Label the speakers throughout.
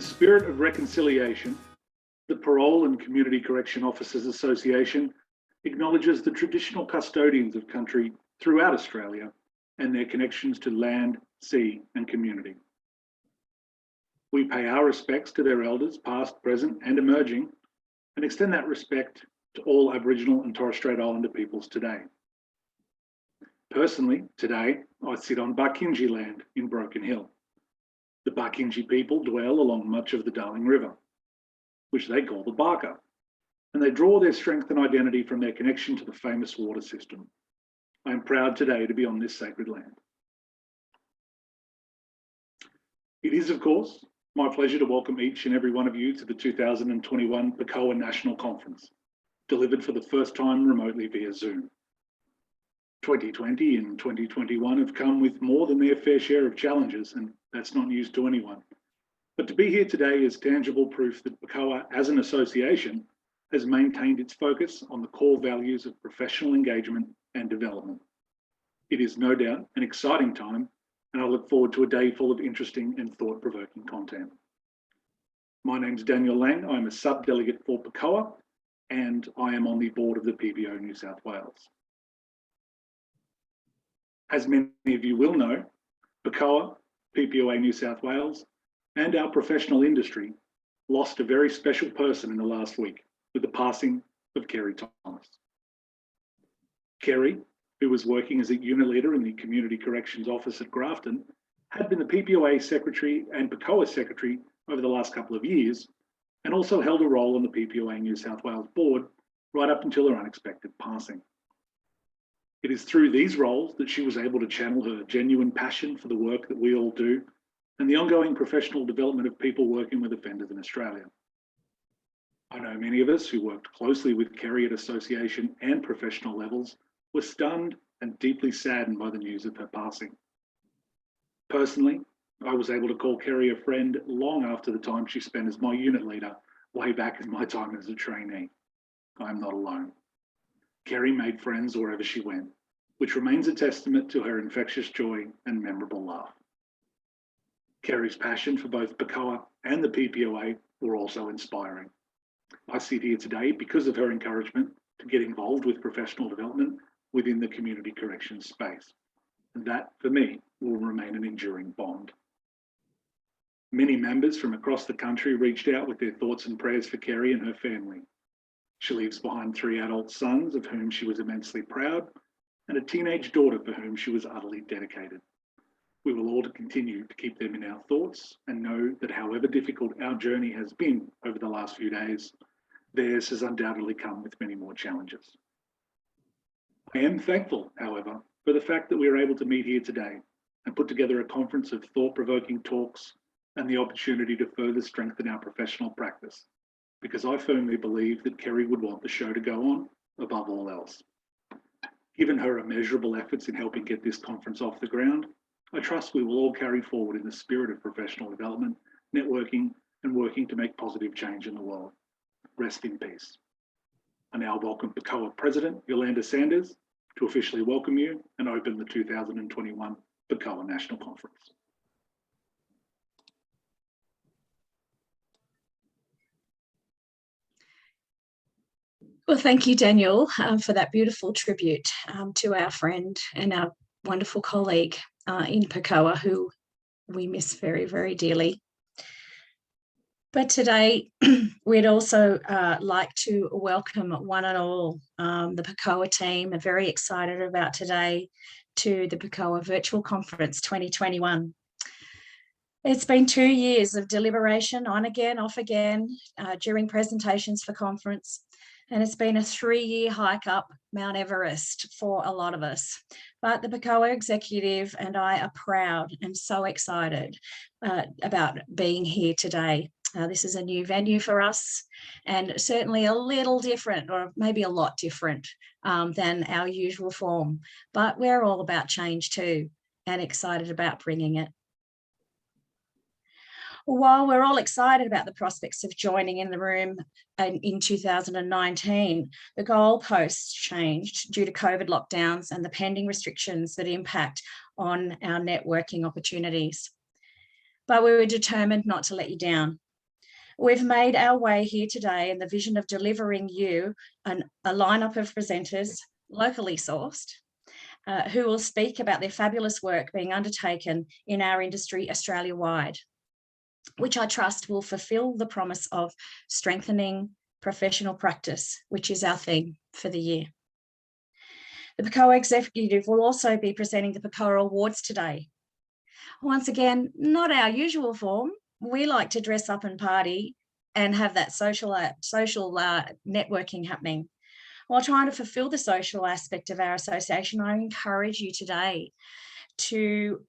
Speaker 1: the spirit of reconciliation, the Parole and Community Correction Officers Association acknowledges the traditional custodians of country throughout Australia and their connections to land, sea, and community. We pay our respects to their elders, past, present, and emerging, and extend that respect to all Aboriginal and Torres Strait Islander peoples today. Personally, today, I sit on Barkinji land in Broken Hill. The Barkinji people dwell along much of the Darling River, which they call the Barker, and they draw their strength and identity from their connection to the famous water system. I am proud today to be on this sacred land. It is, of course, my pleasure to welcome each and every one of you to the 2021 PACCOA National Conference, delivered for the first time remotely via Zoom. 2020 and 2021 have come with more than their fair share of challenges, and that's not news to anyone. But to be here today is tangible proof that PACCOA as an association has maintained its focus on the core values of professional engagement and development. It is no doubt an exciting time, and I look forward to a day full of interesting and thought-provoking content. My name's Daniel Lang. I'm a sub-delegate for PACCOA, and I am on the board of the PBO New South Wales. As many of you will know, PACCOA, PPOA New South Wales, and our professional industry lost a very special person in the last week with the passing of Kerry Thomas. Kerry, who was working as a unit leader in the Community Corrections Office at Grafton, had been the PPOA Secretary and PACCOA Secretary over the last couple of years, and also held a role on the PPOA New South Wales board right up until her unexpected passing. It is through these roles that she was able to channel her genuine passion for the work that we all do and the ongoing professional development of people working with offenders in Australia. I know many of us who worked closely with Kerry at association and professional levels were stunned and deeply saddened by the news of her passing. Personally, I was able to call Kerry a friend long after the time she spent as my unit leader, way back in my time as a trainee. I'm not alone. Kerry made friends wherever she went, which remains a testament to her infectious joy and memorable laugh. Kerry's passion for both PACCOA and the PPOA were also inspiring. I sit here today because of her encouragement to get involved with professional development within the community corrections space. And that, for me, will remain an enduring bond. Many members from across the country reached out with their thoughts and prayers for Kerry and her family. She leaves behind 3 adult sons of whom she was immensely proud, and a teenage daughter for whom she was utterly dedicated. We will all continue to keep them in our thoughts and know that however difficult our journey has been over the last few days, theirs has undoubtedly come with many more challenges. I am thankful, however, for the fact that we are able to meet here today and put together a conference of thought-provoking talks and the opportunity to further strengthen our professional practice, because I firmly believe that Kerry would want the show to go on above all else. Given her immeasurable efforts in helping get this conference off the ground, I trust we will all carry forward in the spirit of professional development, networking, and working to make positive change in the world. Rest in peace. I now welcome PACCOA President Yolanda Sanders to officially welcome you and open the 2021 PACCOA National Conference.
Speaker 2: Well, thank you, Daniel, for that beautiful tribute to our friend and our wonderful colleague in PACCOA, who we miss very, very dearly. But today, we'd also like to welcome one and all the PACCOA team. I'm very excited about today to the PACCOA Virtual Conference 2021. It's been 2 years of deliberation, on again, off again, during presentations for conference. And it's been a 3-year hike up Mount Everest for a lot of us. But the PACCOA executive and I are proud and so excited about being here today. This is a new venue for us, and certainly a little different, or maybe a lot different than our usual form. But we're all about change too, and excited about bringing it. While we're all excited about the prospects of joining in the room in 2019, the goalposts changed due to COVID lockdowns and the pending restrictions that impact on our networking opportunities. But we were determined not to let you down. We've made our way here today in the vision of delivering you a lineup of presenters, locally sourced, who will speak about their fabulous work being undertaken in our industry Australia-wide, which I trust will fulfil the promise of strengthening professional practice, which is our theme for the year. The PACCOA executive will also be presenting the PACCOA Awards today. Once again, not our usual form. We like to dress up and party and have that social networking happening. While trying to fulfill the social aspect of our association, I encourage you today to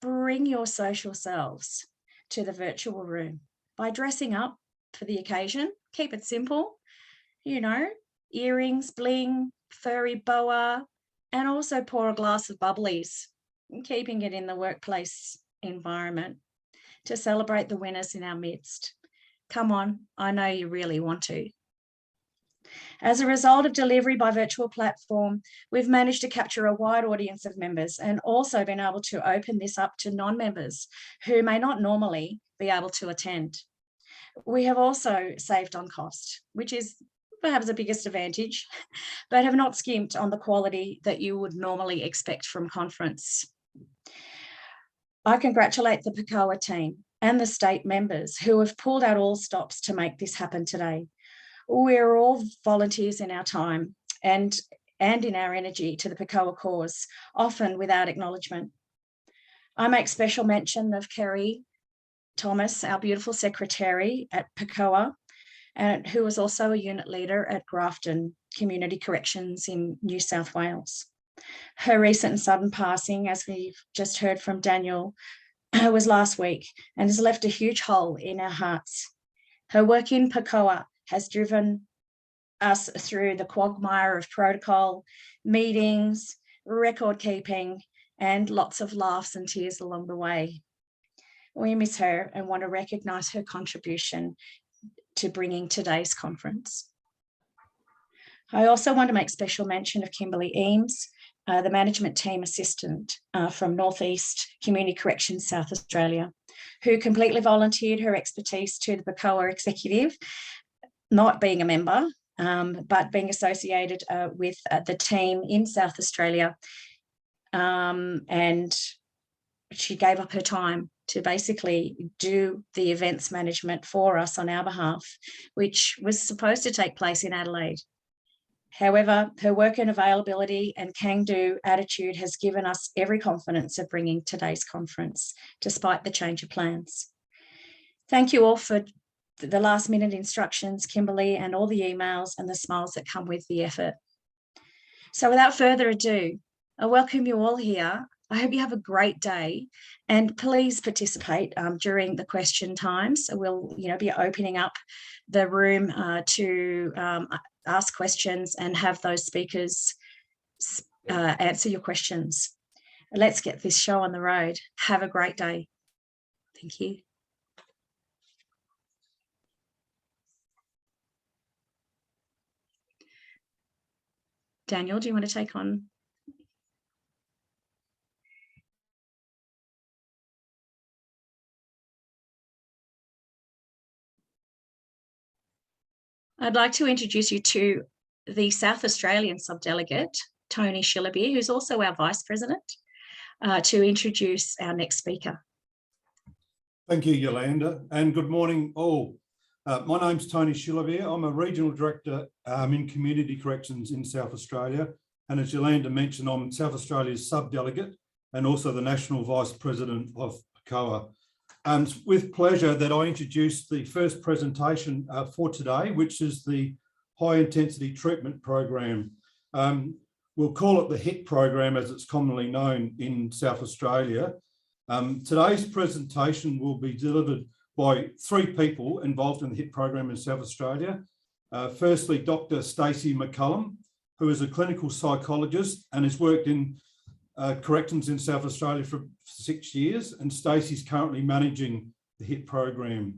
Speaker 2: bring your social selves to the virtual room by dressing up for the occasion. Keep it simple, you know, earrings, bling, furry boa, and also pour a glass of bubblies, keeping it in the workplace environment to celebrate the winners in our midst. Come on, I know you really want to. As a result of delivery by virtual platform, we've managed to capture a wide audience of members and also been able to open this up to non-members who may not normally be able to attend. We have also saved on cost, which is perhaps the biggest advantage, but have not skimped on the quality that you would normally expect from conference. I congratulate the PACCOA team and the state members who have pulled out all stops to make this happen today. We're all volunteers in our time and in our energy to the PACCOA cause, often without acknowledgement. I make special mention of Kerry Thomas, our beautiful secretary at PACCOA, and who was also a unit leader at Grafton Community Corrections in New South Wales. Her recent and sudden passing, as we've just heard from Daniel, was last week and has left a huge hole in our hearts. Her work in PACCOA has driven us through the quagmire of protocol, meetings, record keeping, and lots of laughs and tears along the way. We miss her and want to recognise her contribution to bringing today's conference. I also want to make special mention of Kimberly Eames, the management team assistant from Northeast Community Corrections, South Australia, who completely volunteered her expertise to the PACCOA executive, not being a member, but being associated with the team in South Australia. And she gave up her time to basically do the events management for us on our behalf, which was supposed to take place in Adelaide. However, her work and availability and can-do attitude has given us every confidence of bringing today's conference, despite the change of plans. Thank you all for the last minute instructions, Kimberly, and all the emails and the smiles that come with the effort. So without further ado, I welcome you all here. I hope you have a great day, and please participate during the question times. So we'll be opening up the room to ask questions and have those speakers answer your questions. Let's get this show on the road. Have a great day. Thank you. Daniel, do you want to take on? I'd like to introduce you to the South Australian subdelegate, Tony Shillabeer, who's also our Vice President, to introduce our next speaker.
Speaker 3: Thank you, Yolanda, and good morning all. My name's Tony Shillabeer. I'm a Regional Director in Community Corrections in South Australia, and as Yolanda mentioned, I'm South Australia's subdelegate and also the National Vice President of PACCOA. It's with pleasure that I introduce the first presentation for today, which is the High Intensity Treatment Program. We'll call it the HIT program as it's commonly known in South Australia. Today's presentation will be delivered by three people involved in the HIT program in South Australia. Firstly, Dr. Stacey McCullum, who is a clinical psychologist and has worked in corrections in South Australia for 6 years, and Stacey's currently managing the HIT program.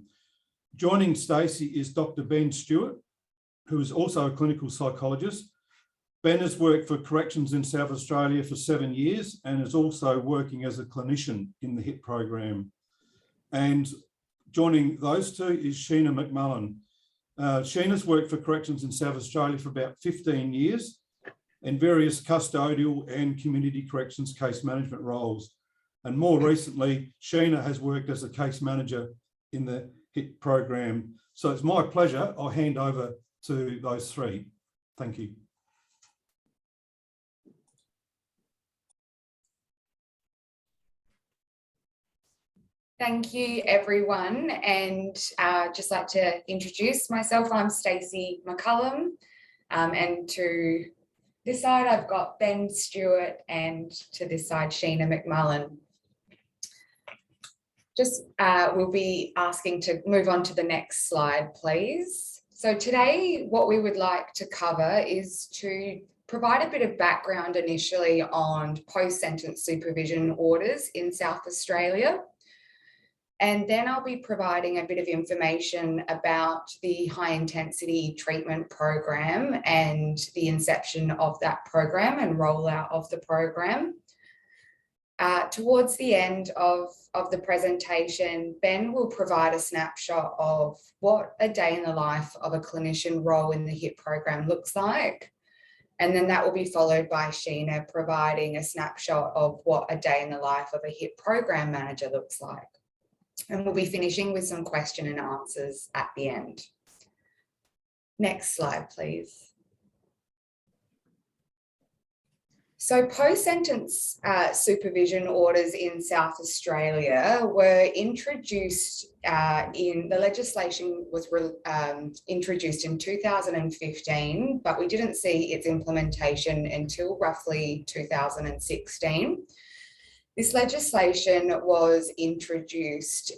Speaker 3: Joining Stacey is Dr. Ben Stewart, who is also a clinical psychologist. Ben has worked for corrections in South Australia for 7 years and is also working as a clinician in the HIT program. And joining those two is Sheena McMullen. Sheena's worked for Corrections in South Australia for about 15 years in various custodial and community corrections case management roles. And more recently, Sheena has worked as a case manager in the HIT program. So it's my pleasure. I'll hand over to those three. Thank you.
Speaker 4: Thank you, everyone. And just like to introduce myself, I'm Stacey McCullum. And to this side, I've got Ben Stewart, and to this side, Sheena McMullen. Just we'll be asking to move on to the next slide, please. So today, what we would like to cover is to provide a bit of background initially on post-sentence supervision orders in South Australia. And then I'll be providing a bit of information about the high intensity treatment program and the inception of that program and rollout of the program. Towards the end of the presentation, Ben will provide a snapshot of what a day in the life of a clinician role in the HIT program looks like. And then that will be followed by Sheena providing a snapshot of what a day in the life of a HIT program manager looks like. And we'll be finishing with some question and answers at the end. Next slide, please. So post-sentence supervision orders in South Australia were introduced the legislation was introduced in 2015, but we didn't see its implementation until roughly 2016. This legislation was introduced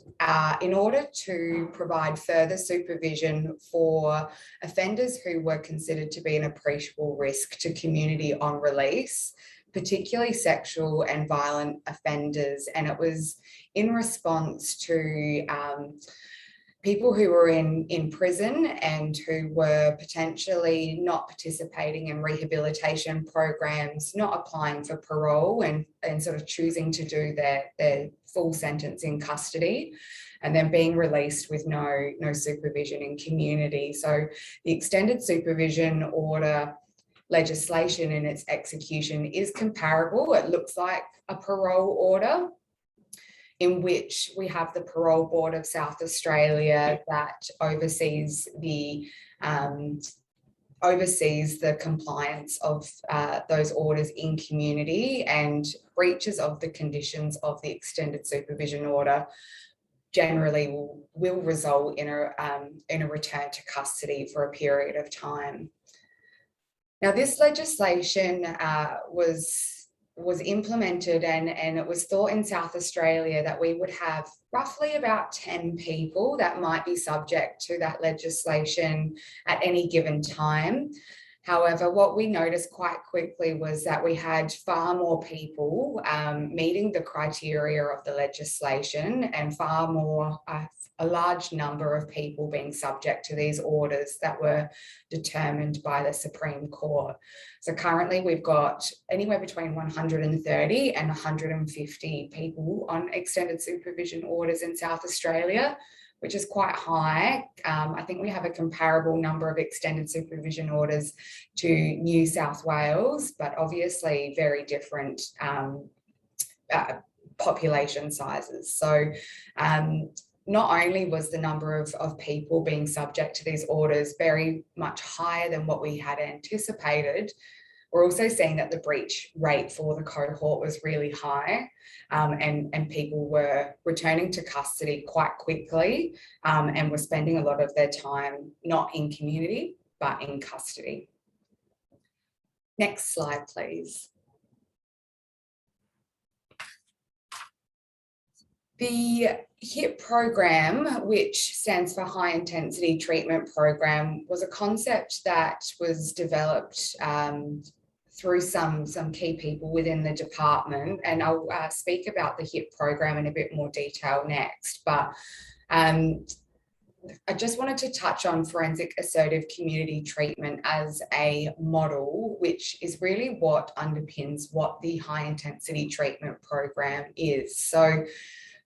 Speaker 4: in order to provide further supervision for offenders who were considered to be an appreciable risk to community on release, particularly sexual and violent offenders. And it was in response to people who were in prison and who were potentially not participating in rehabilitation programs, not applying for parole and sort of choosing to do their full sentence in custody, and then being released with no supervision in community. So the extended supervision order legislation in its execution is comparable. It looks like a parole order, in which we have the Parole Board of South Australia that oversees the compliance of those orders in community, and breaches of the conditions of the extended supervision order generally will result in a return to custody for a period of time. Now, this legislation was implemented and it was thought in South Australia that we would have roughly about 10 people that might be subject to that legislation at any given time. However, what we noticed quite quickly was that we had far more people meeting the criteria of the legislation, and far more, a large number of people being subject to these orders that were determined by the Supreme Court. So currently we've got anywhere between 130 and 150 people on extended supervision orders in South Australia, which is quite high. I think we have a comparable number of extended supervision orders to New South Wales, but obviously very different population sizes. So not only was the number of people being subject to these orders very much higher than what we had anticipated, we're also seeing that the breach rate for the cohort was really high, and people were returning to custody quite quickly, and were spending a lot of their time not in community, but in custody. Next slide, please. The HIT program, which stands for High Intensity Treatment Program, was a concept that was developed through some key people within the department, and I'll speak about the HIT program in a bit more detail next. But I just wanted to touch on forensic assertive community treatment as a model, which is really what underpins what the high intensity treatment program is. So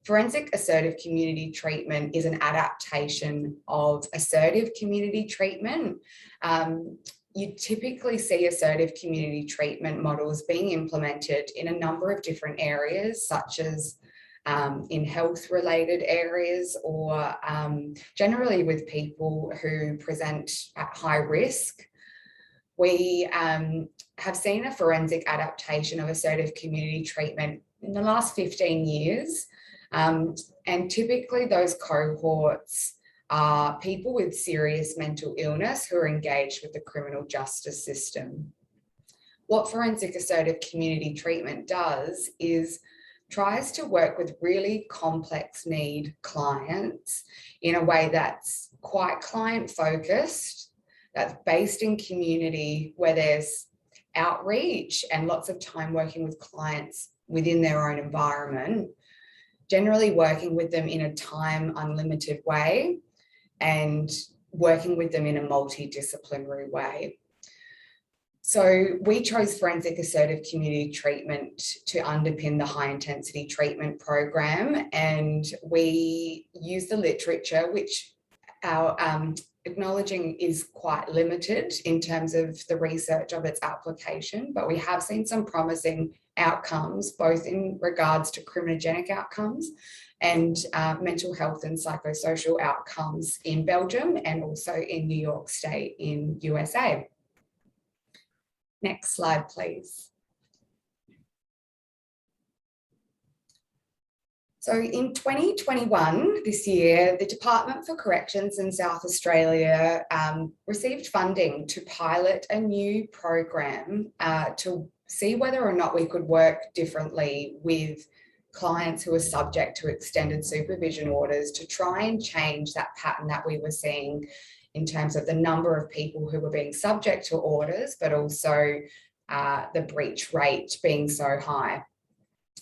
Speaker 4: Forensic assertive community treatment is an adaptation of assertive community treatment. You typically see assertive community treatment models being implemented in a number of different areas, such as in health-related areas, or generally with people who present at high risk. We have seen a forensic adaptation of assertive community treatment in the last 15 years. And typically those cohorts are people with serious mental illness who are engaged with the criminal justice system. What forensic assertive community treatment does is tries to work with really complex need clients in a way that's quite client focused, that's based in community, where there's outreach and lots of time working with clients within their own environment, generally working with them in a time unlimited way and working with them in a multidisciplinary way. So we chose forensic assertive community treatment to underpin the high intensity treatment program, and we use the literature, which our acknowledging is quite limited in terms of the research of its application, but we have seen some promising outcomes, both in regards to criminogenic outcomes and mental health and psychosocial outcomes in Belgium and also in New York State in USA. Next slide, please. So in 2021, this year, the Department for Corrections in South Australia received funding to pilot a new program to see whether or not we could work differently with clients who are subject to extended supervision orders to try and change that pattern that we were seeing in terms of the number of people who were being subject to orders, but also the breach rate being so high.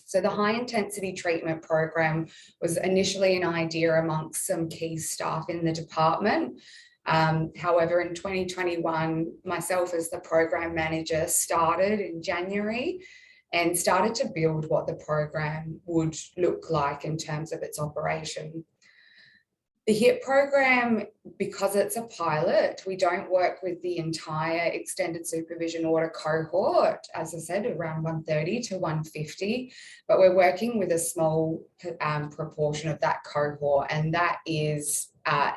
Speaker 4: So the high intensity treatment program was initially an idea amongst some key staff in the department. However, in 2021, myself as the program manager started in January and started to build what the program would look like in terms of its operation. The HIT program, because it's a pilot, we don't work with the entire extended supervision order cohort, as I said, around 130 to 150, but we're working with a small proportion of that cohort, and that is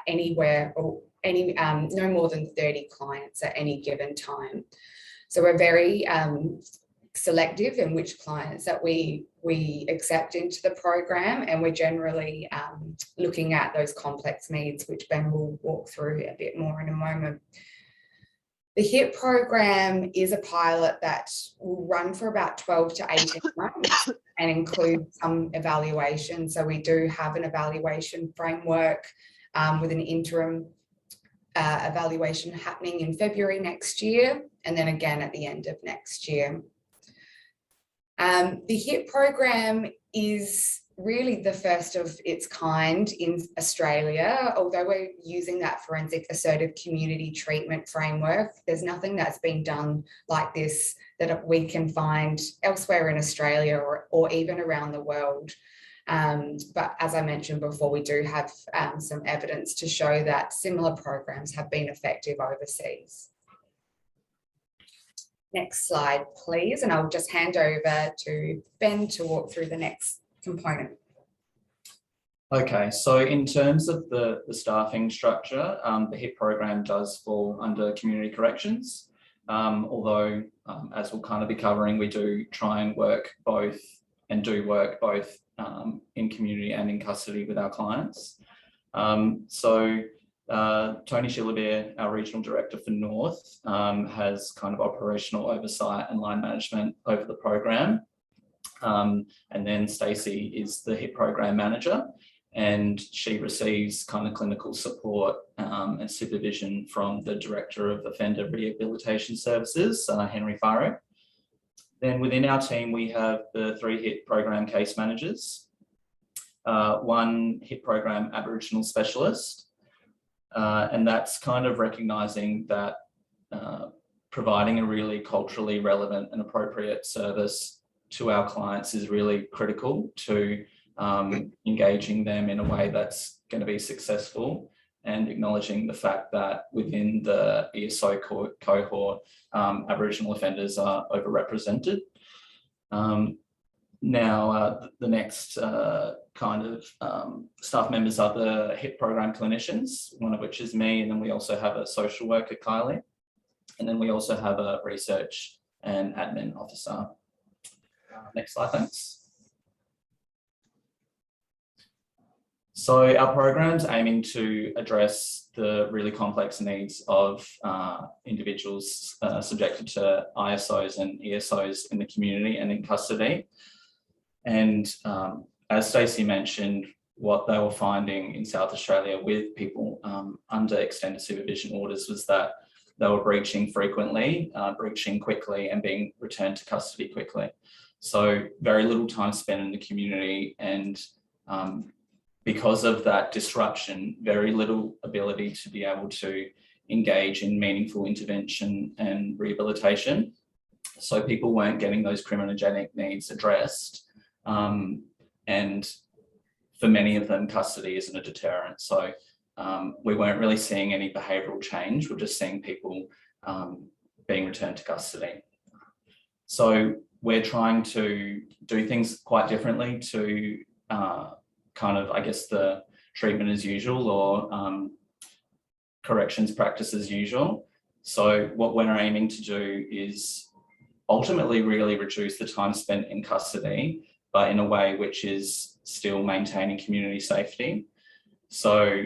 Speaker 4: anywhere or no more than 30 clients at any given time. So we're very selective in which clients that we accept into the program, and we're generally looking at those complex needs, which Ben will walk through a bit more in a moment. The HIT program is a pilot that will run for about 12 to 18 months and include some evaluation. So we do have an evaluation framework with an interim evaluation happening in February next year, and then again at the end of next year. The HIT program is really the first of its kind in Australia. Although we're using that forensic assertive community treatment framework, there's nothing that's been done like this that we can find elsewhere in Australia or even around the world. But as I mentioned before, we do have some evidence to show that similar programs have been effective overseas. Next slide, please. And I'll just hand over to Ben to walk through the next component.
Speaker 5: Okay, so in terms of the staffing structure, the HIT program does fall under community corrections, although as we'll kind of be covering, we do try and work both and do work both in community and in custody with our clients. Tony Shillabeer, our Regional Director for North, has kind of operational oversight and line management over the program. And then Stacey is the HIT program manager, and she receives kind of clinical support and supervision from the Director of Offender Rehabilitation Services, Henry Faro. Then within our team, we have the 3 HIT program case managers, 1 HIT program Aboriginal specialist, and that's kind of recognising that providing a really culturally relevant and appropriate service to our clients is really critical to engaging them in a way that's going to be successful, and acknowledging the fact that within the ESO cohort, Aboriginal offenders are overrepresented. Now, the next kind of staff members are the HIP program clinicians, one of which is me, and then we also have a social worker, Kylie, and then we also have a research and admin officer. Next slide, thanks. So our program's aiming to address the really complex needs of individuals subjected to ISOs and ESOs in the community and in custody. And as Stacey mentioned, what they were finding in South Australia with people under extended supervision orders was that they were breaching frequently, breaching quickly, and being returned to custody quickly. So very little time spent in the community, and because of that disruption, very little ability to be able to engage in meaningful intervention and rehabilitation. So people weren't getting those criminogenic needs addressed. And for many of them, custody isn't a deterrent. So we weren't really seeing any behavioural change. We're just seeing people being returned to custody. So we're trying to do things quite differently to kind of, I guess, the treatment as usual or corrections practice as usual. So what we're aiming to do is ultimately really reduce the time spent in custody, but in a way which is still maintaining community safety. So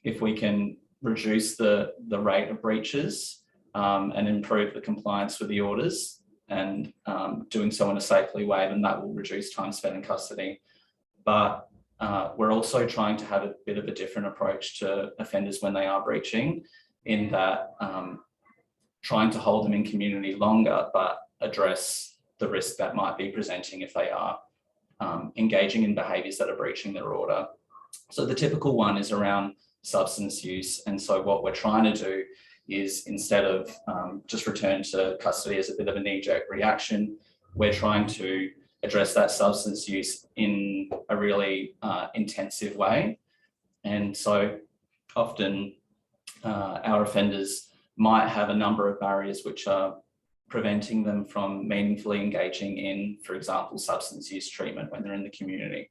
Speaker 5: if we can reduce the rate of breaches and improve the compliance with the orders, and doing so in a safely way, then that will reduce time spent in custody. But we're also trying to have a bit of a different approach to offenders when they are breaching, in that trying to hold them in community longer, but address the risk that might be presenting if they are engaging in behaviours that are breaching their order. So the typical one is around substance use. And so what we're trying to do is, instead of just return to custody as a bit of a knee-jerk reaction, we're trying to address that substance use in a really intensive way. And so often our offenders might have a number of barriers which are preventing them from meaningfully engaging in, for example, substance use treatment when they're in the community.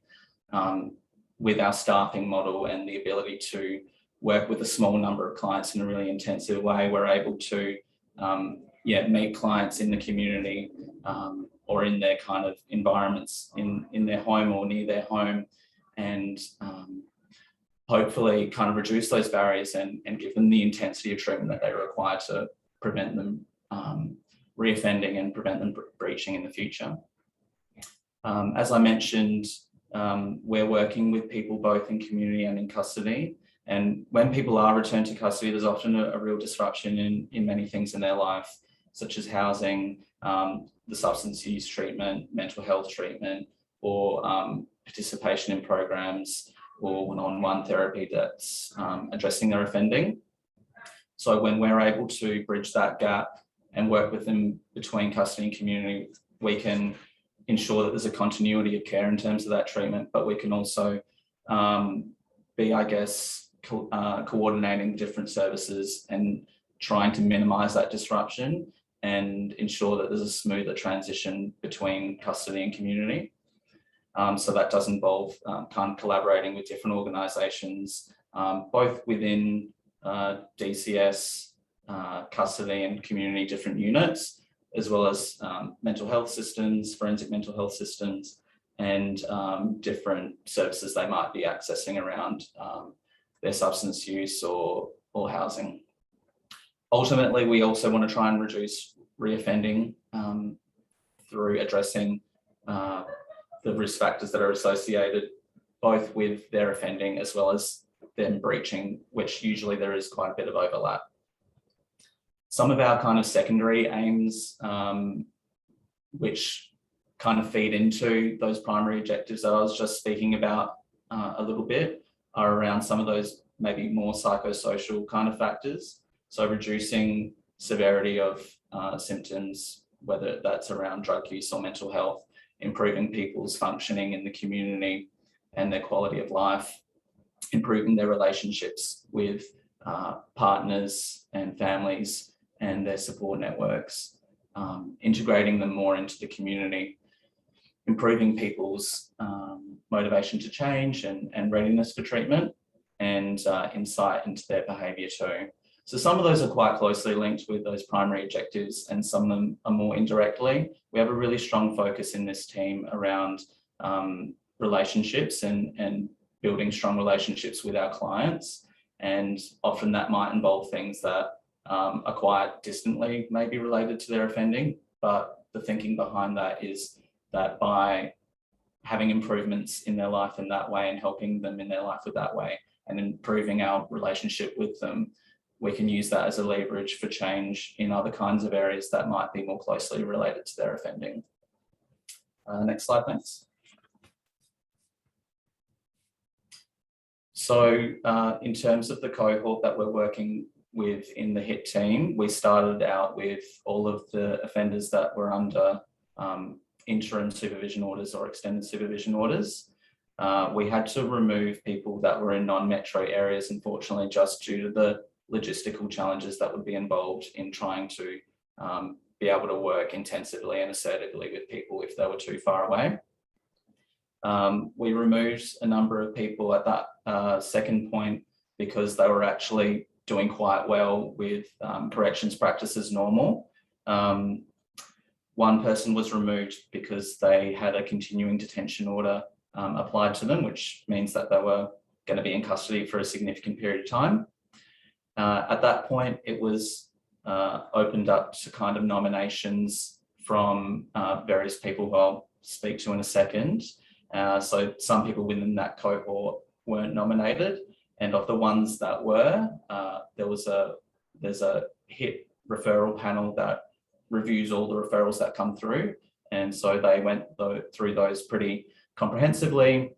Speaker 5: With our staffing model and the ability to work with a small number of clients in a really intensive way, we're able to meet clients in the community or in their kind of environments in their home or near their home, and hopefully kind of reduce those barriers and give them the intensity of treatment that they require to prevent them reoffending and prevent them breaching in the future. As I mentioned, we're working with people both in community and in custody. And when people are returned to custody, there's often a real disruption in many things in their life, such as housing, the substance use treatment, mental health treatment, or participation in programs or one-on-one therapy that's addressing their offending. So when we're able to bridge that gap and work with them between custody and community, we can ensure that there's a continuity of care in terms of that treatment, but we can also be, I guess, coordinating different services and trying to minimise that disruption and ensure that there's a smoother transition between custody and community. So that does involve kind of collaborating with different organisations, both within DCS, custody and community, different units, as well as mental health systems, forensic mental health systems, and different services they might be accessing around their substance use or housing. Ultimately, we also want to try and reduce reoffending through addressing the risk factors that are associated both with their offending as well as them breaching, which usually there is quite a bit of overlap. Some of our kind of secondary aims, which kind of feed into those primary objectives that I was just speaking about a little bit, are around some of those maybe more psychosocial kind of factors. So reducing severity of symptoms, whether that's around drug use or mental health, improving people's functioning in the community and their quality of life, improving their relationships with partners and families and their support networks, integrating them more into the community, improving people's motivation to change and readiness for treatment, and insight into their behaviour too. So some of those are quite closely linked with those primary objectives, and some of them are more indirectly. We have a really strong focus in this team around relationships and building strong relationships with our clients. And often that might involve things that are quite distantly maybe related to their offending. But the thinking behind that is that by having improvements in their life in that way and helping them in their life with that way and improving our relationship with them, we can use that as a leverage for change in other kinds of areas that might be more closely related to their offending. Next slide, thanks. So in terms of the cohort that we're working with in the HIT team, we started out with all of the offenders that were under interim supervision orders or extended supervision orders. We had to remove people that were in non-metro areas, unfortunately, just due to the logistical challenges that would be involved in trying to be able to work intensively and assertively with people if they were too far away. We removed a number of people at that second point because they were actually doing quite well with corrections practice as normal. One person was removed because they had a continuing detention order applied to them, which means that they were going to be in custody for a significant period of time. At that point, it was opened up to kind of nominations from various people who I'll speak to in a second. So some people within that cohort weren't nominated, and of the ones that were, there's a HIT referral panel that reviews all the referrals that come through, and so they went through those pretty comprehensively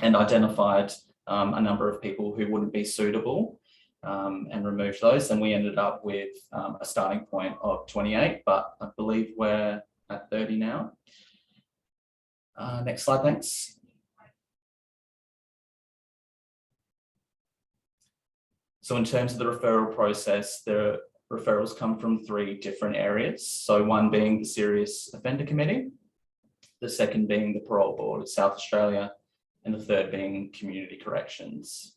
Speaker 5: and identified a number of people who wouldn't be suitable and removed those, and we ended up with a starting point of 28, but I believe we're at 30 now. Next slide, thanks. So in terms of the referral process, the referrals come from 3 different areas. So one being the Serious Offender Committee, the second being the Parole Board of South Australia, and the third being Community Corrections.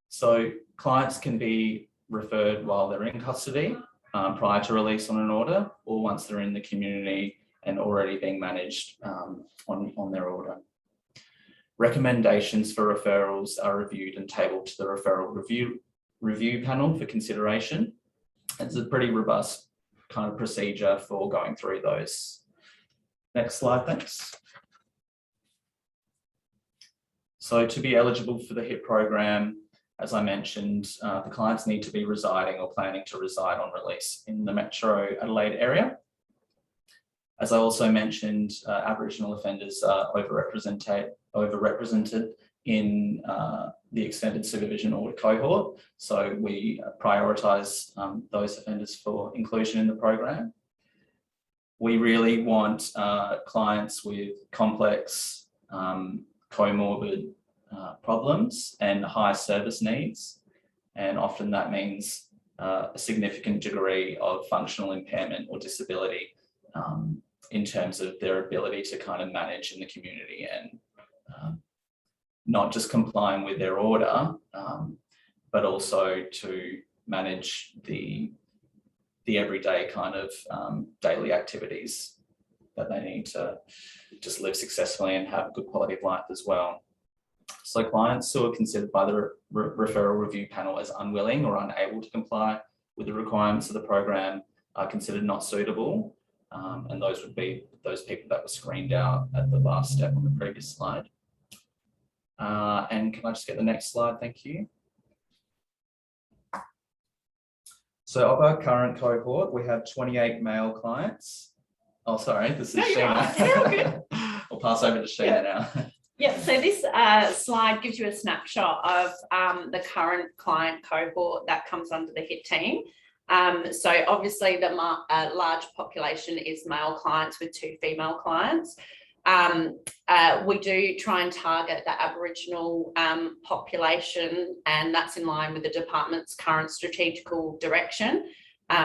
Speaker 5: So clients can be referred while they're in custody, prior to release on an order, or once they're in the community and already being managed on their order. Recommendations for referrals are reviewed and tabled to the referral review panel for consideration. It's a pretty robust kind of procedure for going through those. Next slide, thanks. So to be eligible for the HIT program, as I mentioned, the clients need to be residing or planning to reside on release in the Metro Adelaide area. As I also mentioned, Aboriginal offenders are overrepresented in the extended supervision order cohort. So we prioritise those offenders for inclusion in the program. We really want clients with complex comorbid problems and high service needs. And often that means a significant degree of functional impairment or disability in terms of their ability to kind of manage in the community and not just complying with their order, but also to manage the everyday kind of daily activities that they need to just live successfully and have a good quality of life as well. So clients who are considered by the referral review panel as unwilling or unable to comply with the requirements of the program are considered not suitable. And those would be those people that were screened out at the last step on the previous slide. And can I just get the next slide? Thank you. So of our current cohort, we have 28 male clients. Oh, sorry, this is Sheena. I'll pass over to Sheena now.
Speaker 6: Yeah, so this slide gives you a snapshot of the current client cohort that comes under the HIT team. So obviously the large population is male clients with 2 female clients. We do try and target the Aboriginal population, and that's in line with the department's current strategical direction.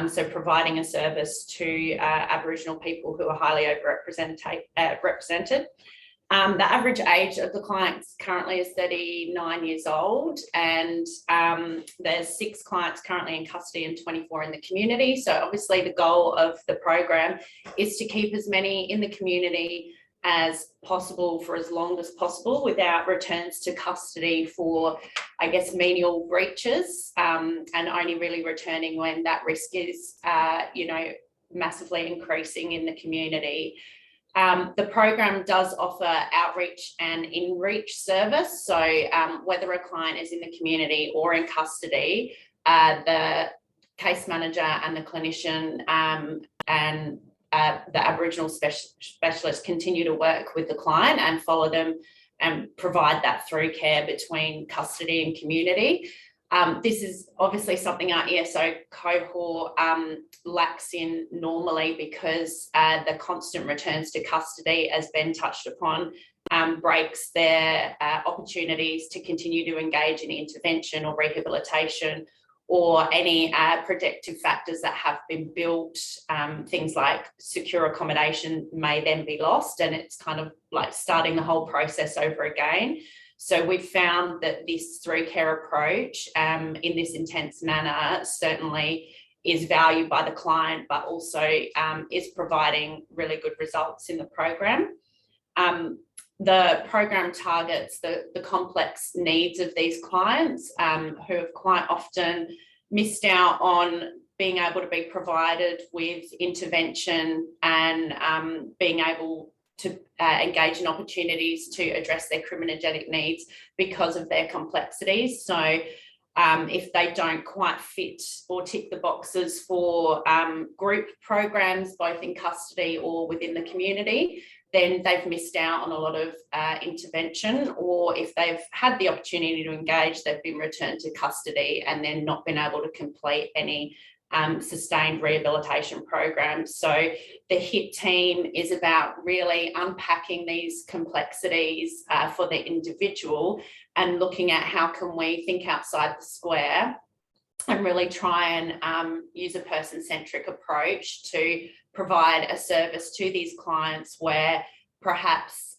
Speaker 6: So providing a service to Aboriginal people who are highly represented. The average age of the clients currently is 39 years old, and there's 6 clients currently in custody and 24 in the community. So obviously the goal of the program is to keep as many in the community as possible for as long as possible without returns to custody for, I guess, menial breaches, and only really returning when that risk is, massively increasing in the community. The program does offer outreach and in-reach service. So whether a client is in the community or in custody, the case manager and the clinician and the Aboriginal specialist continue to work with the client and follow them and provide that through care between custody and community. This is obviously something our ESO cohort lacks in normally, because the constant returns to custody, as Ben touched upon, breaks their opportunities to continue to engage in intervention or rehabilitation, or any protective factors that have been built. Things like secure accommodation may then be lost, and it's kind of like starting the whole process over again. So we've found that this through care approach in this intense manner certainly is valued by the client, but also is providing really good results in the program. The program targets the complex needs of these clients who have quite often missed out on being able to be provided with intervention and being able to engage in opportunities to address their criminogenic needs because of their complexities. So if they don't quite fit or tick the boxes for group programs, both in custody or within the community, then they've missed out on a lot of intervention. Or if they've had the opportunity to engage, they've been returned to custody and then not been able to complete any sustained rehabilitation programs. So the HIT team is about really unpacking these complexities for the individual and looking at how can we think outside the square and really try and use a person-centric approach to provide a service to these clients where perhaps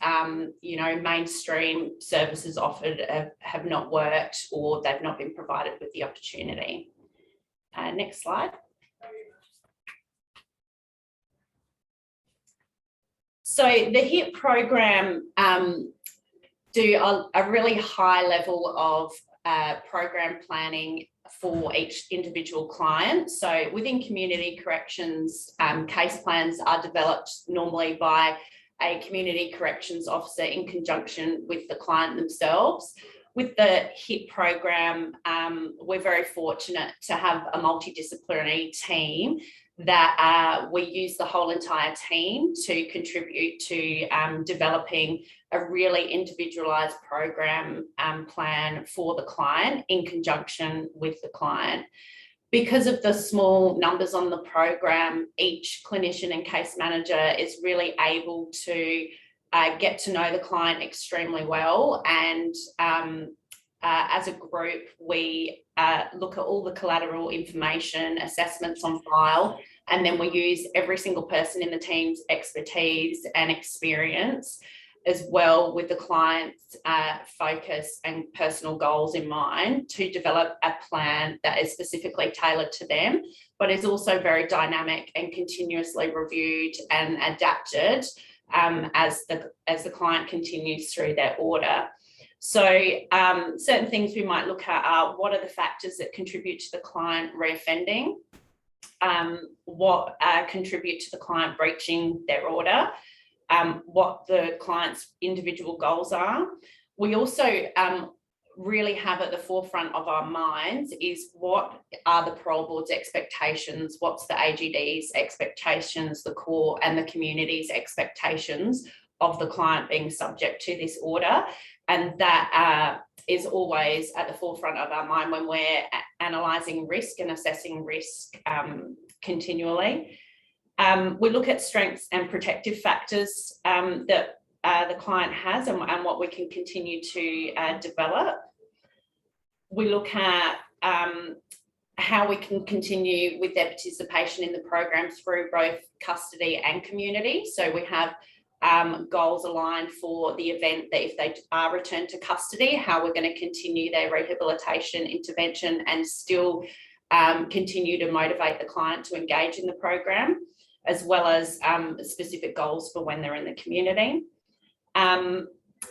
Speaker 6: mainstream services offered have not worked, or they've not been provided with the opportunity. Next slide. So the HIT program do a really high level of program planning for each individual client. So within community corrections, case plans are developed normally by a community corrections officer in conjunction with the client themselves. With the HIT program, we're very fortunate to have a multidisciplinary team that we use the whole entire team to contribute to developing a really individualised program plan for the client in conjunction with the client. Because of the small numbers on the program, each clinician and case manager is really able to get to know the client extremely well, and as a group we look at all the collateral information, assessments on file, and then we use every single person in the team's expertise and experience, as well with the client's focus and personal goals in mind, to develop a plan that is specifically tailored to them, but is also very dynamic and continuously reviewed and adapted as the client continues through their order. So certain things we might look at are what are the factors that contribute to the client reoffending, what contribute to the client breaching their order, what the client's individual goals are. We also really have at the forefront of our minds is what are the parole board's expectations, what's the AGD's expectations, the court and the community's expectations of the client being subject to this order. And that is always at the forefront of our mind when we're analysing risk and assessing risk continually. We look at strengths and protective factors that the client has and what we can continue to develop. We look at how we can continue with their participation in the program through both custody and community. So we have goals aligned for the event that if they are returned to custody, how we're going to continue their rehabilitation intervention and still continue to motivate the client to engage in the program, as well as specific goals for when they're in the community.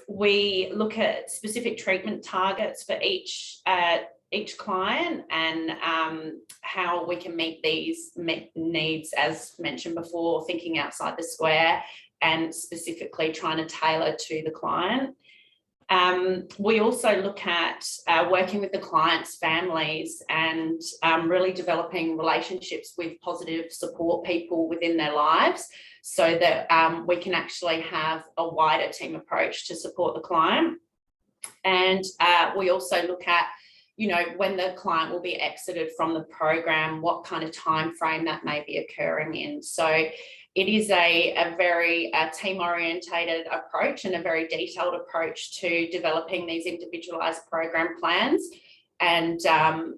Speaker 6: We look at specific treatment targets for each client and how we can meet these needs, as mentioned before, thinking outside the square and specifically trying to tailor to the client. We also look at working with the client's families and really developing relationships with positive support people within their lives so that we can actually have a wider team approach to support the client. And we also look at, you know, when the client will be exited from the program, what kind of time frame that may be occurring in. So it is a very team-orientated approach and a very detailed approach to developing these individualised program plans. And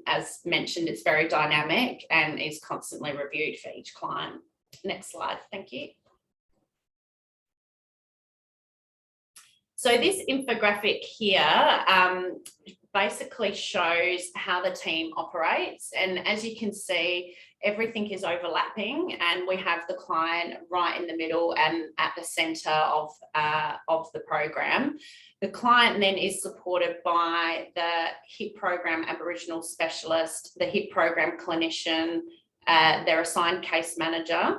Speaker 6: as mentioned, it's very dynamic and is constantly reviewed for each client. Next slide, thank you. So this infographic here basically shows how the team operates. And as you can see, everything is overlapping and we have the client right in the middle and at the centre of the program. The client then is supported by the HIP program Aboriginal specialist, the HIP program clinician, their assigned case manager,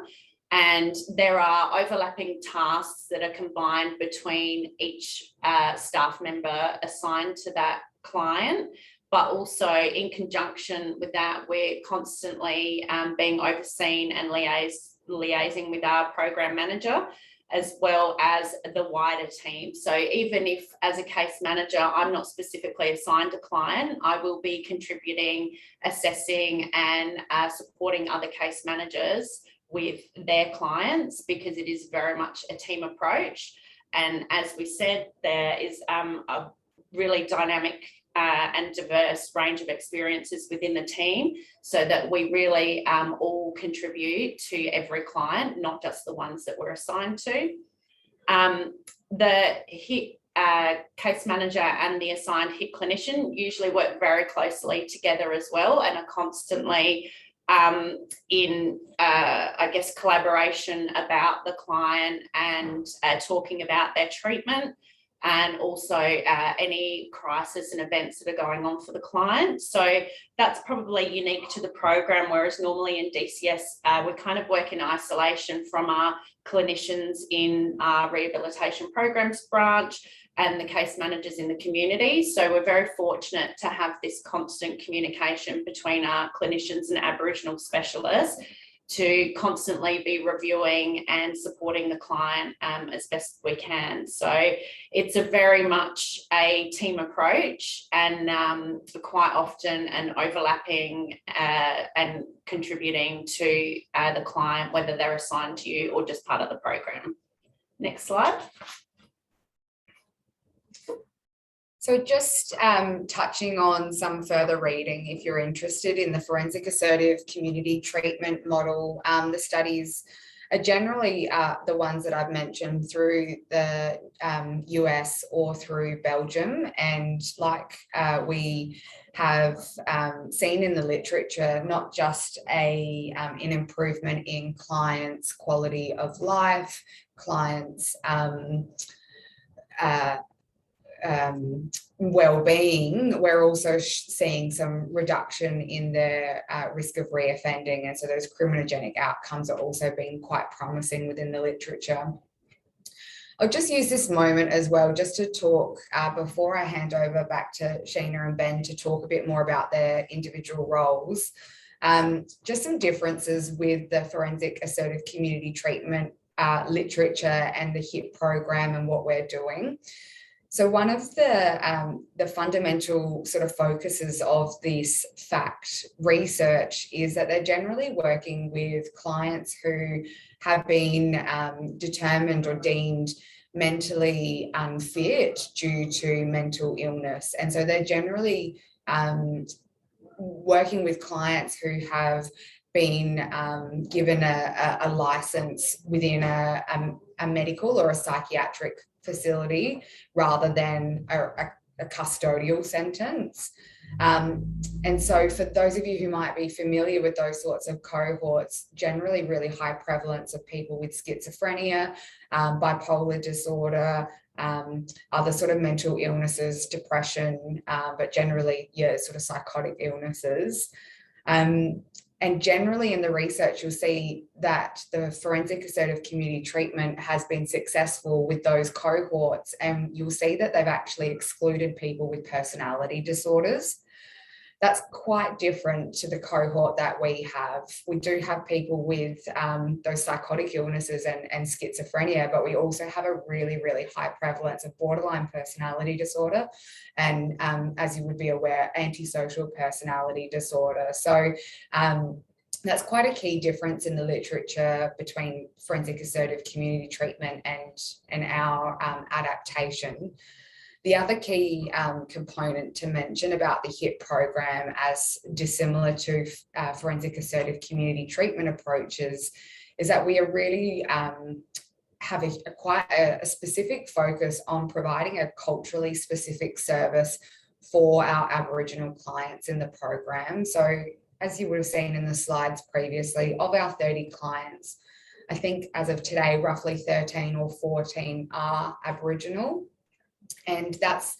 Speaker 6: and there are overlapping tasks that are combined between each staff member assigned to that client. But also in conjunction with that, we're constantly being overseen and liaising with our program manager, as well as the wider team. So even if as a case manager, I'm not specifically assigned a client, I will be contributing, assessing and supporting other case managers with their clients, because it is very much a team approach. And as we said, there is a really dynamic and diverse range of experiences within the team, so that we really all contribute to every client, not just the ones that we're assigned to. The HIP case manager and the assigned HIP clinician usually work very closely together as well and are constantly in, I guess, collaboration about the client and talking about their treatment, and also any crisis and events that are going on for the client. So that's probably unique to the program, whereas normally in DCS, we kind of work in isolation from our clinicians in our rehabilitation programs branch and the case managers in the community. So we're very fortunate to have this constant communication between our clinicians and Aboriginal specialists to constantly be reviewing and supporting the client as best we can. So it's a very much a team approach, and quite often an overlapping and contributing to the client, whether they're assigned to you or just part of the program. Next slide.
Speaker 4: So just touching on some further reading, if you're interested in the forensic assertive community treatment model, the studies are generally the ones that I've mentioned through the US or through Belgium. And like we have seen in the literature, not just an improvement in clients' quality of life, clients' well-being, we're also seeing some reduction in their risk of reoffending, and so those criminogenic outcomes are also being quite promising within the literature. I'll just use this moment as well just to talk, before I hand over back to Sheena and Ben to talk a bit more about their individual roles, just some differences with the forensic assertive community treatment literature and the HIP program and what we're doing. So one of the fundamental sort of focuses of this FACT research is that they're generally working with clients who have been determined or deemed mentally unfit due to mental illness. And so they're generally working with clients who have been given a license within a medical or a psychiatric facility rather than a custodial sentence. And so for those of you who might be familiar with those sorts of cohorts, generally really high prevalence of people with schizophrenia, bipolar disorder, other sort of mental illnesses, depression, but generally, yeah, sort of psychotic illnesses. And generally in the research, you'll see that the forensic assertive community treatment has been successful with those cohorts, and you'll see that they've actually excluded people with personality disorders. That's quite different to the cohort that we have. We do have people with those psychotic illnesses and schizophrenia, but we also have a really, really high prevalence of borderline personality disorder and, as you would be aware, antisocial personality disorder. So that's quite a key difference in the literature between forensic assertive community treatment and our adaptation. The other key component to mention about the HIP program, as dissimilar to forensic assertive community treatment approaches, is that we are really have quite a specific focus on providing a culturally specific service for our Aboriginal clients in the program. So as you would have seen in the slides previously, of our 30 clients, I think as of today, roughly 13 or 14 are Aboriginal. And that's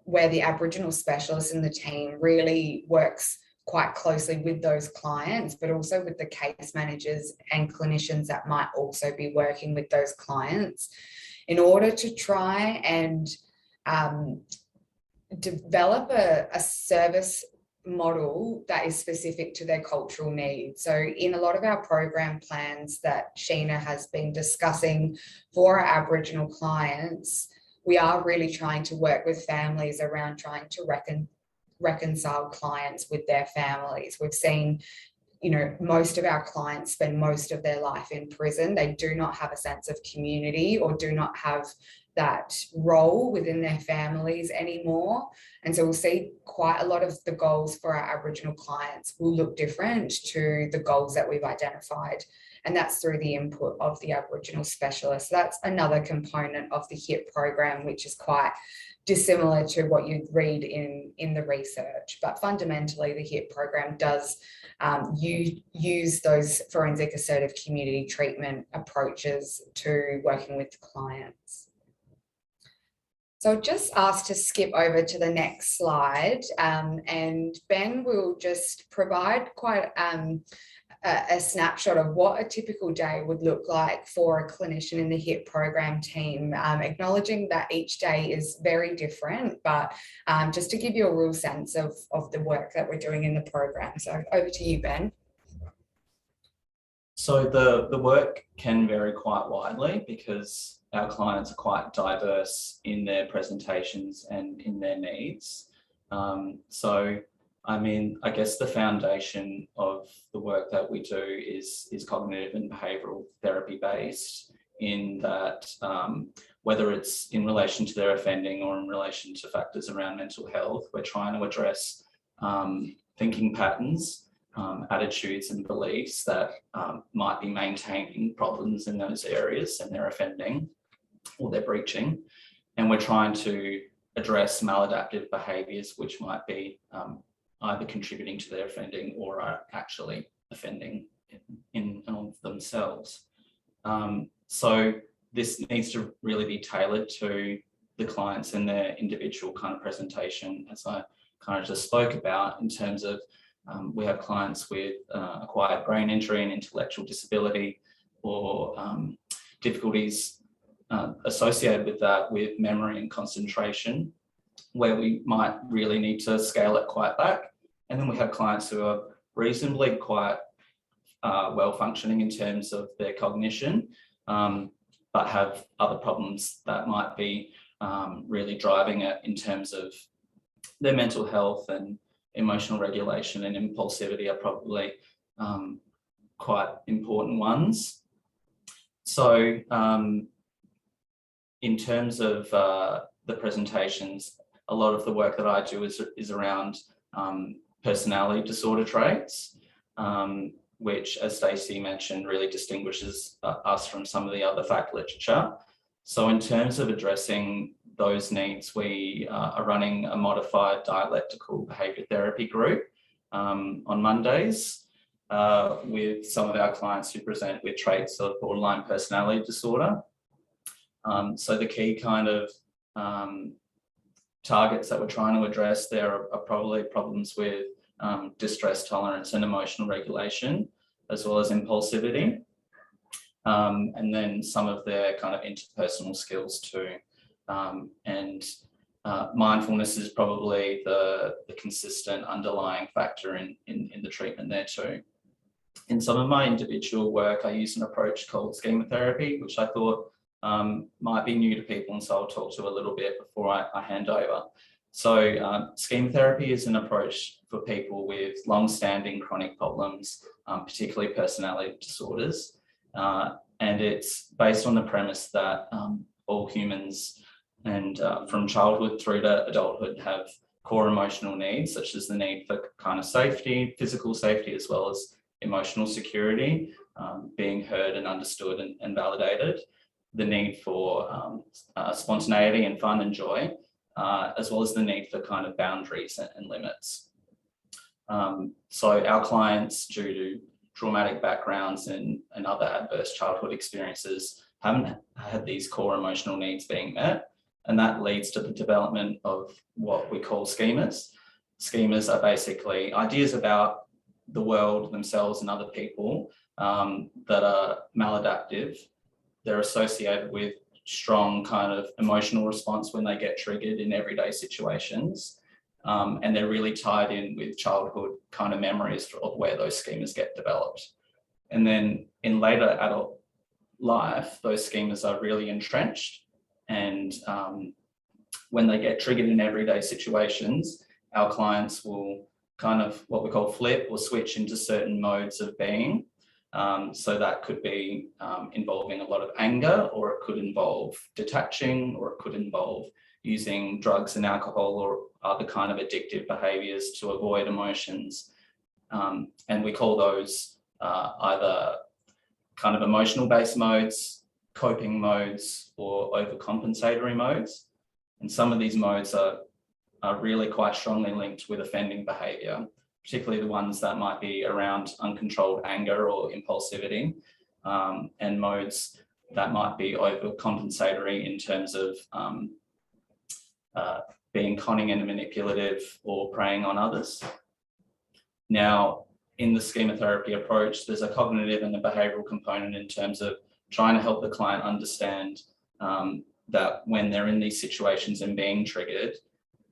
Speaker 4: where the Aboriginal specialist in the team really works quite closely with those clients, but also with the case managers and clinicians that might also be working with those clients in order to try and develop a service model that is specific to their cultural needs. So in a lot of our program plans that Sheena has been discussing for our Aboriginal clients, we are really trying to work with families around trying to reconcile clients with their families. We've seen, you know, most of our clients spend most of their life in prison. They do not have a sense of community or do not have that role within their families anymore. And so we'll see quite a lot of the goals for our Aboriginal clients will look different to the goals that we've identified. And that's through the input of the Aboriginal specialist. That's another component of the HIP program, which is quite dissimilar to what you'd read in the research. But fundamentally, the HIP program does use those forensic assertive community treatment approaches to working with clients. So I'll just ask to skip over to the next slide, and Ben will just provide quite a snapshot of what a typical day would look like for a clinician in the HIP program team, acknowledging that each day is very different, but just to give you a real sense of the work that we're doing in the program. So over to you, Ben.
Speaker 5: So the work can vary quite widely because our clients are quite diverse in their presentations and in their needs. So, I mean, I guess the foundation of the work that we do is cognitive and behavioural therapy based, in that whether it's in relation to their offending or in relation to factors around mental health, we're trying to address thinking patterns, attitudes and beliefs that might be maintaining problems in those areas and they're offending or they're breaching. And we're trying to address maladaptive behaviours which might be either contributing to their offending or are actually offending in of themselves. So this needs to really be tailored to the clients and their individual kind of presentation, as I kind of just spoke about, in terms of we have clients with acquired brain injury and intellectual disability, or difficulties associated with that, with memory and concentration, where we might really need to scale it quite back. And then we have clients who are reasonably quite well functioning in terms of their cognition, but have other problems that might be really driving it in terms of their mental health and emotional regulation and impulsivity are probably quite important ones. So in terms of the presentations, a lot of the work that I do is around personality disorder traits, which, as Stacey mentioned, really distinguishes us from some of the other fact literature. So in terms of addressing those needs, we are running a modified dialectical behaviour therapy group on Mondays with some of our clients who present with traits of borderline personality disorder. So the key kind of targets that we're trying to address there are probably problems with distress tolerance and emotional regulation, as well as impulsivity. And then some of their kind of interpersonal skills too. And mindfulness is probably the consistent underlying factor in the treatment there too. In some of my individual work, I use an approach called schema therapy, which I thought might be new to people, and so I'll talk to a little bit before I hand over. So schema therapy is an approach for people with long-standing chronic problems, particularly personality disorders. And it's based on the premise that all humans and from childhood through to adulthood have core emotional needs, such as the need for kind of safety, physical safety, as well as emotional security, being heard and understood and validated, the need for spontaneity and fun and joy, as well as the need for kind of boundaries and limits. So our clients, due to traumatic backgrounds and other adverse childhood experiences, haven't had these core emotional needs being met. And that leads to the development of what we call schemas. Schemas are basically ideas about the world, themselves and other people that are maladaptive. They're associated with strong kind of emotional response when they get triggered in everyday situations. And they're really tied in with childhood kind of memories of where those schemas get developed. And then in later adult life, those schemas are really entrenched. And when they get triggered in everyday situations, our clients will kind of what we call flip or switch into certain modes of being. So that could be involving a lot of anger, or it could involve detaching, or it could involve using drugs and alcohol or other kind of addictive behaviours to avoid emotions. And we call those either kind of emotional based modes, coping modes, or overcompensatory modes. And some of these modes are really quite strongly linked with offending behaviour, particularly the ones that might be around uncontrolled anger or impulsivity, and modes that might be overcompensatory in terms of being cunning and manipulative or preying on others. Now, in the schema therapy approach, there's a cognitive and a behavioural component in terms of trying to help the client understand that when they're in these situations and being triggered,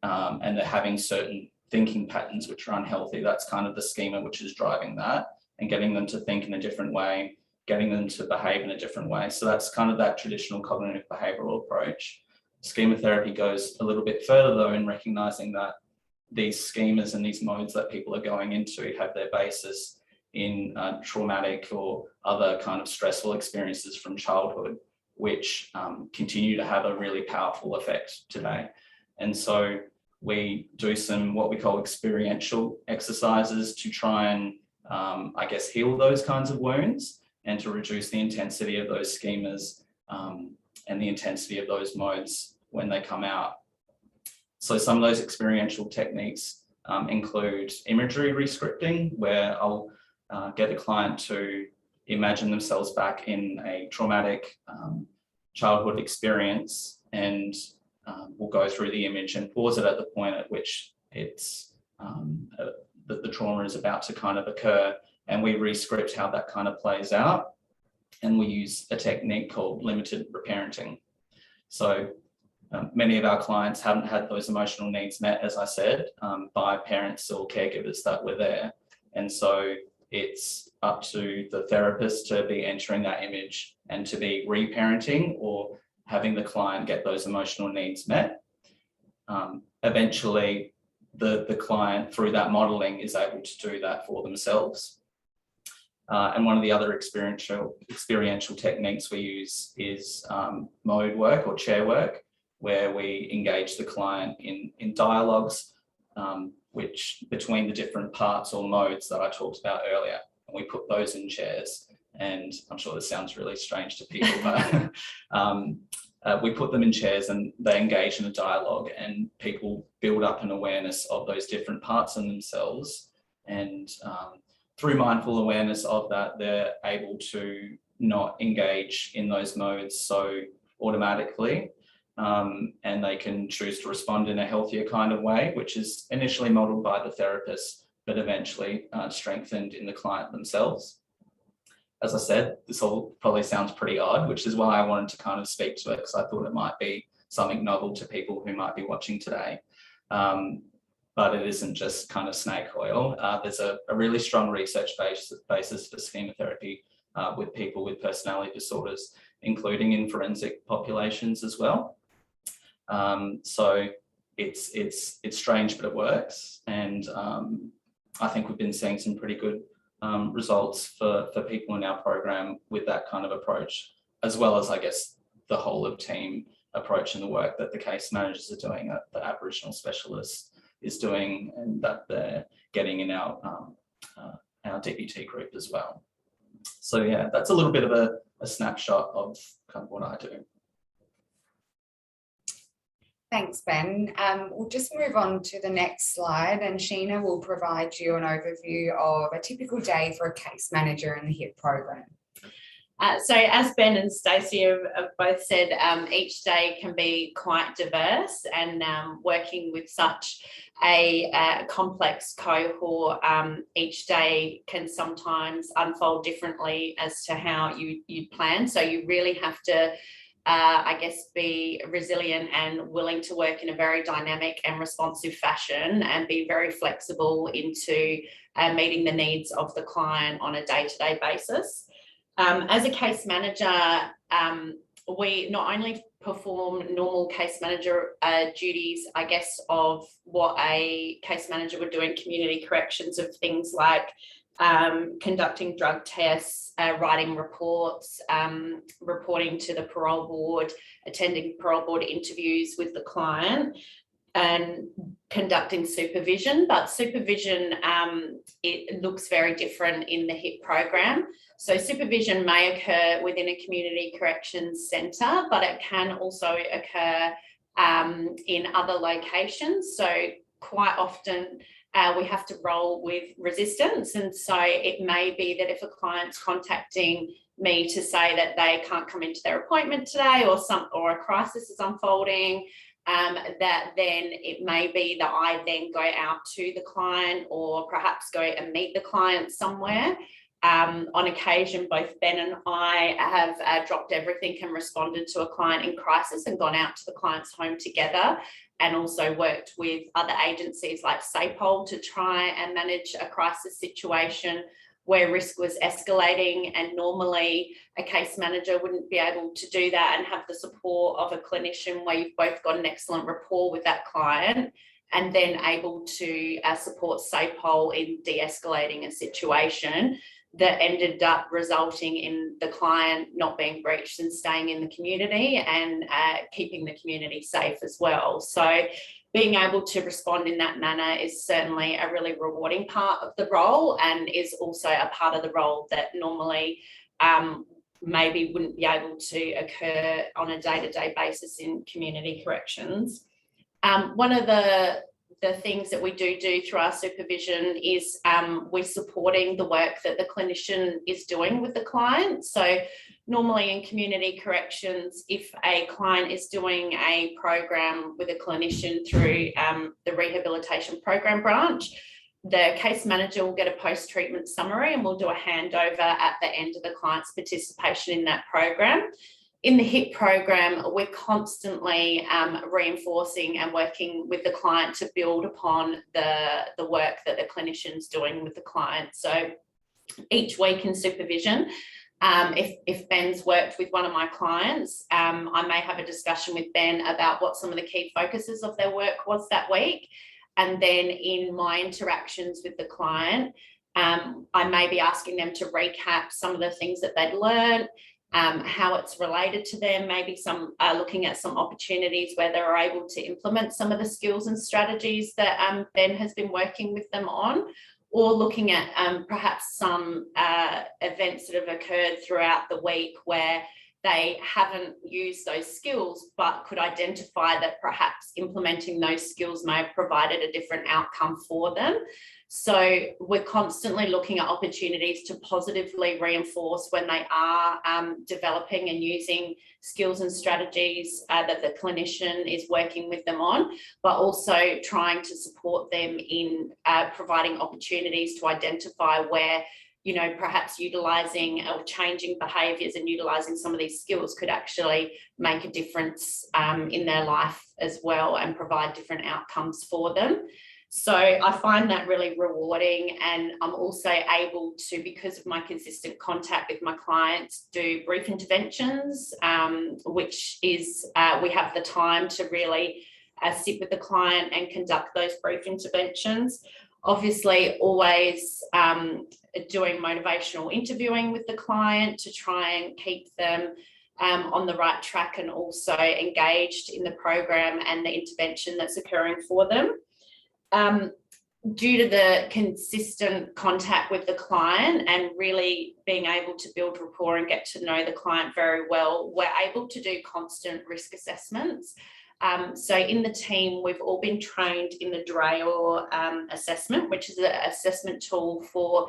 Speaker 5: and they're having certain thinking patterns which are unhealthy, that's kind of the schema which is driving that, and getting them to think in a different way, getting them to behave in a different way. So that's kind of that traditional cognitive behavioural approach. Schema therapy goes a little bit further though in recognising that these schemas and these modes that people are going into have their basis in traumatic or other kind of stressful experiences from childhood, which continue to have a really powerful effect today. And so we do some what we call experiential exercises to try and, I guess, heal those kinds of wounds and to reduce the intensity of those schemas and the intensity of those modes when they come out. So some of those experiential techniques include imagery rescripting, where I'll get a client to imagine themselves back in a traumatic childhood experience, and we'll go through the image and pause it at the point at which it's that the trauma is about to kind of occur, and we rescript how that kind of plays out, and we use a technique called limited reparenting. So many of our clients haven't had those emotional needs met, as I said, by parents or caregivers that were there, and so it's up to the therapist to be entering that image and to be reparenting or having the client get those emotional needs met. Eventually, the client, through that modelling, is able to do that for themselves. And one of the other experiential techniques we use is mode work or chair work, where we engage the client in dialogues, which between the different parts or modes that I talked about earlier, and we put those in chairs. And I'm sure this sounds really strange to people, but we put them in chairs and they engage in a dialogue, and people build up an awareness of those different parts in themselves. And through mindful awareness of that, they're able to not engage in those modes so automatically, and they can choose to respond in a healthier kind of way, which is initially modelled by the therapist, but eventually strengthened in the client themselves. As I said, this all probably sounds pretty odd, which is why I wanted to kind of speak to it, because I thought it might be something novel to people who might be watching today. But it isn't just kind of snake oil. There's a really strong research basis for schema therapy with people with personality disorders, including in forensic populations as well. So it's strange, but it works. And I think we've been seeing some pretty good results for people in our program with that kind of approach, as well as, I guess, the whole of team approach and the work that the case managers are doing, that the Aboriginal specialist is doing, and that they're getting in our DBT group as well. So yeah, that's a little bit of a snapshot of kind of what I do.
Speaker 4: Thanks, Ben. We'll just move on to the next slide, and Sheena will provide you an overview of a typical day for a case manager in the HIP program.
Speaker 6: So as Ben and Stacey have both said, each day can be quite diverse, and working with such a complex cohort, each day can sometimes unfold differently as to how you plan. So you really have to I guess, be resilient and willing to work in a very dynamic and responsive fashion, and be very flexible into meeting the needs of the client on a day-to-day basis. As a case manager, we not only perform normal case manager duties, I guess, of what a case manager would do in community corrections, of things like conducting drug tests, writing reports, reporting to the parole board, attending parole board interviews with the client, and conducting supervision. But supervision, it looks very different in the HIP program. So supervision may occur within a community corrections centre, but it can also occur in other locations. So quite often we have to roll with resistance. And so it may be that if a client's contacting me to say that they can't come into their appointment today, or a crisis is unfolding, that then it may be that I then go out to the client, or perhaps go and meet the client somewhere. On occasion, both Ben and I have dropped everything and responded to a client in crisis and gone out to the client's home together, and also worked with other agencies like SAPOL to try and manage a crisis situation where risk was escalating, and normally a case manager wouldn't be able to do that and have the support of a clinician where you've both got an excellent rapport with that client, and then able to support SAPOL in de-escalating a situation that ended up resulting in the client not being breached and staying in the community, and keeping the community safe as well. So being able to respond in that manner is certainly a really rewarding part of the role, and is also a part of the role that normally maybe wouldn't be able to occur on a day-to-day basis in community corrections. One of the things that we do through our supervision is we're supporting the work that the clinician is doing with the client. So normally in community corrections, if a client is doing a program with a clinician through the rehabilitation program branch, the case manager will get a post-treatment summary, and we'll do a handover at the end of the client's participation in that program. In the HIP program, we're constantly reinforcing and working with the client to build upon the work that the clinician's doing with the client. So each week in supervision, If Ben's worked with one of my clients, I may have a discussion with Ben about what some of the key focuses of their work was that week. And then in my interactions with the client, I may be asking them to recap some of the things that they'd learned, how it's related to them, maybe some looking at some opportunities where they're able to implement some of the skills and strategies that Ben has been working with them on, or looking at perhaps some events that have occurred throughout the week where they haven't used those skills, but could identify that perhaps implementing those skills may have provided a different outcome for them. So we're constantly looking at opportunities to positively reinforce when they are developing and using skills and strategies that the clinician is working with them on, but also trying to support them in providing opportunities to identify where, you know, perhaps utilising or changing behaviours and utilising some of these skills could actually make a difference in their life as well and provide different outcomes for them. So I find that really rewarding, and I'm also able to, because of my consistent contact with my clients, do brief interventions, which is we have the time to really sit with the client and conduct those brief interventions. Obviously, always doing motivational interviewing with the client to try and keep them on the right track and also engaged in the program and the intervention that's occurring for them. Due to the consistent contact with the client and really being able to build rapport and get to know the client very well, we're able to do constant risk assessments. So in the team, we've all been trained in the DRAOR assessment, which is an assessment tool for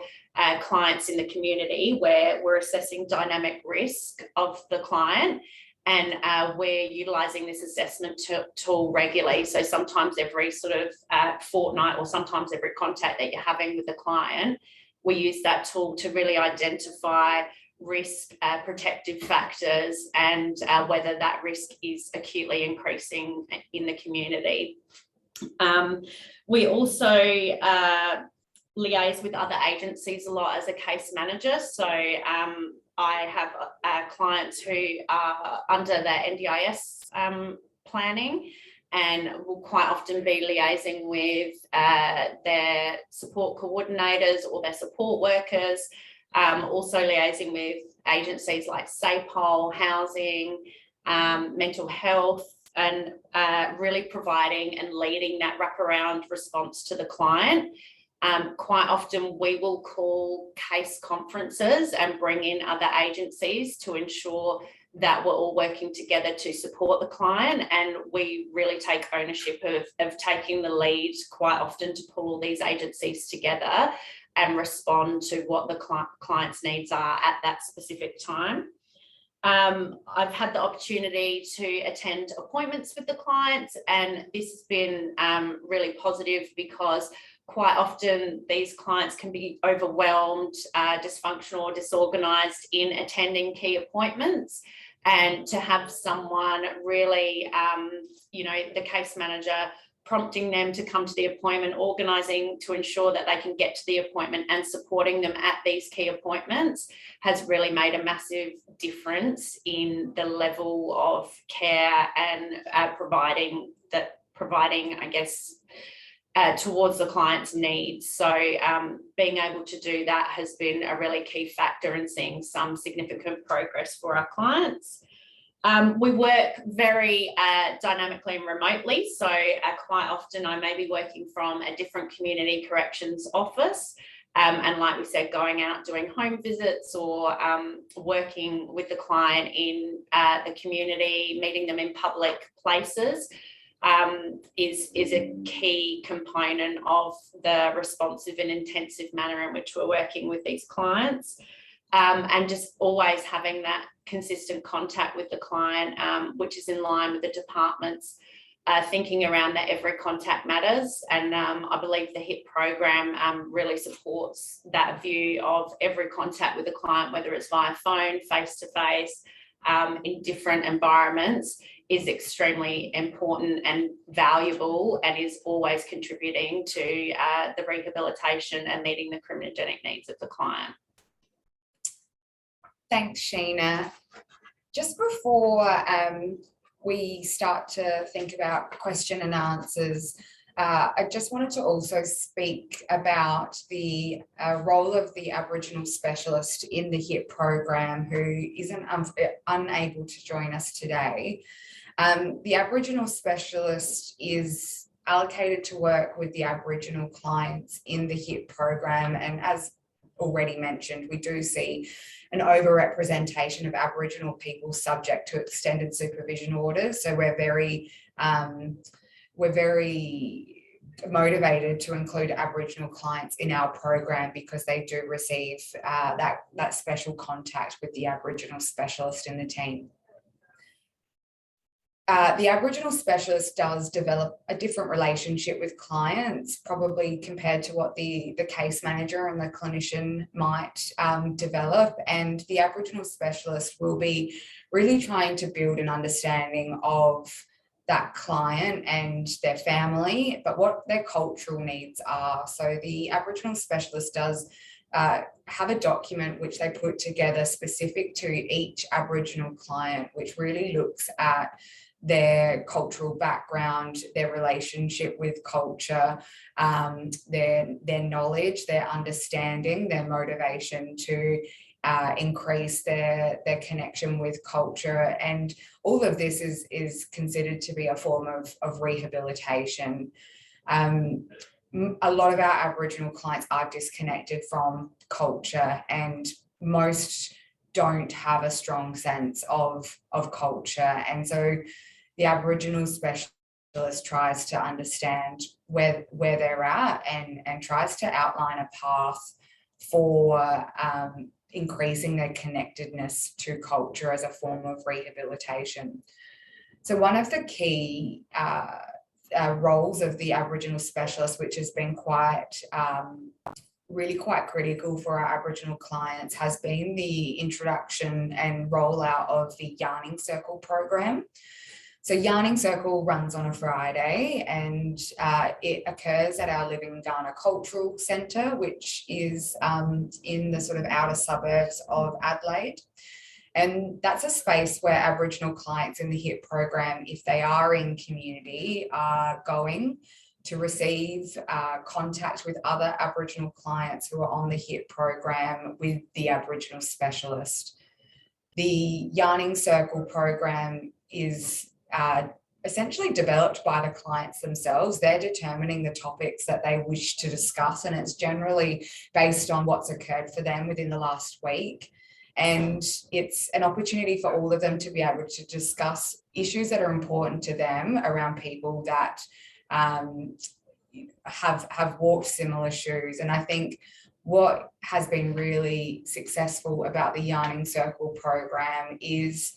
Speaker 6: clients in the community, where we're assessing dynamic risk of the client. And we're utilising this assessment tool regularly. So sometimes every sort of fortnight, or sometimes every contact that you're having with the client, we use that tool to really identify risk, protective factors, and whether that risk is acutely increasing in the community. We also liaise with other agencies a lot as a case manager. So I have clients who are under the NDIS planning, and will quite often be liaising with their support coordinators or their support workers, also liaising with agencies like SAPOL, housing, mental health, and really providing and leading that wraparound response to the client. Quite often we will call case conferences and bring in other agencies to ensure that we're all working together to support the client, and we really take ownership of taking the lead quite often to pull all these agencies together and respond to what the client's needs are at that specific time. I've had the opportunity to attend appointments with the clients, and this has been really positive, because quite often these clients can be overwhelmed, dysfunctional or disorganised in attending key appointments. And to have someone really, you know, the case manager prompting them to come to the appointment, organising to ensure that they can get to the appointment and supporting them at these key appointments, has really made a massive difference in the level of care and providing, I guess, towards the client's needs. So being able to do that has been a really key factor in seeing some significant progress for our clients. We work very dynamically and remotely, so quite often I may be working from a different community corrections office, and like we said, going out doing home visits or working with the client in the community, meeting them in public places, is a key component of the responsive and intensive manner in which we're working with these clients. And just always having that consistent contact with the client, which is in line with the department's thinking around that every contact matters. And I believe the HIP program really supports that view of every contact with the client, whether it's via phone, face-to-face, in different environments, is extremely important and valuable, and is always contributing to the rehabilitation and meeting the criminogenic needs of the client.
Speaker 4: Thanks, Sheena. Just before we start to think about question and answers, I just wanted to also speak about the role of the Aboriginal specialist in the HIP program who isn't unable to join us today. The Aboriginal specialist is allocated to work with the Aboriginal clients in the HIP program, and as already mentioned, we do see an overrepresentation of Aboriginal people subject to extended supervision orders. So we're very motivated to include Aboriginal clients in our program because they do receive that special contact with the Aboriginal specialist in the team. The Aboriginal specialist does develop a different relationship with clients, probably compared to what the case manager and the clinician might develop. And the Aboriginal specialist will be really trying to build an understanding of that client and their family, but what their cultural needs are. So the Aboriginal specialist does have a document which they put together specific to each Aboriginal client, which really looks at their cultural background, their relationship with culture, their knowledge, their understanding, their motivation to increase their connection with culture. And all of this is considered to be a form of rehabilitation. A lot of our Aboriginal clients are disconnected from culture, and most don't have a strong sense of culture. And so the Aboriginal specialist tries to understand where they're at and tries to outline a path for increasing their connectedness to culture as a form of rehabilitation. So one of the key roles of the Aboriginal specialist, which has been really quite critical for our Aboriginal clients, has been the introduction and rollout of the Yarning Circle program. So Yarning Circle runs on a Friday, and it occurs at our Living Ghana Cultural Centre, which is in the sort of outer suburbs of Adelaide. And that's a space where Aboriginal clients in the HIP program, if they are in community, are going to receive contact with other Aboriginal clients who are on the HIP program with the Aboriginal specialist. The Yarning Circle program is essentially developed by the clients themselves. They're determining the topics that they wish to discuss, and it's generally based on what's occurred for them within the last week. And it's an opportunity for all of them to be able to discuss issues that are important to them around people that have walked similar shoes. And I think what has been really successful about the Yarning Circle program is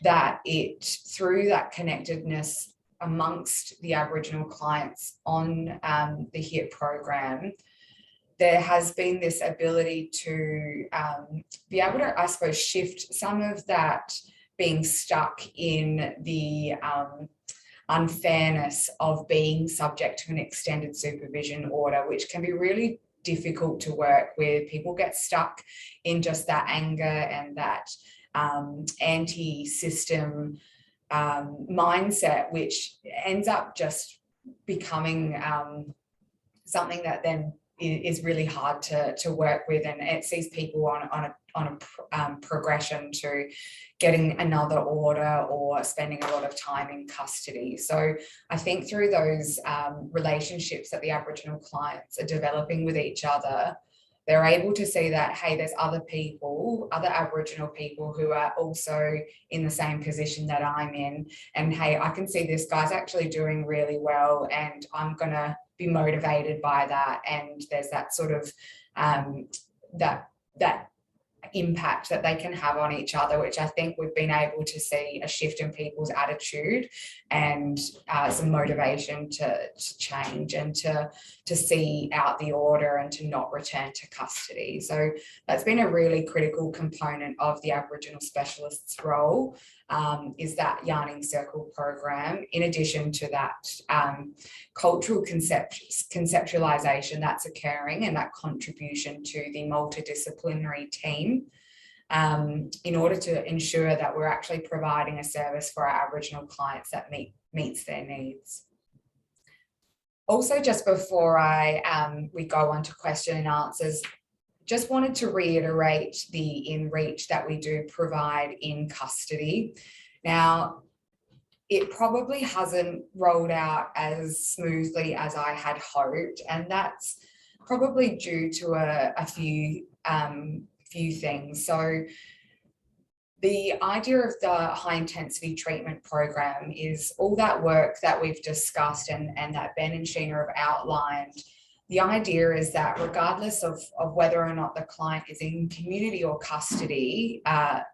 Speaker 4: that it, through that connectedness amongst the Aboriginal clients on the HIP program, there has been this ability to be able to, I suppose, shift some of that being stuck in the unfairness of being subject to an extended supervision order, which can be really difficult to work with. People get stuck in just that anger and that anti-system mindset, which ends up just becoming something that then is really hard to work with, and it sees people on a progression to getting another order or spending a lot of time in custody. So I think through those relationships that the Aboriginal clients are developing with each other, they're able to see that, hey, there's other people, other Aboriginal people who are also in the same position that I'm in. And hey, I can see this guy's actually doing really well, and I'm going to be motivated by that. And there's that sort of that impact that they can have on each other, which I think we've been able to see a shift in people's attitude and some motivation to change and to see out the order and to not return to custody. So that's been a really critical component of the Aboriginal specialist's role, is that Yarning Circle program, in addition to that cultural conceptualisation that's occurring and that contribution to the multidisciplinary team in order to ensure that we're actually providing a service for our Aboriginal clients that meets their needs. Also, just before we go on to question and answers, just wanted to reiterate the in-reach that we do provide in custody. Now, it probably hasn't rolled out as smoothly as I had hoped, and that's probably due to a few things. So the idea of the high intensity treatment program is all that work that we've discussed and that Ben and Sheena have outlined. The idea is that regardless of whether or not the client is in community or custody,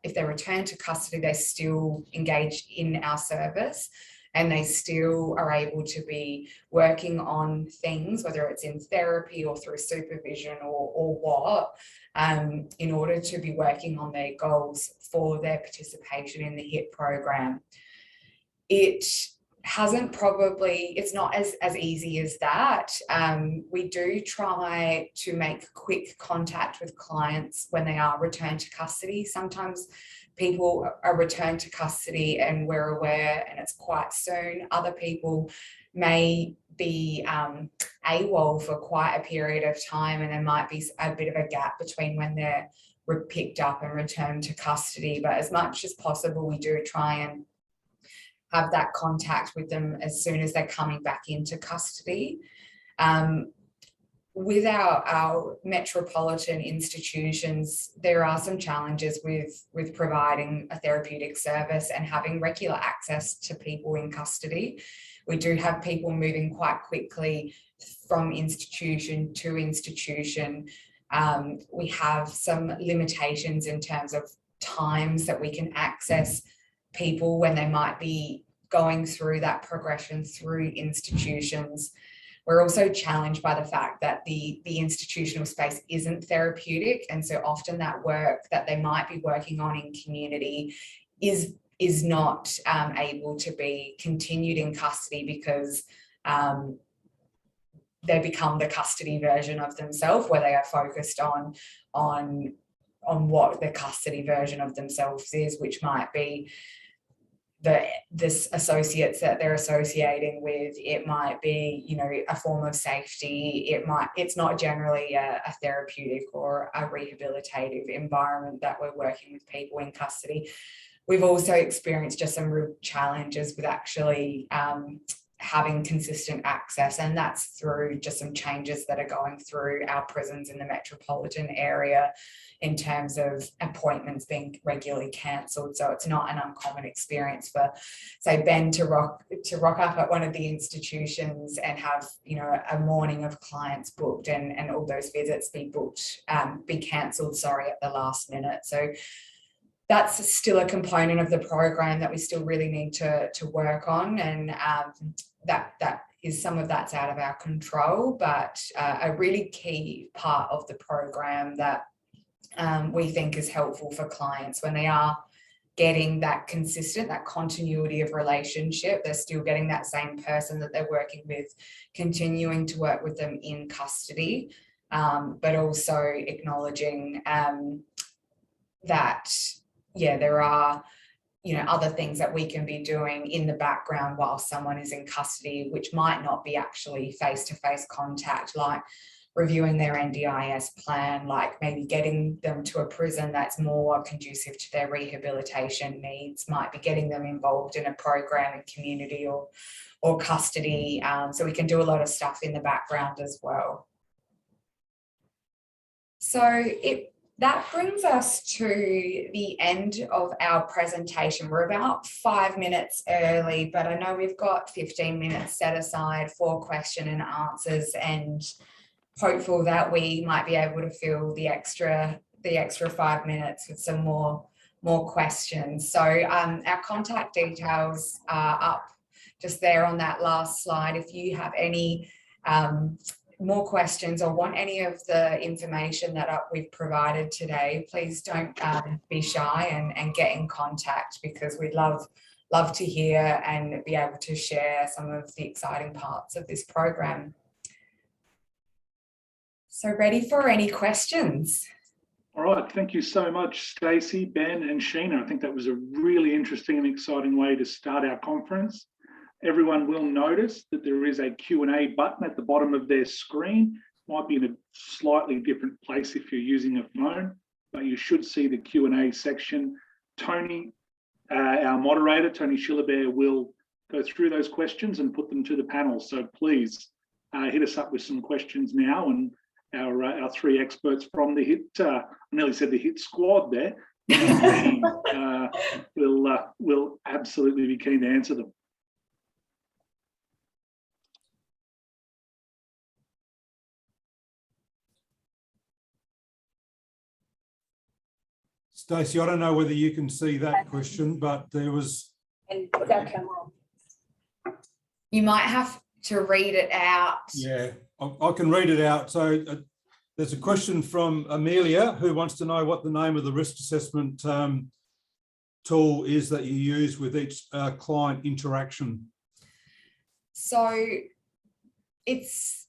Speaker 4: if they return to custody, they still engage in our service and they still are able to be working on things, whether it's in therapy or through supervision or what, in order to be working on their goals for their participation in the HIT program. It's not as easy as that. We do try to make quick contact with clients when they are returned to custody. Sometimes people are returned to custody and we're aware and it's quite soon. Other people may be AWOL for quite a period of time, and there might be a bit of a gap between when they're picked up and returned to custody. But as much as possible, we do try and have that contact with them as soon as they're coming back into custody. With our metropolitan institutions, there are some challenges with providing a therapeutic service and having regular access to people in custody. We do have people moving quite quickly from institution to institution. We have some limitations in terms of times that we can access people when they might be going through that progression through institutions. We're also challenged by the fact that the institutional space isn't therapeutic, and so often that work that they might be working on in community is not able to be continued in custody because they become the custody version of themselves, where they are focused on what the custody version of themselves is, which might be the associates that they're associating with. It might be, you know, a form of safety. It's not generally a therapeutic or a rehabilitative environment that we're working with people in custody. We've also experienced just some real challenges with actually having consistent access, and that's through just some changes that are going through our prisons in the metropolitan area in terms of appointments being regularly cancelled. So it's not an uncommon experience for, say, Ben to rock up at one of the institutions and have, you know, a morning of clients booked and all those visits be cancelled, at the last minute. So that's still a component of the program that we still really need to work on, and that is some of that's out of our control, but a really key part of the program that we think is helpful for clients when they are getting that continuity of relationship. They're still getting that same person that they're working with, continuing to work with them in custody, but also acknowledging that, there are, other things that we can be doing in the background while someone is in custody, which might not be actually face-to-face contact, like reviewing their NDIS plan, like maybe getting them to a prison that's more conducive to their rehabilitation needs, might be getting them involved in a program in community or custody. So we can do a lot of stuff in the background as well. So that brings us to the end of our presentation. We're about 5 minutes early, but I know we've got 15 minutes set aside for question and answers, and hopeful that we might be able to fill the extra 5 minutes with some more questions. So our contact details are up just there on that last slide. If you have any more questions or want any of the information that we've provided today, please don't be shy and get in contact, because we'd love to hear and be able to share some of the exciting parts of this program. So ready for any questions?
Speaker 1: All right, thank you so much, Stacey, Ben and Sheena. I think that was a really interesting and exciting way to start our conference. Everyone will notice that there is a Q&A button at the bottom of their screen. Might be in a slightly different place if you're using a phone, but you should see the Q&A section. Tony, our moderator, Tony Shillabere, will go through those questions and put them to the panel. So please hit us up with some questions now, and our three experts from the HIT, I nearly said the HIT squad there, will absolutely be keen to answer them.
Speaker 3: Stacey, I don't know whether you can see that question, but there was.
Speaker 7: And put our camera on.
Speaker 4: You might have to read it out.
Speaker 3: Yeah, I can read it out. So there's a question from Amelia, who wants to know what the name of the risk assessment tool is that you use with each client interaction.
Speaker 4: So it's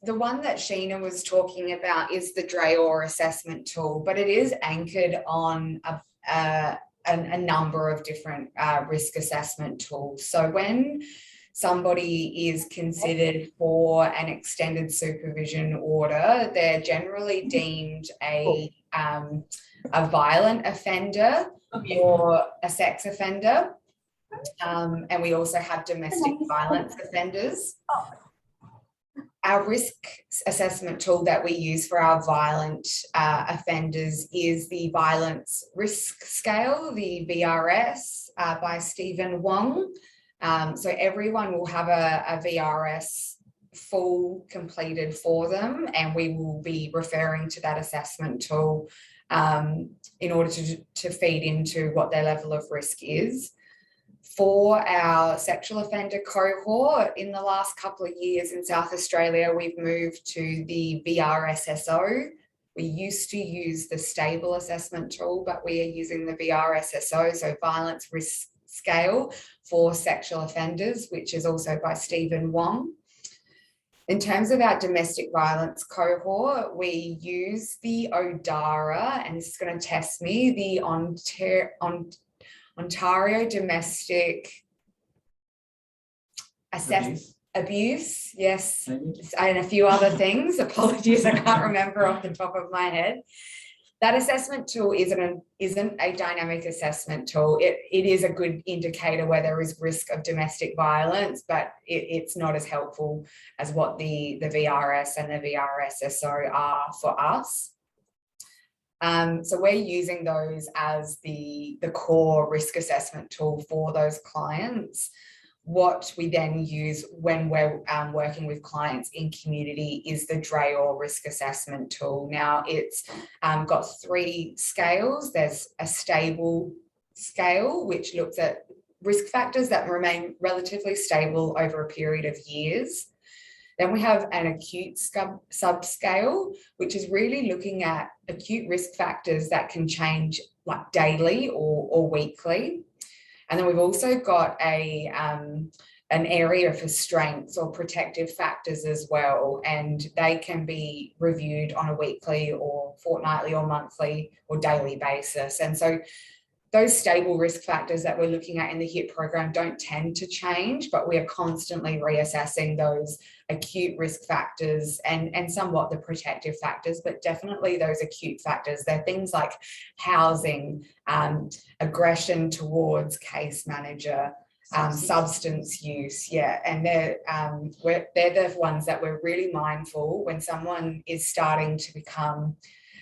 Speaker 4: the one that Sheena was talking about is the DRAOR assessment tool, but it is anchored on a number of different risk assessment tools. So when somebody is considered for an extended supervision order, they're generally deemed a violent offender or a sex offender. And we also have domestic violence offenders. Our risk assessment tool that we use for our violent offenders is the Violence Risk Scale, the VRS, by Stephen Wong. So everyone will have a VRS full completed for them, and we will be referring to that assessment tool in order to feed into what their level of risk is. For our sexual offender cohort, in the last couple of years in South Australia, we've moved to the VRSSO. We used to use the stable assessment tool, but we are using the VRSSO, so Violence Risk Scale for sexual offenders, which is also by Stephen Wong. In terms of our domestic violence cohort, we use the ODARA, and this is going to test me, the Ontario Domestic Abuse, yes, and a few other things. Apologies, I can't remember off the top of my head. That assessment tool isn't a dynamic assessment tool. It is a good indicator where there is risk of domestic violence, but it's not as helpful as what the VRS and the VRSSO are for us. So we're using those as the core risk assessment tool for those clients. What we then use when we're working with clients in community is the DRAOR risk assessment tool. Now it's got 3 scales. There's a stable scale, which looks at risk factors that remain relatively stable over a period of years. Then we have an acute subscale, which is really looking at acute risk factors that can change like daily or weekly. And then we've also got an area for strengths or protective factors as well, and they can be reviewed on a weekly or fortnightly or monthly or daily basis. And so those stable risk factors that we're looking at in the HIT program don't tend to change, but we are constantly reassessing those acute risk factors and somewhat the protective factors, but definitely those acute factors. They're things like housing, aggression towards case manager, substance use, and they're the ones that we're really mindful when someone is starting to become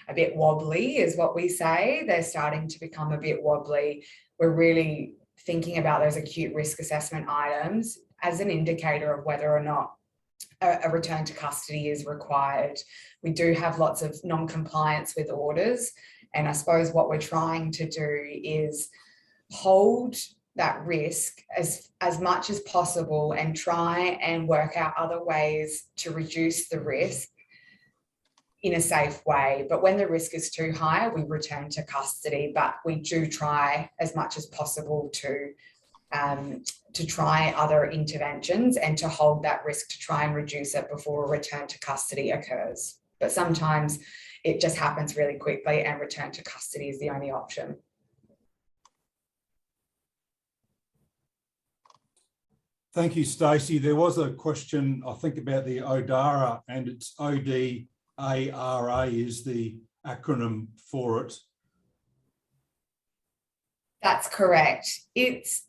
Speaker 4: a bit wobbly, is what we say. They're starting to become a bit wobbly. We're really thinking about those acute risk assessment items as an indicator of whether or not a return to custody is required. We do have lots of non-compliance with orders, and I suppose what we're trying to do is hold that risk as much as possible and try and work out other ways to reduce the risk in a safe way. But when the risk is too high, we return to custody, but we do try as much as possible to try other interventions and to hold that risk to try and reduce it before a return to custody occurs. But sometimes it just happens really quickly and return to custody is the only option.
Speaker 3: Thank you, Stacey. There was a question, I think, about the ODARA, and it's ODARA is the acronym for it.
Speaker 4: That's correct. It's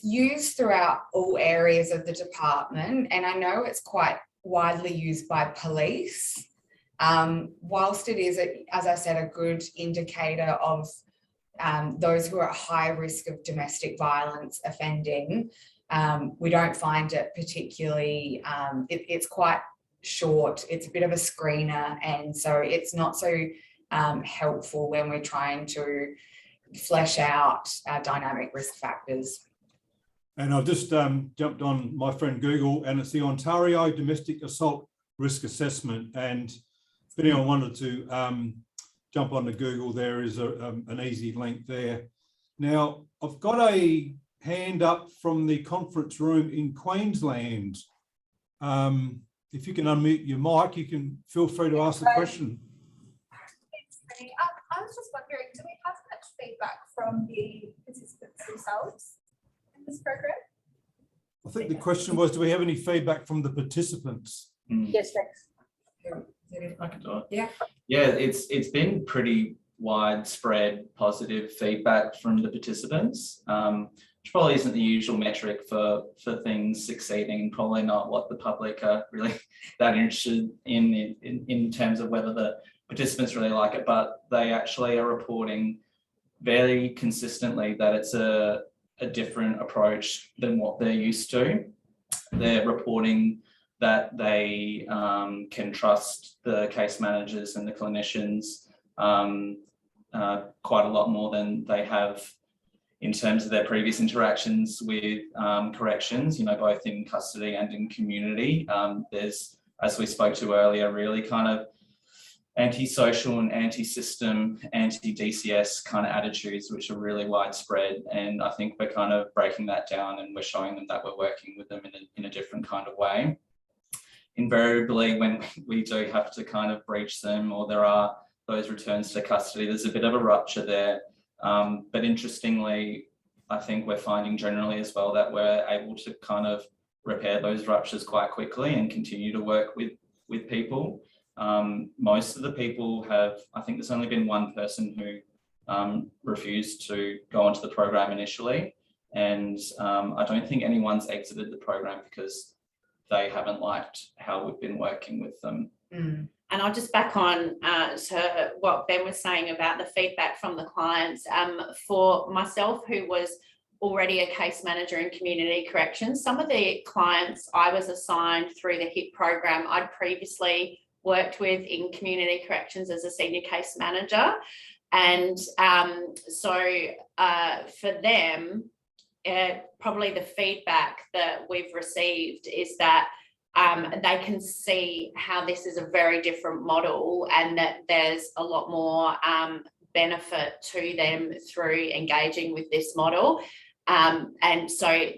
Speaker 4: used throughout all areas of the department, and I know it's quite widely used by police. Whilst it is, as I said, a good indicator of those who are at high risk of domestic violence offending, we don't find it particularly, it's quite short, it's a bit of a screener, and so it's not so helpful when we're trying to flesh out dynamic risk factors.
Speaker 3: And I've just jumped on my friend Google, and it's the Ontario Domestic Assault Risk Assessment. And if anyone wanted to jump onto Google, there is an easy link there. Now, I've got a hand up from the conference room in Queensland. If you can unmute your mic, you can feel free to ask the question.
Speaker 7: I was just wondering, do we have much feedback from the participants themselves in this program?
Speaker 3: I think the question was, do we have any feedback from the participants?
Speaker 7: Yes, thanks.
Speaker 5: I can do it.
Speaker 4: Yeah.
Speaker 5: Yeah, it's been pretty widespread positive feedback from the participants, which probably isn't the usual metric for things succeeding, and probably not what the public are really that interested in terms of whether the participants really like it, but they actually are reporting very consistently that it's a different approach than what they're used to. They're reporting that they can trust the case managers and the clinicians quite a lot more than they have in terms of their previous interactions with corrections, both in custody and in community. There's, as we spoke to earlier, really kind of anti-social and anti-system, anti-DCS kind of attitudes, which are really widespread. And I think we're kind of breaking that down, and we're showing them that we're working with them in a different kind of way. Invariably, when we do have to kind of breach them, or there are those returns to custody, there's a bit of a rupture there. But interestingly, I think we're finding generally as well that we're able to kind of repair those ruptures quite quickly and continue to work with people. Most of the people have, I think there's only been one person who refused to go onto the program initially. And I don't think anyone's exited the program because they haven't liked how we've been working with them.
Speaker 4: Mm.
Speaker 6: And I'll just back on to what Ben was saying about the feedback from the clients. For myself, who was already a case manager in community corrections, some of the clients I was assigned through the HIT program, I'd previously worked with in community corrections as a senior case manager. And so for them, probably the feedback that we've received is that they can see how this is a very different model, and that there's a lot more benefit to them through engaging with this model. And so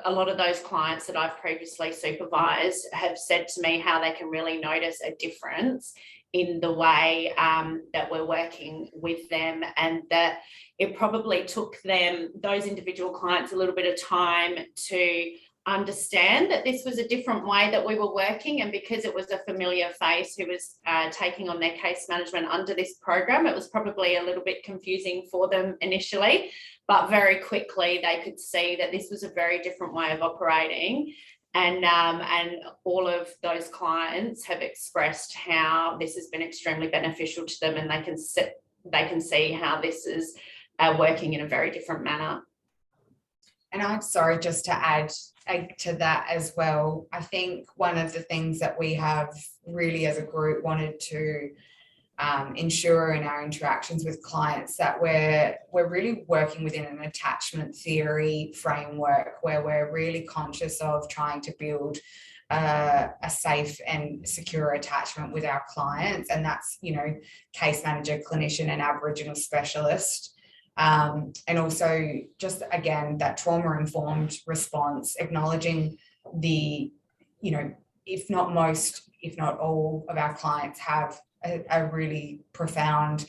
Speaker 6: a lot of those clients that I've previously supervised have said to me how they can really notice a difference in the way that we're working with them, and that it probably took them, those individual clients, a little bit of time to understand that this was a different way that we were working. And because it was a familiar face who was taking on their case management under this program, it was probably a little bit confusing for them initially, but very quickly they could see that this was a very different way of operating. And all of those clients have expressed how this has been extremely beneficial to them, and they can see how this is working in a very different manner.
Speaker 4: And I'm sorry, just to add to that as well, I think one of the things that we have really as a group wanted to ensure in our interactions with clients, that we're really working within an attachment theory framework, where we're really conscious of trying to build a safe and secure attachment with our clients. And that's, case manager, clinician and Aboriginal specialist. And also just, again, that trauma-informed response, acknowledging the, if not most, if not all of our clients have a really profound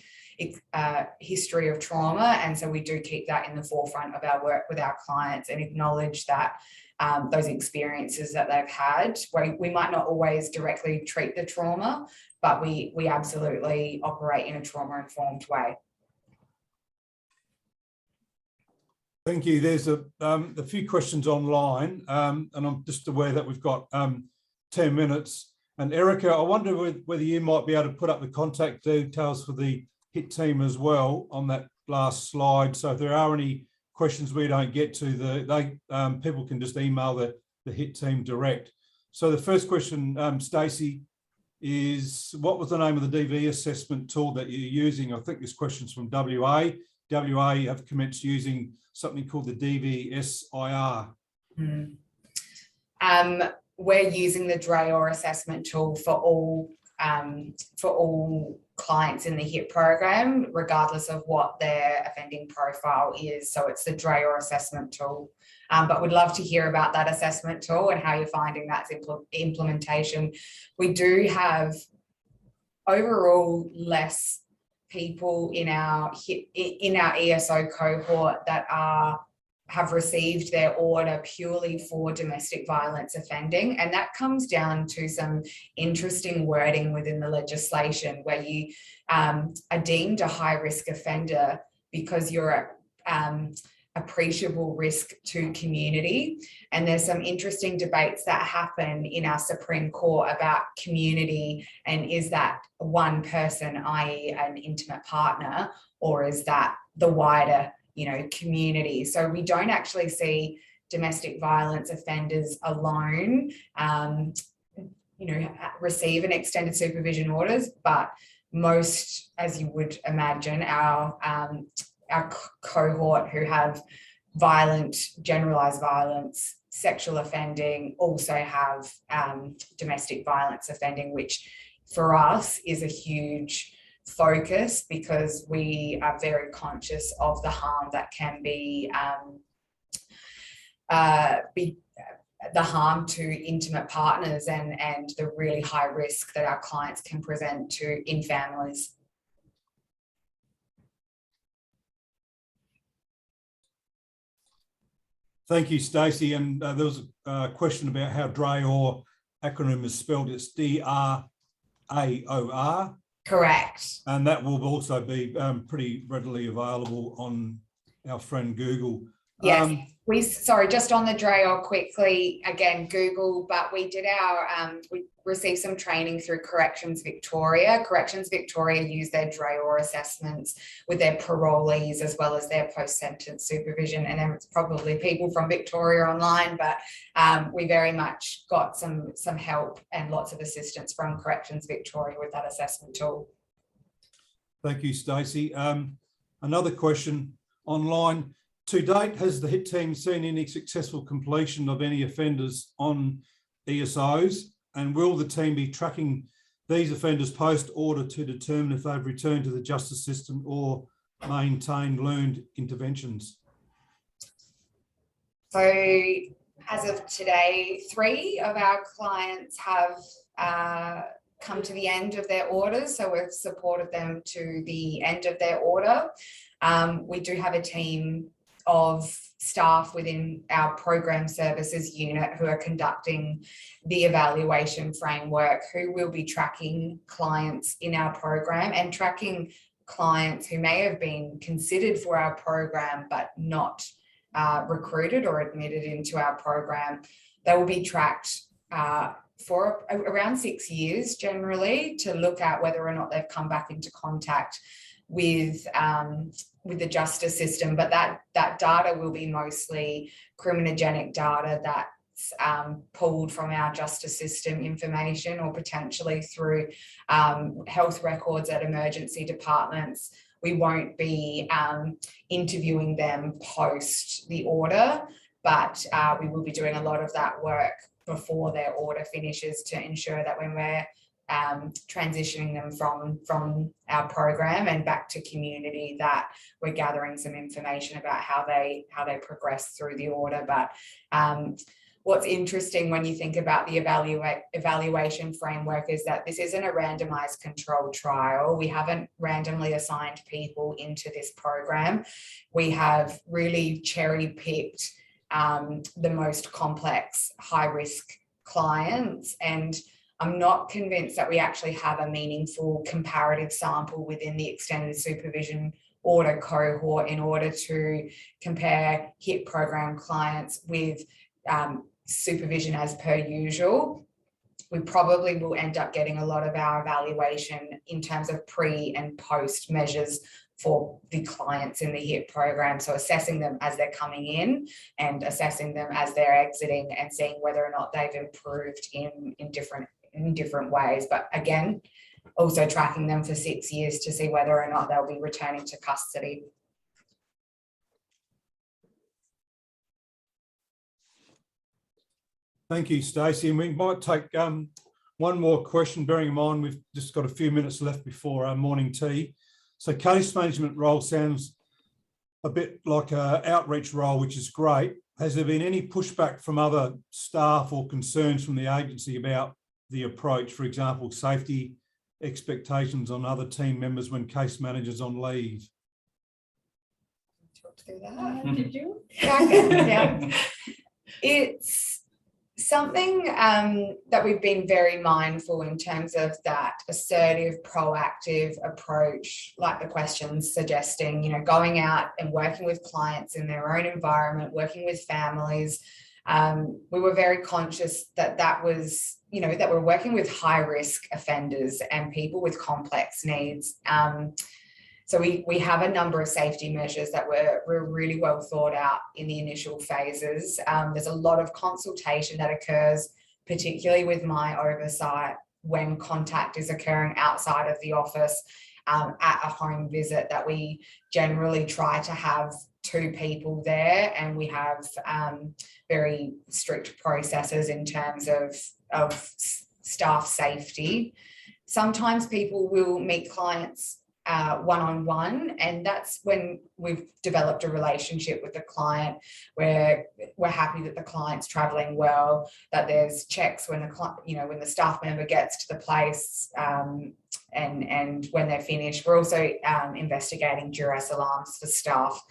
Speaker 4: history of trauma. And so we do keep that in the forefront of our work with our clients and acknowledge that those experiences that they've had, we might not always directly treat the trauma, but we absolutely operate in a trauma-informed way.
Speaker 3: Thank you. There's a few questions online, and I'm just aware that we've got 10 minutes. And Erica, I wonder whether you might be able to put up the contact details for the HIT team as well on that last slide. So if there are any questions we don't get to, people can just email the HIT team direct. So the first question, Stacey, is what was the name of the DV assessment tool that you're using? I think this question's from WA. WA have commenced using something called the DVSIR.
Speaker 4: We're using the DRAOR assessment tool for all clients in the HIT program, regardless of what their offending profile is. So it's the DRAOR assessment tool. But we'd love to hear about that assessment tool and how you're finding that implementation. We do have overall less people in our ESO cohort that have received their order purely for domestic violence offending. And that comes down to some interesting wording within the legislation where you are deemed a high risk offender because you're appreciable risk to community. And there's some interesting debates that happen in our Supreme Court about community and is that one person, i.e. an intimate partner, or is that the wider community. So we don't actually see domestic violence offenders alone, receive an extended supervision orders, but most, as you would imagine, our cohort who have generalized violence, sexual offending, also have domestic violence offending, which for us is a huge focus because we are very conscious of the harm that can be the harm to intimate partners and the really high risk that our clients can present to in families.
Speaker 3: Thank you, Stacey. And there was a question about how DRAOR acronym is spelled. It's DRAOR.
Speaker 4: Correct.
Speaker 3: And that will also be pretty readily available on our friend Google.
Speaker 4: Yes, sorry, just on the DRAOR quickly, again, Google, but we did we received some training through Corrections Victoria. Corrections Victoria use their DRAOR assessments with their parolees as well as their post-sentence supervision. And there's probably people from Victoria online, but we very much got some help and lots of assistance from Corrections Victoria with that assessment tool.
Speaker 3: Thank you, Stacey. Another question online. To date, has the HIT team seen any successful completion of any offenders on ESOs? And will the team be tracking these offenders post-order to determine if they've returned to the justice system or maintained learned interventions?
Speaker 4: So as of today, 3 of our clients have come to the end of their orders. So we've supported them to the end of their order. We do have a team of staff within our program services unit who are conducting the evaluation framework, who will be tracking clients in our program and tracking clients who may have been considered for our program but not recruited or admitted into our program. They will be tracked for around 6 years generally to look at whether or not they've come back into contact with the justice system, but that data will be mostly criminogenic data that's pulled from our justice system information or potentially through health records at emergency departments. We won't be interviewing them post the order, but we will be doing a lot of that work before their order finishes to ensure that when we're transitioning them from our program and back to community, that we're gathering some information about how they progress through the order. But what's interesting when you think about the evaluation framework is that this isn't a randomized controlled trial. We haven't randomly assigned people into this program. We have really cherry-picked the most complex, high-risk clients, and I'm not convinced that we actually have a meaningful comparative sample within the extended supervision order cohort in order to compare HIT program clients with supervision as per usual. We probably will end up getting a lot of our evaluation in terms of pre and post measures for the clients in the HIT program. So assessing them as they're coming in and assessing them as they're exiting and seeing whether or not they've improved in different ways. But again, also tracking them for 6 years to see whether or not they'll be returning to custody.
Speaker 3: Thank you, Stacey. And we might take one more question, bearing in mind we've just got a few minutes left before our morning tea. So case management role sounds a bit like an outreach role, which is great. Has there been any pushback from other staff or concerns from the agency about the approach? For example, safety expectations on other team members when case managers on leave?
Speaker 4: Did you? Yeah. It's something that we've been very mindful in terms of that assertive, proactive approach, like the questions suggesting, going out and working with clients in their own environment, working with families. We were very conscious that was, that we're working with high risk offenders and people with complex needs. So we have a number of safety measures that were really well thought out in the initial phases. There's a lot of consultation that occurs, particularly with my oversight, when contact is occurring outside of the office at a home visit, that we generally try to have 2 people there, and we have very strict processes in terms of staff safety. Sometimes people will meet clients one-on-one, and that's when we've developed a relationship with the client where we're happy that the client's traveling well, that there's checks when when the staff member gets to the place, and when they're finished. We're also investigating duress alarms for staff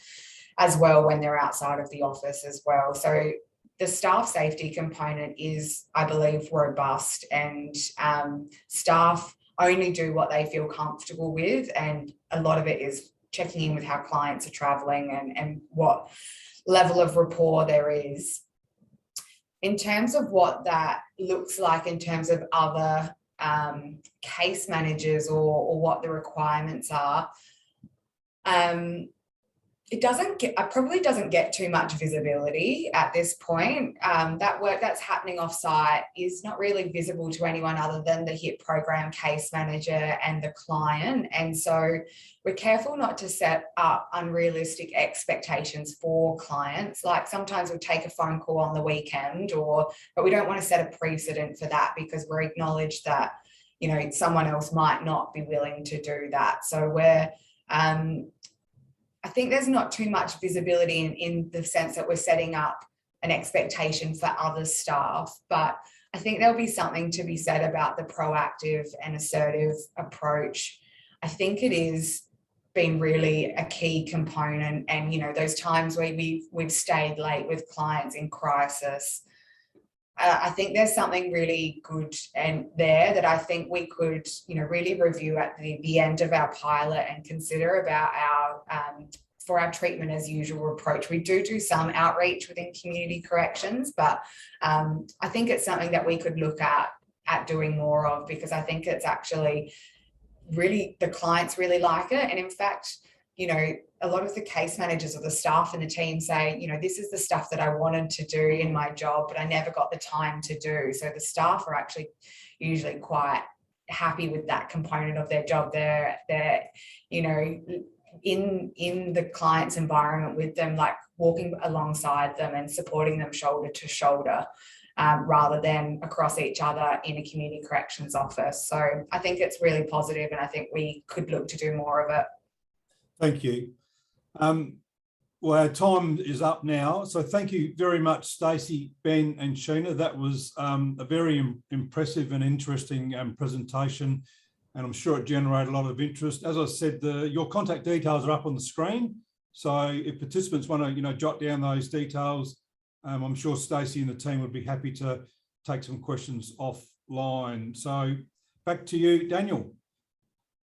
Speaker 4: as well when they're outside of the office as well. So the staff safety component is, I believe, robust, and staff only do what they feel comfortable with, and a lot of it is checking in with how clients are traveling and what level of rapport there is. In terms of what that looks like in terms of other case managers or what the requirements are, it probably doesn't get too much visibility at this point. That work that's happening off-site is not really visible to anyone other than the HIT program case manager and the client. And so we're careful not to set up unrealistic expectations for clients. Like sometimes we'll take a phone call on the weekend, but we don't want to set a precedent for that, because we're acknowledged that, someone else might not be willing to do that. So I think there's not too much visibility in the sense that we're setting up an expectation for other staff, but I think there'll be something to be said about the proactive and assertive approach. I think it is been really a key component, and those times where we've stayed late with clients in crisis. I think there's something really good and there that I think we could, really review at the end of our pilot and consider about for our treatment as usual approach. We do some outreach within community corrections, but I think it's something that we could look at doing more of, because I think it's actually really, the clients really like it. And in fact, a lot of the case managers or the staff and the team say, this is the stuff that I wanted to do in my job, but I never got the time to do. So the staff are actually usually quite happy with that component of their job. They're in the client's environment with them, like walking alongside them and supporting them shoulder to shoulder, rather than across each other in a community corrections office. So I think it's really positive, and I think we could look to do more of it.
Speaker 3: Thank you. Well, our time is up now. So thank you very much, Stacey, Ben and Sheena. That was a very impressive and interesting presentation, and I'm sure it generated a lot of interest. As I said, your contact details are up on the screen. So if participants want to, jot down those details, I'm sure Stacey and the team would be happy to take some questions offline. So back to you, Daniel.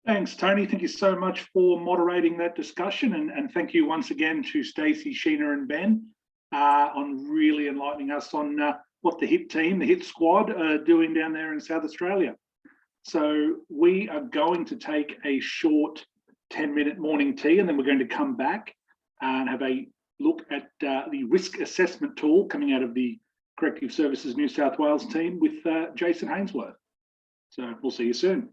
Speaker 1: Thanks, Tony. Thank you so much for moderating that discussion. And thank you once again to Stacey, Sheena and Ben on really enlightening us on what the HIT team, the HIT squad are doing down there in South Australia. So we are going to take a short 10-minute morning tea, and then we're going to come back and have a look at the risk assessment tool coming out of the Corrective Services New South Wales team with Jason Hainsworth. So we'll see you soon.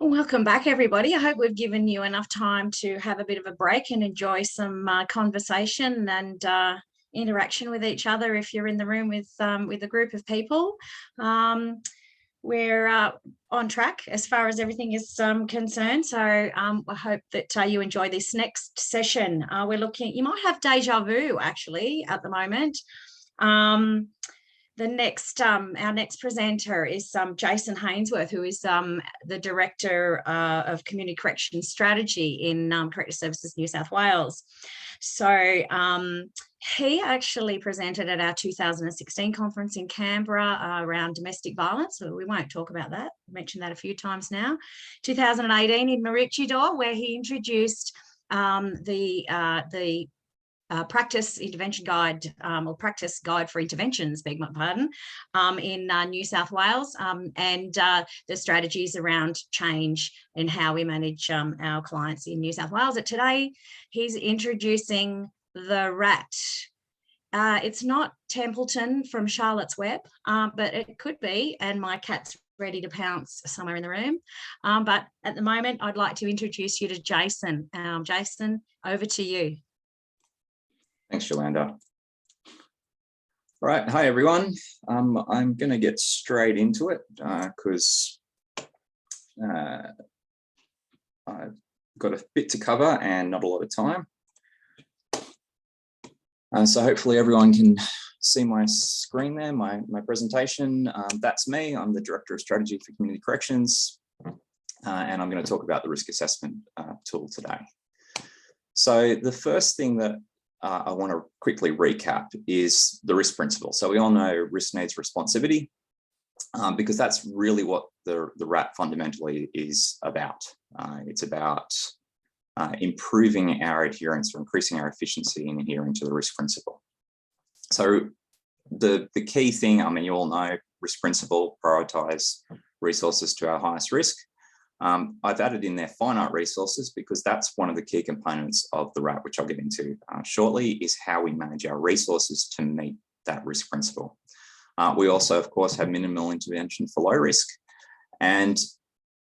Speaker 2: Welcome back, everybody. I hope we've given you enough time to have a bit of a break and enjoy some conversation and interaction with each other if you're in the room with a group of people. We're on track as far as everything is concerned. So I hope that you enjoy this next session. We're looking, you might have deja vu actually at the moment. The next, our next presenter is Jason Hainsworth, who is the Director of Community Corrections Strategy in Corrective Services New South Wales. So he actually presented at our 2016 conference in Canberra around domestic violence. So we won't talk about that. I mentioned that a few times now. 2018 in Maroochydore, where he introduced the practice intervention guide or practice guide for interventions, beg my pardon, in New South Wales, and the strategies around change and how we manage our clients in New South Wales. And today he's introducing the RAT. It's not Templeton from Charlotte's Web, but it could be, and my cat's ready to pounce somewhere in the room. But at the moment, I'd like to introduce you to Jason. Jason, over to you.
Speaker 8: Thanks, Yolanda. All right, hi everyone. I'm going to get straight into it because I've got a bit to cover and not a lot of time. So hopefully everyone can see my screen there, my presentation. That's me. I'm the Director of Strategy for Community Corrections, and I'm going to talk about the risk assessment tool today. So the first thing that I want to quickly recap is the risk principle. So we all know risk needs responsivity, because that's really what the RAT fundamentally is about. It's about improving our adherence or increasing our efficiency in adhering to the risk principle. So the key thing, I mean, you all know risk principle, prioritize resources to our highest risk. I've added in there finite resources because that's one of the key components of the RAT, which I'll get into shortly, is how we manage our resources to meet that risk principle. We also, of course, have minimal intervention for low risk. And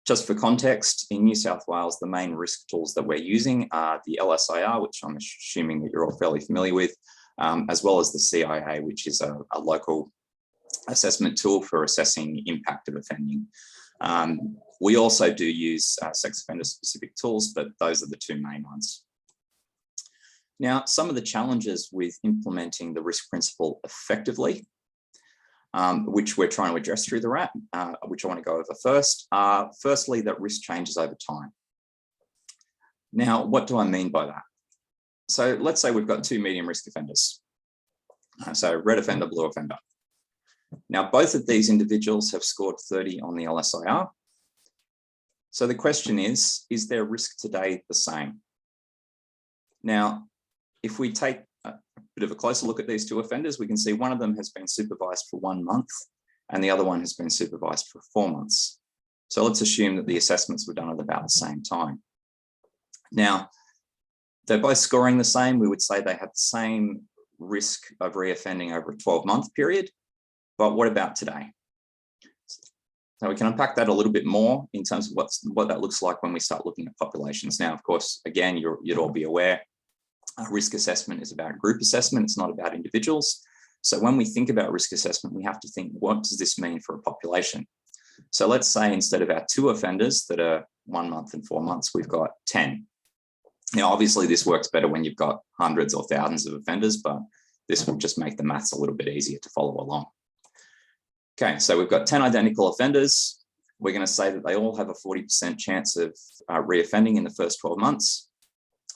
Speaker 8: just for context, in New South Wales, the main risk tools that we're using are the LSIR, which I'm assuming that you're all fairly familiar with, as well as the CIA, which is a local assessment tool for assessing impact of offending. We also do use sex offender specific tools, but those are the two main ones. Now, some of the challenges with implementing the risk principle effectively, which we're trying to address through the RAT, which I want to go over first, are firstly that risk changes over time. Now, what do I mean by that? So let's say we've got two medium risk offenders. So red offender, blue offender. Now, both of these individuals have scored 30 on the LSIR. So the question is their risk today the same? Now, if we take a bit of a closer look at these two offenders, we can see one of them has been supervised for 1 month and the other one has been supervised for 4 months. So let's assume that the assessments were done at about the same time. Now, they're both scoring the same. We would say they have the same risk of reoffending over a 12-month period. But what about today? So we can unpack that a little bit more in terms of what that looks like when we start looking at populations. Now, of course, again, you'd all be aware, risk assessment is about group assessment. It's not about individuals. So when we think about risk assessment, we have to think, what does this mean for a population? So let's say instead of our 2 offenders that are 1 month and 4 months, we've got 10. Now, obviously, this works better when you've got hundreds or thousands of offenders, but this will just make the maths a little bit easier to follow along. Okay, so we've got 10 identical offenders. We're going to say that they all have a 40% chance of reoffending in the first 12 months,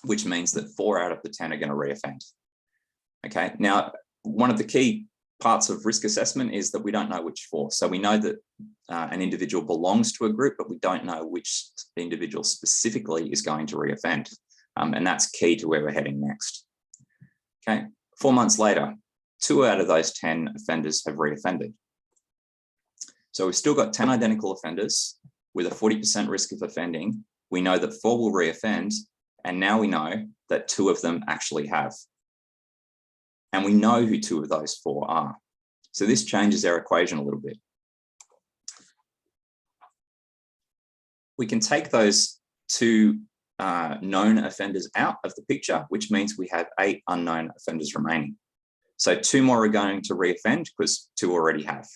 Speaker 8: which means that 4 out of the 10 are going to reoffend. Okay, now, one of the key parts of risk assessment is that we don't know which 4. So we know that an individual belongs to a group, but we don't know which individual specifically is going to reoffend. And that's key to where we're heading next. Okay, 4 months later, 2 out of those 10 offenders have reoffended. So we've still got 10 identical offenders with a 40% risk of offending. We know that 4 will reoffend, and now we know that 2 of them actually have. And we know who 2 of those 4 are. So this changes our equation a little bit. we can take those 2 known offenders out of the picture, which means we have 8 unknown offenders remaining. So 2 more are going to reoffend because 2 already have.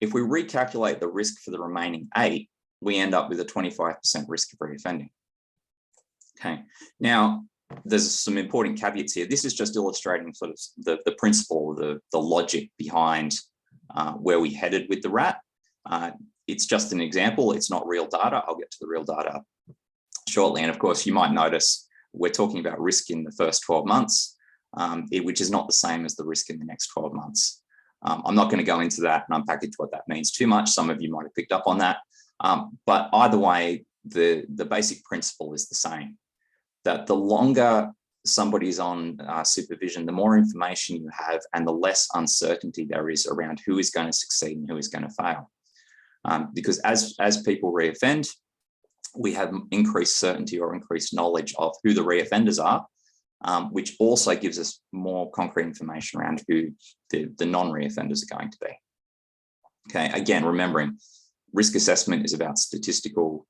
Speaker 8: If we recalculate the risk for the remaining 8, we end up with a 25% risk of reoffending. Okay, now there's some important caveats here. This is just illustrating sort of the principle, the logic behind where we headed with the RAT. It's just an example, it's not real data. I'll get to the real data shortly. And of course, you might notice we're talking about risk in the first 12 months, which is not the same as the risk in the next 12 months. I'm not going to go into that and unpackage what that means too much. Some of you might have picked up on that. But either way, the basic principle is the same, that the longer somebody's on supervision, the more information you have and the less uncertainty there is around who is going to succeed and who is going to fail. Because as people reoffend, we have increased certainty or increased knowledge of who the reoffenders are, which also gives us more concrete information around who the non-reoffenders are going to be. Okay, again, remembering risk assessment is about statistical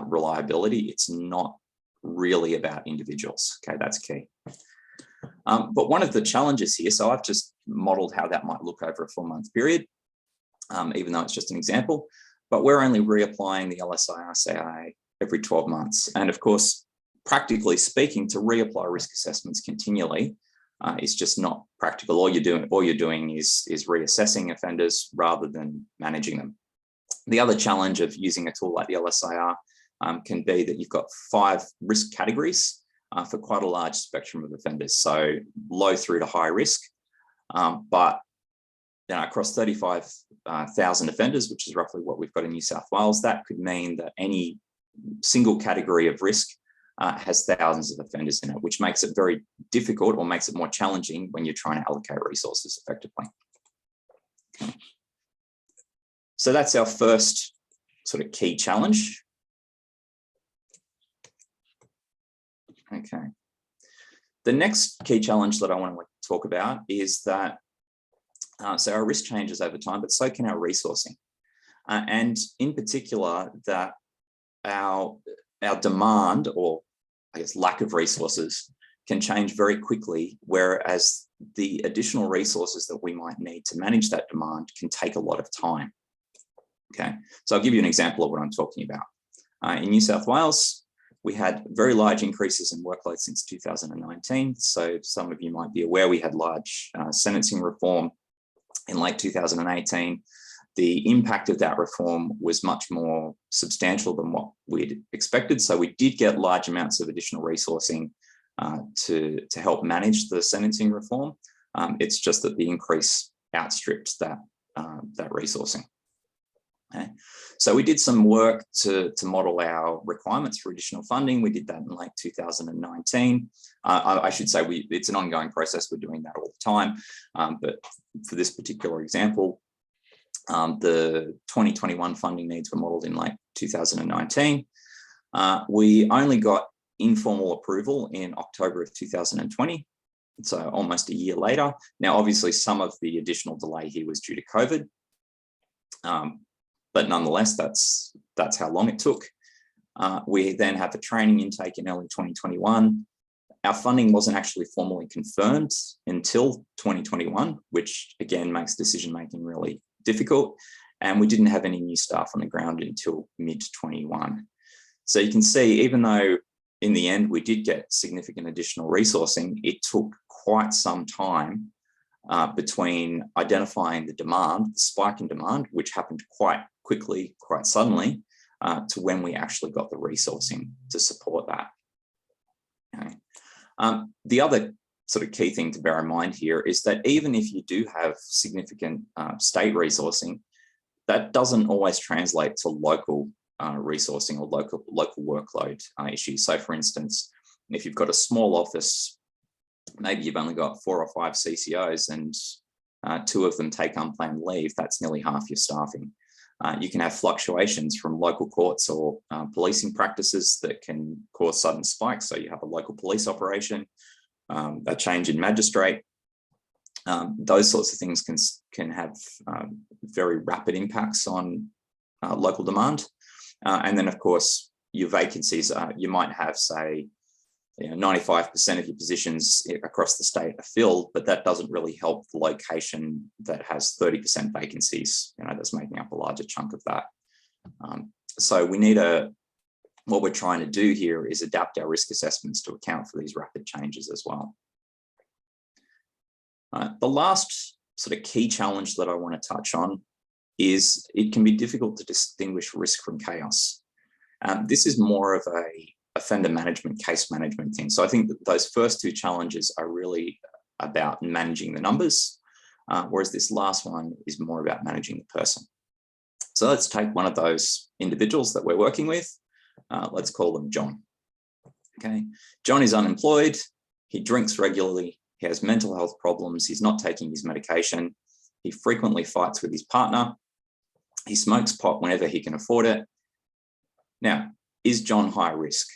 Speaker 8: reliability. It's not really about individuals. Okay, that's key. But one of the challenges here, so I've just modeled how that might look over a 4-month period, even though it's just an example, but we're only reapplying the LSI-RCI every 12 months. And of course, practically speaking, to reapply risk assessments continually is just not practical. All you're doing is reassessing offenders rather than managing them. The other challenge of using a tool like the LSIR can be that you've got 5 risk categories for quite a large spectrum of offenders, so low through to high risk. But across 35,000 offenders, which is roughly what we've got in New South Wales, that could mean that any single category of risk has thousands of offenders in it, which makes it very difficult or makes it more challenging when you're trying to allocate resources effectively. Okay. So that's our first sort of key challenge. Okay. The next key challenge that I want to talk about is that so our risk changes over time, but so can our resourcing. And in particular, that our demand, or I guess lack of resources, can change very quickly, whereas the additional resources that we might need to manage that demand can take a lot of time. Okay, so I'll give you an example of what I'm talking about. In New South Wales, we had very large increases in workload since 2019. So some of you might be aware we had large sentencing reform in late 2018. The impact of that reform was much more substantial than what we'd expected. So we did get large amounts of additional resourcing to help manage the sentencing reform. It's just that the increase outstripped that resourcing. Okay. So we did some work to model our requirements for additional funding. We did that in late 2019. I should say it's an ongoing process. We're doing that all the time. But for this particular example, the 2021 funding needs were modeled in late 2019. We only got informal approval in October of 2020, so almost a year later. Now, obviously, some of the additional delay here was due to COVID. But nonetheless, that's how long it took. We then had the training intake in early 2021. Our funding wasn't actually formally confirmed until 2021, which again makes decision-making really difficult. And we didn't have any new staff on the ground until mid-21. So you can see, even though in the end we did get significant additional resourcing, it took quite some time between identifying the demand, the spike in demand, which happened quite quickly, quite suddenly, to when we actually got the resourcing to support that. Okay. The other sort of key thing to bear in mind here is that even if you do have significant state resourcing, that doesn't always translate to local resourcing or local workload issues. So for instance, if you've got a small office, maybe you've only got 4 or 5 CCOs and 2 of them take unplanned leave, that's nearly half your staffing. You can have fluctuations from local courts or policing practices that can cause sudden spikes. So you have a local police operation, a change in magistrate. Those sorts of things can have very rapid impacts on local demand. And then, of course, your vacancies, you might have, say, 95% of your positions across the state are filled, but that doesn't really help the location that has 30% vacancies, that's making up a larger chunk of that. So we need what we're trying to do here is adapt our risk assessments to account for these rapid changes as well. The last sort of key challenge that I want to touch on is it can be difficult to distinguish risk from chaos. This is more of a offender management, case management thing. So I think that those first two challenges are really about managing the numbers, whereas this last one is more about managing the person. So let's take one of those individuals that we're working with. Let's call them John. Okay, John is unemployed. He drinks regularly. He has mental health problems. He's not taking his medication. He frequently fights with his partner. He smokes pot whenever he can afford it. Now, is John high risk?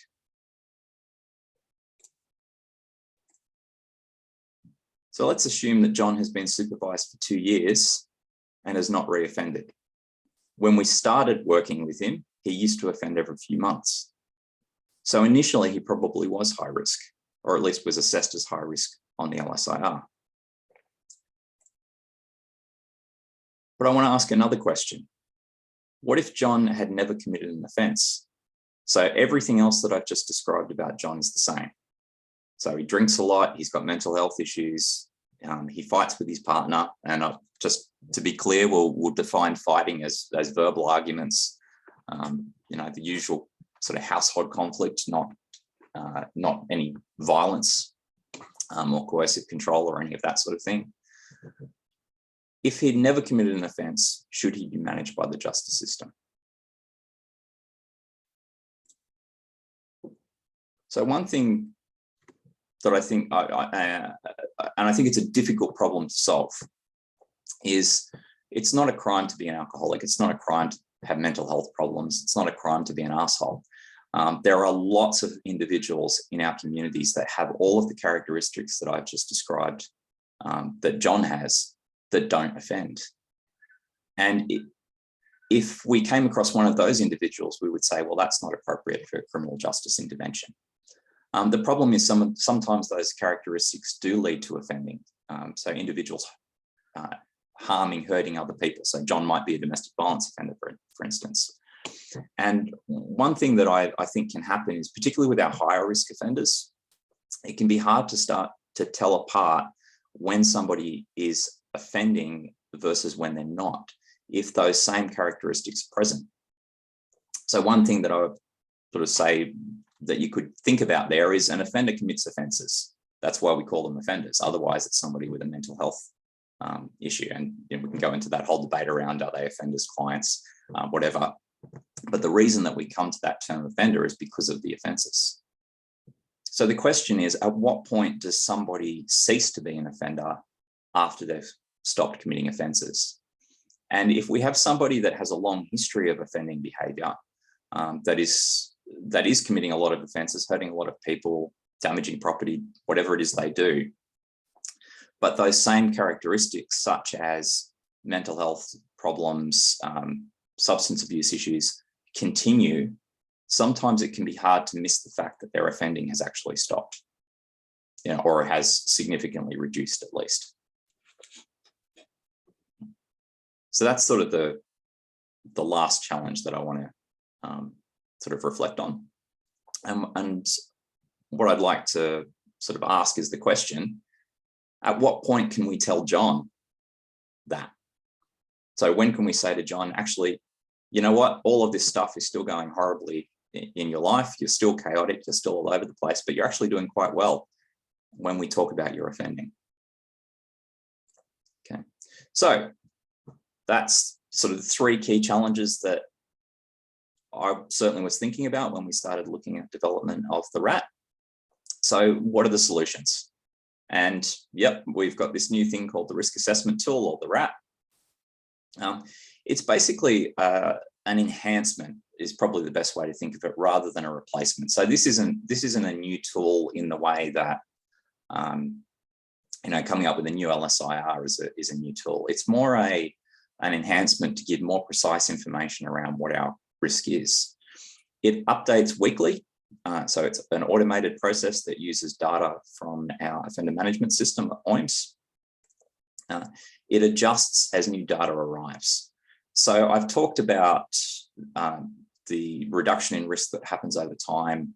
Speaker 8: So let's assume that John has been supervised for 2 years and has not reoffended. When we started working with him, he used to offend every few months. So initially he probably was high risk, or at least was assessed as high risk on the LSIR. But I want to ask another question. What if John had never committed an offence? So everything else that I've just described about John is the same. So he drinks a lot, he's got mental health issues, he fights with his partner, and just to be clear, we'll define fighting as verbal arguments, the usual sort of household conflict, not any violence or coercive control or any of that sort of thing. If he'd never committed an offence, should he be managed by the justice system? So one thing that I think, and I think it's a difficult problem to solve, is it's not a crime to be an alcoholic. It's not a crime to have mental health problems. It's not a crime to be an asshole. There are lots of individuals in our communities that have all of the characteristics that I've just described, that John has, that don't offend. And if we came across one of those individuals, we would say, well, that's not appropriate for criminal justice intervention. The problem is sometimes those characteristics do lead to offending. So individuals harming, hurting other people. So John might be a domestic violence offender, for instance. And one thing that I think can happen is, particularly with our higher risk offenders, it can be hard to start to tell apart when somebody is offending versus when they're not, if those same characteristics are present. So one thing that I would sort of say that you could think about there is an offender commits offences. That's why we call them offenders. Otherwise, it's somebody with a mental health issue. And we can go into that whole debate around, are they offenders, clients, whatever. But the reason that we come to that term offender is because of the offences. So the question is, at what point does somebody cease to be an offender after they've stopped committing offences? And if we have somebody that has a long history of offending behaviour, that is committing a lot of offences, hurting a lot of people, damaging property, whatever it is they do, but those same characteristics such as mental health problems, substance abuse issues continue, sometimes it can be hard to miss the fact that their offending has actually stopped, or has significantly reduced at least. So that's sort of the last challenge that I want to sort of reflect on. And what I'd like to sort of ask is the question, at what point can we tell John that? So when can we say to John, actually, you know what, all of this stuff is still going horribly in your life, you're still chaotic, you're still all over the place, but you're actually doing quite well when we talk about your offending. Okay, so that's sort of the 3 key challenges that I certainly was thinking about when we started looking at development of the RAT. So what are the solutions? And yep, we've got this new thing called the risk assessment tool, or the RAT. It's basically an enhancement is probably the best way to think of it, rather than a replacement. So this isn't a new tool in the way that coming up with a new LSIR is a new tool. It's more an enhancement to give more precise information around what our risk is. It updates weekly. So it's an automated process that uses data from our offender management system, OIMS. It adjusts as new data arrives. So I've talked about the reduction in risk that happens over time,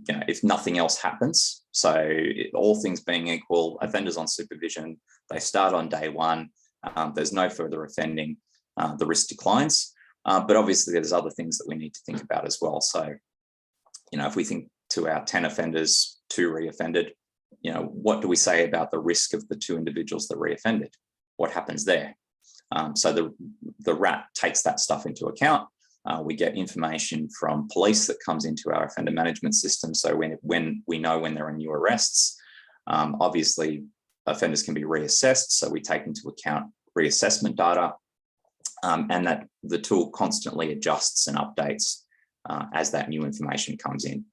Speaker 8: if nothing else happens. So all things being equal, offenders on supervision, they start on day one, there's no further offending, the risk declines. But obviously there's other things that we need to think about as well. So, if we think to our 10 offenders, 2 reoffended, what do we say about the risk of the 2 individuals that reoffended? What happens there? So the RAT takes that stuff into account. We get information from police that comes into our offender management system. So when we know when there are new arrests, obviously offenders can be reassessed. So we take into account reassessment data, and that the tool constantly adjusts and updates as that new information comes in.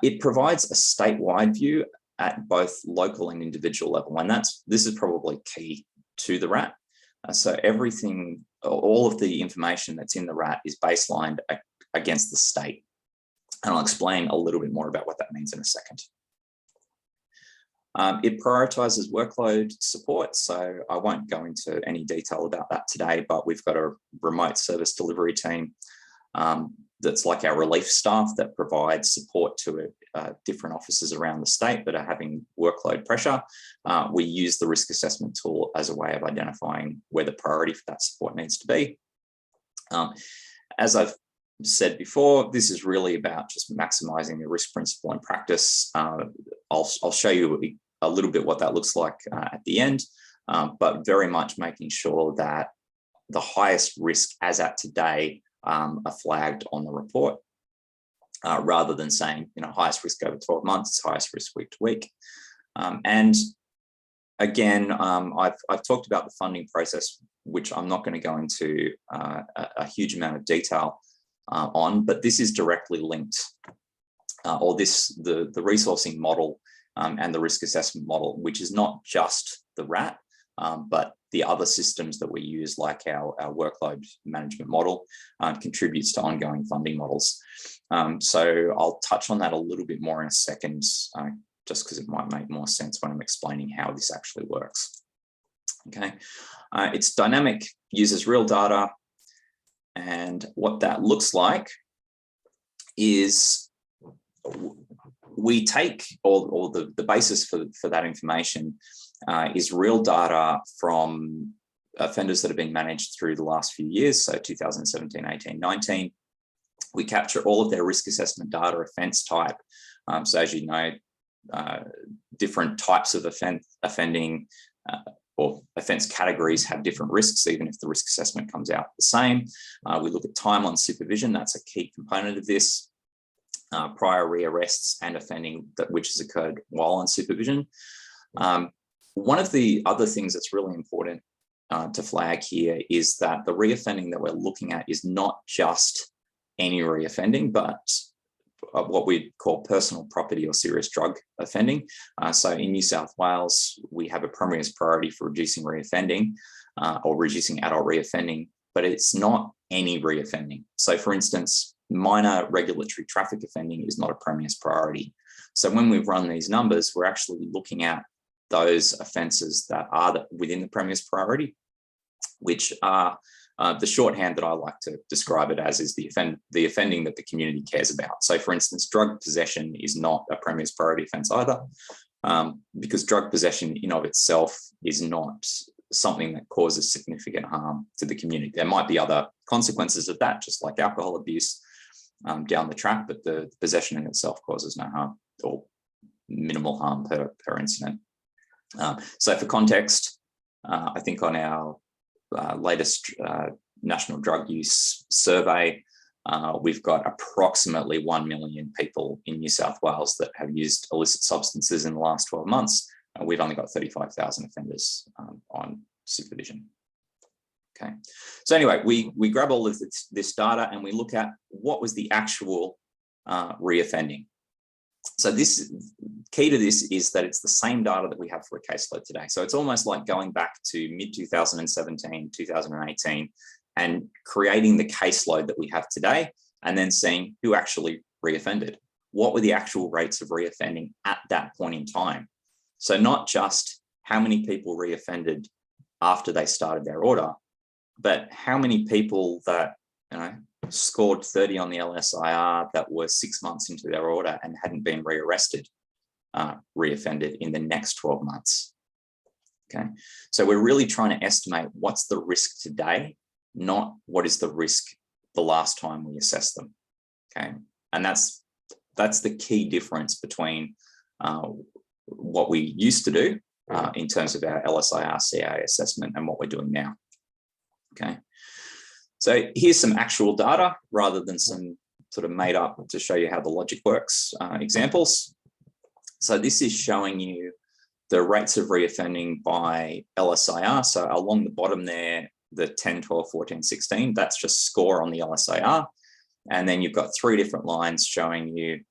Speaker 8: It provides a statewide view at both local and individual level, and this is probably key to the RAT. So everything, all of the information that's in the RAT is baselined against the state. And I'll explain a little bit more about what that means in a second. It prioritizes workload support. So I won't go into any detail about that today, but we've got a remote service delivery team that's like our relief staff that provides support to different offices around the state that are having workload pressure. We use the risk assessment tool as a way of identifying where the priority for that support needs to be. As I've said before, this is really about just maximizing the risk principle in practice. I'll show you a little bit what that looks like at the end, but very much making sure that the highest risk as at today are flagged on the report, rather than saying, highest risk over 12 months, highest risk week to week. And again, I've talked about the funding process, which I'm not going to go into a huge amount of detail on, but this is directly linked, or the resourcing model and the risk assessment model, which is not just the RAT, but the other systems that we use, like our workload management model, contributes to ongoing funding models. So I'll touch on that a little bit more in a second, just because it might make more sense when I'm explaining how this actually works. Okay, it's dynamic, uses real data, and what that looks like is we take, or the basis for that information is real data from offenders that have been managed through the last few years, so 2017, 18, 19. We capture all of their risk assessment data, offence type. So as you know, different types of offending or offence categories have different risks, even if the risk assessment comes out the same. We look at time on supervision. That's a key component of this. Prior rearrests and offending which has occurred while on supervision. One of the other things that's really important to flag here is that the reoffending that we're looking at is not just any reoffending, but what we call personal property or serious drug offending. So in New South Wales, we have a premier priority for reducing reoffending or reducing adult reoffending, but it's not any reoffending. So for instance, minor regulatory traffic offending is not a premier priority. So when we've run these numbers, we're actually looking at those offences that are within the premier priority, which are the shorthand that I like to describe it as is the offending that the community cares about. So for instance, drug possession is not a premier priority offence either, because drug possession in of itself is not something that causes significant harm to the community. There might be other consequences of that, just like alcohol abuse down the track, but the possession in itself causes no harm or minimal harm per incident. So for context, I think on our latest national drug use survey, we've got approximately 1 million people in New South Wales that have used illicit substances in the last 12 months. We've only got 35,000 offenders on supervision. Okay, so anyway, we grab all of this data and we look at what was the actual reoffending. So this key to this is that it's the same data that we have for a caseload today. So it's almost like going back to mid-2017, 2018, and creating the caseload that we have today, and then seeing who actually reoffended. What were the actual rates of reoffending at that point in time? So not just how many people reoffended after they started their order, but how many people that, you know, scored 30 on the LSIR that were 6 months into their order and hadn't been rearrested, reoffended in the next 12 months. Okay, so we're really trying to estimate what's the risk today, not what is the risk the last time we assessed them. Okay, and that's the key difference between what we used to do in terms of our LSIR CA assessment and what we're doing now. Okay, so here's some actual data rather than some sort of made up to show you how the logic works examples. So this is showing you the rates of reoffending by LSIR. So along the bottom there, the 10, 12, 14, 16, that's just score on the LSIR. And then you've got 3 different lines showing you,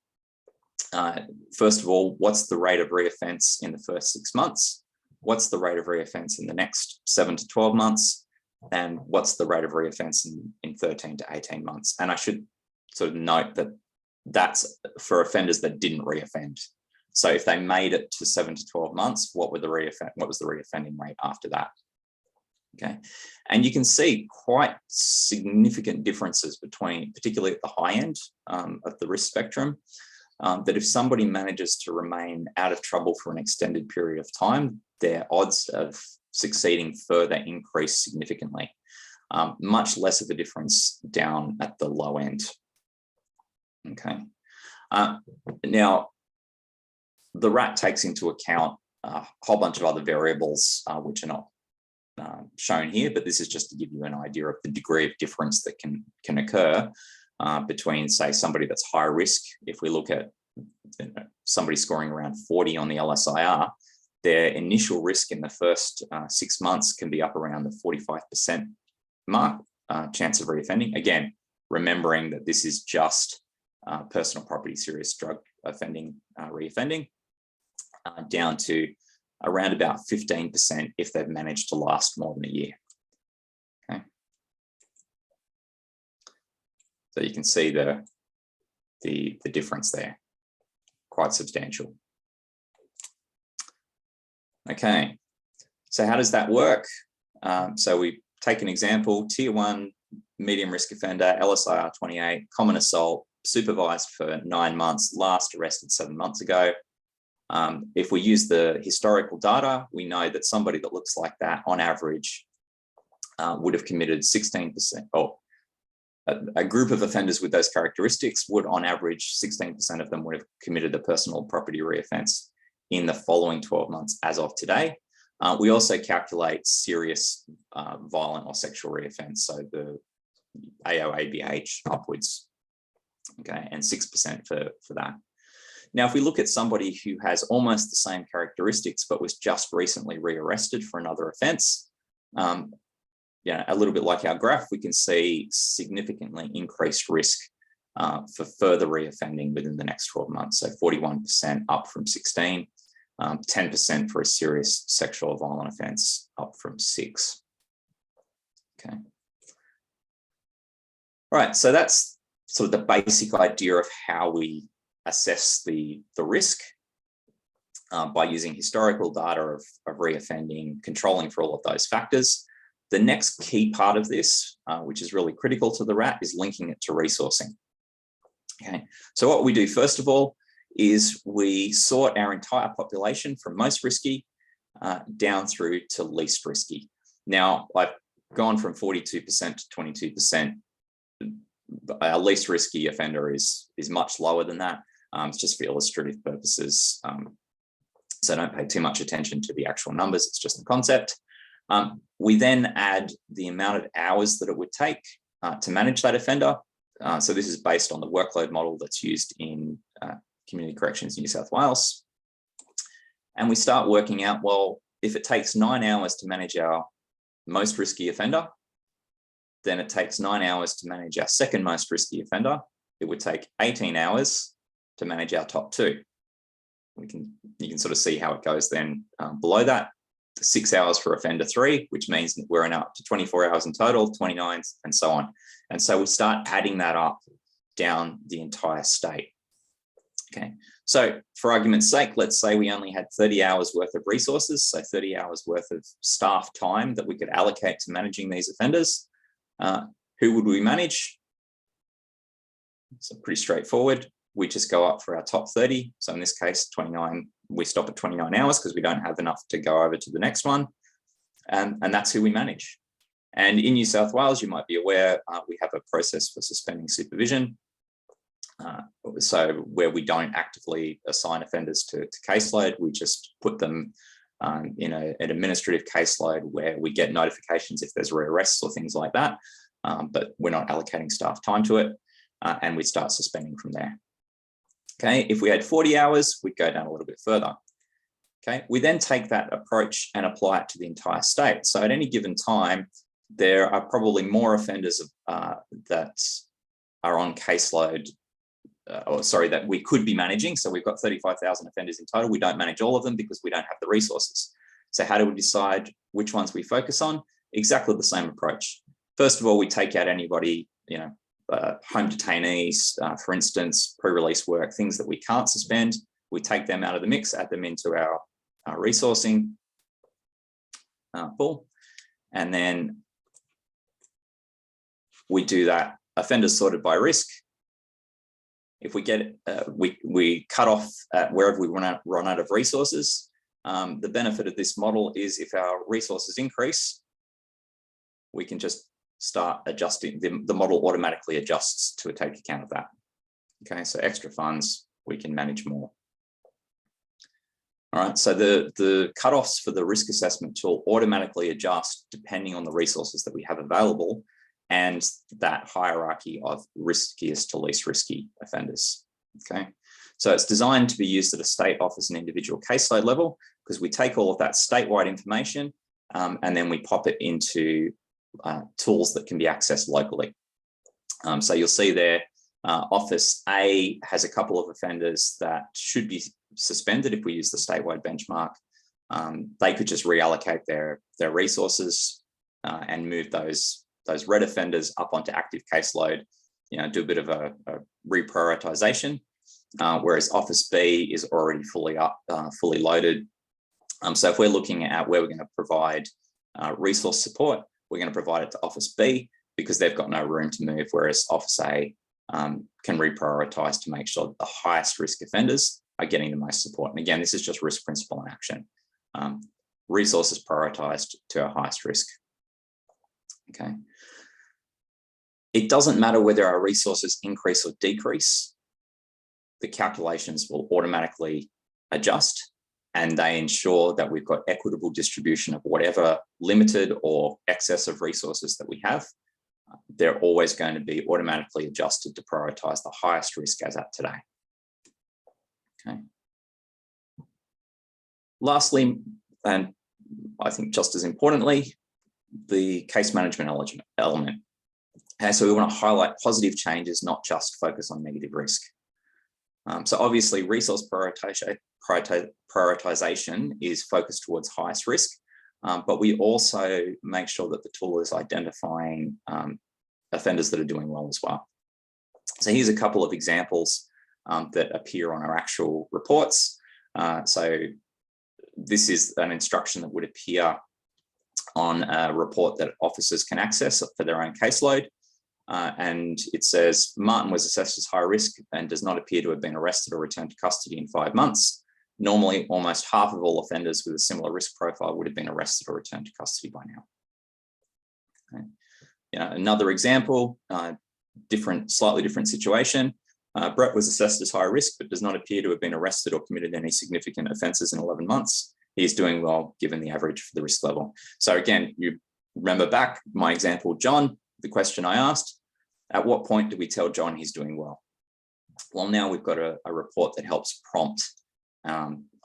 Speaker 8: first of all, what's the rate of reoffence in the first 6 months? What's the rate of reoffence in the next 7 to 12 months? And what's the rate of reoffence in 13 to 18 months? And I should sort of note that that's for offenders that didn't reoffend. So if they made it to 7 to 12 months, what was the reoffending rate after that? Okay, and you can see quite significant differences between, particularly at the high end of the risk spectrum, that if somebody manages to remain out of trouble for an extended period of time, their odds of succeeding further increase significantly. Much less of a difference down at the low end. Okay, now the RAT takes into account a whole bunch of other variables which are not shown here, but this is just to give you an idea of the degree of difference that can occur between, say, somebody that's high risk. If we look at somebody scoring around 40 on the LSIR, their initial risk in the first 6 months can be up around the 45% mark, chance of reoffending. Again, remembering that this is just personal property serious drug offending reoffending, down to around about 15% if they've managed to last more than a year. Okay, so you can see the difference there, quite substantial. Okay, so how does that work? So we take an example: tier 1 medium risk offender, LSIR 28, common assault, supervised for 9 months, last arrested 7 months ago. If we use the historical data, we know that somebody that looks like that on average would have committed 16%, or a group of offenders with those characteristics would on average 16% of them would have committed a personal property reoffence in the following 12 months as of today. We also calculate serious violent or sexual reoffence, so the AO-ABH upwards, okay, and 6% for that. Now, if we look at somebody who has almost the same characteristics, but was just recently rearrested for another offence, a little bit like our graph, we can see significantly increased risk for further reoffending within the next 12 months. So 41% up from 16, 10% for a serious sexual or violent offence, up from 6. Okay. All right, so that's sort of the basic idea of how we assess the risk by using historical data of reoffending, controlling for all of those factors. The next key part of this, which is really critical to the RAT, is linking it to resourcing. Okay, so what we do first of all is we sort our entire population from most risky down through to least risky. Now, I've gone from 42% to 22%. Our least risky offender is much lower than that. It's just for illustrative purposes. So don't pay too much attention to the actual numbers, it's just the concept. We then add the amount of hours that it would take to manage that offender. So this is based on the workload model that's used in Community Corrections New South Wales. And we start working out, well, if it takes 9 hours to manage our most risky offender, then it takes 9 hours to manage our second most risky offender. It would take 18 hours to manage our top 2. You can sort of see how it goes then below that. 6 hours for offender 3, which means that we're in up to 24 hours in total, 29, and so on. And so we start adding that up down the entire state. Okay, so for argument's sake, let's say we only had 30 hours worth of resources, so 30 hours worth of staff time that we could allocate to managing these offenders. Who would we manage? So pretty straightforward. We just go up for our top 30. So in this case, 29, we stop at 29 hours because we don't have enough to go over to the next one. And that's who we manage. And in New South Wales, you might be aware, we have a process for suspending supervision. So where we don't actively assign offenders to caseload, we just put them in an administrative caseload where we get notifications if there's rearrests or things like that, but we're not allocating staff time to it, and we start suspending from there. Okay, if we had 40 hours, we'd go down a little bit further. Okay, we then take that approach and apply it to the entire state. So at any given time, there are probably more offenders that are on caseload, that we could be managing. So we've got 35,000 offenders in total. We don't manage all of them because we don't have the resources. So how do we decide which ones we focus on? Exactly the same approach. First of all, we take out anybody, home detainees, for instance, pre-release work, things that we can't suspend. We take them out of the mix, add them into our resourcing pool, and then we do that offenders sorted by risk. If we get we cut off at wherever we run out of resources. The benefit of this model is if our resources increase, we can just start adjusting. The model automatically adjusts to take account of that. Okay, so extra funds, we can manage more. All right, so the cutoffs for the risk assessment tool automatically adjust depending on the resources that we have available and that hierarchy of riskiest to least risky offenders. Okay, so it's designed to be used at a state office and individual caseload level because we take all of that statewide information and then we pop it into tools that can be accessed locally. So you'll see there, Office A has a couple of offenders that should be suspended if we use the statewide benchmark. They could just reallocate their resources and move those red offenders up onto active caseload, do a bit of a reprioritization, whereas Office B is already fully loaded. So if we're looking at where we're going to provide resource support, we're going to provide it to Office B because they've got no room to move, whereas Office A can reprioritize to make sure that the highest risk offenders are getting the most support. And again, this is just risk principle in action. Resources prioritized to our highest risk. Okay. It doesn't matter whether our resources increase or decrease. The calculations will automatically adjust and they ensure that we've got equitable distribution of whatever limited or excess of resources that we have. They're always going to be automatically adjusted to prioritize the highest risk as at today. Okay. Lastly, and I think just as importantly, the case management element. And so we want to highlight positive changes, not just focus on negative risk. So obviously resource prioritization is focused towards highest risk, but we also make sure that the tool is identifying offenders that are doing well as well. So here's a couple of examples that appear on our actual reports. So this is an instruction that would appear on a report that officers can access for their own caseload. And it says, Martin was assessed as high risk and does not appear to have been arrested or returned to custody in 5 months. Normally, almost half of all offenders with a similar risk profile would have been arrested or returned to custody by now. Okay. Another example, slightly different situation. Brett was assessed as high risk, but does not appear to have been arrested or committed any significant offences in 11 months. He is doing well given the average for the risk level. So again, you remember back my example, John, the question I asked, at what point do we tell John he's doing well? Well, now we've got a report that helps prompt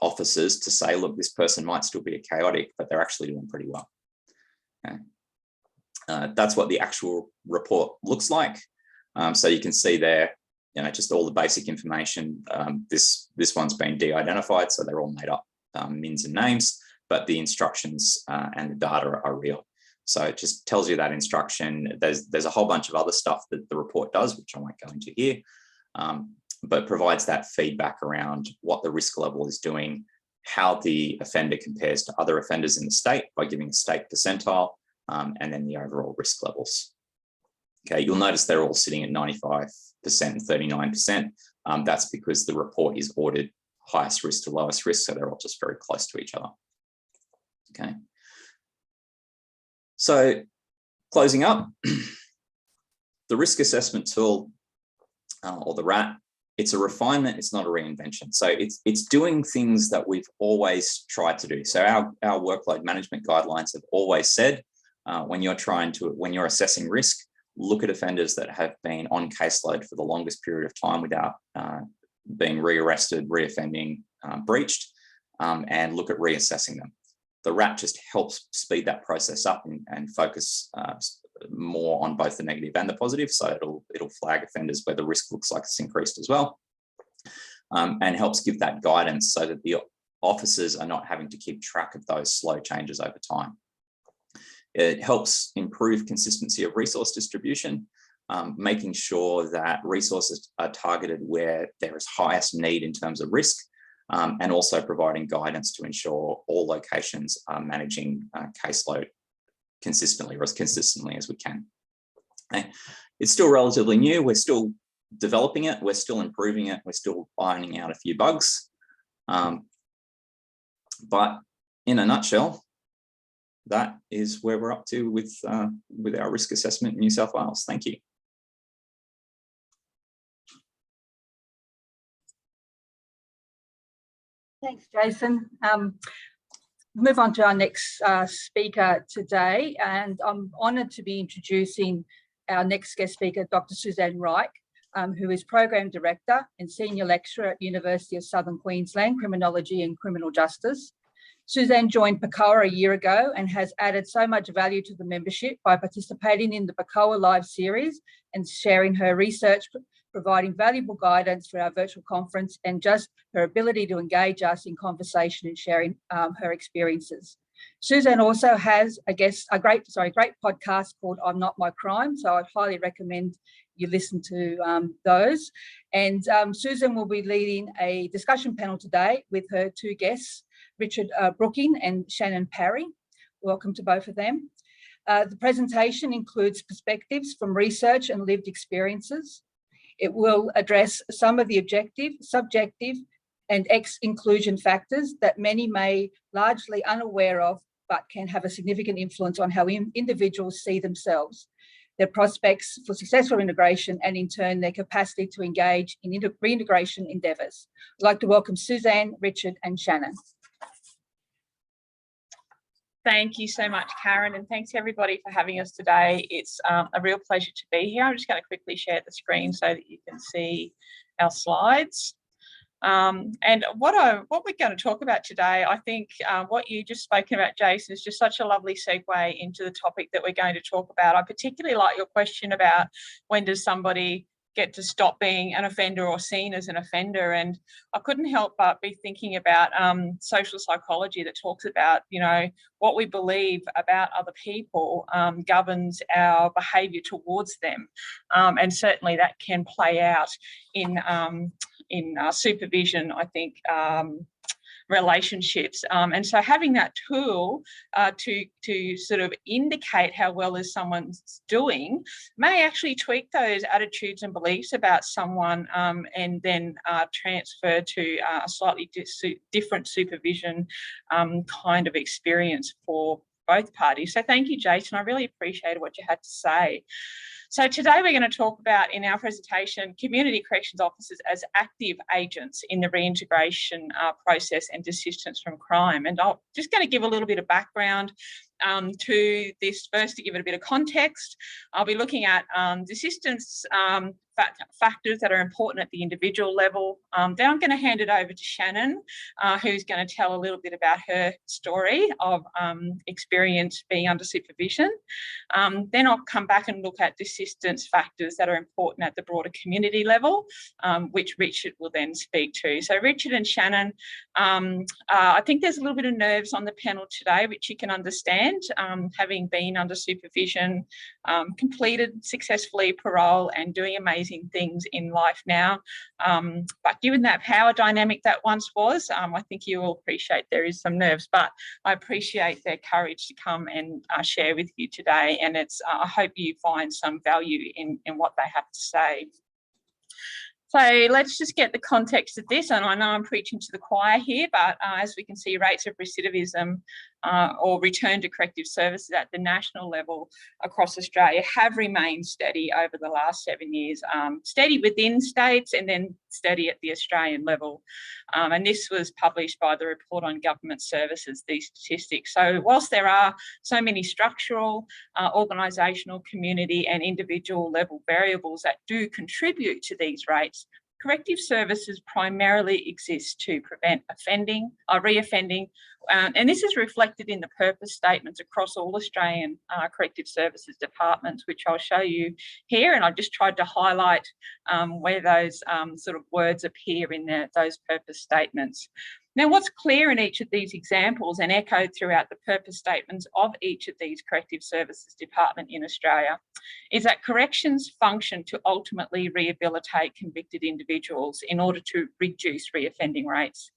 Speaker 8: officers to say, look, this person might still be a chaotic, but they're actually doing pretty well. Okay. That's what the actual report looks like. So you can see there, just all the basic information. This one's been de-identified, so they're all made up mins and names. but the instructions and the data are real. So it just tells you that instruction. There's a whole bunch of other stuff that the report does, which I won't go into here, but provides that feedback around what the risk level is doing, how the offender compares to other offenders in the state by giving a state percentile, and then the overall risk levels. Okay, you'll notice they're all sitting at 95% and 39%. That's because the report is ordered highest risk to lowest risk, so they're all just very close to each other. Okay. So closing up, the risk assessment tool, or the RAT, it's a refinement, it's not a reinvention. So it's doing things that we've always tried to do. So our workload management guidelines have always said, when you're assessing risk, look at offenders that have been on caseload for the longest period of time without being rearrested, reoffending, breached, and look at reassessing them. The RAT just helps speed that process up and focus more on both the negative and the positive. So it'll flag offenders where the risk looks like it's increased as well, and helps give that guidance so that the officers are not having to keep track of those slow changes over time. It helps improve consistency of resource distribution, making sure that resources are targeted where there is highest need in terms of risk, and also providing guidance to ensure all locations are managing caseload consistently, or as consistently as we can. Okay. It's still relatively new. We're still developing it. We're still improving it. We're still ironing out a few bugs. But in a nutshell, that is where we're up to with our risk assessment in New South Wales. Thank you.
Speaker 9: Thanks, Jason. Move on to our next speaker today, and I'm honoured to be introducing our next guest speaker, Dr. Suzanne Reich, who is Program Director and Senior Lecturer at University of Southern Queensland, Criminology and Criminal Justice. Suzanne joined PACCOA a year ago and has added so much value to the membership by participating in the PACCOA Live series and sharing her research, providing valuable guidance for our virtual conference, and just her ability to engage us in conversation and sharing her experiences. Suzanne also has a great podcast called I'm Not My Crime, so I'd highly recommend you listen to those. And Suzanne will be leading a discussion panel today with her two guests, Richard Brooking and Shannon Parry. Welcome to both of them. The presentation includes perspectives from research and lived experiences. It will address some of the objective, subjective, and exclusion factors that many may largely unaware of, but can have a significant influence on how individuals see themselves, their prospects for successful integration, and in turn, their capacity to engage in reintegration endeavours. I'd like to welcome Suzanne, Richard, and Shannon.
Speaker 10: Thank you so much, Karen, and thanks everybody for having us today. It's a real pleasure to be here. I'm just going to quickly share the screen so that you can see our slides. And what we're going to talk about today, I think what you just spoken about, Jason, is just such a lovely segue into the topic that we're going to talk about. I particularly like your question about when does somebody get to stop being an offender or seen as an offender, and I couldn't help but be thinking about social psychology that talks about, you know, what we believe about other people governs our behaviour towards them, and certainly that can play out in supervision, I think, relationships, and so having that tool to sort of indicate how well is someone's doing may actually tweak those attitudes and beliefs about someone, and then transfer to a slightly different supervision kind of experience for both parties. So thank you, Jason. I really appreciated what you had to say. So today we're going to talk about, in our presentation, community corrections officers as active agents in the reintegration process and desistance from crime. And I'm just going to give a little bit of background to this first to give it a bit of context. I'll be looking at desistance factors that are important at the individual level. Then I'm going to hand it over to Shannon, who's going to tell a little bit about her story of experience being under supervision. Then I'll come back and look at desistance factors that are important at the broader community level, which Richard will then speak to. So Richard and Shannon, I think there's a little bit of nerves on the panel today, which you can understand, having been under supervision, completed successfully parole and doing amazing things in life now. But given that power dynamic that once was, I think you will appreciate there is some nerves, but I appreciate their courage to come and share with you today. And it's, I hope you find some value in what they have to say. So let's just get the context of this. And I know I'm preaching to the choir here, but as we can see, rates of recidivism or return to corrective services at the national level across Australia have remained steady over the last 7 years, steady within states and then steady at the Australian level. And this was published by the Report on Government Services, these statistics. So whilst there are so many structural, organisational, community and individual level variables that do contribute to these rates, corrective services primarily exist to prevent reoffending, and this is reflected in the purpose statements across all Australian corrective services departments, which I'll show you here. And I've just tried to highlight where those sort of words appear in those purpose statements. Now, what's clear in each of these examples and echoed throughout the purpose statements of each of these corrective services department in Australia is that corrections function to ultimately rehabilitate convicted individuals in order to reduce reoffending rates.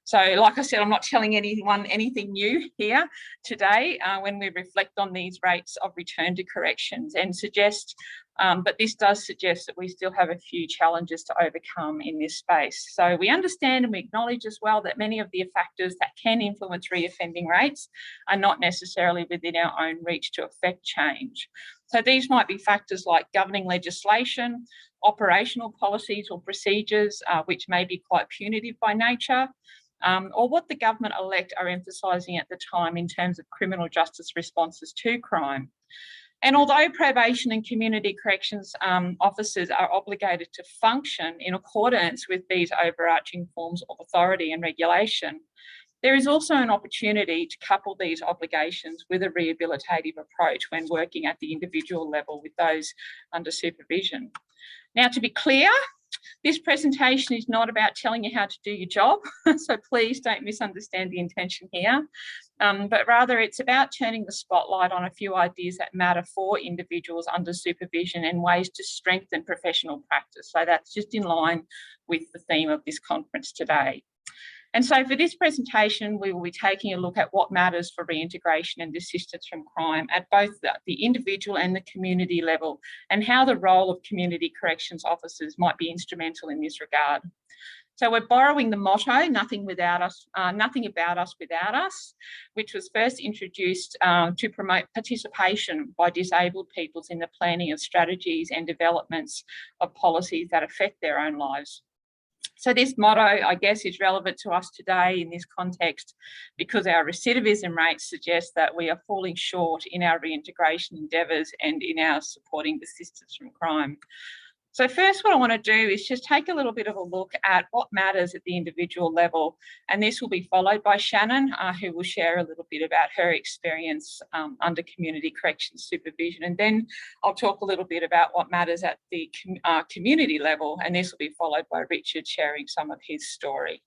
Speaker 10: So like I said, I'm not telling anyone anything new here today when we reflect on these rates of return to corrections and suggest, but this does suggest that we still have a few challenges to overcome in this space. So we understand and we acknowledge as well that many of the factors that can influence reoffending rates are not necessarily within our own reach to affect change. So these might be factors like governing legislation, operational policies or procedures, which may be quite punitive by nature, or what the government-elect are emphasising at the time in terms of criminal justice responses to crime. And although probation and community corrections officers are obligated to function in accordance with these overarching forms of authority and regulation, there is also an opportunity to couple these obligations with a rehabilitative approach when working at the individual level with those under supervision. Now, to be clear, this presentation is not about telling you how to do your job, so please don't misunderstand the intention here, but rather it's about turning the spotlight on a few ideas that matter for individuals under supervision and ways to strengthen professional practice. So that's just in line with the theme of this conference today. And so for this presentation, we will be taking a look at what matters for reintegration and desistance from crime at both the individual and the community level, and how the role of community corrections officers might be instrumental in this regard. So we're borrowing the motto, nothing about us without us, which was first introduced to promote participation by disabled peoples in the planning of strategies and developments of policies that affect their own lives. So this motto, I guess, is relevant to us today in this context because our recidivism rates suggest that we are falling short in our reintegration endeavours and in our supporting desistance from crime. So first, what I want to do is just take a little bit of a look at what matters at the individual level, and this will be followed by Shannon, who will share a little bit about her experience under community corrections supervision, and then I'll talk a little bit about what matters at the community level, and this will be followed by Richard sharing some of his story.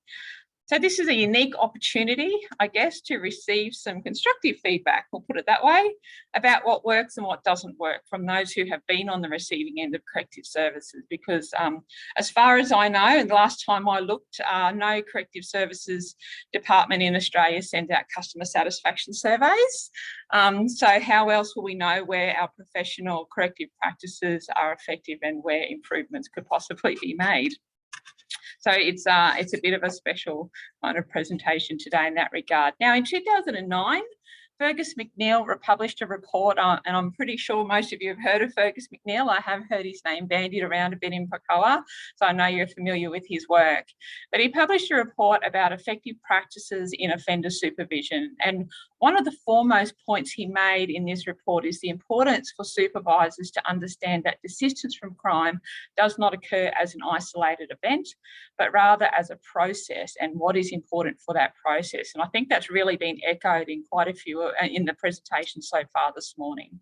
Speaker 10: So this is a unique opportunity, I guess, to receive some constructive feedback, we'll put it that way, about what works and what doesn't work from those who have been on the receiving end of corrective services. Because as far as I know, and the last time I looked, no corrective services department in Australia sends out customer satisfaction surveys. So how else will we know where our professional corrective practices are effective and where improvements could possibly be made? So it's a bit of a special kind of presentation today in that regard. Now, in 2009, Fergus McNeil published a report, and I'm pretty sure most of you have heard of Fergus McNeil. I have heard his name bandied around a bit in PACCOA, so I know you're familiar with his work. But he published a report about effective practices in offender supervision. And one of the foremost points he made in this report is the importance for supervisors to understand that desistance from crime does not occur as an isolated event, but rather as a process, and what is important for that process. And I think that's really been echoed in quite a few in the presentation so far this morning.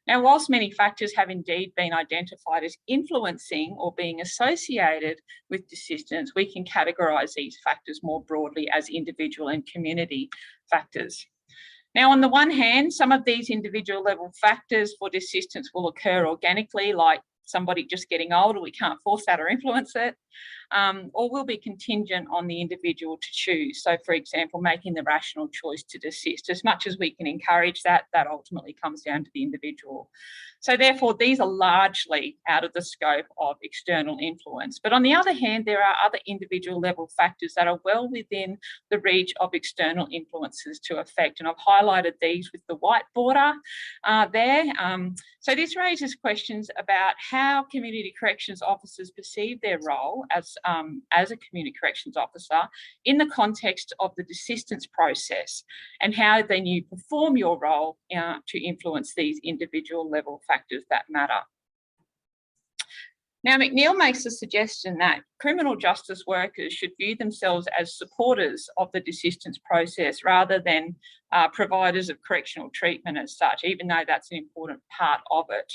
Speaker 10: Now, whilst many factors have indeed been identified as influencing or being associated with desistance, we can categorise these factors more broadly as individual and community factors. Now, on the one hand, some of these individual level factors for desistance will occur organically, like somebody just getting older, we can't force that or influence it, or will be contingent on the individual to choose. So, for example, making the rational choice to desist. As much as we can encourage that, that ultimately comes down to the individual. So therefore, these are largely out of the scope of external influence. But on the other hand, there are other individual level factors that are well within the reach of external influences to affect. And I've highlighted these with the white border there. So this raises questions about how community corrections officers perceive their role as a community corrections officer in the context of the desistance process, and how then you perform your role to influence these individual level factors that matter. Now, McNeil makes the suggestion that criminal justice workers should view themselves as supporters of the desistance process rather than providers of correctional treatment as such, even though that's an important part of it.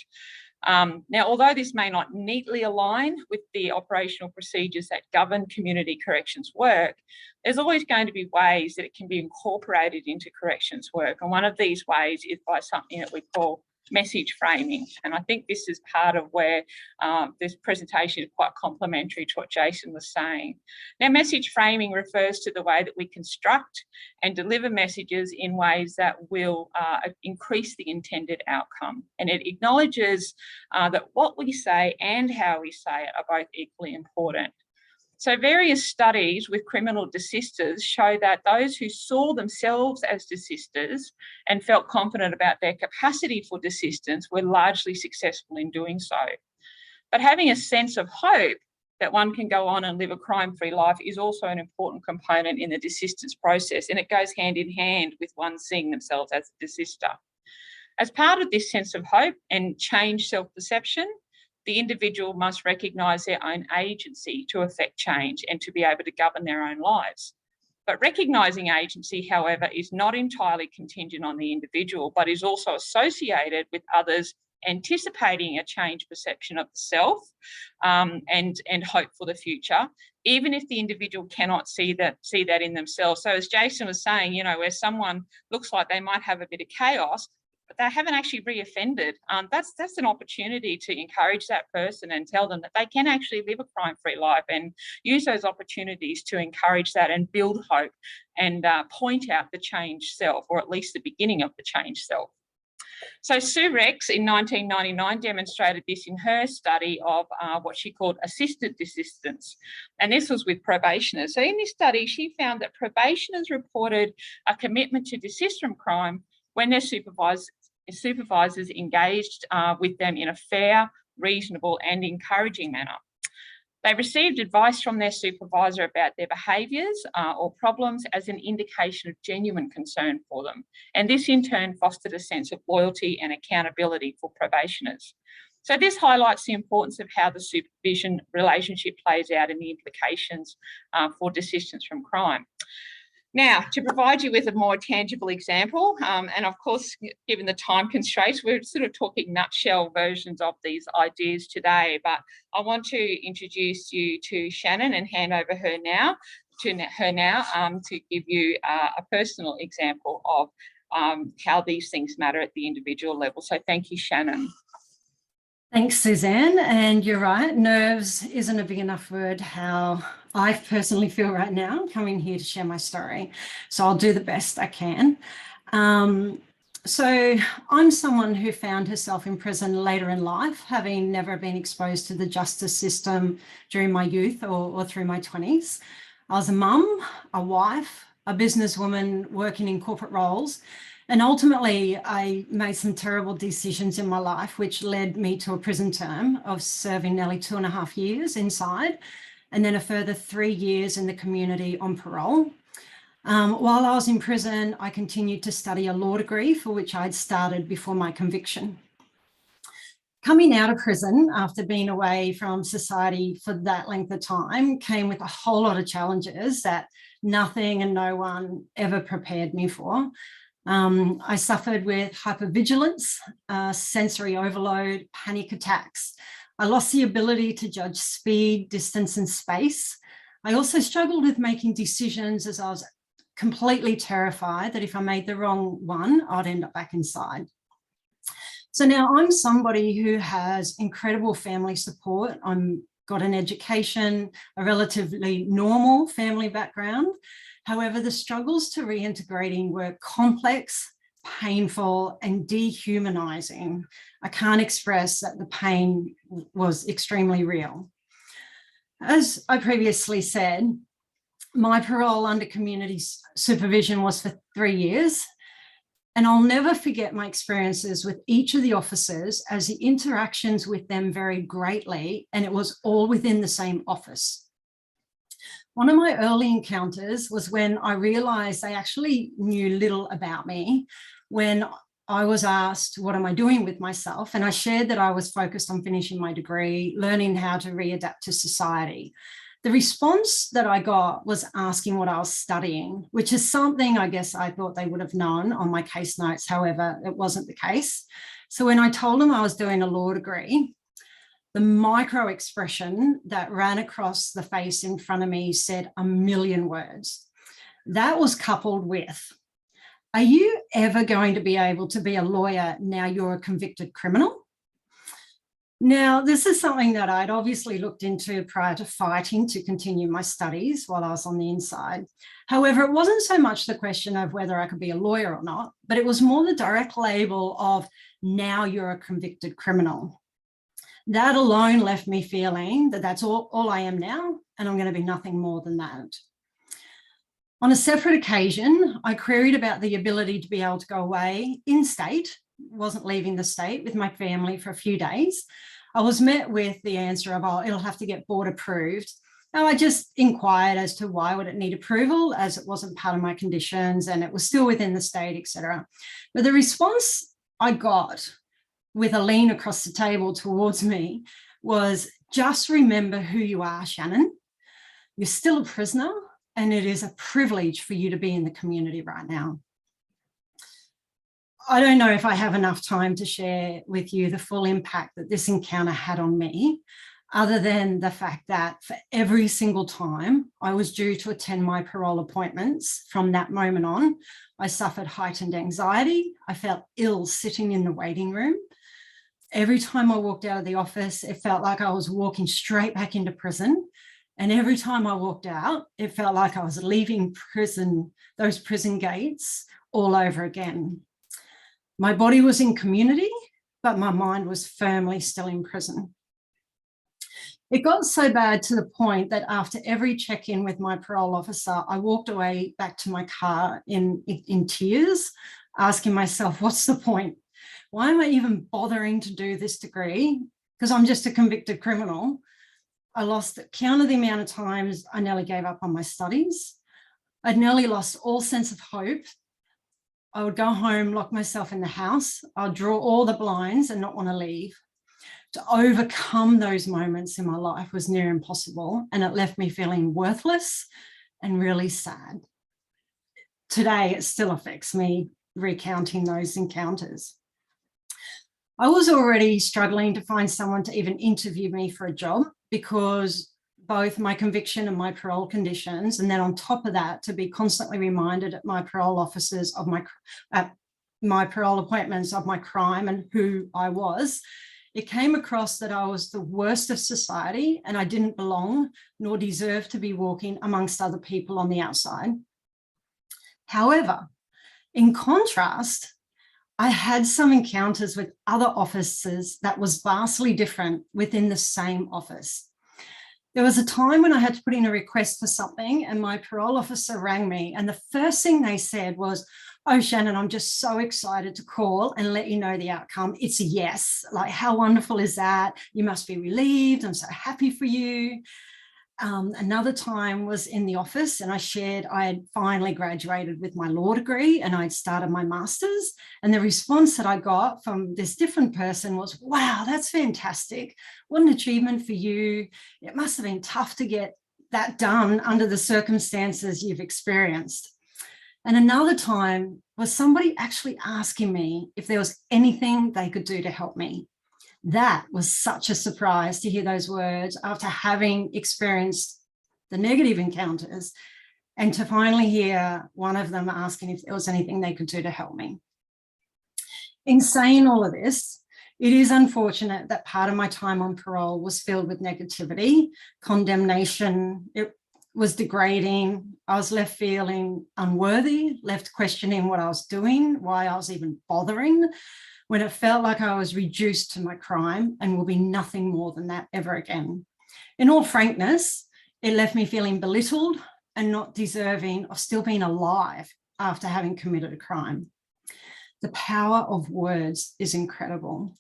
Speaker 10: Now, although this may not neatly align with the operational procedures that govern community corrections work, there's always going to be ways that it can be incorporated into corrections work. And one of these ways is by something that we call message framing. And I think this is part of where this presentation is quite complementary to what Jason was saying. Now, message framing refers to the way that we construct and deliver messages in ways that will increase the intended outcome. And it acknowledges that what we say and how we say it are both equally important. So various studies with criminal desisters show that those who saw themselves as desisters and felt confident about their capacity for desistance were largely successful in doing so. But having a sense of hope that one can go on and live a crime-free life is also an important component in the desistance process, and it goes hand in hand with one seeing themselves as a desister. As part of this sense of hope and change self-perception, the individual must recognise their own agency to effect change and to be able to govern their own lives. But recognising agency, however, is not entirely contingent on the individual, but is also associated with others anticipating a change perception of the self and hope for the future, even if the individual cannot see that in themselves. So as Jason was saying, you know, where someone looks like they might have a bit of chaos, but they haven't actually reoffended, that's an opportunity to encourage that person and tell them that they can actually live a crime-free life, and use those opportunities to encourage that and build hope and point out the changed self, or at least the beginning of the changed self. So Sue Rex in 1999 demonstrated this in her study of what she called assisted desistance. And this was with probationers. So in this study, she found that probationers reported a commitment to desist from crime when their supervisors engaged with them in a fair, reasonable and encouraging manner. They received advice from their supervisor about their behaviours or problems as an indication of genuine concern for them. And this in turn fostered a sense of loyalty and accountability for probationers. So this highlights the importance of how the supervision relationship plays out and the implications for desistance from crime. Now, to provide you with a more tangible example, and of course, given the time constraints, we're sort of talking nutshell versions of these ideas today, but I want to introduce you to Shannon and hand over her now to give you a personal example of how these things matter at the individual level. So thank you, Shannon.
Speaker 11: Thanks, Suzanne. And you're right, nerves isn't a big enough word how I personally feel right now coming here to share my story. So I'll do the best I can. So I'm someone who found herself in prison later in life, having never been exposed to the justice system during my youth or through my 20s. I was a mum, a wife, a businesswoman working in corporate roles. And ultimately, I made some terrible decisions in my life, which led me to a prison term of serving nearly 2.5 years inside, and then a further 3 years in the community on parole. While I was in prison, I continued to study a law degree for which I'd started before my conviction. Coming out of prison after being away from society for that length of time came with a whole lot of challenges that nothing and no one ever prepared me for. I suffered with hypervigilance, sensory overload, panic attacks. I lost the ability to judge speed, distance, and space. I also struggled with making decisions as I was completely terrified that if I made the wrong one, I'd end up back inside. So now I'm somebody who has incredible family support. I've got an education, a relatively normal family background. However, the struggles to reintegrating were complex, painful, and dehumanizing. I can't express that the pain was extremely real. As I previously said, my parole under community supervision was for 3 years. And I'll never forget my experiences with each of the officers, as the interactions with them varied greatly, and it was all within the same office. One of my early encounters was when I realized they actually knew little about me. When I was asked, what am I doing with myself? And I shared that I was focused on finishing my degree, learning how to readapt to society. The response that I got was asking what I was studying, which is something I guess I thought they would have known on my case notes. However, it wasn't the case. So when I told them I was doing a law degree, the micro expression that ran across the face in front of me said a million words. That was coupled with, are you ever going to be able to be a lawyer now you're a convicted criminal? Now, this is something that I'd obviously looked into prior to fighting to continue my studies while I was on the inside. However, it wasn't so much the question of whether I could be a lawyer or not, but it was more the direct label of now you're a convicted criminal. That alone left me feeling that that's all I am now, and I'm going to be nothing more than that. On a separate occasion, I queried about the ability to be able to go away in state, wasn't leaving the state, with my family for a few days. I was met with the answer of, oh, it'll have to get board approved. Now, I just inquired as to why would it need approval, as it wasn't part of my conditions and it was still within the state, etc. But the response I got with a lean across the table towards me was, just remember who you are, Shannon. You're still a prisoner, and it is a privilege for you to be in the community right now. I don't know if I have enough time to share with you the full impact that this encounter had on me, other than the fact that for every single time I was due to attend my parole appointments, from that moment on, I suffered heightened anxiety. I felt ill sitting in the waiting room. Every time I walked out of the office, it felt like I was walking straight back into prison. And every time I walked out, it felt like I was leaving prison, those prison gates, all over again. My body was in community, but my mind was firmly still in prison. It got so bad to the point that after every check-in with my parole officer, I walked away back to my car in tears, asking myself, what's the point? Why am I even bothering to do this degree? Because I'm just a convicted criminal. I lost count of the amount of times I nearly gave up on my studies. I'd nearly lost all sense of hope. I would go home, lock myself in the house. I'd draw all the blinds and not want to leave. To overcome those moments in my life was near impossible, and it left me feeling worthless and really sad. Today, it still affects me, recounting those encounters. I was already struggling to find someone to even interview me for a job, because both my conviction and my parole conditions, and then on top of that, to be constantly reminded at my parole officers of my parole appointments of my crime and who I was, it came across that I was the worst of society and I didn't belong nor deserve to be walking amongst other people on the outside. However, in contrast, I had some encounters with other officers that was vastly different within the same office. There was a time when I had to put in a request for something and my parole officer rang me, and the first thing they said was, "Oh, Shannon, I'm just so excited to call and let you know the outcome. It's a yes. Like, how wonderful is that? You must be relieved. I'm so happy for you." Another time was in the office, and I shared I had finally graduated with my law degree and I'd started my master's. And the response that I got from this different person was, "Wow, that's fantastic. What an achievement for you. It must have been tough to get that done under the circumstances you've experienced." And another time was somebody actually asking me if there was anything they could do to help me. That was such a surprise to hear those words after having experienced the negative encounters, and to finally hear one of them asking if there was anything they could do to help me. In saying all of this, it is unfortunate that part of my time on parole was filled with negativity, condemnation. It was degrading. I was left feeling unworthy, left questioning what I was doing, why I was even bothering, when it felt like I was reduced to my crime and will be nothing more than that ever again. In all frankness, it left me feeling belittled and not deserving of still being alive after having committed a crime. The power of words is incredible.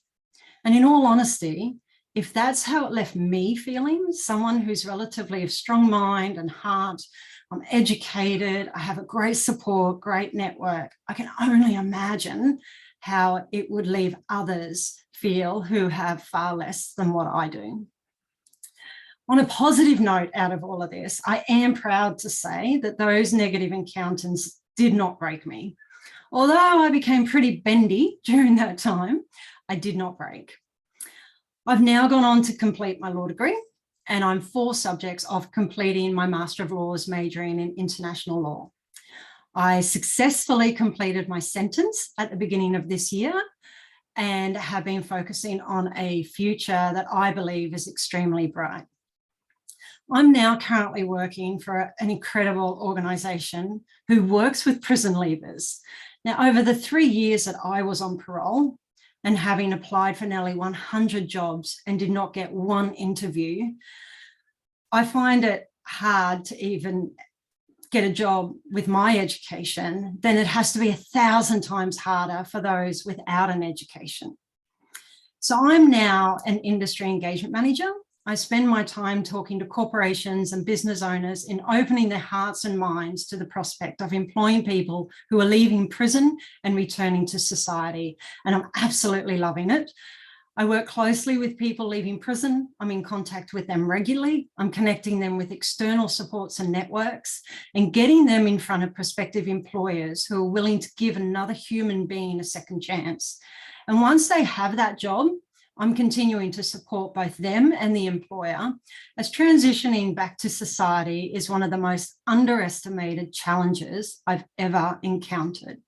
Speaker 11: And in all honesty, if that's how it left me feeling, someone who's relatively of strong mind and heart, I'm educated, I have a great support, great network, I can only imagine how it would leave others feel who have far less than what I do. On a positive note out of all of this, I am proud to say that those negative encounters did not break me. Although I became pretty bendy during that time, I did not break. I've now gone on to complete my law degree, and I'm 4 subjects of completing my Master of Laws majoring in international law. I successfully completed my sentence at the beginning of this year and have been focusing on a future that I believe is extremely bright. I'm now currently working for an incredible organisation who works with prison leavers. Now, over the 3 years that I was on parole and having applied for nearly 100 jobs and did not get one interview, I find it hard to even get a job with my education. Then it has to be 1,000 times harder for those without an education. So I'm now an industry engagement manager. I spend my time talking to corporations and business owners in opening their hearts and minds to the prospect of employing people who are leaving prison and returning to society. And I'm absolutely loving it. I work closely with people leaving prison. I'm in contact with them regularly. I'm connecting them with external supports and networks and getting them in front of prospective employers who are willing to give another human being a second chance. And once they have that job, I'm continuing to support both them and the employer, as transitioning back to society is one of the most underestimated challenges I've ever encountered.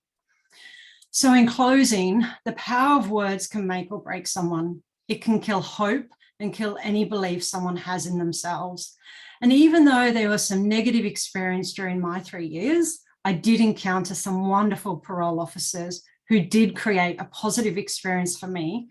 Speaker 11: So in closing, the power of words can make or break someone. It can kill hope and kill any belief someone has in themselves. And even though there was some negative experience during my 3 years, I did encounter some wonderful parole officers who did create a positive experience for me.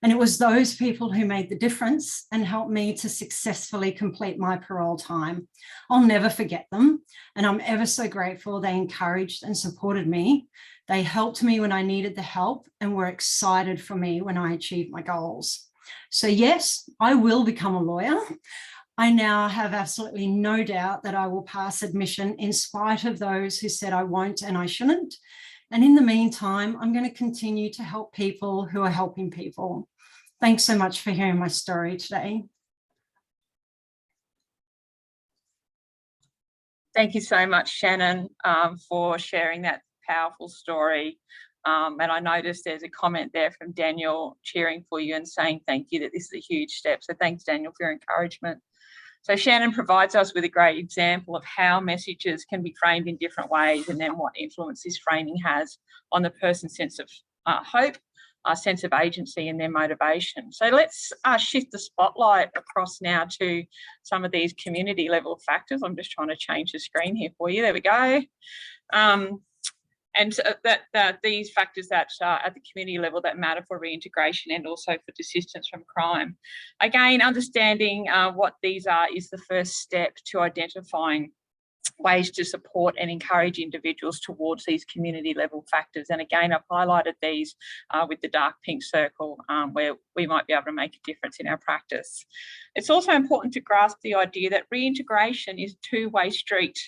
Speaker 11: And it was those people who made the difference and helped me to successfully complete my parole time. I'll never forget them. And I'm ever so grateful they encouraged and supported me. They helped me when I needed the help and were excited for me when I achieved my goals. So yes, I will become a lawyer. I now have absolutely no doubt that I will pass admission in spite of those who said I won't and I shouldn't. And in the meantime, I'm going to continue to help people who are helping people. Thanks so much for hearing my story today.
Speaker 10: Thank you so much, Shannon, for sharing that powerful story. And I noticed there's a comment there from Daniel cheering for you and saying thank you, that this is a huge step. So thanks, Daniel, for your encouragement. So Shannon provides us with a great example of how messages can be framed in different ways, and then what influence this framing has on the person's sense of hope, a sense of agency and their motivation. So let's shift the spotlight across now to some of these community level factors. I'm just trying to change the screen here for you. There we go. And so these factors that at the community level that matter for reintegration and also for desistance from crime. Again, understanding what these are is the first step to identifying ways to support and encourage individuals towards these community level factors. And again, I've highlighted these with the dark pink circle where we might be able to make a difference in our practice. It's also important to grasp the idea that reintegration is a two-way street.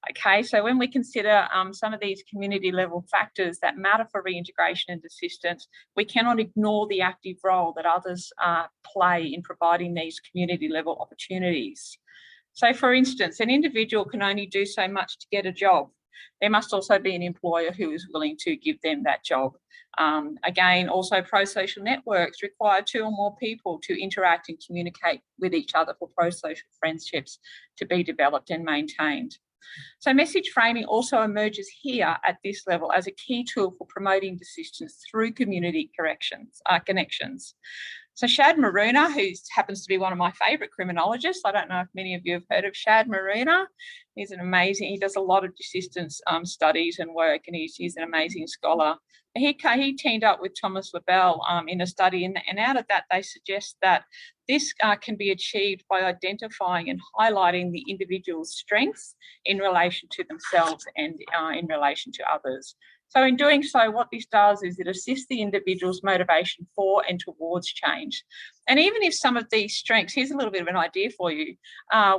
Speaker 10: Okay, so when we consider some of these community level factors that matter for reintegration and desistance, we cannot ignore the active role that others play in providing these community level opportunities. So for instance, an individual can only do so much to get a job. There must also be an employer who is willing to give them that job. Again, also pro-social networks require 2 or more people to interact and communicate with each other for pro-social friendships to be developed and maintained. So message framing also emerges here at this level as a key tool for promoting desistance through community connections. So Shad Maruna, who happens to be one of my favourite criminologists, I don't know if many of you have heard of Shad Maruna. He's an amazing, he does a lot of desistance studies and work, and he's an amazing scholar. He teamed up with Thomas Lebel in a study, and out of that they suggest that this can be achieved by identifying and highlighting the individual's strengths in relation to themselves and in relation to others. So in doing so, what this does is it assists the individual's motivation for and towards change. And even if some of these strengths, here's a little bit of an idea for you,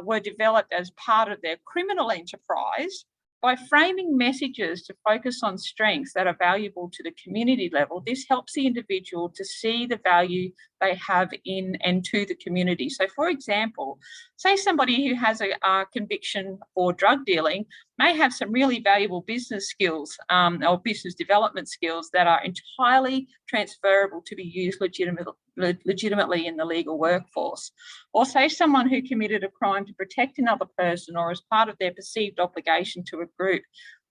Speaker 10: were developed as part of their criminal enterprise, by framing messages to focus on strengths that are valuable to the community level, this helps the individual to see the value they have in and to the community. So for example, say somebody who has a conviction for drug dealing may have some really valuable business skills or business development skills that are entirely transferable to be used legitimately in the legal workforce. Or say someone who committed a crime to protect another person or as part of their perceived obligation to a group.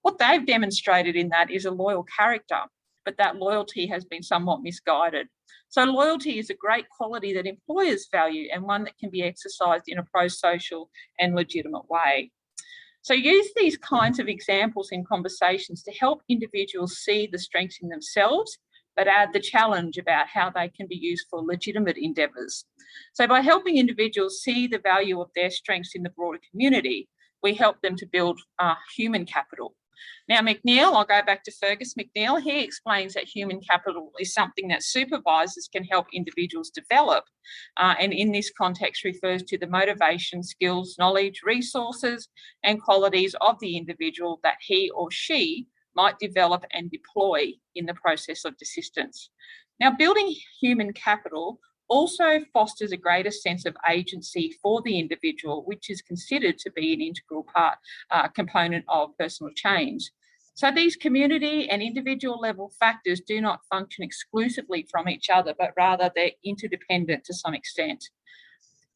Speaker 10: What they've demonstrated in that is a loyal character, but that loyalty has been somewhat misguided. So loyalty is a great quality that employers value and one that can be exercised in a pro-social and legitimate way. So use these kinds of examples in conversations to help individuals see the strengths in themselves, but add the challenge about how they can be used for legitimate endeavours. So by helping individuals see the value of their strengths in the broader community, we help them to build human capital. Now, McNeil, I'll go back to Fergus McNeil. He explains that human capital is something that supervisors can help individuals develop, and in this context refers to the motivation, skills, knowledge, resources, and qualities of the individual that he or she might develop and deploy in the process of desistance. Now, building human capital also fosters a greater sense of agency for the individual, which is considered to be an integral component of personal change. So these community and individual level factors do not function exclusively from each other, but rather they're interdependent to some extent.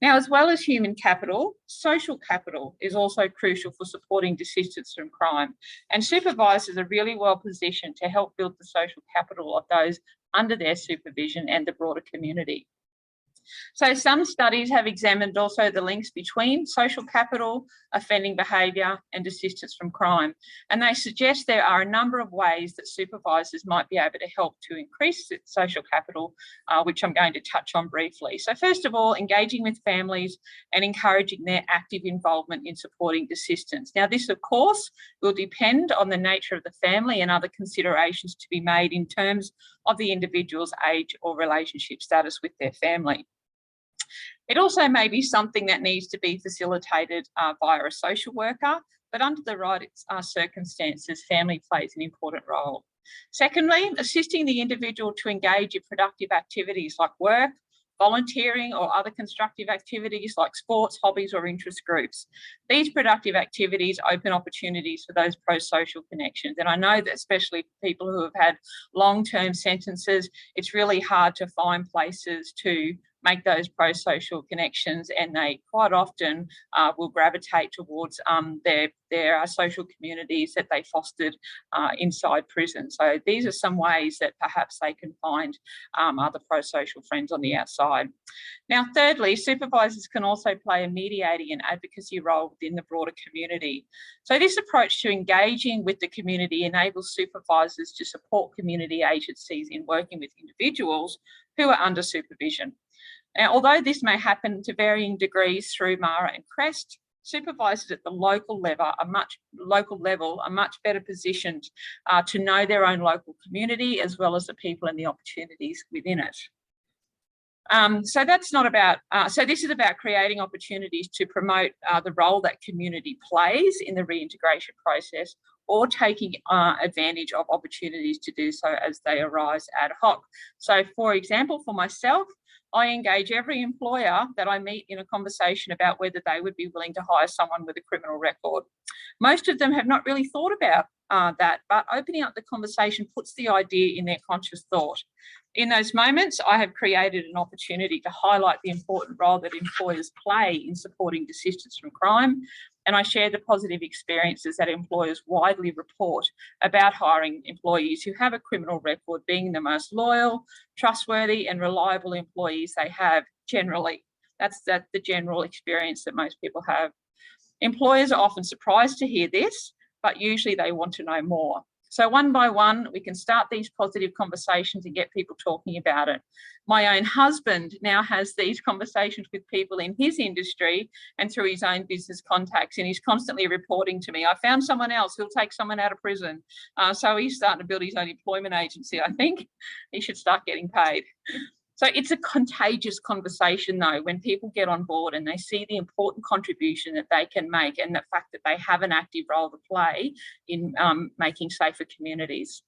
Speaker 10: Now, as well as human capital, social capital is also crucial for supporting desistance from crime, and supervisors are really well positioned to help build the social capital of those under their supervision and the broader community. So some studies have examined also the links between social capital, offending behaviour and desistance from crime. And they suggest there are a number of ways that supervisors might be able to help to increase social capital, which I'm going to touch on briefly. So first of all, engaging with families and encouraging their active involvement in supporting desistance. Now this, of course, will depend on the nature of the family and other considerations to be made in terms of the individual's age or relationship status with their family. It also may be something that needs to be facilitated via a social worker, but under the right circumstances, family plays an important role. Secondly, assisting the individual to engage in productive activities like work, volunteering or other constructive activities like sports, hobbies or interest groups. These productive activities open opportunities for those pro-social connections. And I know that especially for people who have had long-term sentences, it's really hard to find places to make those pro-social connections, and they quite often will gravitate towards their social communities that they fostered inside prison. So these are some ways that perhaps they can find other pro-social friends on the outside. Now, thirdly, supervisors can also play a mediating and advocacy role within the broader community. So this approach to engaging with the community enables supervisors to support community agencies in working with individuals who are under supervision. Now, although this may happen to varying degrees through MARA and CREST, supervisors at the local level are much better positioned to know their own local community as well as the people and the opportunities within it. So that's not about, so this is about creating opportunities to promote the role that community plays in the reintegration process, or taking advantage of opportunities to do so as they arise ad hoc. So for example, for myself, I engage every employer that I meet in a conversation about whether they would be willing to hire someone with a criminal record. Most of them have not really thought about that, but opening up the conversation puts the idea in their conscious thought. In those moments, I have created an opportunity to highlight the important role that employers play in supporting desistance from crime, and I share the positive experiences that employers widely report about hiring employees who have a criminal record being the most loyal, trustworthy and reliable employees they have generally. That's the general experience that most people have. Employers are often surprised to hear this, but usually they want to know more. So one by one, we can start these positive conversations and get people talking about it. My own husband now has these conversations with people in his industry and through his own business contacts, and he's constantly reporting to me, I found someone else who'll take someone out of prison. So he's starting to build his own employment agency. I think he should start getting paid. So it's a contagious conversation though, when people get on board and they see the important contribution that they can make and the fact that they have an active role to play in making safer communities.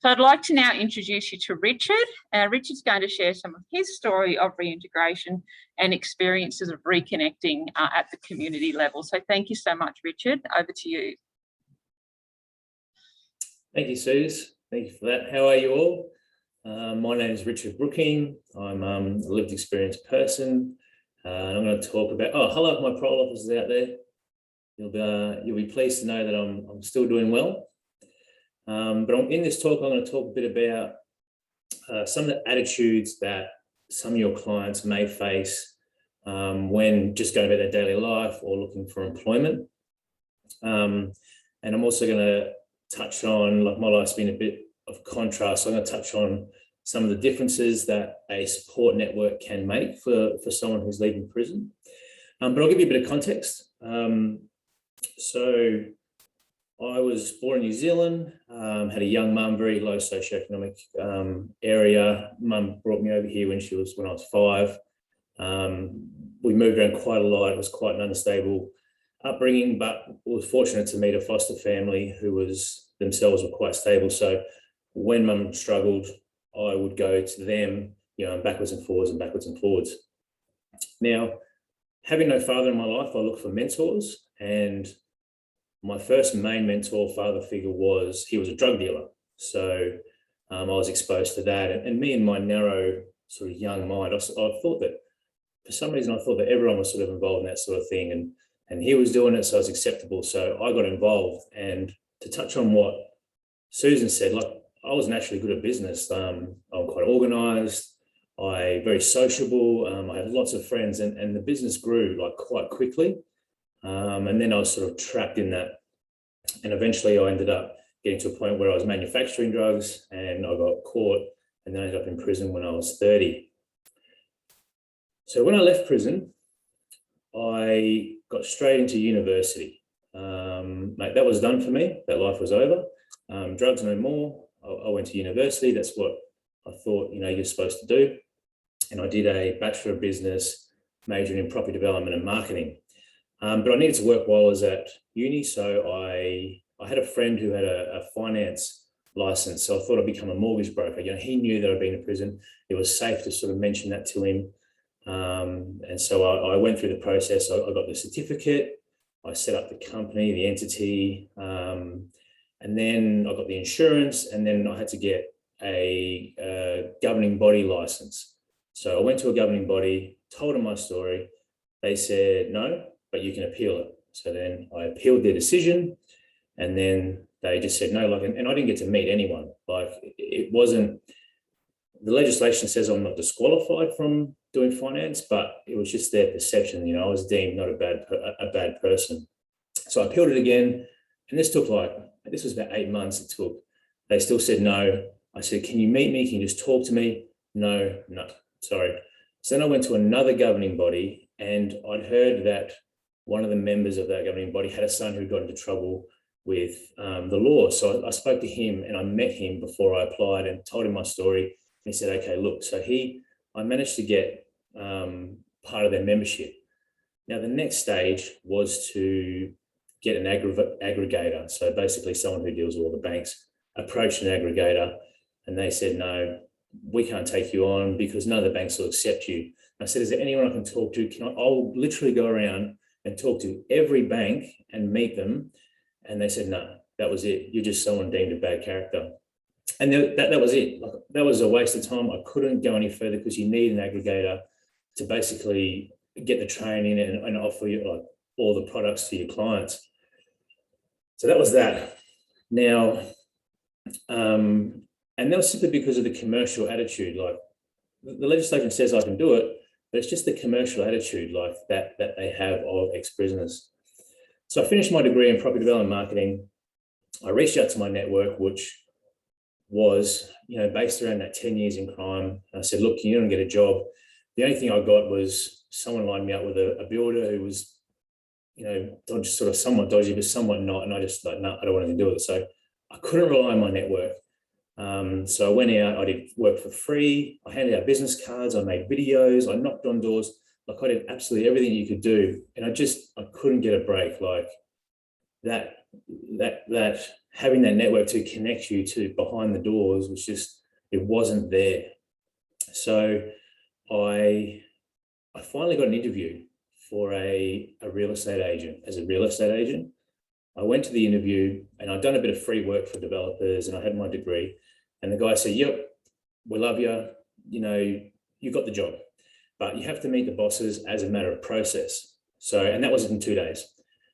Speaker 10: So I'd like to now introduce you to Richard. Richard's going to share some of his story of reintegration and experiences of reconnecting at the community level. So thank you so much, Richard. Over to you.
Speaker 12: Thank you, Suze. Thank you for that. How are you all? My name is Richard Brooking. I'm a lived experience person. And I'm going to talk about, oh, hello, my parole officers out there. You'll be pleased to know that I'm still doing well. But in this talk, I'm going to talk a bit about some of the attitudes that some of your clients may face when just going about their daily life or looking for employment. And I'm also going to touch on, like my life's been a bit of contrast, so I'm going to touch on some of the differences that a support network can make for someone who's leaving prison. But I'll give you a bit of context. So I was born in New Zealand, had a young mum, very low socioeconomic area. Mum brought me over here when I was 5. We moved around quite a lot. It was quite an unstable upbringing, but was fortunate to meet a foster family who themselves were quite stable. So when mum struggled, I would go to them, backwards and forwards and backwards and forwards. Now, having no father in my life, I looked for mentors, and my first main mentor, father figure, he was a drug dealer. So I was exposed to that, and me and my narrow sort of young mind, I thought that for some reason, I thought that everyone was sort of involved in that sort of thing, and he was doing it, so it was acceptable. So I got involved. And to touch on what Susan said, like, I was naturally good at business. I'm quite organised. I'm very sociable. I had lots of friends, and the business grew like quite quickly. And then I was sort of trapped in that. And eventually I ended up getting to a point where I was manufacturing drugs, and I got caught, and then I ended up in prison when I was 30. So when I left prison, I got straight into university. Mate, that was done for me. That life was over. Drugs no more. I went to university. That's what I thought, you're supposed to do. And I did a Bachelor of Business, majoring in property development and marketing. But I needed to work while I was at uni. So I had a friend who had a finance license. So I thought I'd become a mortgage broker. He knew that I'd been in prison. It was safe to sort of mention that to him. And so I went through the process. I got the certificate. I set up the company, the entity. And then I got the insurance, and then I had to get a governing body license. So I went to a governing body, told them my story. They said, no, but you can appeal it. So then I appealed their decision, and then they just said no, and I didn't get to meet anyone. Like, it wasn't, the legislation says I'm not disqualified from doing finance, but it was just their perception. I was deemed not a bad person. So I appealed it again, and this was about 8 months it took. They still said no. I said, can you meet me? Can you just talk to me? No, sorry. So then I went to another governing body, and I'd heard that one of the members of that governing body had a son who got into trouble with the law. So I spoke to him, and I met him before I applied and told him my story. And he said, okay, look, so I managed to get part of their membership. Now, the next stage was to get an aggregator. So basically someone who deals with all the banks approached an aggregator, and they said, no, we can't take you on because none of the banks will accept you. I said, is there anyone I can talk to? I'll literally go around and talk to every bank and meet them. And they said, no, that was it. You're just someone deemed a bad character. And that was it. Like, that was a waste of time. I couldn't go any further because you need an aggregator to basically get the training and offer you like all the products to your clients. So that was that. Now, and that was simply because of the commercial attitude. Like, the legislation says I can do it, but it's just the commercial attitude like that they have of ex-prisoners. So I finished my degree in property development marketing. I reached out to my network, which was, based around that 10 years in crime. I said, look, you don't get a job. The only thing I got was someone lined me up with a builder who was, sort of somewhat dodgy, but somewhat not. And I just like, no, I don't want to do it. So I couldn't rely on my network. So I went out, I did work for free. I handed out business cards. I made videos. I knocked on doors. Like, I did absolutely everything you could do. And I couldn't get a break. Like, that having that network to connect you to behind the doors was just, it wasn't there. So I finally got an interview for a real estate agent. As a real estate agent, I went to the interview, and I'd done a bit of free work for developers, and I had my degree. And the guy said, yep, we love you. You got the job, but you have to meet the bosses as a matter of process. So, and that was in 2 days.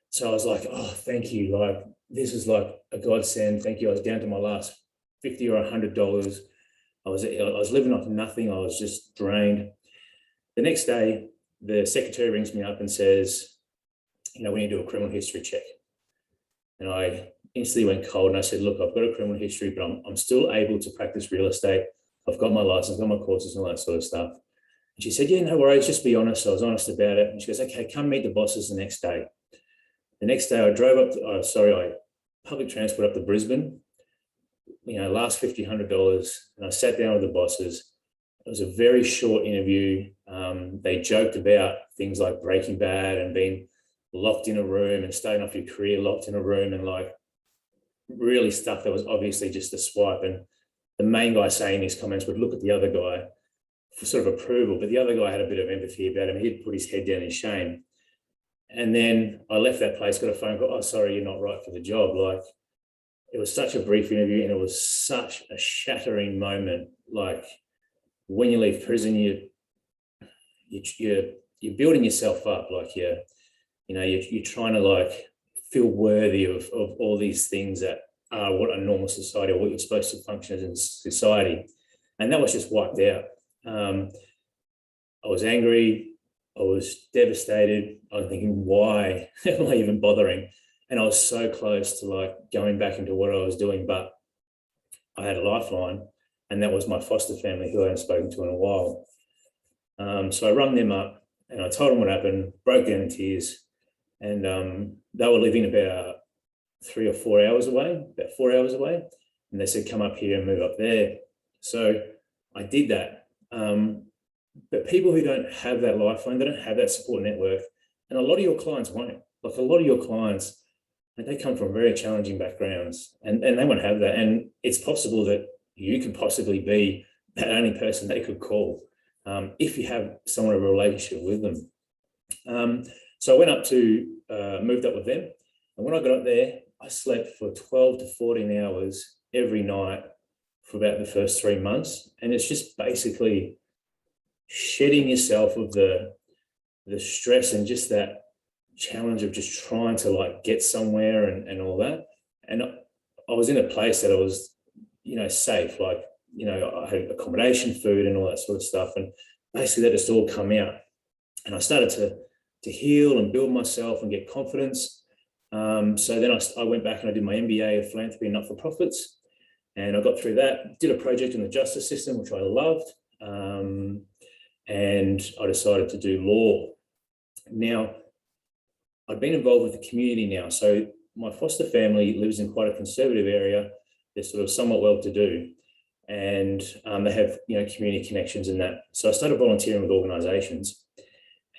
Speaker 12: So I was like, oh, thank you. Like, this is like a godsend. Thank you. I was down to my last $50 or $100. I was living off nothing. I was just drained. The next day, the secretary rings me up and says, we need to do a criminal history check. And I instantly went cold, and I said, look, I've got a criminal history, but I'm still able to practice real estate. I've got my license, I've got my courses and all that sort of stuff. And she said, yeah, no worries, just be honest. So I was honest about it. And she goes, okay, come meet the bosses the next day. The next day I drove up, I public transport up to Brisbane, last $50, $100. And I sat down with the bosses. It was a very short interview. They joked about things like Breaking Bad and being locked in a room and starting off your career locked in a room, and like really stuff that was obviously just a swipe. And the main guy saying these comments would look at the other guy for sort of approval, but the other guy had a bit of empathy about him. He'd put his head down in shame. And then I left that place, got a phone call, oh, sorry, you're not right for the job. Like, it was such a brief interview, and it was such a shattering moment. Like, when you leave prison, you're building yourself up. Like, you're trying to like feel worthy of all these things that are what a normal society, or what you're supposed to function as in society. And that was just wiped out. I was angry. I was devastated. I was thinking, why am I even bothering? And I was so close to like going back into what I was doing, but I had a lifeline, and that was my foster family, who I hadn't spoken to in a while. So I rung them up, and I told them what happened, broke down in tears. And they were living about 3 or 4 hours away, about 4 hours away. And they said, come up here and move up there. So I did that. But people who don't have that lifeline, they don't have that support network. And a lot of your clients won't. Like, a lot of your clients, they come from very challenging backgrounds, and they won't have that. And it's possible that you could possibly be that only person they could call if you have someone of a relationship with them. So I went up to, moved up with them. And when I got up there, I slept for 12 to 14 hours every night for about the first 3 months. And it's just basically shedding yourself of the stress and just that challenge of just trying to like get somewhere and all that. And I was in a place that I was, you know, safe, like, you know, I had accommodation, food and all that sort of stuff. And basically that just all come out. And I started to heal and build myself and get confidence. So then I went back and I did my MBA of philanthropy and not-for-profits. And I got through that, did a project in the justice system, which I loved. And I decided to do law. Now, I've been involved with the community now. So my foster family lives in quite a conservative area. They're sort of somewhat well-to-do. And they have, you know, community connections in that. So I started volunteering with organisations.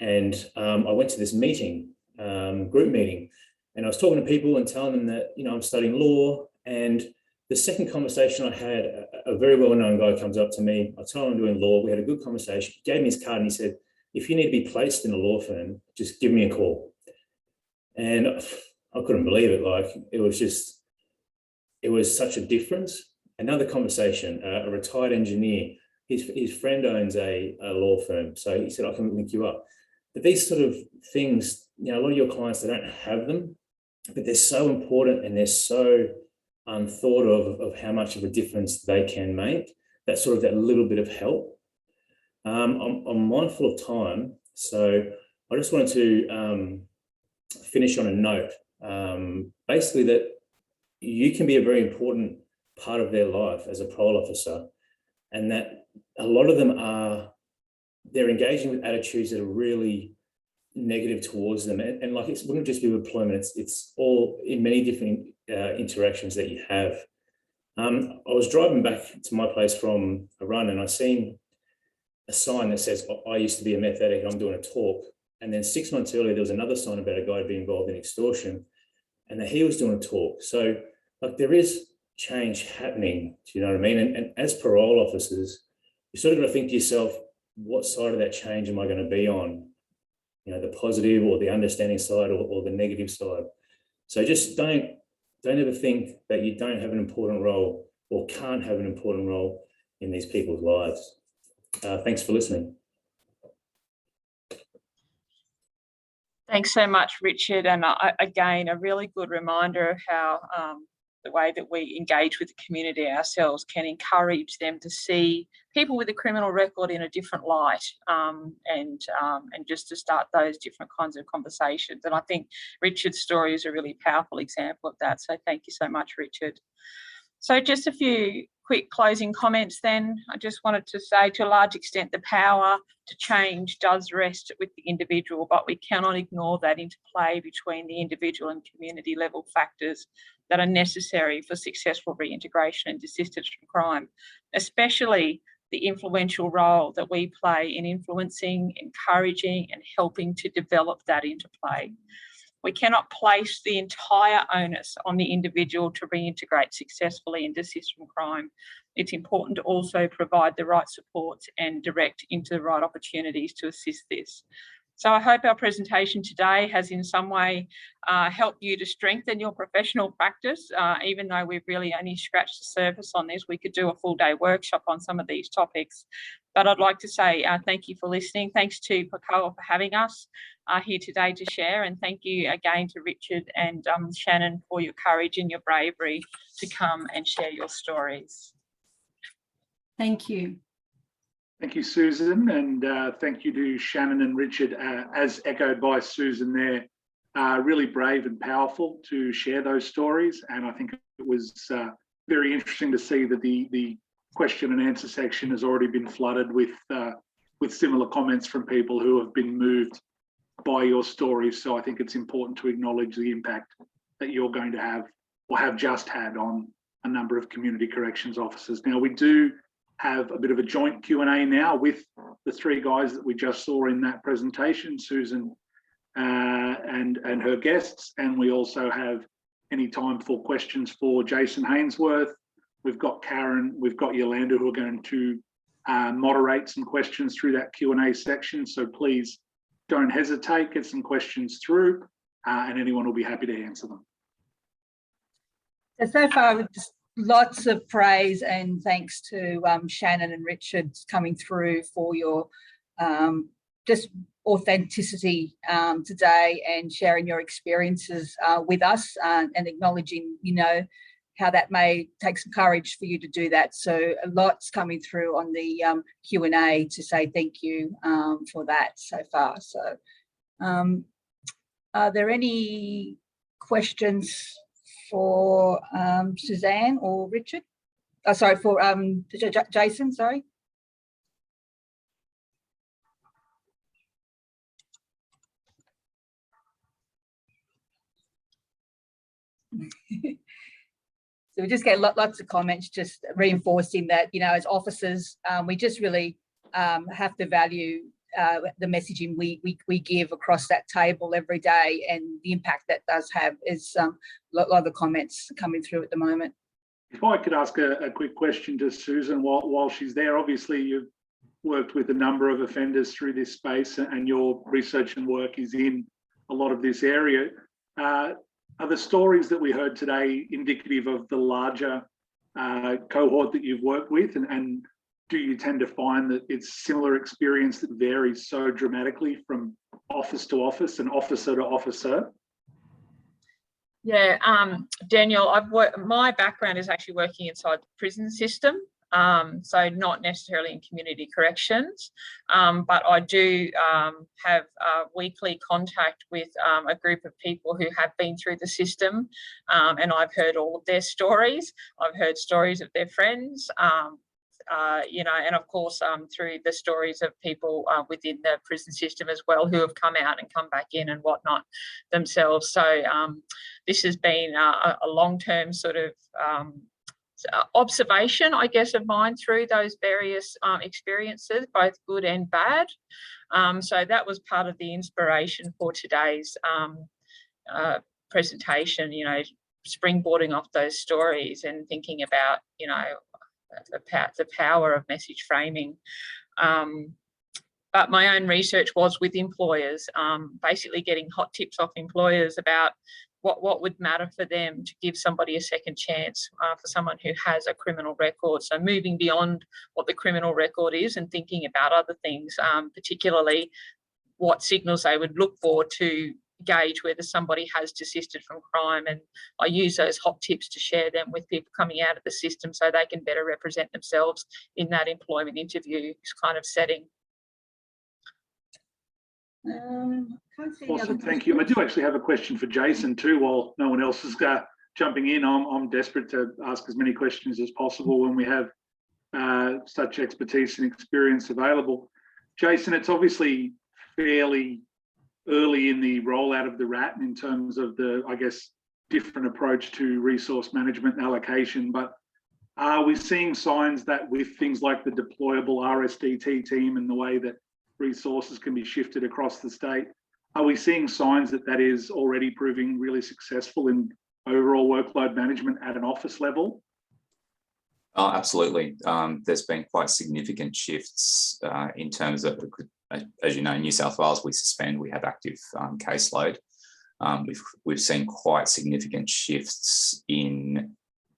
Speaker 12: And I went to this meeting, group meeting, and I was talking to people and telling them that, you know, I'm studying law. And the second conversation I had, a very well-known guy comes up to me. I told him I'm doing law. We had a good conversation. He gave me his card and he said, if you need to be placed in a law firm, just give me a call. And I couldn't believe it. Like, it was such a difference. Another conversation, a retired engineer, his friend owns a law firm. So he said, I can link you up. But these sort of things, you know, a lot of your clients, they don't have them, but they're so important and they're so unthought of how much of a difference they can make. That sort of that little bit of help. I'm mindful of time, so I just wanted to finish on a note. Basically, that you can be a very important part of their life as a parole officer, and that a lot of them they're engaging with attitudes that are really negative towards them, and like it wouldn't just be employment, it's all in many different interactions that you have. I was driving back to my place from a run and I seen a sign that says, I used to be a meth addict, I'm doing a talk. And then 6 months earlier, there was another sign about a guy being involved in extortion and that he was doing a talk. So like there is change happening, do you know what I mean? And as parole officers, you sort of got to think to yourself, what side of that change am I going to be on? You know, the positive or the understanding side or the negative side. So just don't ever think that you don't have an important role or can't have an important role in these people's lives. Thanks for listening.
Speaker 10: Thanks so much, Richard. And again, a really good reminder of how the way that we engage with the community ourselves can encourage them to see people with a criminal record in a different light, and just to start those different kinds of conversations. And I think Richard's story is a really powerful example of that. So thank you so much, Richard. So just a few quick closing comments then. I just wanted to say, to a large extent, the power to change does rest with the individual, but we cannot ignore that interplay between the individual and community level factors that are necessary for successful reintegration and desistance from crime, especially the influential role that we play in influencing, encouraging and helping to develop that interplay. We cannot place the entire onus on the individual to reintegrate successfully and desist from crime. It's important to also provide the right supports and direct into the right opportunities to assist this. So I hope our presentation today has in some way helped you to strengthen your professional practice. Even though we've really only scratched the surface on this, we could do a full day workshop on some of these topics. But I'd like to say thank you for listening. Thanks to PACCOA for having us here today to share. And thank you again to Richard and Shannon for your courage and your bravery to come and share your stories.
Speaker 11: Thank you.
Speaker 1: Thank you, Susan, and thank you to Shannon and Richard, as echoed by Susan there. Really brave and powerful to share those stories, and I think it was very interesting to see that the question and answer section has already been flooded with similar comments from people who have been moved by your stories. So I think it's important to acknowledge the impact that you're going to have or have just had on a number of community corrections officers. Now, we do have a bit of a joint Q&A now with the three guys that we just saw in that presentation, Susan and her guests, and we also have any time for questions for Jason Hainsworth. We've got Karen, we've got Yolanda, who are going to moderate some questions through that Q&A section. So please don't hesitate, get some questions through, and anyone will be happy to answer them.
Speaker 9: So far, just lots of praise and thanks to Shannon and Richard coming through for your just authenticity today and sharing your experiences with us and acknowledging, you know, how that may take some courage for you to do that. So a lot's coming through on the Q&A to say thank you for that so far. So are there any questions for Suzanne or Richard? Oh, sorry, for Jason, sorry. So we just get lots of comments just reinforcing that, you know, as officers, we just really have to value the messaging we give across that table every day, and the impact that does have is a lot of the comments coming through at the moment.
Speaker 1: If I could ask a quick question to Susan while she's there. Obviously, you've worked with a number of offenders through this space, and your research and work is in a lot of this area. Are the stories that we heard today indicative of the larger cohort that you've worked with? And do you tend to find that it's similar experience that varies so dramatically from office to office and officer to officer?
Speaker 10: Yeah, Daniel, my background is actually working inside the prison system. So not necessarily in community corrections, but I do have weekly contact with a group of people who have been through the system, and I've heard all of their stories. I've heard stories of their friends, you know, and of course through the stories of people within the prison system as well, who have come out and come back in and whatnot themselves. So this has been a long-term sort of observation, I guess, of mine through those various experiences, both good and bad. So that was part of the inspiration for today's presentation, you know, springboarding off those stories and thinking about, you know, the power of message framing. But my own research was with employers, basically getting hot tips off employers about what would matter for them to give somebody a second chance for someone who has a criminal record. So moving beyond what the criminal record is and thinking about other things, particularly what signals they would look for to gauge whether somebody has desisted from crime. And I use those hot tips to share them with people coming out of the system so they can better represent themselves in that employment interview kind of setting.
Speaker 1: Awesome, thank you. I do actually have a question for Jason too, while no one else is jumping in. I'm desperate to ask as many questions as possible when we have such expertise and experience available. Jason, it's obviously fairly early in the rollout of the RAT in terms of the, I guess, different approach to resource management and allocation, but are we seeing signs that with things like the deployable RSDT team and the way that resources can be shifted across the state, are we seeing signs that that is already proving really successful in overall workload management at an office level?
Speaker 8: Oh, absolutely. There's been quite significant shifts in terms of, as you know, in New South Wales, we have active caseload. We've seen quite significant shifts in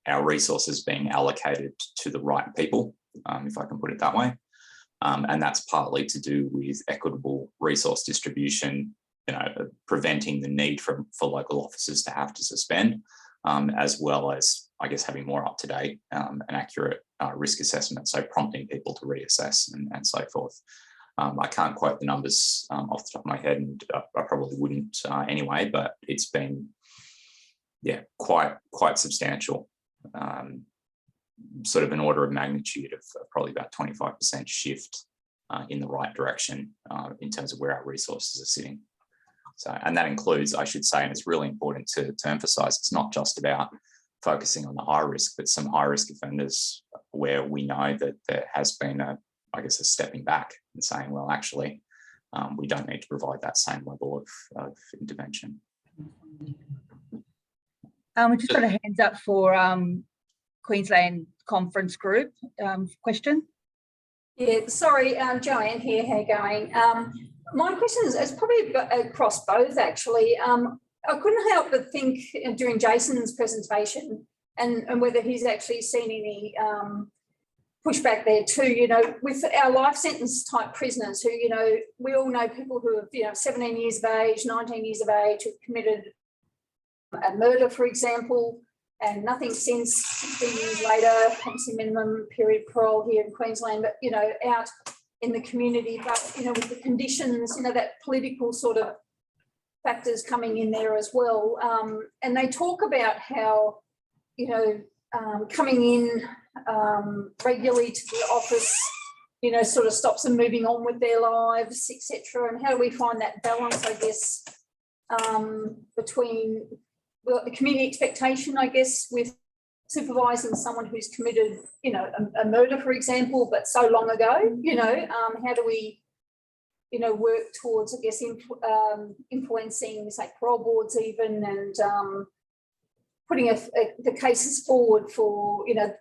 Speaker 8: our resources being allocated to the right people, if I can put it that way. And that's partly to do with equitable resource distribution, you know, preventing the need for local officers to have to suspend, as well as, I guess, having more up-to-date and accurate risk assessment, so prompting people to reassess and so forth. I can't quote the numbers off the top of my head, and I probably wouldn't anyway, but it's been, yeah, quite substantial. Sort of an order of magnitude of probably about 25% shift in the right direction in terms of where our resources are sitting. So, and that includes, I should say, and it's really important to emphasize, it's not just about focusing on the high risk, but some high risk offenders where we know that there has been a stepping back and saying, well, actually, we don't need to provide that same level of intervention.
Speaker 9: We just got a hands up for Queensland Conference Group question.
Speaker 13: Yeah, sorry, Joanne here, how you going? My question is probably across both actually. I couldn't help but think during Jason's presentation and whether he's actually seen any pushback there too, you know, with our life sentence type prisoners who, you know, we all know people who have, you know, 17 years of age, 19 years of age, who've committed a murder, for example, and nothing since, 16 years later, obviously minimum period parole here in Queensland, but, you know, out in the community, but, you know, with the conditions, you know, that political sort of factors coming in there as well. And they talk about how, you know, coming in regularly to the office, you know, sort of stops them moving on with their lives, etc. And how do we find that balance, I guess, between the community expectation, I guess, with supervising someone who's committed, you know, a murder, for example, but so long ago, you know, how do we, you know, work towards, I guess, influencing, say, parole boards even, and putting the cases forward for, you know,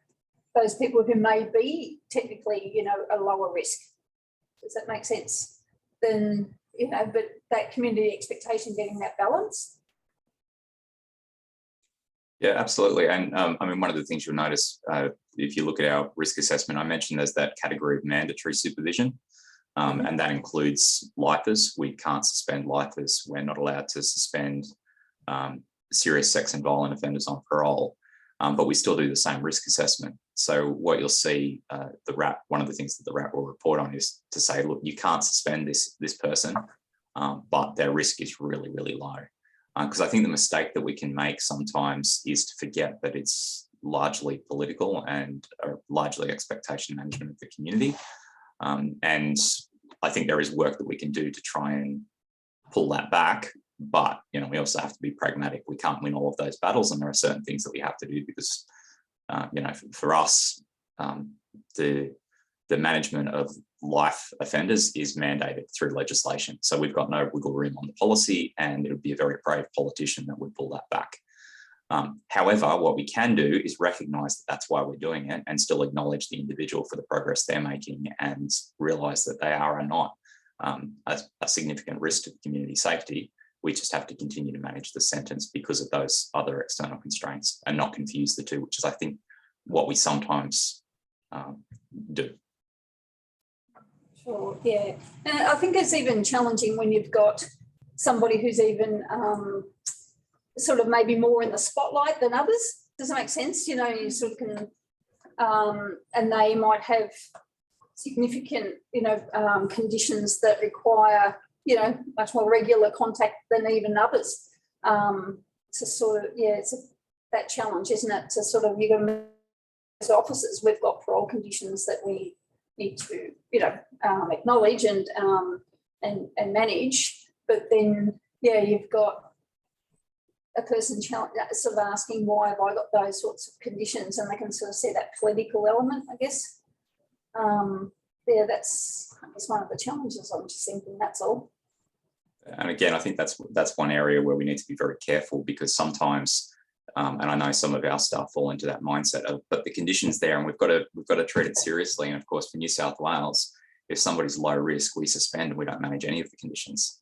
Speaker 13: those people who may be technically, you know, a lower risk. Does that make sense? Then, you know, but that community expectation, getting that balance.
Speaker 8: Yeah, absolutely. And I mean, one of the things you'll notice if you look at our risk assessment, I mentioned there's that category of mandatory supervision, and that includes lifers. We can't suspend lifers. We're not allowed to suspend serious sex and violent offenders on parole, but we still do the same risk assessment. So what you'll see, the RAP, one of the things that the RAP will report on is to say, look, you can't suspend this person, but their risk is really, really low. Because I think the mistake that we can make sometimes is to forget that it's largely political and largely expectation management of the community. And I think there is work that we can do to try and pull that back. But, you know, we also have to be pragmatic. We can't win all of those battles, and there are certain things that we have to do because, you know, for us, the management of life offenders is mandated through legislation. So we've got no wiggle room on the policy, and it would be a very brave politician that would pull that back. However, what we can do is recognise that that's why we're doing it, and still acknowledge the individual for the progress they're making, and realise that they are or not a significant risk to community safety. We just have to continue to manage the sentence because of those other external constraints and not confuse the two, which is, I think, what we sometimes do.
Speaker 13: Sure, yeah. And I think it's even challenging when you've got somebody who's even sort of maybe more in the spotlight than others. Does that make sense? You know, you sort of can, and they might have significant, you know, conditions that require, you know, much more regular contact than even others. To sort of, yeah, it's that challenge, isn't it? To sort of, you've got as officers, we've got parole conditions that we need to, you know, acknowledge and manage. But then, yeah, you've got a person sort of asking, why have I got those sorts of conditions? And they can sort of see that political element, I guess. Yeah, that's, I guess, one of the challenges. I'm just thinking, that's all.
Speaker 8: And again, I think that's one area where we need to be very careful, because sometimes, and I know some of our staff fall into that mindset of, but the conditions there, and we've got to treat it seriously. And of course, for New South Wales, if somebody's low risk, we suspend and we don't manage any of the conditions.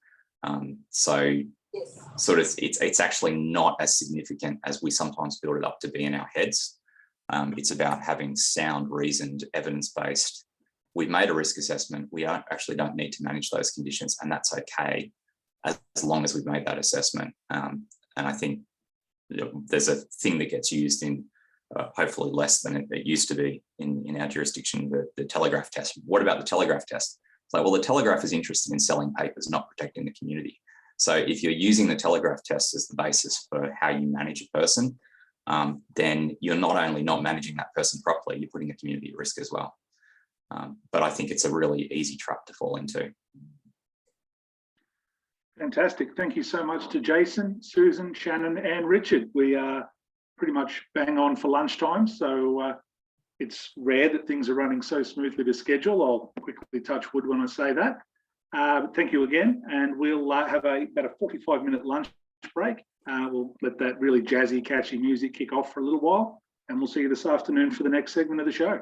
Speaker 8: So
Speaker 13: yes.
Speaker 8: Sort of, it's actually not as significant as we sometimes build it up to be in our heads. It's about having sound, reasoned, evidence-based. We've made a risk assessment. We actually don't need to manage those conditions, and that's okay, as long as we've made that assessment. And I think, you know, there's a thing that gets used in hopefully less than it used to be in our jurisdiction, the telegraph test. What about the telegraph test? It's like, well, the telegraph is interested in selling papers, not protecting the community. So if you're using the telegraph test as the basis for how you manage a person, then you're not only not managing that person properly, you're putting the community at risk as well. But I think it's a really easy trap to fall into.
Speaker 1: Fantastic. Thank you so much to Jason, Susan, Shannon, and Richard. We are pretty much bang on for lunchtime, so it's rare that things are running so smoothly to schedule. I'll quickly touch wood when I say that. Thank you again, and we'll have about a 45-minute lunch break. We'll let that really jazzy, catchy music kick off for a little while, and we'll see you this afternoon for the next segment of the show.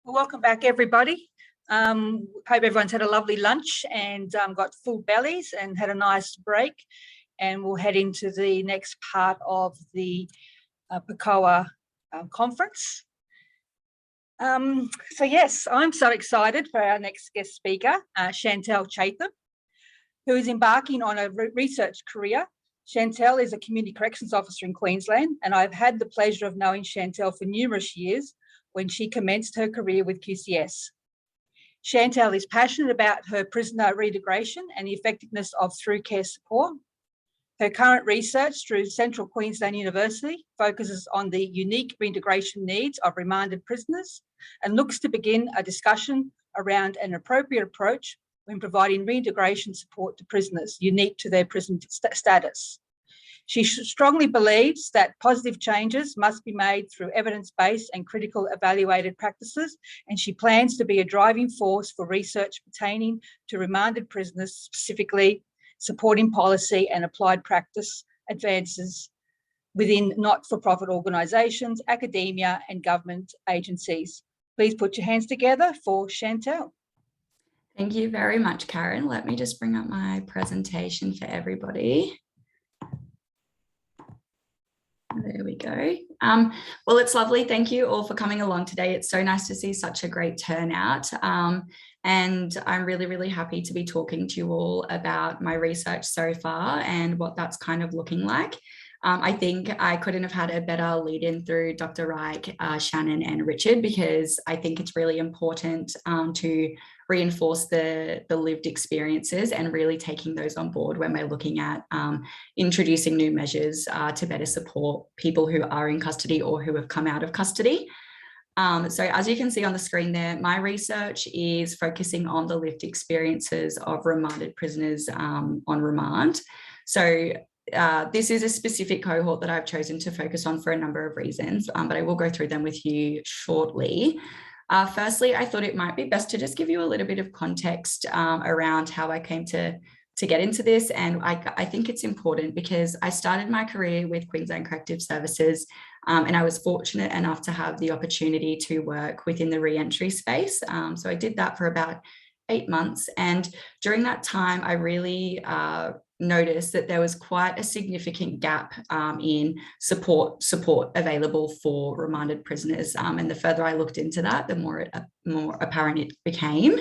Speaker 9: Well, welcome back, everybody. Hope everyone's had a lovely lunch and got full bellies and had a nice break. And we'll head into the next part of the PACCOA conference. So yes, I'm so excited for our next guest speaker, Chantel Chatham, who is embarking on a research career. Chantel is a community corrections officer in Queensland, and I've had the pleasure of knowing Chantel for numerous years when she commenced her career with QCS. Chantel is passionate about her prisoner reintegration and the effectiveness of through care support. Her current research through Central Queensland University focuses on the unique reintegration needs of remanded prisoners and looks to begin a discussion around an appropriate approach when providing reintegration support to prisoners unique to their prison status. She strongly believes that positive changes must be made through evidence-based and critical evaluated practices, and she plans to be a driving force for research pertaining to remanded prisoners, specifically supporting policy and applied practice advances within not-for-profit organisations, academia and government agencies. Please put your hands together for Chantel.
Speaker 14: Thank you very much, Karen. Let me just bring up my presentation for everybody. There we go. Well, it's lovely. Thank you all for coming along today. It's so nice to see such a great turnout. And I'm really, really happy to be talking to you all about my research so far and what that's kind of looking like. I think I couldn't have had a better lead in through Dr. Reich, Shannon and Richard, because I think it's really important to reinforce the lived experiences and really taking those on board when we're looking at introducing new measures to better support people who are in custody or who have come out of custody. So as you can see on the screen there, my research is focusing on the lived experiences of remanded prisoners on remand. So this is a specific cohort that I've chosen to focus on for a number of reasons, but I will go through them with you shortly. Firstly, I thought it might be best to just give you a little bit of context around how I came to get into this. And I think it's important because I started my career with Queensland Corrective Services and I was fortunate enough to have the opportunity to work within the re-entry space. So I did that for about 8 months. And during that time, I really noticed that there was quite a significant gap in support available for remanded prisoners. And the further I looked into that, the more apparent it became.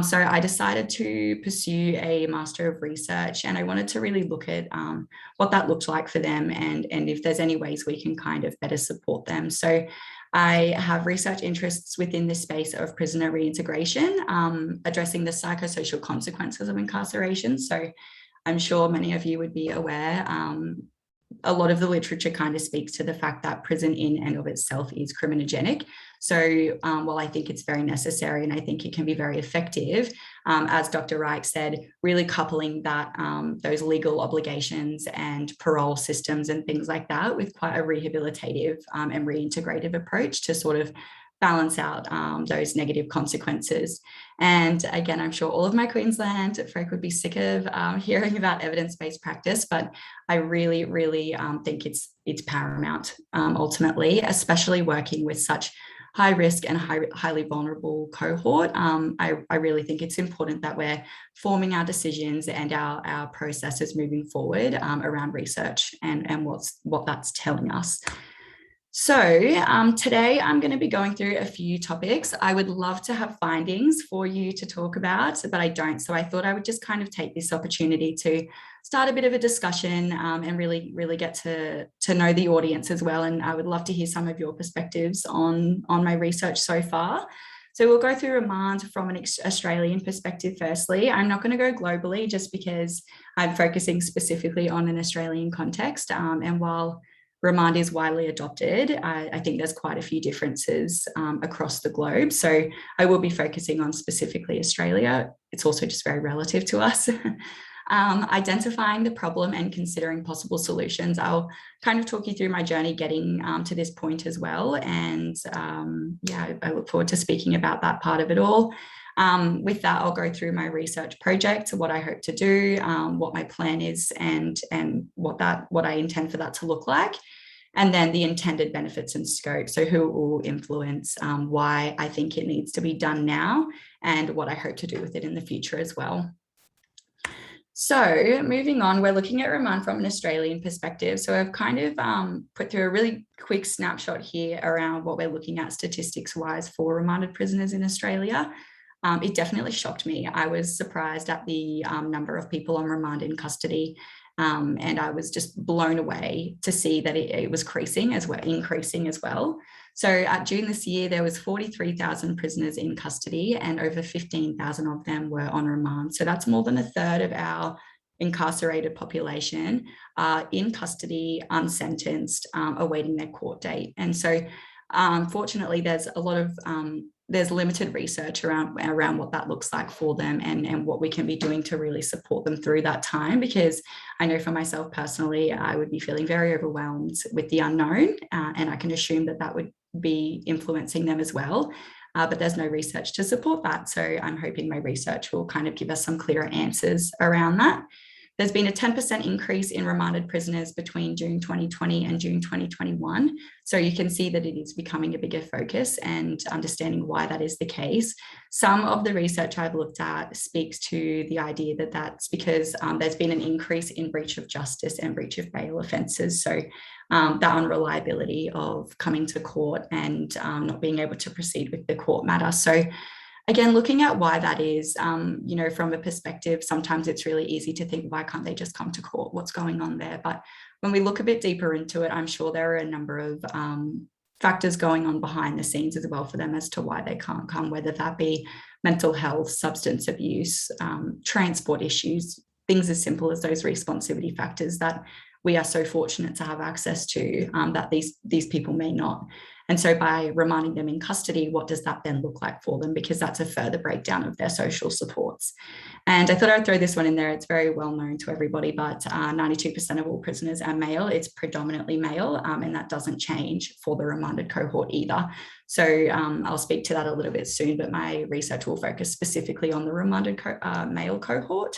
Speaker 14: So I decided to pursue a Master of Research, and I wanted to really look at what that looked like for them and if there's any ways we can kind of better support them. So I have research interests within the space of prisoner reintegration, addressing the psychosocial consequences of incarceration. So I'm sure many of you would be aware, a lot of the literature kind of speaks to the fact that prison in and of itself is criminogenic. So while I think it's very necessary and I think it can be very effective, as Dr. Reich said, really coupling that, those legal obligations and parole systems and things like that with quite a rehabilitative and reintegrative approach to sort of balance out those negative consequences. And again, I'm sure all of my Queensland folk would be sick of hearing about evidence-based practice, but I really, really think it's paramount ultimately, especially working with such high risk and highly vulnerable cohort. I really think it's important that we're forming our decisions and our processes moving forward around research and what that's telling us. So today I'm going to be going through a few topics. I would love to have findings for you to talk about, but I don't. So I thought I would just kind of take this opportunity to start a bit of a discussion and really, really get to know the audience as well. And I would love to hear some of your perspectives on my research so far. So we'll go through remand from an Australian perspective firstly. I'm not going to go globally just because I'm focusing specifically on an Australian context. And while remand is widely adopted, I think there's quite a few differences across the globe. So I will be focusing on specifically Australia. It's also just very relative to us. Identifying the problem and considering possible solutions. I'll kind of talk you through my journey getting to this point as well. And yeah, I look forward to speaking about that part of it all. With that, I'll go through my research project, what I hope to do, what my plan is, and what I intend for that to look like. and then the intended benefits and scope. So who will influence why I think it needs to be done now and what I hope to do with it in the future as well. So moving on, we're looking at remand from an Australian perspective. So I've kind of put through a really quick snapshot here around what we're looking at statistics wise for remanded prisoners in Australia. It definitely shocked me. I was surprised at the number of people on remand in custody. And I was just blown away to see that it was increasing as well. So at June this year, there was 43,000 prisoners in custody and over 15,000 of them were on remand. So that's more than a third of our incarcerated population in custody, unsentenced, awaiting their court date. And so fortunately, there's a lot of there's limited research around what that looks like for them and what we can be doing to really support them through that time, because I know for myself personally, I would be feeling very overwhelmed with the unknown, and I can assume that would be influencing them as well. But there's no research to support that. So I'm hoping my research will kind of give us some clearer answers around that. There's been a 10% increase in remanded prisoners between June 2020 and June 2021. So you can see that it is becoming a bigger focus, and understanding why that is the case. Some of the research I've looked at speaks to the idea that that's because there's been an increase in breach of justice and breach of bail offences. So that unreliability of coming to court and not being able to proceed with the court matter. So again, looking at why that is, from a perspective, sometimes it's really easy to think, why can't they just come to court? What's going on there? But when we look a bit deeper into it, I'm sure there are a number of factors going on behind the scenes as well for them as to why they can't come, whether that be mental health, substance abuse, transport issues, things as simple as those responsivity factors that we are so fortunate to have access to that these people may not. And so by remanding them in custody, what does that then look like for them? Because that's a further breakdown of their social supports. And I thought I'd throw this one in there. It's very well known to everybody, but 92% of all prisoners are male. It's predominantly male, and that doesn't change for the remanded cohort either. So I'll speak to that a little bit soon, but my research will focus specifically on the remanded male cohort.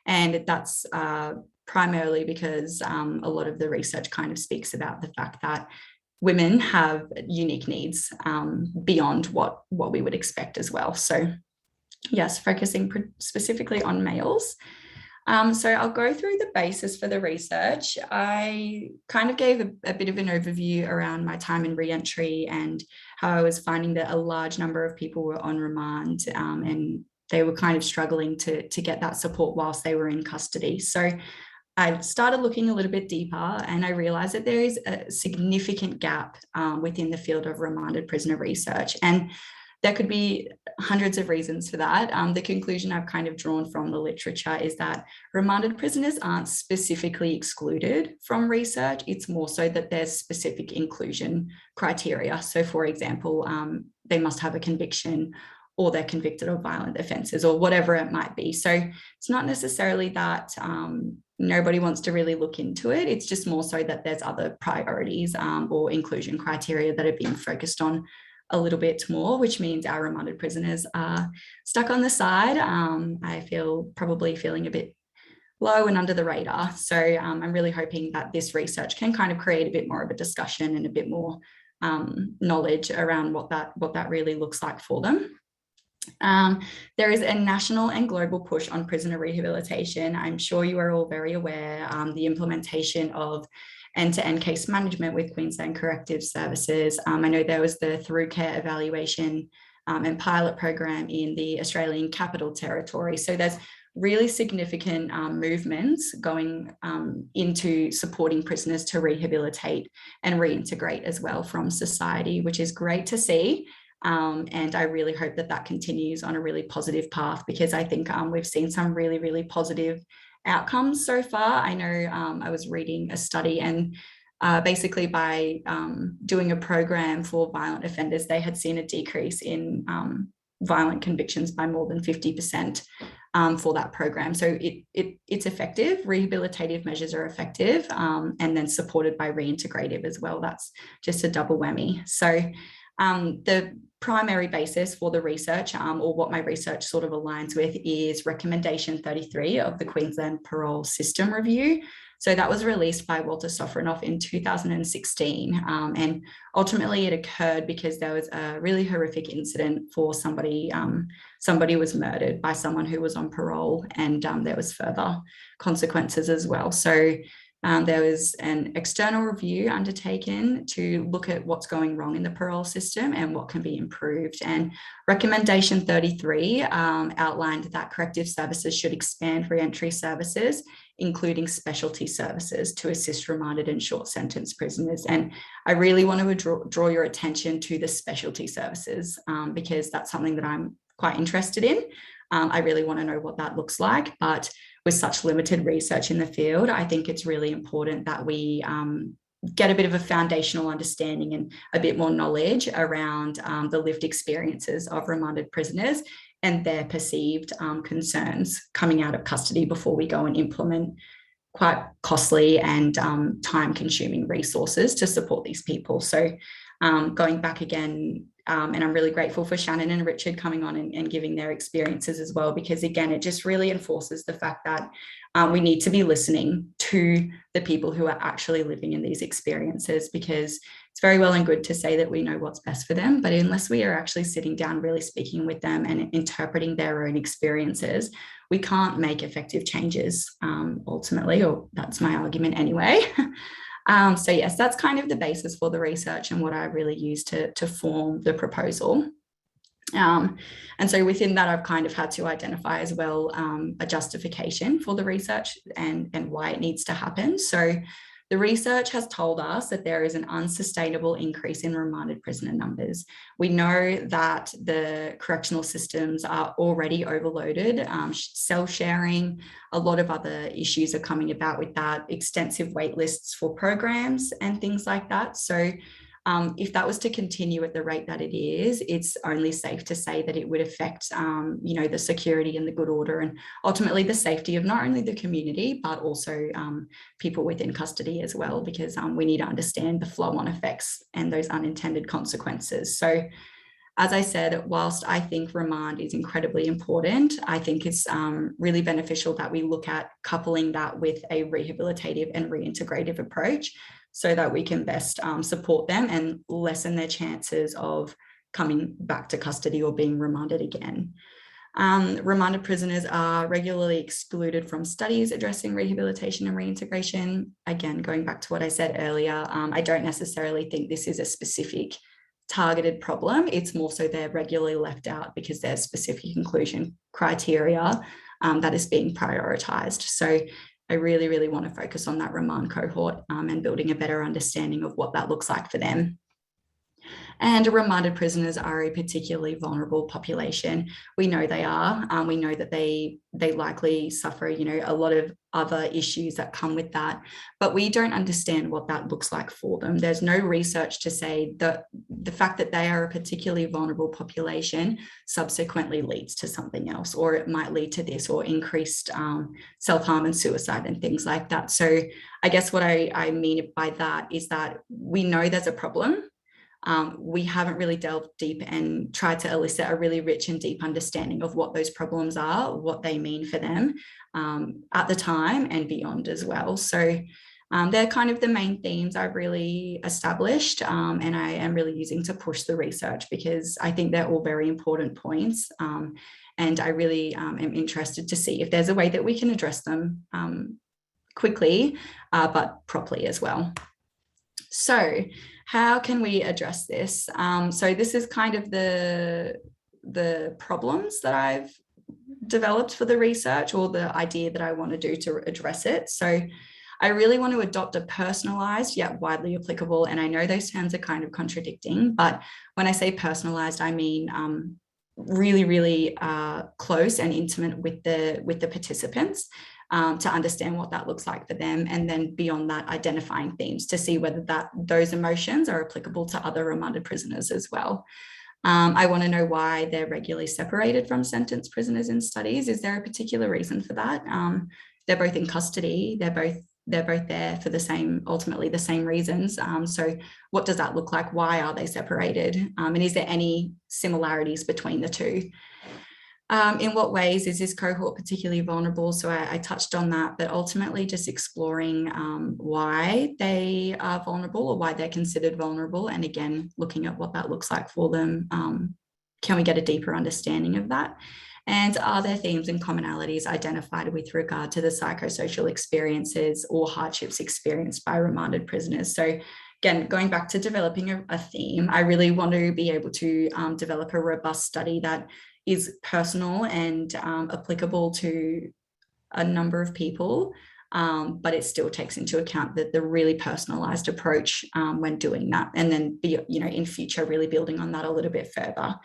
Speaker 14: And that's primarily because a lot of the research kind of speaks about the fact that women have unique needs beyond what we would expect as well. So yes, focusing specifically on males. So I'll go through the basis for the research. I kind of gave a bit of an overview around my time in re-entry and how I was finding that a large number of people were on remand and they were kind of struggling to get that support whilst they were in custody. So I started looking a little bit deeper, and I realized that there is a significant gap within the field of remanded prisoner research. And there could be hundreds of reasons for that. The conclusion I've kind of drawn from the literature is that remanded prisoners aren't specifically excluded from research. It's more so that there's specific inclusion criteria. So for example, they must have a conviction, or they're convicted of violent offences, or whatever it might be. So it's not necessarily that nobody wants to really look into it. It's just more so that there's other priorities or inclusion criteria that are being focused on a little bit more, which means our remanded prisoners are stuck on the side. I feel probably feeling a bit low and under the radar. So I'm really hoping that this research can kind of create a bit more of a discussion and a bit more knowledge around what that really looks like for them. There is a national and global push on prisoner rehabilitation. I'm sure you are all very aware the implementation of end-to-end case management with Queensland Corrective Services. I know there was the Through Care evaluation and pilot program in the Australian Capital Territory. So there's really significant movements going into supporting prisoners to rehabilitate and reintegrate as well from society, which is great to see. And I really hope that continues on a really positive path, because I think we've seen some really, really positive outcomes so far. I know I was reading a study, and basically by doing a program for violent offenders, they had seen a decrease in violent convictions by more than 50% for that program. So it's effective. Rehabilitative measures are effective, and then supported by reintegrative as well. That's just a double whammy. So the primary basis for the research, or what my research sort of aligns with, is recommendation 33 of the Queensland Parole System Review. So that was released by Walter Sofronoff in 2016. And ultimately it occurred because there was a really horrific incident for somebody, somebody was murdered by someone who was on parole, and there was further consequences as well. So there was an external review undertaken to look at what's going wrong in the parole system and what can be improved. And recommendation 33 outlined that corrective services should expand re-entry services, including specialty services to assist remanded and short sentence prisoners. And I really want to draw your attention to the specialty services because that's something that I'm quite interested in. I really want to know what that looks like, but with such limited research in the field, I think it's really important that we get a bit of a foundational understanding and a bit more knowledge around the lived experiences of remanded prisoners and their perceived concerns coming out of custody before we go and implement quite costly and time-consuming resources to support these people. So going back again, and I'm really grateful for Shannon and Richard coming on and giving their experiences as well, because again, it just really enforces the fact that we need to be listening to the people who are actually living in these experiences, because it's very well and good to say that we know what's best for them, but unless we are actually sitting down, really speaking with them and interpreting their own experiences, we can't make effective changes ultimately, or that's my argument anyway. So yes, that's kind of the basis for the research and what I really use to form the proposal. And so within that, I've kind of had to identify as well a justification for the research and why it needs to happen. So the research has told us that there is an unsustainable increase in remanded prisoner numbers. We know that the correctional systems are already overloaded, cell sharing, a lot of other issues are coming about with that, extensive wait lists for programs and things like that. So if that was to continue at the rate that it is, it's only safe to say that it would affect, the security and the good order and ultimately the safety of not only the community, but also people within custody as well, because we need to understand the flow-on effects and those unintended consequences. So as I said, whilst I think remand is incredibly important, I think it's really beneficial that we look at coupling that with a rehabilitative and reintegrative approach, so that we can best support them and lessen their chances of coming back to custody or being remanded again. Remanded prisoners are regularly excluded from studies addressing rehabilitation and reintegration. Again, going back to what I said earlier, I don't necessarily think this is a specific targeted problem. It's more so they're regularly left out because there's specific inclusion criteria that is being prioritised. So I really, really want to focus on that remand cohort and building a better understanding of what that looks like for them. And remanded prisoners are a particularly vulnerable population. We know they are. We know that they likely suffer, a lot of other issues that come with that, but we don't understand what that looks like for them. There's no research to say that the fact that they are a particularly vulnerable population subsequently leads to something else, or it might lead to this or increased self-harm and suicide and things like that. So I guess what I mean by that is that we know there's a problem. We haven't really delved deep and tried to elicit a really rich and deep understanding of what those problems are, what they mean for them at the time and beyond as well. So they're kind of the main themes I've really established and I am really using to push the research, because I think they're all very important points. And I really am interested to see if there's a way that we can address them quickly, but properly as well. So how can we address this? So this is kind of the problems that I've developed for the research, or the idea that I want to do to address it. So I really want to adopt a personalized yet widely applicable, and I know those terms are kind of contradicting, but when I say personalized, I mean really, really close and intimate with the participants. To understand what that looks like for them, and then beyond that, identifying themes to see whether those emotions are applicable to other remanded prisoners as well. I want to know why they're regularly separated from sentenced prisoners in studies. Is there a particular reason for that? They're both in custody. They're both there for ultimately the same reasons. So what does that look like? Why are they separated? And is there any similarities between the two? In what ways is this cohort particularly vulnerable? So I touched on that, but ultimately just exploring why they are vulnerable or why they're considered vulnerable. And again, looking at what that looks like for them. Can we get a deeper understanding of that? And are there themes and commonalities identified with regard to the psychosocial experiences or hardships experienced by remanded prisoners? So again, going back to developing a theme, I really want to be able to develop a robust study that is personal and applicable to a number of people, but it still takes into account the really personalized approach when doing that, and then in future really building on that a little bit further.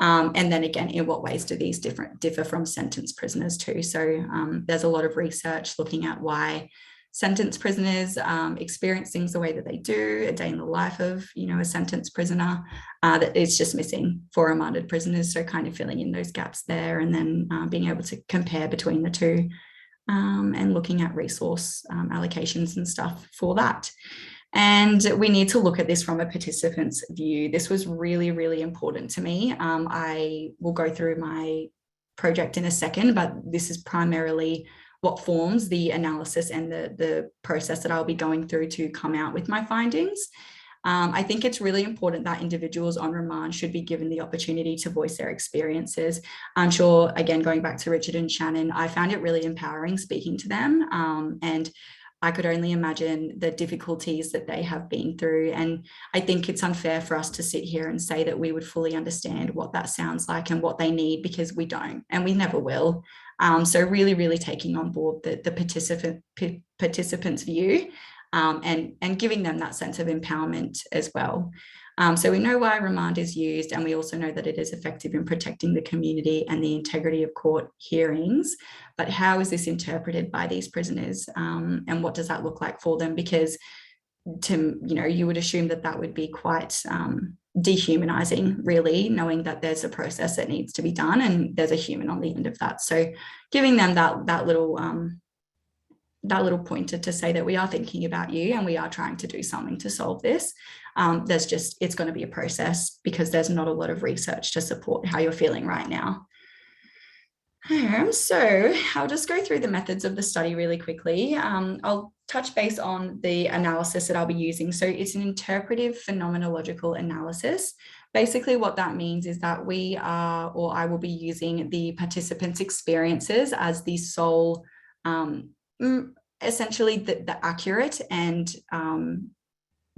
Speaker 14: And then again, in what ways do these differ from sentenced prisoners too? So there's a lot of research looking at why sentenced prisoners experience things the way that they do, a day in the life of, a sentenced prisoner, that it's just missing for remanded prisoners. So kind of filling in those gaps there, and then being able to compare between the two and looking at resource allocations and stuff for that. And we need to look at this from a participant's view. This was really, really important to me. I will go through my project in a second, but this is primarily what forms the analysis and the process that I'll be going through to come out with my findings. I think it's really important that individuals on remand should be given the opportunity to voice their experiences. I'm sure, again, going back to Richard and Shannon, I found it really empowering speaking to them, and I could only imagine the difficulties that they have been through. And I think it's unfair for us to sit here and say that we would fully understand what that sounds like and what they need, because we don't, and we never will. So really, really taking on board the participant's view and giving them that sense of empowerment as well. So we know why remand is used, and we also know that it is effective in protecting the community and the integrity of court hearings. But how is this interpreted by these prisoners, and what does that look like for them? Because you would assume that would be quite dehumanizing, really, knowing that there's a process that needs to be done and there's a human on the end of that. So giving them that little pointer to say that we are thinking about you and we are trying to do something to solve this. It's going to be a process, because there's not a lot of research to support how you're feeling right now. So I'll just go through the methods of the study really quickly. I'll touch base on the analysis that I'll be using. So it's an interpretive phenomenological analysis. Basically what that means is that I will be using the participants' experiences as the sole, essentially the accurate and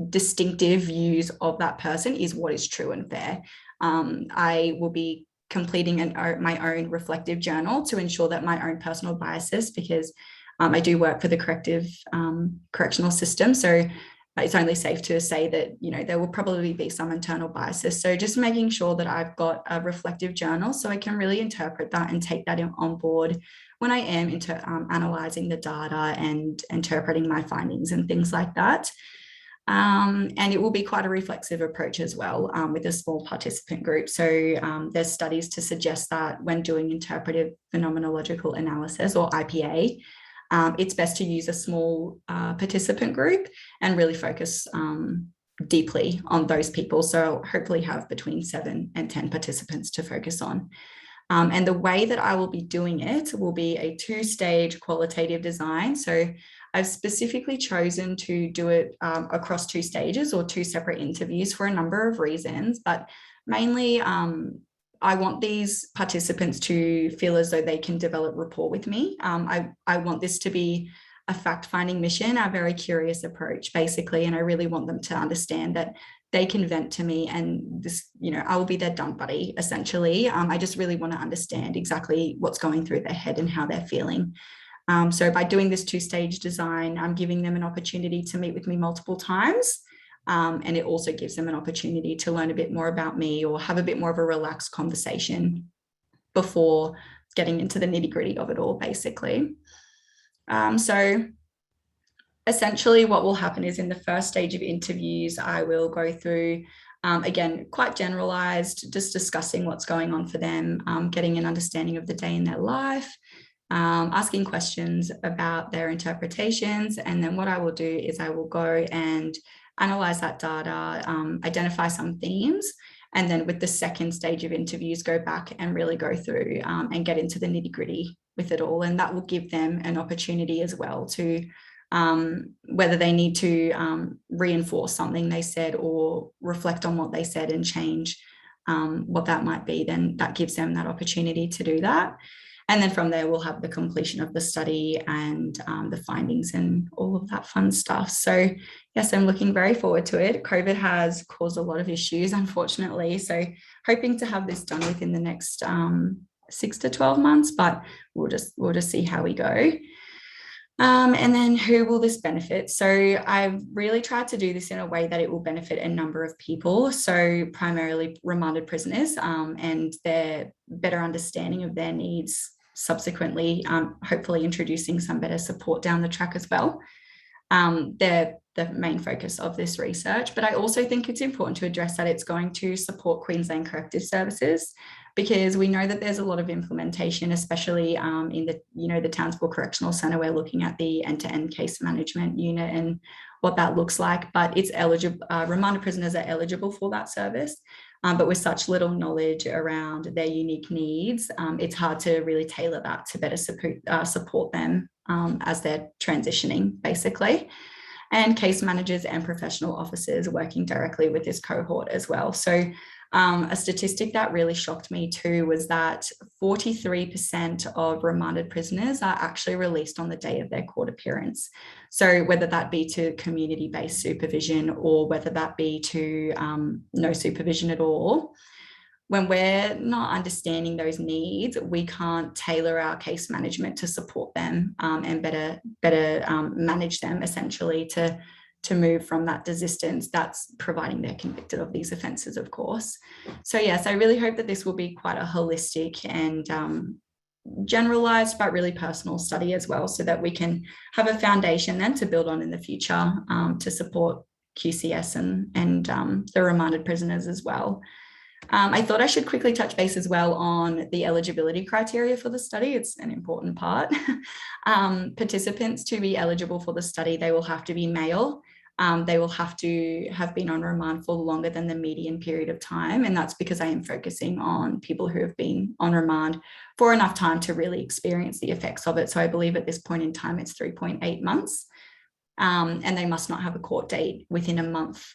Speaker 14: distinctive views of that person is what is true and fair. I will be completing my own reflective journal to ensure that my own personal biases, because I do work for the correctional system. So it's only safe to say that, there will probably be some internal biases. So just making sure that I've got a reflective journal so I can really interpret that and take that on board when I am analysing the data and interpreting my findings and things like that. And it will be quite a reflexive approach as well, with a small participant group. So there's studies to suggest that when doing interpretive phenomenological analysis, or IPA, it's best to use a small participant group and really focus deeply on those people. So hopefully have between 7 and 10 participants to focus on. And the way that I will be doing it will be a 2-stage qualitative design. So I've specifically chosen to do it across 2 stages or 2 separate interviews for a number of reasons, but mainly I want these participants to feel as though they can develop rapport with me. I want this to be a fact-finding mission, a very curious approach, basically, and I really want them to understand that they can vent to me, and this, I will be their dump buddy, essentially. I just really want to understand exactly what's going through their head and how they're feeling. So by doing this 2-stage design, I'm giving them an opportunity to meet with me multiple times. And it also gives them an opportunity to learn a bit more about me or have a bit more of a relaxed conversation before getting into the nitty-gritty of it all, basically. So essentially what will happen is in the first stage of interviews, I will go through, again, quite generalized, just discussing what's going on for them, getting an understanding of the day in their life, asking questions about their interpretations. And then what I will do is I will go and analyze that data, identify some themes, And then with the second stage of interviews, go back and really go through and get into the nitty-gritty with it all. And that will give them an opportunity as well to whether they need to reinforce something they said or reflect on what they said and change what that might be, then that gives them that opportunity to do that. And then from there, we'll have the completion of the study and the findings and all of that fun stuff. So yes, I'm looking very forward to it. COVID has caused a lot of issues, unfortunately. So hoping to have this done within the next 6 to 12 months, but we'll just see how we go. And then who will this benefit? So I've really tried to do this in a way that it will benefit a number of people. So primarily remanded prisoners and their better understanding of their needs subsequently, hopefully introducing some better support down the track as well. They're the main focus of this research, but I also think it's important to address that it's going to support Queensland Corrective Services, because we know that there's a lot of implementation, especially in the Townsville Correctional Centre. We're looking at the end-to-end case management unit and what that looks like, but it's eligible. Remanded prisoners are eligible for that service, but with such little knowledge around their unique needs, it's hard to really tailor that to better support them as they're transitioning, basically. And case managers and professional officers working directly with this cohort as well. So a statistic that really shocked me too was that 43% of remanded prisoners are actually released on the day of their court appearance. So whether that be to community-based supervision or whether that be to no supervision at all, when we're not understanding those needs, we can't tailor our case management to support them and better manage them, essentially, to move from that desistance. That's providing they're convicted of these offences, of course. So yes, I really hope that this will be quite a holistic and generalised but really personal study as well, so that we can have a foundation then to build on in the future to support QCS and the remanded prisoners as well. I thought I should quickly touch base as well on the eligibility criteria for the study. It's an important part. Participants to be eligible for the study, they will have to be male. They will have to have been on remand for longer than the median period of time. And that's because I am focusing on people who have been on remand for enough time to really experience the effects of it. So I believe at this point in time, it's 3.8 months. And they must not have a court date within a month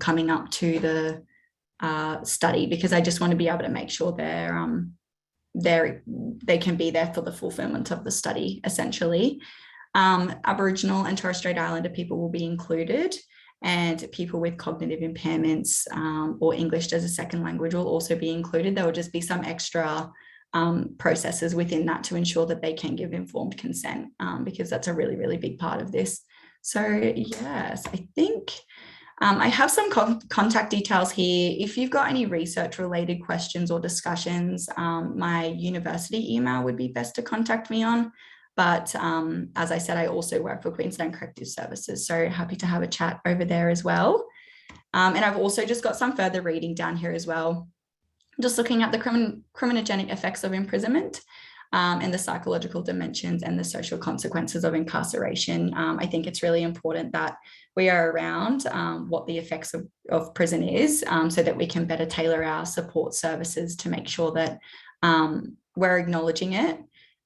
Speaker 14: coming up to the study, because I just want to be able to make sure they can be there for the fulfillment of the study, essentially. Aboriginal and Torres Strait Islander people will be included, and people with cognitive impairments or English as a second language will also be included. There will just be some extra processes within that to ensure that they can give informed consent, because that's a really, really big part of this. So yes, I think I have some contact details here. If you've got any research related questions or discussions, my university email would be best to contact me on. But as I said, I also work for Queensland Corrective Services, so happy to have a chat over there as well. And I've also just got some further reading down here as well, just looking at the criminogenic effects of imprisonment and the psychological dimensions and the social consequences of incarceration. I think it's really important that we are around what the effects of prison is, so that we can better tailor our support services to make sure that we're acknowledging it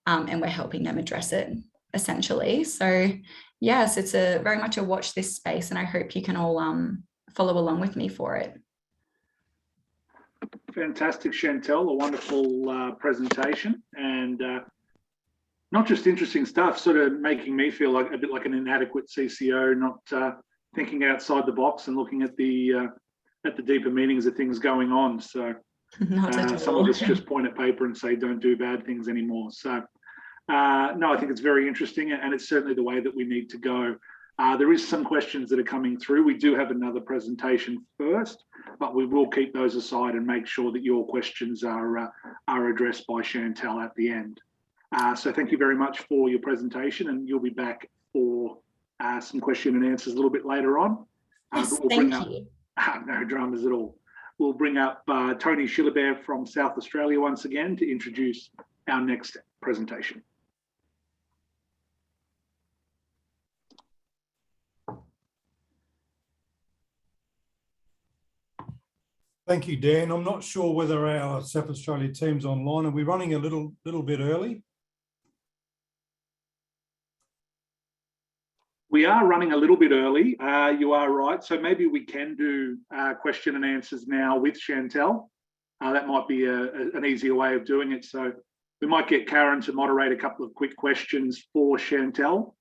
Speaker 14: and we're helping them address it, essentially. So yes, it's very much a watch this space, and I hope you can all follow along with me for it.
Speaker 1: Fantastic, Chantel, a wonderful presentation, and not just interesting stuff, sort of making me feel like a bit like an inadequate CCO, not thinking outside the box and looking at the deeper meanings of things going on. So some of us just point at paper and say, don't do bad things anymore. So no, I think it's very interesting, and it's certainly the way that we need to go. There is some questions that are coming through. We do have another presentation first, but we will keep those aside and make sure that your questions are addressed by Chantel at the end. So thank you very much for your presentation, and you'll be back for some question and answers a little bit later on.
Speaker 14: Yes,
Speaker 1: we'll
Speaker 14: thank you.
Speaker 1: No dramas at all. We'll bring up Tony Schillerbeer from South Australia once again to introduce our next presentation.
Speaker 3: Thank you, Dan. I'm not sure whether our South Australia team's online. Are we running a little bit early?
Speaker 1: We are running a little bit early. You are right. So maybe we can do question and answers now with Chantel. That might be an easier way of doing it. So we might get Karen to moderate a couple of quick questions for Chantel,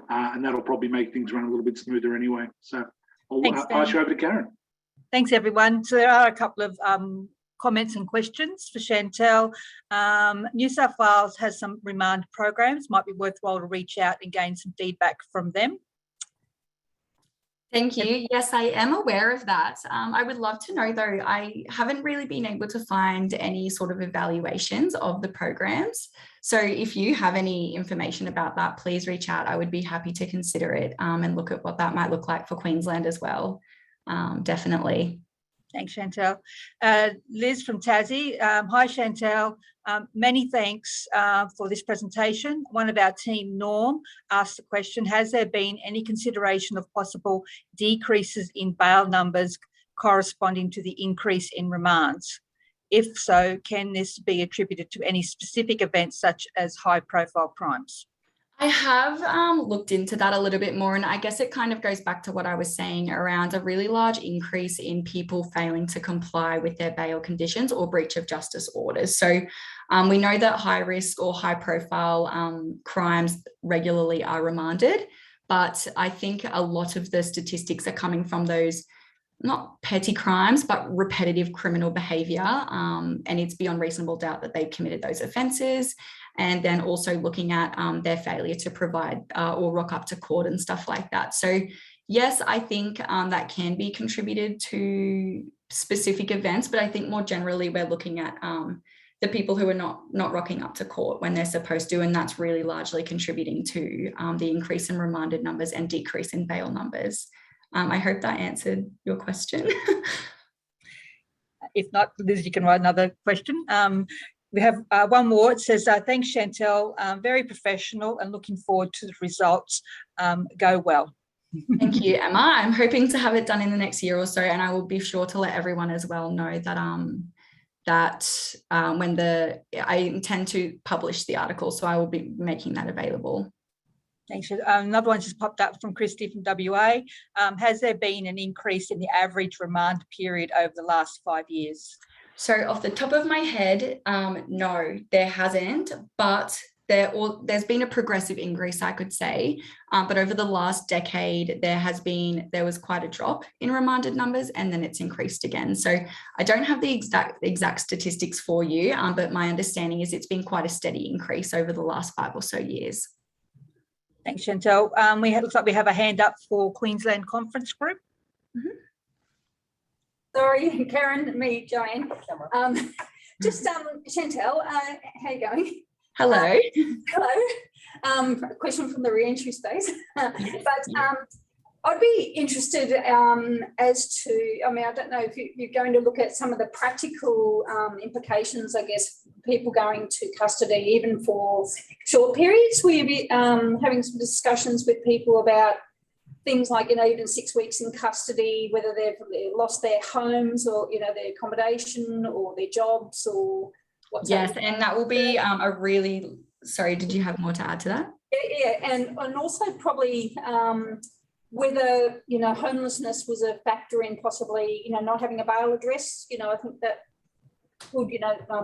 Speaker 1: and that'll probably make things run a little bit smoother anyway. So I'll pass you over to Karen.
Speaker 9: Thanks, everyone. So there are a couple of comments and questions for Chantel. New South Wales has some remand programs. Might be worthwhile to reach out and gain some feedback from them.
Speaker 14: Thank you. Yes, I am aware of that. I would love to know, though, I haven't really been able to find any sort of evaluations of the programs. So if you have any information about that, please reach out. I would be happy to consider it and look at what that might look like for Queensland as well. Definitely.
Speaker 9: Thanks, Chantel. Liz from Tassie. Hi, Chantel. Many thanks for this presentation. One of our team, Norm, asked the question, has there been any consideration of possible decreases in bail numbers corresponding to the increase in remands? If so, can this be attributed to any specific events such as high-profile crimes?
Speaker 14: I have looked into that a little bit more, and I guess it kind of goes back to what I was saying around a really large increase in people failing to comply with their bail conditions or breach of justice orders. So we know that high risk or high profile crimes regularly are remanded, but I think a lot of the statistics are coming from those not petty crimes, but repetitive criminal behaviour, and it's beyond reasonable doubt that they've committed those offences. And then also looking at their failure to provide or rock up to court and stuff like that. So yes, I think that can be contributed to specific events, but I think more generally we're looking at the people who are not rocking up to court when they're supposed to, and that's really largely contributing to the increase in remanded numbers and decrease in bail numbers. I hope that answered your question.
Speaker 9: If not, Liz, you can write another question. We have one more. It says, thanks, Chantel. Very professional and looking forward to the results. Go well.
Speaker 14: Thank you, Emma. I'm hoping to have it done in the next year or so, and I will be sure to let everyone as well know that I intend to publish the article, so I will be making that available.
Speaker 9: Thanks. Another one just popped up from Christy from WA. Has there been an increase in the average remand period over the last 5 years?
Speaker 14: So off the top of my head, no, there hasn't, but there's been a progressive increase, I could say. But over the last decade, there was quite a drop in remanded numbers, and then it's increased again. So I don't have the exact statistics for you, but my understanding is it's been quite a steady increase over the last 5 or so years.
Speaker 9: Thanks, Chantel. Looks like we have a hand up for Queensland Conference Group.
Speaker 14: Mm-hmm.
Speaker 13: Sorry, Karen, me, Joanne. Just Chantel, how you going?
Speaker 14: Hello.
Speaker 13: Hello. Question from the re-entry space. But I'd be interested as to, I don't know if you're going to look at some of the practical implications, I guess, people going to custody, even for short periods. Will you be having some discussions with people about things like, even 6 weeks in custody, whether they've lost their homes or, their accommodation or their jobs or what's
Speaker 14: Yes, and that will be sorry, did you have more to add to that?
Speaker 13: Yeah, and also probably whether, homelessness was a factor in possibly, not having a bail address. I think that would,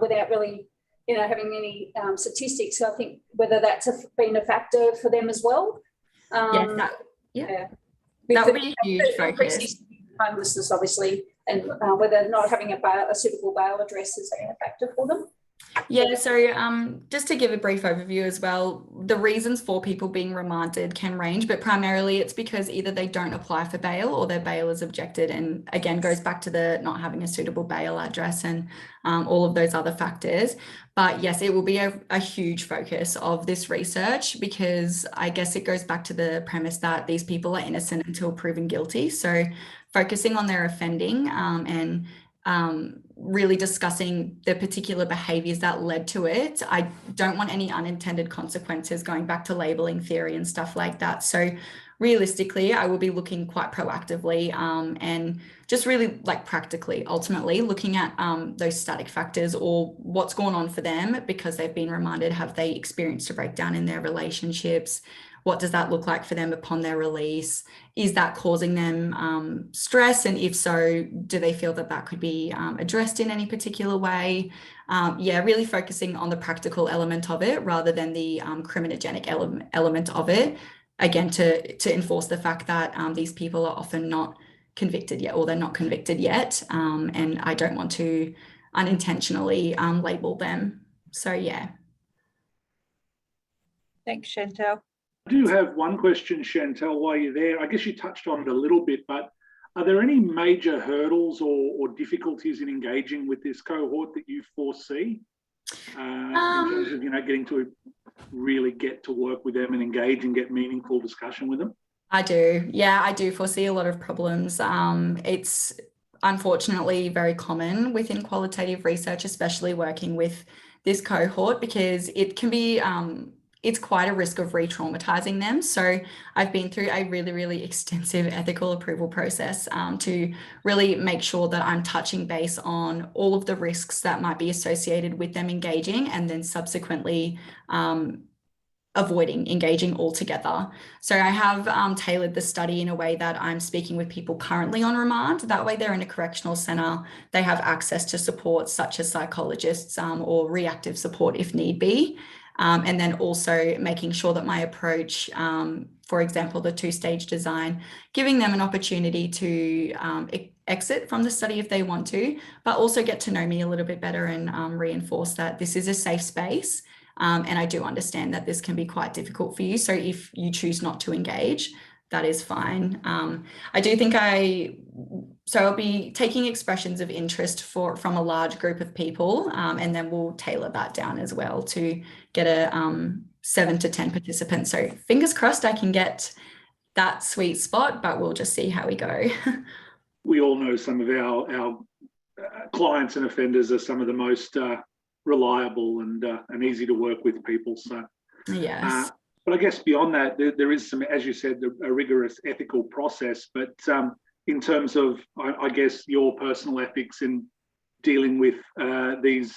Speaker 13: without really, having any statistics, I think whether that's been a factor for them as well.
Speaker 14: That would be a huge focus.
Speaker 13: Homelessness, obviously, and whether not having a suitable bail address has been a factor for them.
Speaker 14: Yeah, so just to give a brief overview as well, the reasons for people being remanded can range, but primarily it's because either they don't apply for bail or their bail is objected, and again goes back to the not having a suitable bail address and all of those other factors. But yes, it will be a huge focus of this research, because I guess it goes back to the premise that these people are innocent until proven guilty. So focusing on their offending and really discussing the particular behaviours that led to it. I don't want any unintended consequences, going back to labelling theory and stuff like that. So realistically, I will be looking quite proactively and just really like practically, ultimately looking at those static factors or what's gone on for them because they've been reminded, have they experienced a breakdown in their relationships? What does that look like for them upon their release? Is that causing them stress? And if so, do they feel that that could be addressed in any particular way? Yeah, really focusing on the practical element of it rather than the criminogenic element of it. Again, to enforce the fact that these people are often not convicted yet, or they're not convicted yet. And I don't want to unintentionally label them. So, yeah.
Speaker 10: Thanks, Chantel.
Speaker 1: I do have one question, Chantel, while you're there. I guess you touched on it a little bit, but are there any major hurdles or difficulties in engaging with this cohort that you foresee in terms of, getting to really get to work with them and engage and get meaningful discussion with them?
Speaker 14: I do. Yeah, I do foresee a lot of problems. It's unfortunately very common within qualitative research, especially working with this cohort, because it can be it's quite a risk of re-traumatizing them. So I've been through a really, really extensive ethical approval process to really make sure that I'm touching base on all of the risks that might be associated with them engaging, and then subsequently avoiding engaging altogether. So I have tailored the study in a way that I'm speaking with people currently on remand. That way they're in a correctional centre, they have access to support such as psychologists or reactive support if need be. And then also making sure that my approach, for example, the two-stage design, giving them an opportunity to exit from the study if they want to, but also get to know me a little bit better and reinforce that this is a safe space. And I do understand that this can be quite difficult for you. So if you choose not to engage, that is fine. I do think I'll be taking expressions of interest from a large group of people, and then we'll tailor that down as well to get a 7 to 10 participants. So fingers crossed I can get that sweet spot, but we'll just see how we go.
Speaker 1: We all know some of our clients and offenders are some of the most reliable and easy to work with people. So
Speaker 14: yes.
Speaker 1: But I guess beyond that, there is some, as you said, a rigorous ethical process. But in terms of, I guess, your personal ethics in dealing with these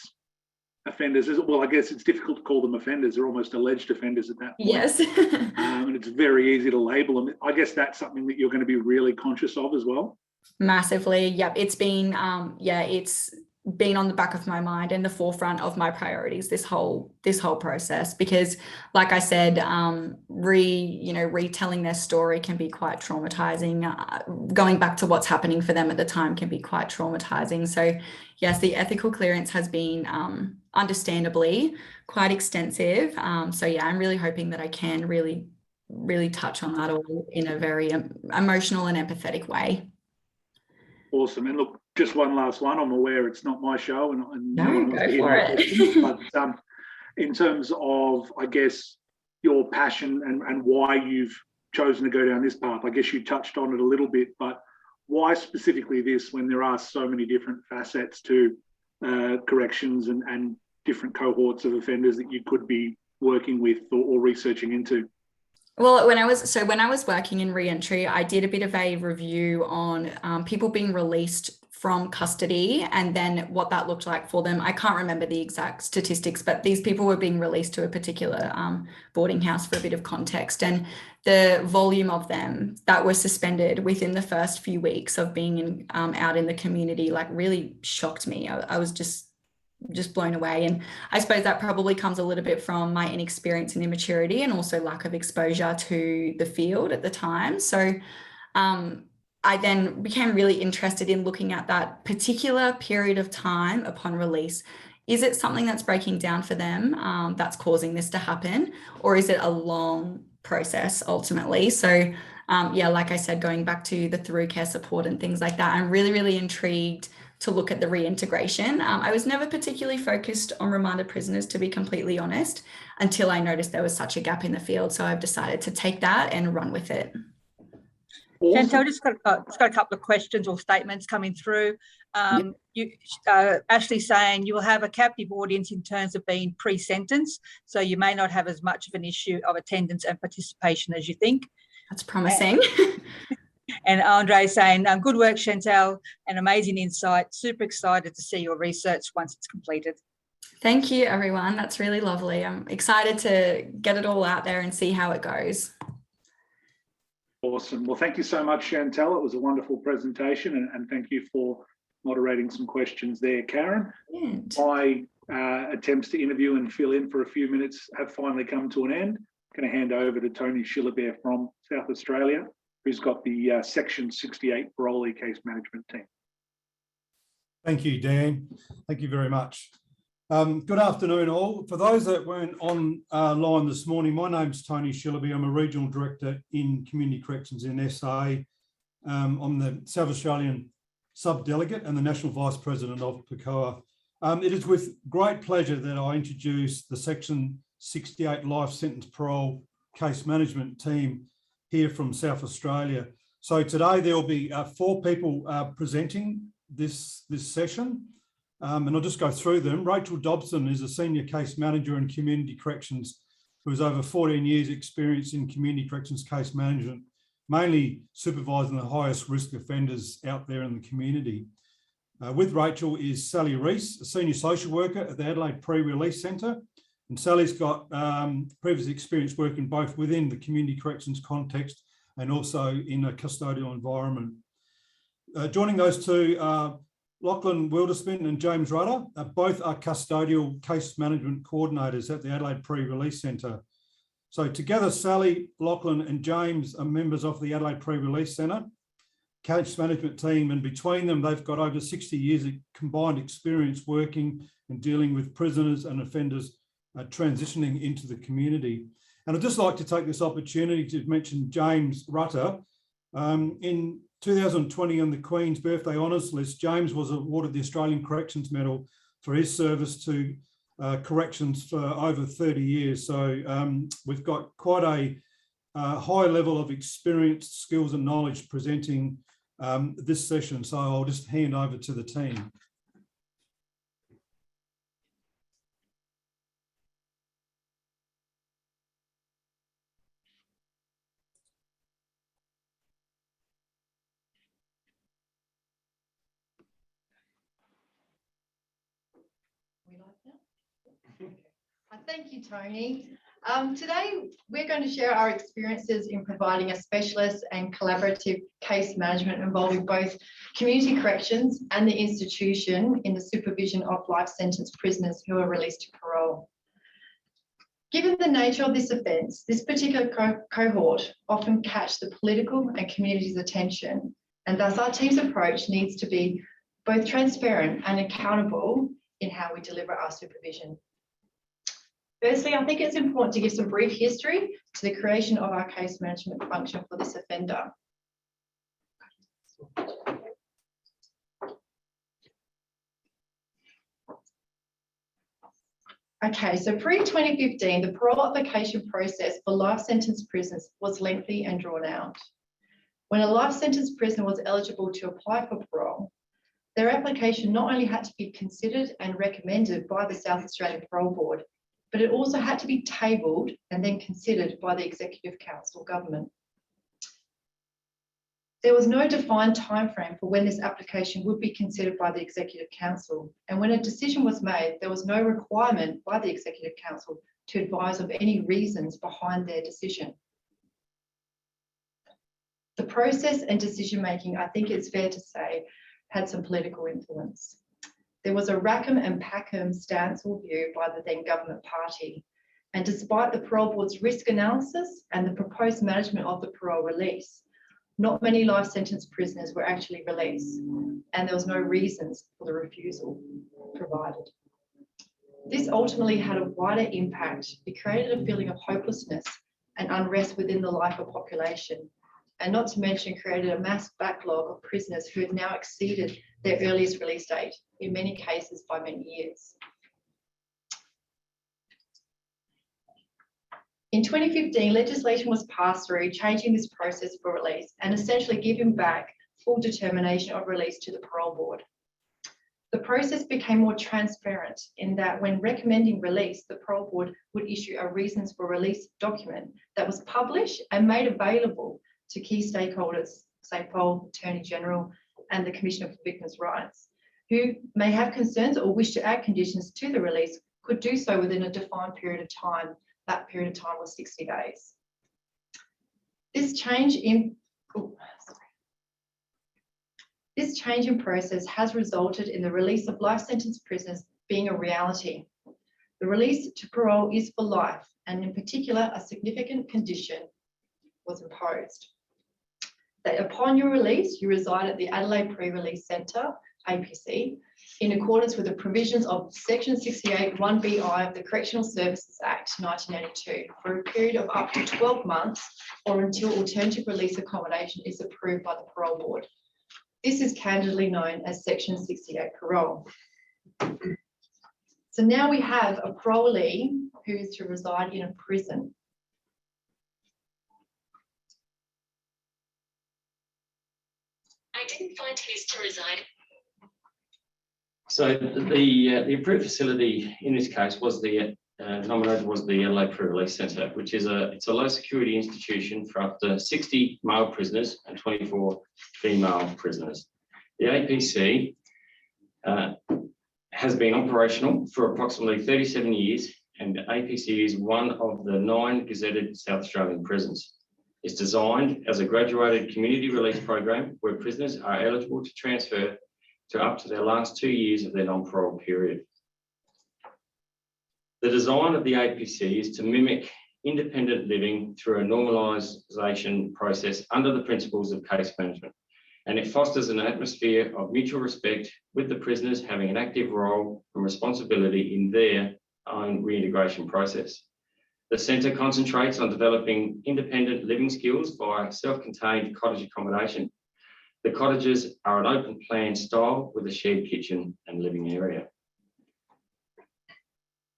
Speaker 1: offenders, well, I guess it's difficult to call them offenders. They're almost alleged offenders at that point.
Speaker 14: Yes.
Speaker 1: And it's very easy to label them. I guess that's something that you're going to be really conscious of as well.
Speaker 14: Massively. Yep. It's been, it's been on the back of my mind and the forefront of my priorities this whole process, because like I said, retelling their story can be quite traumatizing. Going back to what's happening for them at the time can be quite traumatizing. So yes, the ethical clearance has been understandably quite extensive. So yeah, I'm really hoping that I can really touch on that all in a very emotional and empathetic way.
Speaker 1: Awesome. And look, just one last one. I'm aware it's not my show, and
Speaker 14: no one wants to hear my questions,
Speaker 1: but in terms of, I guess, your passion and why you've chosen to go down this path, I guess you touched on it a little bit, but why specifically this when there are so many different facets to corrections and different cohorts of offenders that you could be working with or researching into?
Speaker 14: Well, when I was working in re-entry, I did a bit of a review on people being released from custody and then what that looked like for them. I can't remember the exact statistics, but these people were being released to a particular boarding house for a bit of context, and the volume of them that were suspended within the first few weeks of being out in the community, like, really shocked me. I was just blown away. And I suppose that probably comes a little bit from my inexperience and immaturity, and also lack of exposure to the field at the time. So I then became really interested in looking at that particular period of time upon release. Is it something that's breaking down for them that's causing this to happen, or is it a long process ultimately? So yeah, like I said, going back to the through care support and things like that, I'm really, really intrigued to look at the reintegration. I was never particularly focused on remanded prisoners, to be completely honest, until I noticed there was such a gap in the field. So I've decided to take that and run with it.
Speaker 1: Awesome.
Speaker 9: Chantel, just got a couple of questions or statements coming through. Ashley saying you will have a captive audience in terms of being pre-sentence, so you may not have as much of an issue of attendance and participation as you think.
Speaker 14: That's promising.
Speaker 9: And Andre saying, good work, Chantal, and amazing insight. Super excited to see your research once it's completed.
Speaker 14: Thank you, everyone. That's really lovely. I'm excited to get it all out there and see how it goes.
Speaker 1: Awesome. Well, thank you so much, Chantal. It was a wonderful presentation, and thank you for moderating some questions there, Karen.
Speaker 14: Brilliant.
Speaker 1: My attempts to interview and fill in for a few minutes have finally come to an end. I'm going to hand over to Tony Schillebert from South Australia, who's got the Section 68 parolee case management team.
Speaker 3: Thank you, Dan. Thank you very much. Good afternoon, all. For those that weren't online this morning, my name's Tony Schillebert. I'm a Regional Director in Community Corrections in SA. I'm the South Australian Sub-Delegate and the National Vice President of PACCOA. It is with great pleasure that I introduce the Section 68 Life Sentence Parole Case Management Team here from South Australia. So today there will be 4 people presenting this session. And I'll just go through them. Rachel Dobson is a Senior Case Manager in Community Corrections who has over 14 years experience in Community Corrections case management, mainly supervising the highest risk offenders out there in the community. With Rachel is Sally Reese, a Senior Social Worker at the Adelaide Pre-Release Centre. And Sally's got previous experience working both within the community corrections context and also in a custodial environment. Joining those two are Lachlan Wilderspin and James Rudder. Both are custodial case management coordinators at the Adelaide Pre-Release Centre. So together, Sally, Lachlan and James are members of the Adelaide Pre-Release Centre case management team, and between them, they've got over 60 years of combined experience working and dealing with prisoners and offenders transitioning into the community. And I'd just like to take this opportunity to mention James Rutter. In 2020 on the Queen's Birthday Honours List, James was awarded the Australian Corrections Medal for his service to corrections for over 30 years. So we've got quite a high level of experience, skills and knowledge presenting this session. So I'll just hand over to the team.
Speaker 15: Thank you, Tony. Today, we're going to share our experiences in providing a specialist and collaborative case management involving both community corrections and the institution in the supervision of life sentence prisoners who are released to parole. Given the nature of this offence, this particular cohort often catch the political and community's attention, and thus our team's approach needs to be both transparent and accountable in how we deliver our supervision. Firstly, I think it's important to give some brief history to the creation of our case management function for this offender. Okay, so pre-2015, the parole application process for life sentence prisoners was lengthy and drawn out. When a life sentence prisoner was eligible to apply for parole, their application not only had to be considered and recommended by the South Australian Parole Board, but it also had to be tabled and then considered by the Executive Council government. There was no defined timeframe for when this application would be considered by the Executive Council, and when a decision was made, there was no requirement by the Executive Council to advise of any reasons behind their decision. The process and decision-making, I think it's fair to say, had some political influence. There was a Rackham and Packham stance or view by the then government party. And despite the Parole Board's risk analysis and the proposed management of the parole release, not many life sentence prisoners were actually released, and there was no reasons for the refusal provided. This ultimately had a wider impact. It created a feeling of hopelessness and unrest within the lifer population, and not to mention created a mass backlog of prisoners who had now exceeded their earliest release date, in many cases by many years. In 2015, legislation was passed through changing this process for release and essentially giving back full determination of release to the Parole Board. The process became more transparent in that when recommending release, the parole board would issue a reasons for release document that was published and made available to key stakeholders, say parole, Attorney General, and the Commissioner for Victims' Rights, who may have concerns or wish to add conditions to the release could do so within a defined period of time. That period of time was 60 days. This change in process has resulted in the release of life sentence prisoners being a reality. The release to parole is for life, and in particular, a significant condition was imposed. That upon your release, you reside at the Adelaide Pre-Release Centre, APC, in accordance with the provisions of Section 68 1BI of the Correctional Services Act 1982 for a period of up to 12 months or until alternative release accommodation is approved by the parole board. This is candidly known as Section 68 parole. So now we have a parolee who is to reside in a prison.
Speaker 16: I didn't find who's to reside.
Speaker 17: So the approved facility in this case was the nominated was the Adelaide Pre-Release Centre, which is it's a low security institution for up to 60 male prisoners and 24 female prisoners. The APC has been operational for approximately 37 years, and the APC is one of the 9 gazetted South Australian prisons. It's designed as a graduated community release program where prisoners are eligible to transfer to up to their last 2 years of their non-parole period. The design of the APC is to mimic independent living through a normalisation process under the principles of case management, and it fosters an atmosphere of mutual respect with the prisoners having an active role and responsibility in their own reintegration process. The centre concentrates on developing independent living skills via self-contained cottage accommodation. The cottages are an open plan style with a shared kitchen and living area.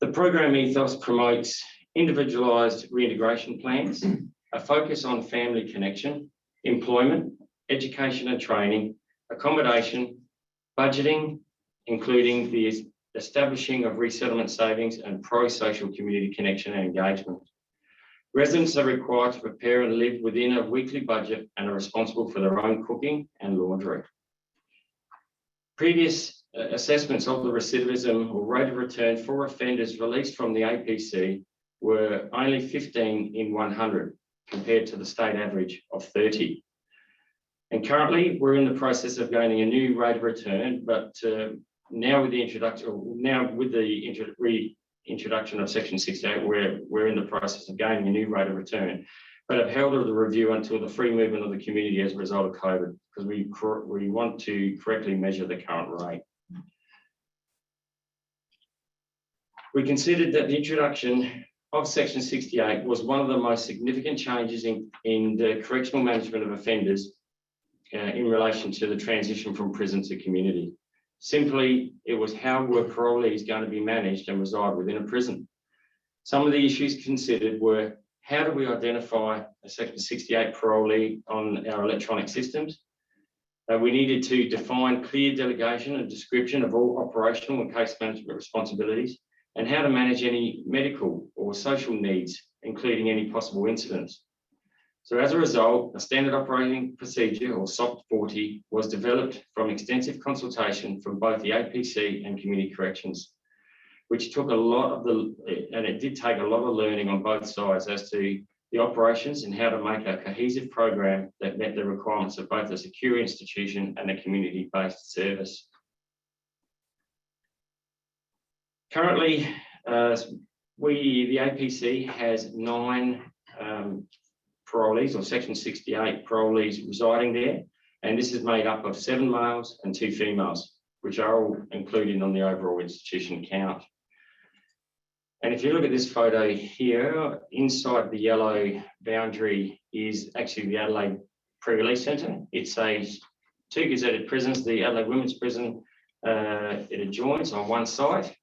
Speaker 17: The program ethos promotes individualised reintegration plans, a focus on family connection, employment, education and training, accommodation, budgeting, including the establishing of resettlement savings and pro-social community connection and engagement. Residents are required to prepare and live within a weekly budget and are responsible for their own cooking and laundry. Previous assessments of the recidivism or rate of return for offenders released from the APC were only 15 in 100 compared to the state average of 30. And currently we're in the process of gaining a new rate of return, but now with the introduction of Section 68, we're in the process of gaining a new rate of return, but have held the review until the free movement of the community as a result of COVID, because we want to correctly measure the current rate. We considered that the introduction of Section 68 was one of the most significant changes in the correctional management of offenders in relation to the transition from prison to community. Simply, it was how were parolees going to be managed and reside within a prison. Some of the issues considered were, how do we identify a Section 68 parolee on our electronic systems? We needed to define clear delegation and description of all operational and case management responsibilities, and how to manage any medical or social needs, including any possible incidents. So as a result, a standard operating procedure, or SOP 40, was developed from extensive consultation from both the APC and community corrections, which took a lot of it did take a lot of learning on both sides as to the operations and how to make a cohesive program that met the requirements of both a secure institution and a community-based service. Currently, the APC has 9 parolees or Section 68 parolees residing there, and this is made up of 7 males and 2 females, which are all included on the overall institution count. And if you look at this photo here, inside the yellow boundary is actually the Adelaide Pre-Release Centre. It's 2 gazetted prisons, the Adelaide Women's Prison, it adjoins on one side,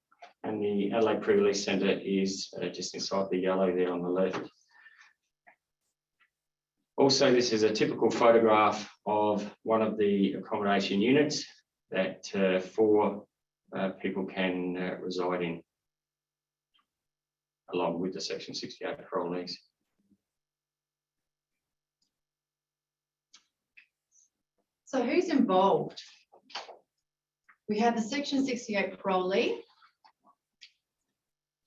Speaker 17: and the Adelaide Pre-Release Centre is just inside the yellow there on the left. Also, this is a typical photograph of one of the accommodation units that for people can reside in, along with the Section 68 parolees.
Speaker 15: So who's involved? We have the Section 68 parolee,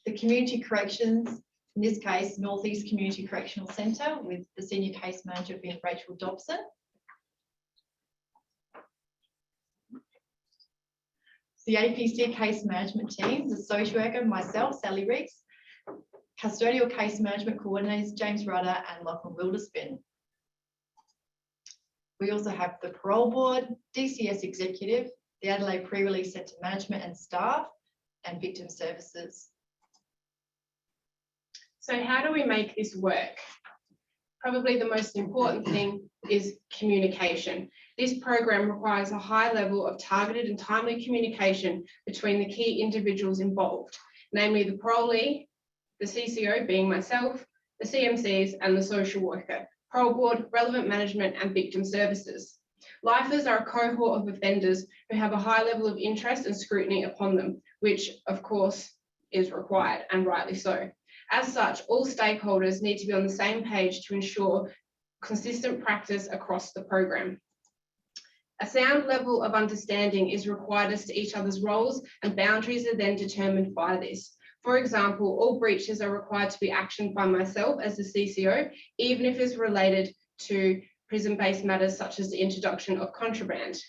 Speaker 15: the community corrections, in this case, North East Community Correctional Centre, with the senior case manager being Rachel Dobson. The APC case management teams, the social worker, myself, Sally Riggs, custodial case management coordinators, James Rudder and Lachlan Wilderspin. We also have the parole board, DCS executive, the Adelaide Pre-Release Centre management and staff, and victim services.
Speaker 18: So how do we make this work? Probably the most important thing is communication. This program requires a high level of targeted and timely communication between the key individuals involved, namely the parolee, the CCO being myself, the CMCs and the social worker, parole board, relevant management and victim services. Lifers are a cohort of offenders who have a high level of interest and scrutiny upon them, which of course is required, and rightly so. As such, all stakeholders need to be on the same page to ensure consistent practice across the program. A sound level of understanding is required as to each other's roles, and boundaries are then determined by this. For example, all breaches are required to be actioned by myself as the CCO, even if it's related to prison-based matters such as the introduction of contraband.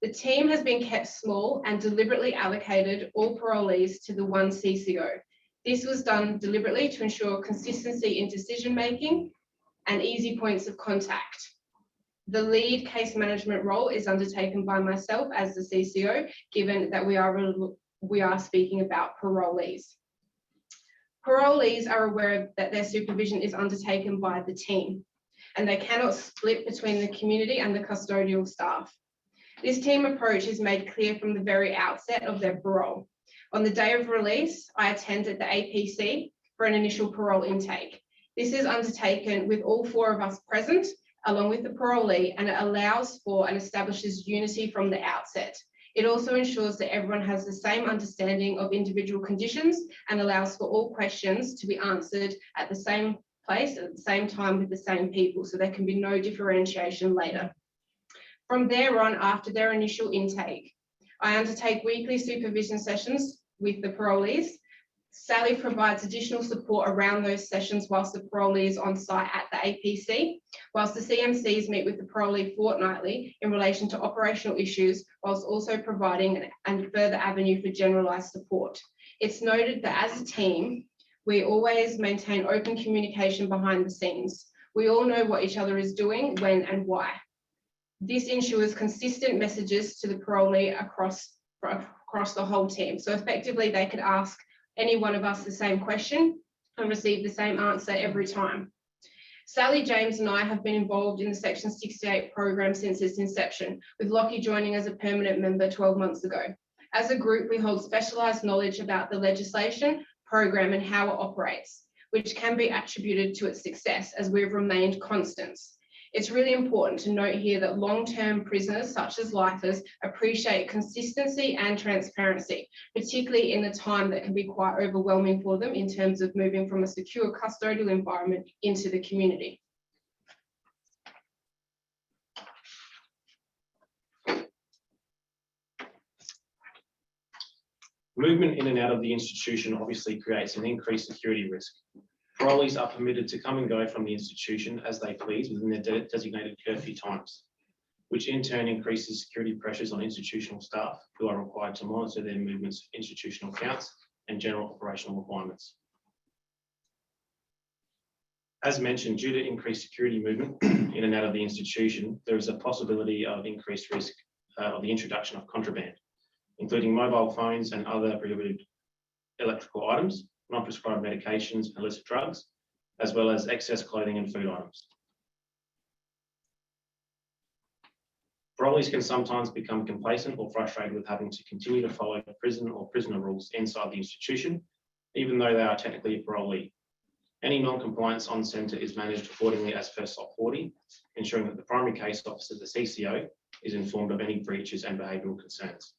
Speaker 18: The team has been kept small and deliberately allocated all parolees to the one CCO. This was done deliberately to ensure consistency in decision-making and easy points of contact. The lead case management role is undertaken by myself as the CCO, given that we are speaking about parolees. Parolees are aware that their supervision is undertaken by the team, and they cannot split between the community and the custodial staff. This team approach is made clear from the very outset of their parole. On the day of release, I attended the APC for an initial parole intake. This is undertaken with all four of us present, along with the parolee, and it allows for and establishes unity from the outset. It also ensures that everyone has the same understanding of individual conditions and allows for all questions to be answered at the same place at the same time with the same people, so there can be no differentiation later. From there on, after their initial intake, I undertake weekly supervision sessions with the parolees. Sally provides additional support around those sessions whilst the parolee is on site at the APC, whilst the CMCs meet with the parolee fortnightly in relation to operational issues, whilst also providing a further avenue for generalised support. It's noted that as a team, we always maintain open communication behind the scenes. We all know what each other is doing, when and why. This ensures consistent messages to the parolee across the whole team. So effectively, they could ask any one of us the same question and receive the same answer every time. Sally, James and I have been involved in the Section 68 program since its inception, with Lockie joining as a permanent member 12 months ago. As a group, we hold specialised knowledge about the legislation, program and how it operates, which can be attributed to its success as we've remained constants. It's really important to note here that long-term prisoners, such as lifers, appreciate consistency and transparency, particularly in a time that can be quite overwhelming for them in terms of moving from a secure custodial environment into the community.
Speaker 19: Movement in and out of the institution obviously creates an increased security risk. Parolees are permitted to come and go from the institution as they please within their designated curfew times, which in turn increases security pressures on institutional staff who are required to monitor their movements, institutional counts and general operational requirements. As mentioned, due to increased security movement in and out of the institution, there is a possibility of increased risk of the introduction of contraband, including mobile phones and other prohibited electrical items, non-prescribed medications, illicit drugs, as well as excess clothing and food items. Parolees can sometimes become complacent or frustrated with having to continue to follow prison or prisoner rules inside the institution, even though they are technically a parolee. Any non-compliance on centre is managed accordingly as per SOP 40, ensuring that the primary case officer, the CCO, is informed of any breaches and behavioural concerns.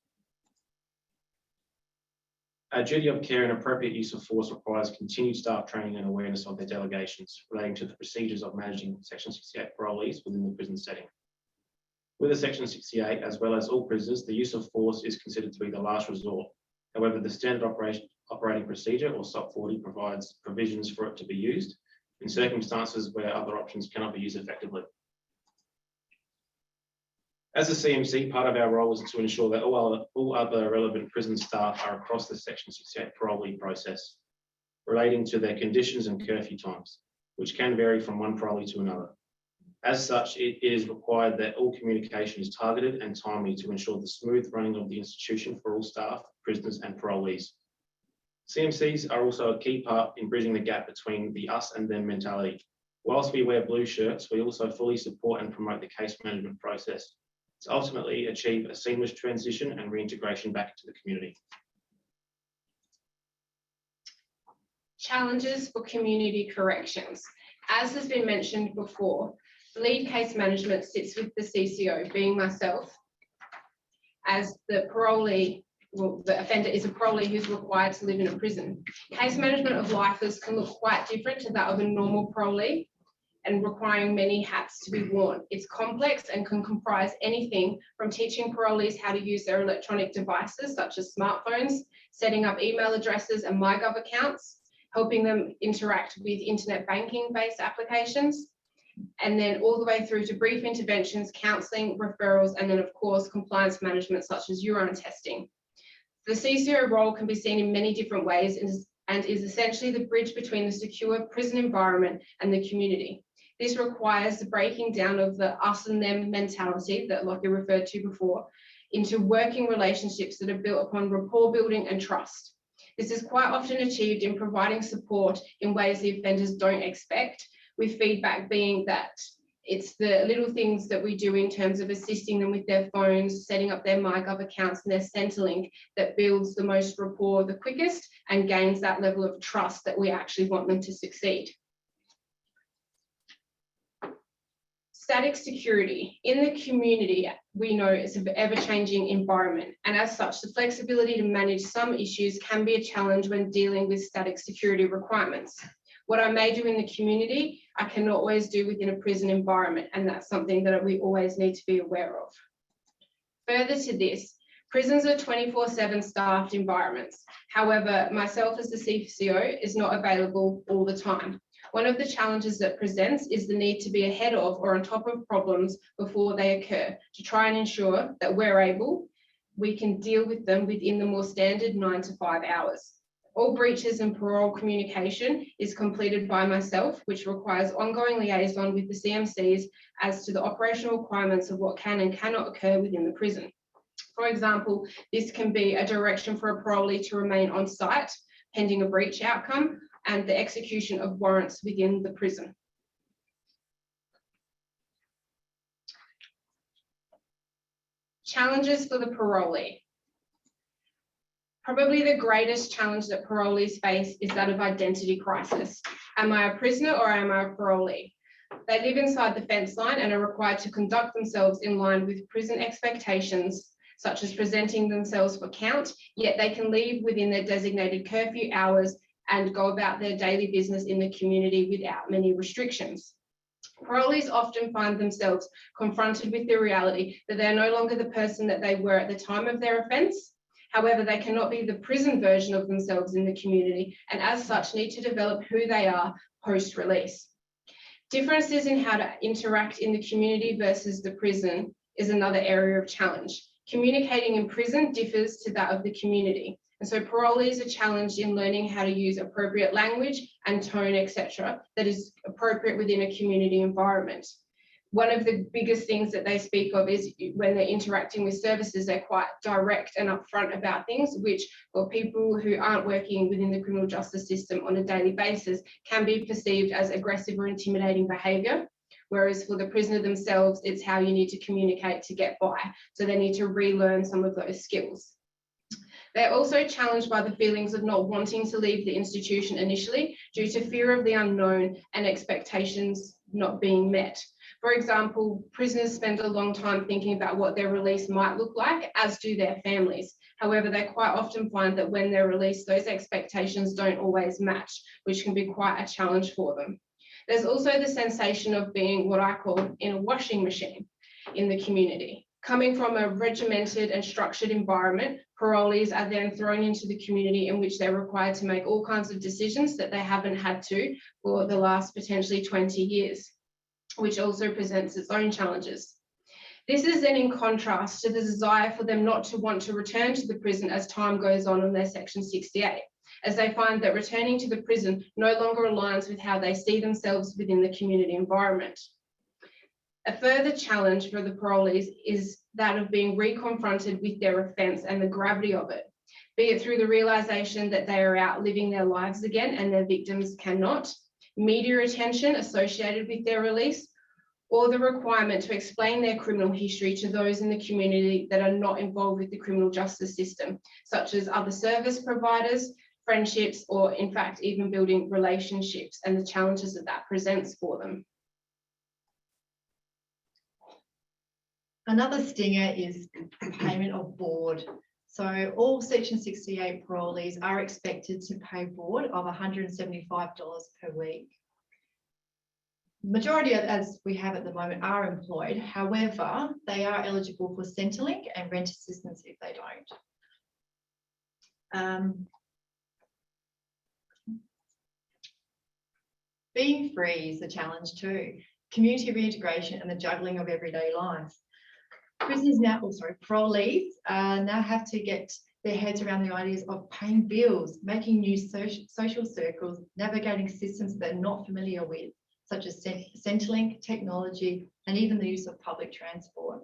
Speaker 19: A duty of care and appropriate use of force requires continued staff training and awareness of their delegations relating to the procedures of managing Section 68 parolees within the prison setting. With a Section 68, as well as all prisoners, the use of force is considered to be the last resort. However, the standard operating procedure, or SOP 40, provides provisions for it to be used in circumstances where other options cannot be used effectively. As a CMC, part of our role is to ensure that all other relevant prison staff are across the Section 68 parolee process relating to their conditions and curfew times, which can vary from one parolee to another. As such, it is required that all communication is targeted and timely to ensure the smooth running of the institution for all staff, prisoners and parolees. CMCs are also a key part in bridging the gap between the us and them mentality. Whilst we wear blue shirts, we also fully support and promote the case management process to ultimately achieve a seamless transition and reintegration back into the community.
Speaker 18: Challenges for community corrections. As has been mentioned before, lead case management sits with the CCO, being myself, as the parolee. Well, the offender is a parolee who's required to live in a prison. Case management of lifers can look quite different to that of a normal parolee and requiring many hats to be worn. It's complex and can comprise anything from teaching parolees how to use their electronic devices, such as smartphones, setting up email addresses and MyGov accounts, helping them interact with internet banking-based applications, and then all the way through to brief interventions, counselling, referrals, and then of course, compliance management such as urine testing. The CCO role can be seen in many different ways and is essentially the bridge between the secure prison environment and the community. This requires the breaking down of the us and them mentality that Lockie referred to before into working relationships that are built upon rapport building and trust. This is quite often achieved in providing support in ways the offenders don't expect, with feedback being that it's the little things that we do in terms of assisting them with their phones, setting up their MyGov accounts and their Centrelink that builds the most rapport the quickest and gains that level of trust that we actually want them to succeed. Static security. In the community, we know it's an ever-changing environment, and as such, the flexibility to manage some issues can be a challenge when dealing with static security requirements. What I may do in the community, I cannot always do within a prison environment, and that's something that we always need to be aware of. Further to this, prisons are 24/7 staffed environments. However, myself as the CCO is not available all the time. One of the challenges that presents is the need to be ahead of or on top of problems before they occur to try and ensure that we're able, we can deal with them within the more standard 9 to 5 hours. All breaches and parole communication is completed by myself, which requires ongoing liaison with the CMCs as to the operational requirements of what can and cannot occur within the prison. For example, this can be a direction for a parolee to remain on site pending a breach outcome and the execution of warrants within the prison. Challenges for the parolee. Probably the greatest challenge that parolees face is that of identity crisis. Am I a prisoner or am I a parolee? They live inside the fence line and are required to conduct themselves in line with prison expectations, such as presenting themselves for count, yet they can leave within their designated curfew hours and go about their daily business in the community without many restrictions. Parolees often find themselves confronted with the reality that they're no longer the person that they were at the time of their offence. However, they cannot be the prison version of themselves in the community, and as such need to develop who they are post-release. Differences in how to interact in the community versus the prison is another area of challenge. Communicating in prison differs to that of the community. And so parolees are challenged in learning how to use appropriate language and tone, etc., that is appropriate within a community environment. One of the biggest things that they speak of is when they're interacting with services, they're quite direct and upfront about things, which for people who aren't working within the criminal justice system on a daily basis can be perceived as aggressive or intimidating behaviour. Whereas for the prisoner themselves, it's how you need to communicate to get by. So they need to relearn some of those skills. They're also challenged by the feelings of not wanting to leave the institution initially due to fear of the unknown and expectations not being met. For example, prisoners spend a long time thinking about what their release might look like, as do their families. However, they quite often find that when they're released, those expectations don't always match, which can be quite a challenge for them. There's also the sensation of being what I call in a washing machine in the community. Coming from a regimented and structured environment, parolees are then thrown into the community in which they're required to make all kinds of decisions that they haven't had to for the last potentially 20 years, which also presents its own challenges. This is then in contrast to the desire for them not to want to return to the prison as time goes on their Section 68, as they find that returning to the prison no longer aligns with how they see themselves within the community environment. A further challenge for the parolees is that of being reconfronted with their offence and the gravity of it, be it through the realisation that they are out living their lives again and their victims cannot, media attention associated with their release, or the requirement to explain their criminal history to those in the community that are not involved with the criminal justice system, such as other service providers, friendships, or in fact, even building relationships and the challenges that that presents for them.
Speaker 15: Another stinger is the payment of board. So all Section 68 parolees are expected to pay board of $175 per week. Majority, as we have at the moment, are employed. However, they are eligible for Centrelink and rent assistance if they don't. Being free is a challenge too. Community reintegration and the juggling of everyday life. Prisoners now, parolees now have to get their heads around the ideas of paying bills, making new social circles, navigating systems they're not familiar with, such as Centrelink, technology, and even the use of public transport.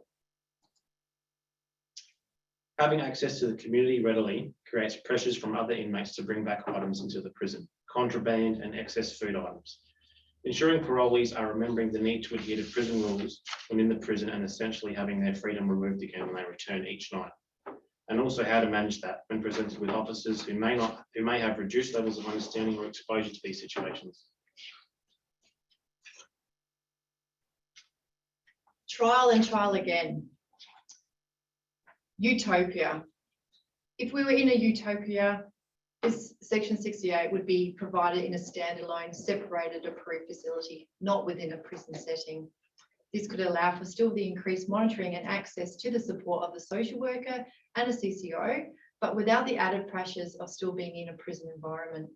Speaker 19: Having access to the community readily creates pressures from other inmates to bring back items into the prison, contraband and excess food items. Ensuring parolees are remembering the need to adhere to prison rules when in the prison and essentially having their freedom removed again when they return each night. And also how to manage that when presented with officers who may have reduced levels of understanding or exposure to these situations.
Speaker 15: Trial and trial again. Utopia. If we were in a utopia, this Section 68 would be provided in a standalone, separated, approved facility, not within a prison setting. This could allow for still the increased monitoring and access to the support of the social worker and a CCO, but without the added pressures of still being in a prison environment.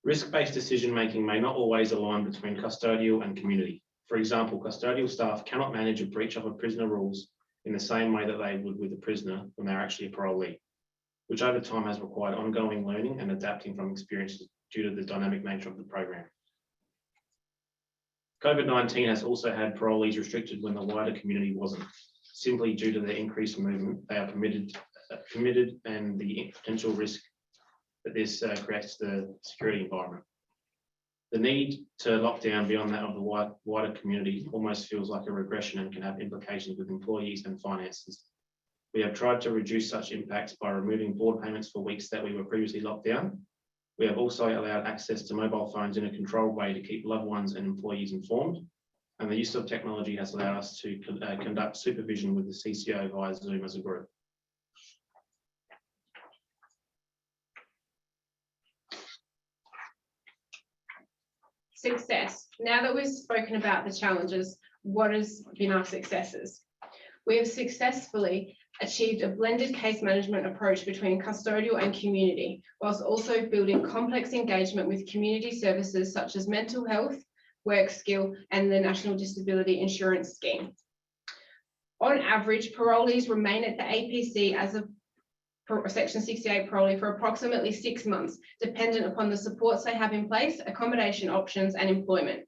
Speaker 19: Risk-based decision-making may not always align between custodial and community. For example, custodial staff cannot manage a breach of a prisoner rules in the same way that they would with a prisoner when they're actually a parolee, which over time has required ongoing learning and adapting from experiences due to the dynamic nature of the program. COVID-19 has also had parolees restricted when the wider community wasn't, simply due to the increased movement they are permitted and the potential risk that this creates the security environment. The need to lock down beyond that of the wider community almost feels like a regression and can have implications with employees and finances. We have tried to reduce such impacts by removing board payments for weeks that we were previously locked down. We have also allowed access to mobile phones in a controlled way to keep loved ones and employees informed. And the use of technology has allowed us to conduct supervision with the CCO via Zoom as a group.
Speaker 18: Success. Now that we've spoken about the challenges, what has been our successes? We have successfully achieved a blended case management approach between custodial and community, whilst also building complex engagement with community services such as mental health, work skill, and the National Disability Insurance Scheme. On average, parolees remain at the APC as a Section 68 parolee for approximately 6 months, dependent upon the supports they have in place, accommodation options, and employment.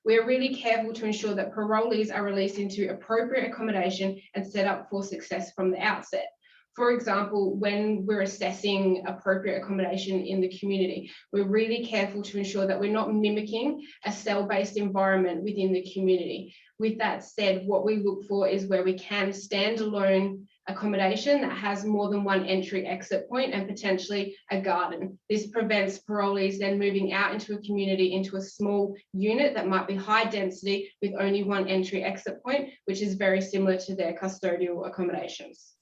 Speaker 18: We are really careful to ensure that parolees are released into appropriate accommodation and set up for success from the outset. For example, when we're assessing appropriate accommodation in the community, we're really careful to ensure that we're not mimicking a cell-based environment within the community. With that said, what we look for is where we can standalone accommodation that has more than one entry exit point and potentially a garden. This prevents parolees then moving out into a community into a small unit that might be high density with only one entry exit point, which is very similar to their custodial accommodations.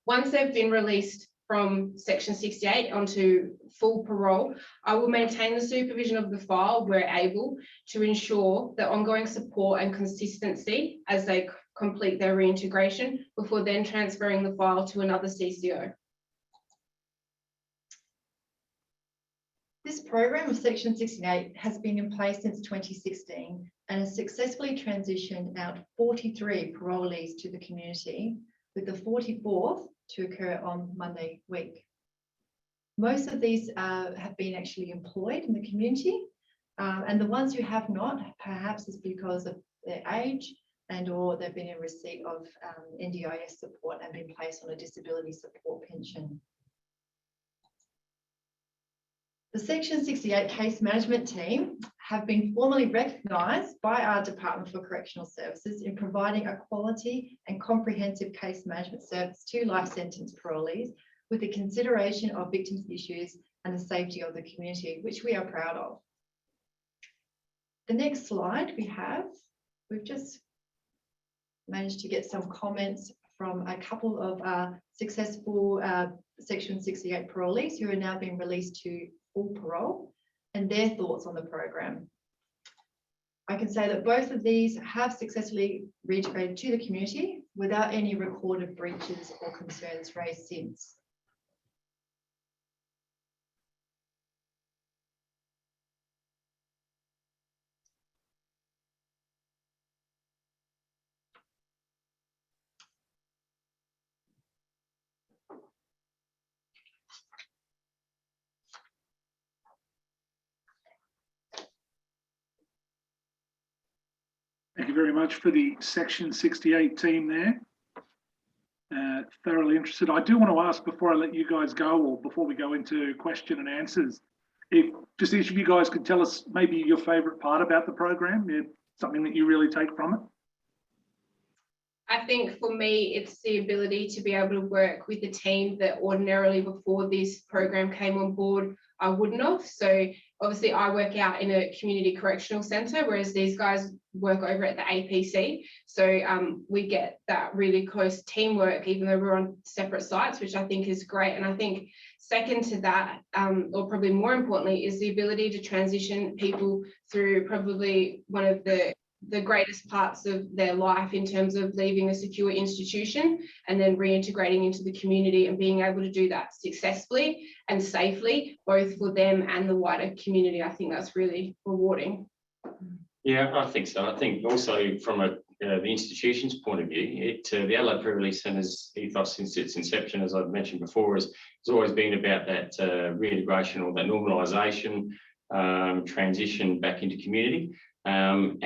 Speaker 18: Once they've been released from Section 68 onto full parole, I will maintain the supervision of the file where able to ensure the ongoing support and consistency as they complete their reintegration before then transferring the file to another CCO.
Speaker 15: This program of Section 68 has been in place since 2016 and has successfully transitioned out 43 parolees to the community, with the 44th to occur on Monday week. Most of these have been actually employed in the community, and the ones who have not, perhaps is because of their age and or they've been in receipt of NDIS support and been placed on a disability support pension. The Section 68 case management team have been formally recognised by our Department for Correctional Services in providing a quality and comprehensive case management service to life sentence parolees with the consideration of victims' issues and the safety of the community, which we are proud of. The next slide we've just managed to get some comments from a couple of successful Section 68 parolees who are now being released to full parole and their thoughts on the program. I can say that both of these have successfully reintegrated to the community without any recorded breaches or concerns raised since.
Speaker 1: Thank you very much for the Section 68 team there. Thoroughly interested. I do want to ask before I let you guys go, or before we go into question and answers, if just each of you guys could tell us maybe your favourite part about the program, something that you really take from it.
Speaker 18: I think for me, it's the ability to be able to work with a team that ordinarily before this program came on board, I wouldn't have. So obviously I work out in a community correctional centre, whereas these guys work over at the APC. So we get that really close teamwork, even though we're on separate sites, which I think is great. And I think second to that, or probably more importantly, is the ability to transition people through probably one of the greatest parts of their life in terms of leaving a secure institution and then reintegrating into the community and being able to do that successfully and safely, both for them and the wider community. I think that's really rewarding.
Speaker 17: Yeah, I think so. I think also from the institution's point of view, the Adelaide Pre-Release Centre's ethos since its inception, as I've mentioned before, has always been about that reintegration or that normalisation, transition back into community. And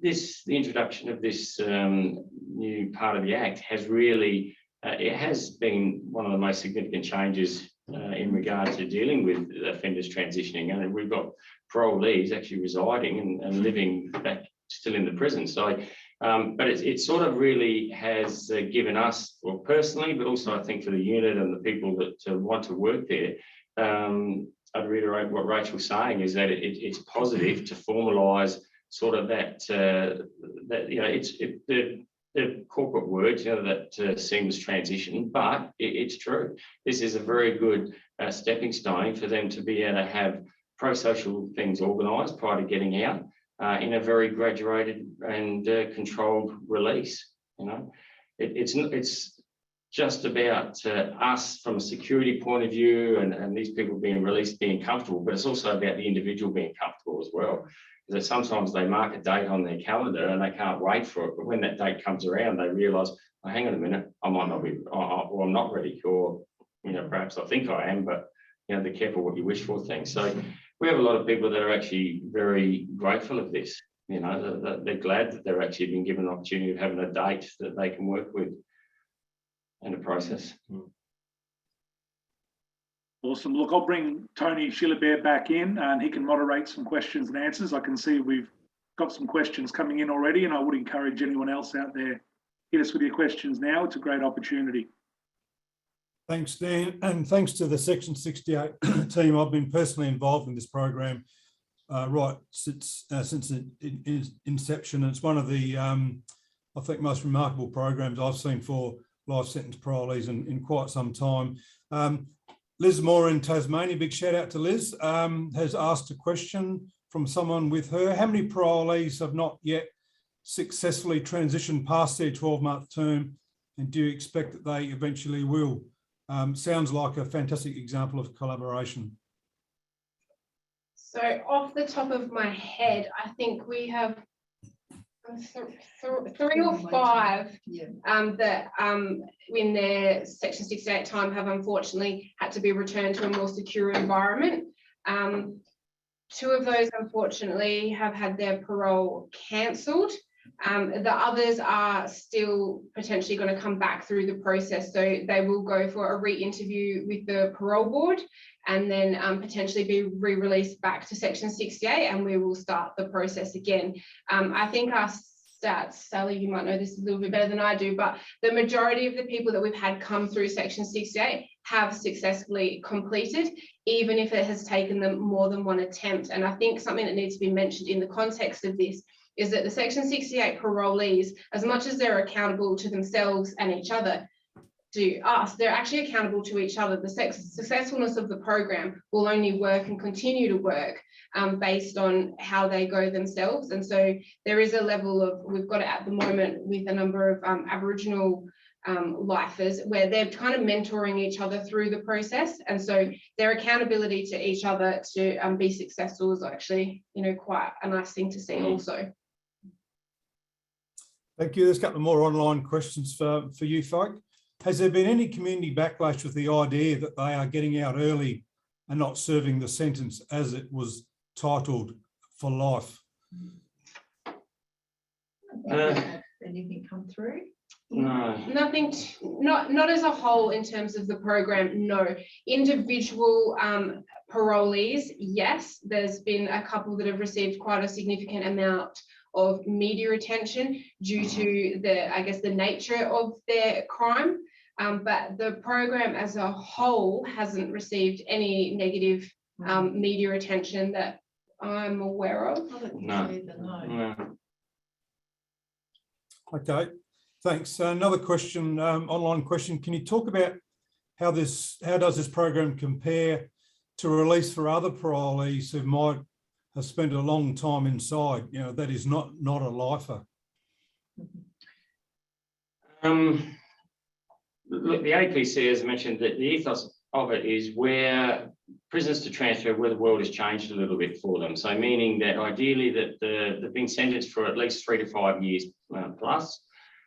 Speaker 17: the introduction of this new part of the Act has really, it has been one of the most significant changes in regard to dealing with offenders transitioning. And we've got parolees actually residing and living back still in the prison. So, but it sort of really has given us, well, personally, but also I think for the unit and the people that want to work there, I'd reiterate what Rachel's saying is that it's positive to formalise sort of that you know, the corporate words, you know, that seamless transition, but it's true. This is a very good stepping stone for them to be able to have pro-social things organised prior to getting out in a very graduated and controlled release. You know, it's just about us from a security point of view and these people being released being comfortable, but it's also about the individual being comfortable as well. That sometimes they mark a date on their calendar and they can't wait for it. But when that date comes around, they realise, oh, hang on a minute, I might not be, or I'm not ready, or, you know, perhaps I think I am, but, you know, be careful what you wish for things. So we have a lot of people that are actually very grateful of this. You know, they're glad that they're actually been given an opportunity of having a date that they can work with and a process.
Speaker 1: Awesome. Look, I'll bring Tony Shillabere back in and he can moderate some questions and answers. I can see we've got some questions coming in already, and I would encourage anyone else out there Hit us with your questions now. It's a great opportunity.
Speaker 3: Thanks, Dan, and thanks to the Section 68 team. I've been personally involved in this program right since its inception. It's one of the, I think, most remarkable programs I've seen for life sentence parolees in quite some time. Liz Moore in Tasmania, big shout out to Liz, has asked a question from someone with her. How many parolees have not yet successfully transitioned past their 12-month term, and do you expect that they eventually will? Sounds like a fantastic example of collaboration.
Speaker 18: So off the top of my head, I think we have 3 or 5 that in their Section 68 time have unfortunately had to be returned to a more secure environment. 2 of those unfortunately have had their parole cancelled. The others are still potentially going to come back through the process. So they will go for a re-interview with the parole board and then potentially be re-released back to Section 68, and we will start the process again. I think our stats, Sally, you might know this a little bit better than I do, but the majority of the people that we've had come through Section 68 have successfully completed, even if it has taken them more than 1 attempt. And I think something that needs to be mentioned in the context of this is that the Section 68 parolees, as much as they're accountable to themselves and each other, to us, they're actually accountable to each other. The successfulness of the program will only work and continue to work based on how they go themselves. And so there is a level of, we've got it at the moment with a number of Aboriginal lifers where they're kind of mentoring each other through the process. And so their accountability to each other to be successful is actually, you know, quite a nice thing to see also.
Speaker 3: Thank you. There's a couple more online questions for you folk. Has there been any community backlash with the idea that they are getting out early and not serving the sentence as it was titled for life?
Speaker 15: Anything come through?
Speaker 17: No.
Speaker 18: Nothing, not as a whole in terms of the program, no. Individual parolees, yes, there's been a couple that have received quite a significant amount of media attention due to the, I guess, the nature of their crime. But the program as a whole hasn't received any negative media attention that I'm aware of.
Speaker 17: No.
Speaker 3: Okay, thanks. Another question, online question. Can you talk about how does this program compare to release for other parolees who might have spent a long time inside, you know, that is not a lifer?
Speaker 17: Look, the APC, as I mentioned, that the ethos of it is where prisoners to transfer where the world has changed a little bit for them. So meaning that ideally that they've been sentenced for at least 3 to 5 years plus.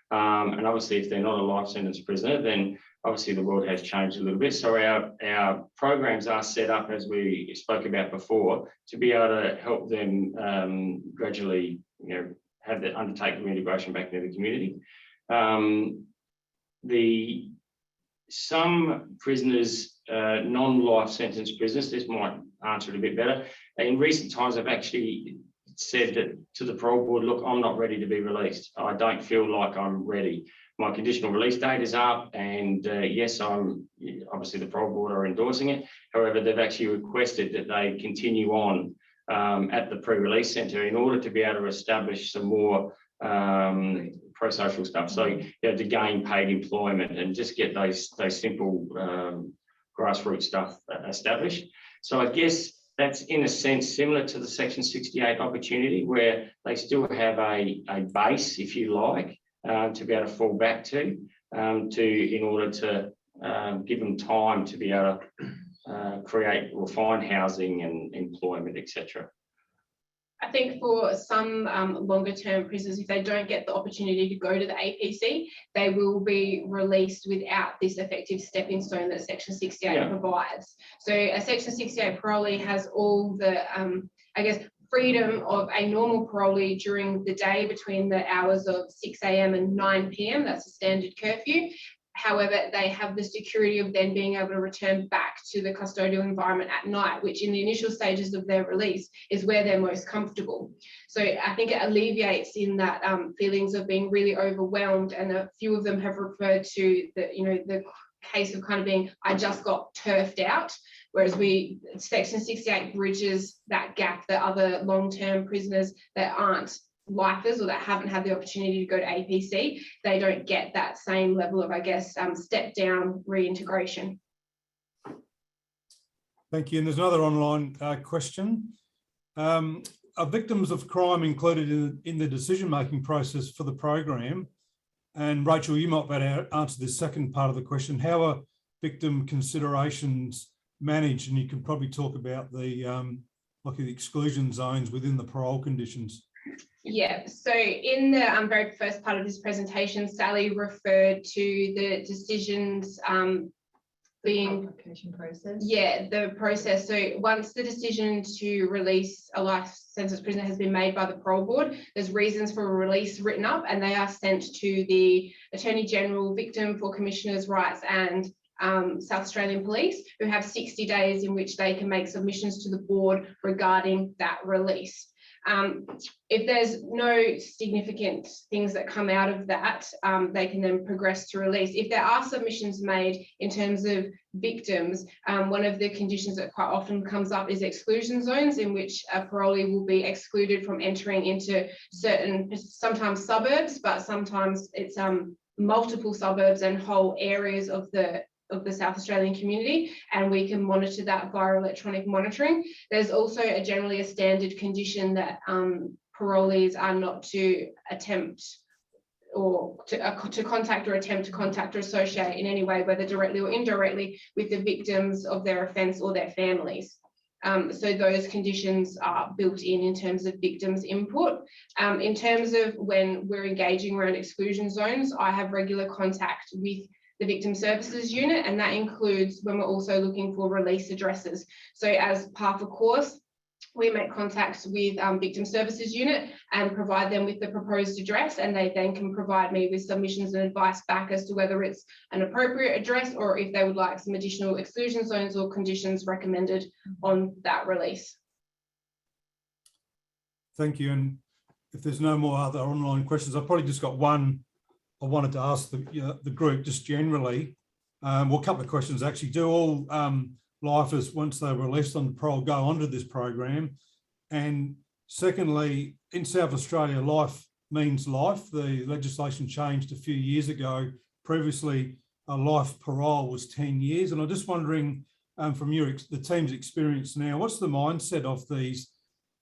Speaker 17: And obviously if they're not a life sentence prisoner, then obviously the world has changed a little bit. So our programs are set up, as we spoke about before, to be able to help them gradually, you know, undertake reintegration back into the community. Some prisoners, non-life sentence prisoners, this might answer it a bit better. In recent times, I've actually said that to the parole board, look, I'm not ready to be released. I don't feel like I'm ready. My conditional release date is up, and yes, obviously the parole board are endorsing it. However, they've actually requested that they continue on at the pre-release centre in order to be able to establish some more pro-social stuff. So you know, to gain paid employment and just get those simple grassroots stuff established. So I guess that's in a sense similar to the Section 68 opportunity, where they still have a base, if you like, to be able to fall back to in order to give them time to be able to create or find housing and employment, etc.
Speaker 18: I think for some longer term prisoners, if they don't get the opportunity to go to the APC, they will be released without this effective stepping stone that Section 68 provides. So a Section 68 parolee has all the, I guess, freedom of a normal parolee during the day between the hours of 6 a.m. and 9 p.m. That's a standard curfew. However, they have the security of then being able to return back to the custodial environment at night, which in the initial stages of their release is where they're most comfortable. So I think it alleviates in that feelings of being really overwhelmed, and a few of them have referred to the case of kind of being, I just got turfed out, whereas Section 68 bridges that gap that other long-term prisoners that aren't lifers or that haven't had the opportunity to go to APC, they don't get that same level of, I guess, step down reintegration.
Speaker 3: Thank you. And there's another online question. Are victims of crime included in the decision-making process for the program? And Rachel, you might better answer this second part of the question. How are victim considerations managed? And you can probably talk about the like the exclusion zones within the parole conditions.
Speaker 18: Yeah, so in the very first part of this presentation, Sally referred to the decisions being
Speaker 15: application process.
Speaker 18: Yeah, the process. So once the decision to release a life sentence prisoner has been made by the parole board, there's reasons for a release written up, and they are sent to the Attorney General, Victim for Commissioners' Rights and South Australian Police, who have 60 days in which they can make submissions to the board regarding that release. If there's no significant things that come out of that, they can then progress to release. If there are submissions made in terms of victims, one of the conditions that quite often comes up is exclusion zones, in which a parolee will be excluded from entering into certain, sometimes suburbs, but sometimes it's multiple suburbs and whole areas of the South Australian community, and we can monitor that via electronic monitoring. There's also generally a standard condition that parolees are not to attempt or to contact or attempt to contact or associate in any way, whether directly or indirectly, with the victims of their offence or their families. So those conditions are built in terms of victims' input. In terms of when we're engaging around exclusion zones, I have regular contact with the Victim Services Unit, and that includes when we're also looking for release addresses. So as part of the course, we make contact with Victim Services Unit and provide them with the proposed address, and they then can provide me with submissions and advice back as to whether it's an appropriate address or if they would like some additional exclusion zones or conditions recommended on that release.
Speaker 3: Thank you. And if there's no more other online questions, I've probably just got one I wanted to ask the group just generally. Well, a couple of questions actually. Do all lifers, once they're released on parole, go onto this program? And secondly, in South Australia, life means life. The legislation changed a few years ago. Previously, a life parole was 10 years. And I'm just wondering, from the team's experience now, what's the mindset of these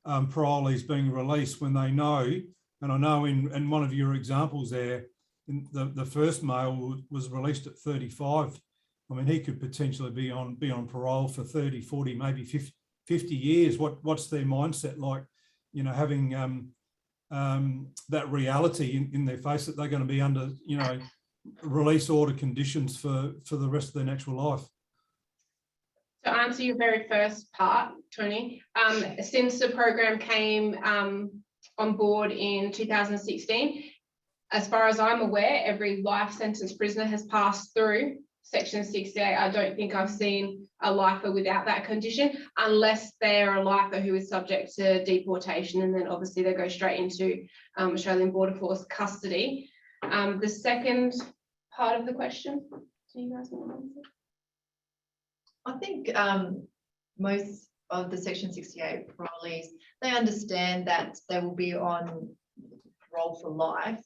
Speaker 3: parolees being released when they know, and I know in one of your examples there, the first male was released at 35. I mean, he could potentially be on parole for 30, 40, maybe 50 years. What's their mindset like, having that reality in their face that they're going to be under, release order conditions for the rest of their natural life?
Speaker 18: To answer your very first part, Tony, since the program came on board in 2016, as far as I'm aware, every life sentence prisoner has passed through Section 68. I don't think I've seen a lifer without that condition, unless they're a lifer who is subject to deportation, and then obviously they go straight into Australian Border Force custody. The second part of the question, do you guys want to answer?
Speaker 15: I think most of the Section 68 parolees, they understand that they will be on parole for life.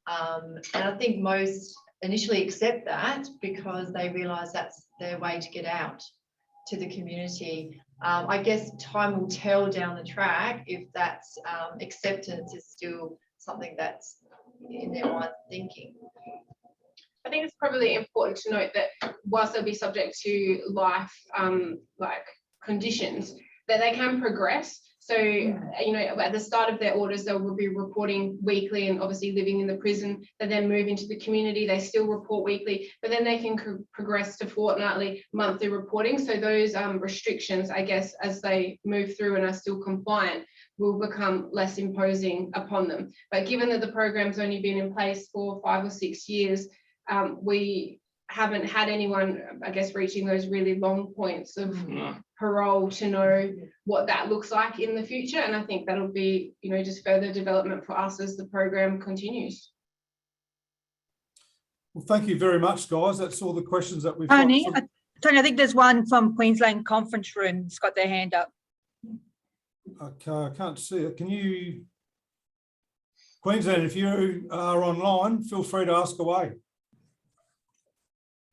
Speaker 15: And I think most initially accept that because they realise that's their way to get out to the community. I guess time will tell down the track if that's acceptance is still something that's in their mind thinking.
Speaker 18: I think it's probably important to note that whilst they'll be subject to life like conditions, that they can progress. So, at the start of their orders, they will be reporting weekly and obviously living in the prison. They then move into the community, they still report weekly, but then they can progress to fortnightly, monthly reporting. So those restrictions, I guess, as they move through and are still compliant, will become less imposing upon them. But given that the program's only been in place for 5 or 6 years, we haven't had anyone, I guess, reaching those really long points of parole to know what that looks like in the future. And I think that'll be, you know, just further development for us as the program continues.
Speaker 3: Well, thank you very much, guys. That's all the questions that we've
Speaker 9: Tony,
Speaker 3: got.
Speaker 9: Tony, I think there's one from Queensland Conference Room. It's got their hand up.
Speaker 3: Okay, I can't see it. Can you, Queensland, if you are online, feel free to ask away.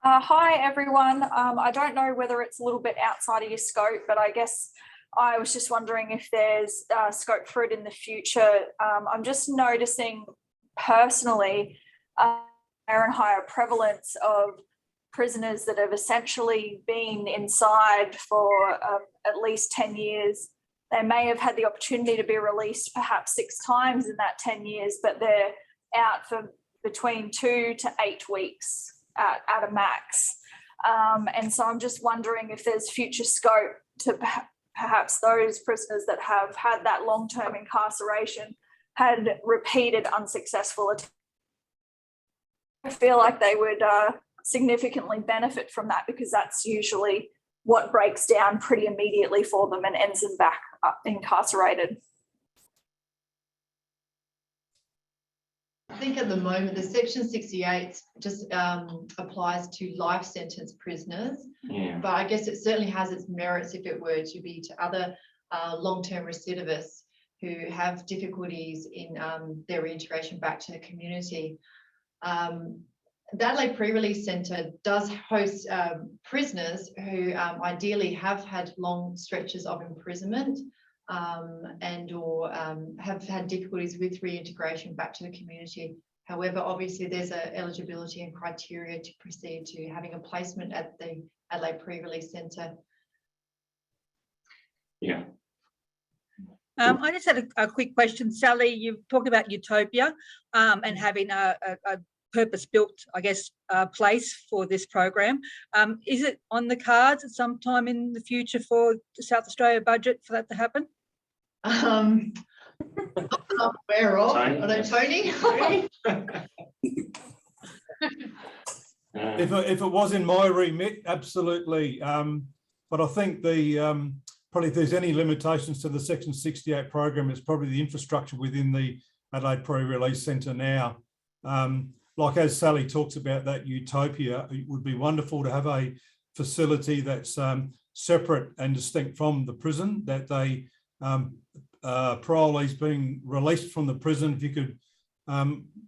Speaker 20: Hi, everyone. I don't know whether it's a little bit outside of your scope, but I guess I was just wondering if there's scope for it in the future. I'm just noticing personally higher and higher prevalence of prisoners that have essentially been inside for at least 10 years. They may have had the opportunity to be released perhaps 6 times in that 10 years, but they're out for between 2 to 8 weeks at a max. And so I'm just wondering if there's future scope to perhaps those prisoners that have had that long-term incarceration had repeated unsuccessful attempts. I feel like they would significantly benefit from that, because that's usually what breaks down pretty immediately for them and ends them back incarcerated.
Speaker 15: I think at the moment the Section 68 just applies to life sentence prisoners, but I guess it certainly has its merits if it were to be to other long-term recidivists who have difficulties in their reintegration back to the community. The Adelaide Pre-Release Centre does host prisoners who ideally have had long stretches of imprisonment and or have had difficulties with reintegration back to the community. However, obviously there's an eligibility and criteria to proceed to having a placement at the Adelaide Pre-Release Centre.
Speaker 17: Yeah.
Speaker 9: I just had a quick question. Sally, you've talked about Utopia and having a purpose-built, I guess, place for this program. Is it on the cards at some time in the future for the South Australia budget for that to happen?
Speaker 15: I'm not aware of.
Speaker 17: Tony?
Speaker 15: Although Tony.
Speaker 3: If it was in my remit, absolutely. But I think the probably if there's any limitations to the Section 68 program, it's probably the infrastructure within the Adelaide Pre-Release Centre now. Like as Sally talks about that Utopia, it would be wonderful to have a facility that's separate and distinct from the prison, that they parolees being released from the prison, if you could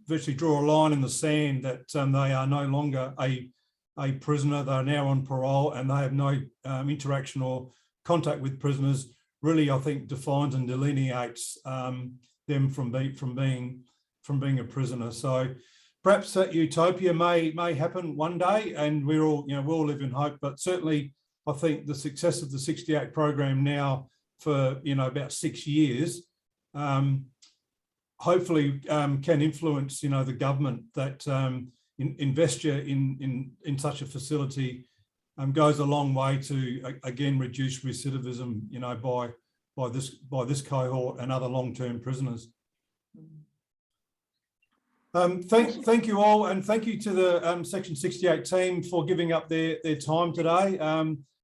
Speaker 3: virtually draw a line in the sand that they are no longer a prisoner, they're now on parole and they have no interaction or contact with prisoners, really I think defines and delineates them from being a prisoner. So perhaps that Utopia may happen one day, and we're all, we'll live in hope. But certainly, I think the success of the 68 program now for about 6 years, hopefully can influence the government that investure in such a facility goes a long way to again reduce recidivism, by this cohort and other long-term prisoners. Thank you all, and thank you to the Section 68 team for giving up their time today.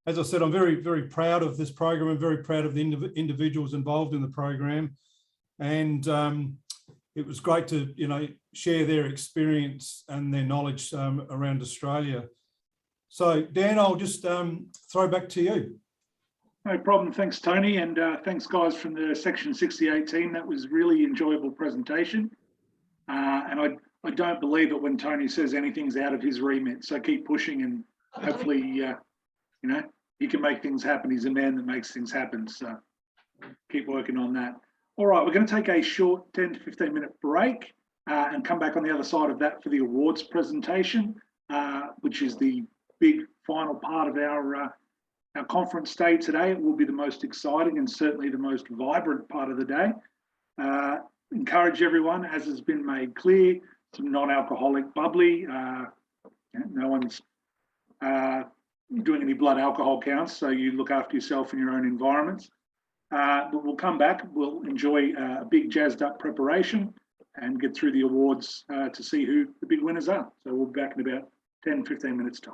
Speaker 3: As I said, I'm very, very proud of this program and very proud of the individuals involved in the program. And it was great to, share their experience and their knowledge around Australia. So Dan, I'll just throw back to you.
Speaker 1: No problem. Thanks, Tony. And thanks, guys, from the Section 68 team. That was really enjoyable presentation. And I don't believe it when Tony says anything's out of his remit. So keep pushing, and hopefully, he can make things happen. He's a man that makes things happen. So keep working on that. All right, we're going to take a short 10 to 15 minute break and come back on the other side of that for the awards presentation, which is the big final part of our conference day today. It will be the most exciting and certainly the most vibrant part of the day. Encourage everyone, as has been made clear, some non-alcoholic bubbly. No one's doing any blood alcohol counts, so you look after yourself in your own environments. But we'll come back, we'll enjoy a big jazzed up preparation and get through the awards to see who the big winners are. So we'll be back in about 10, 15 minutes time.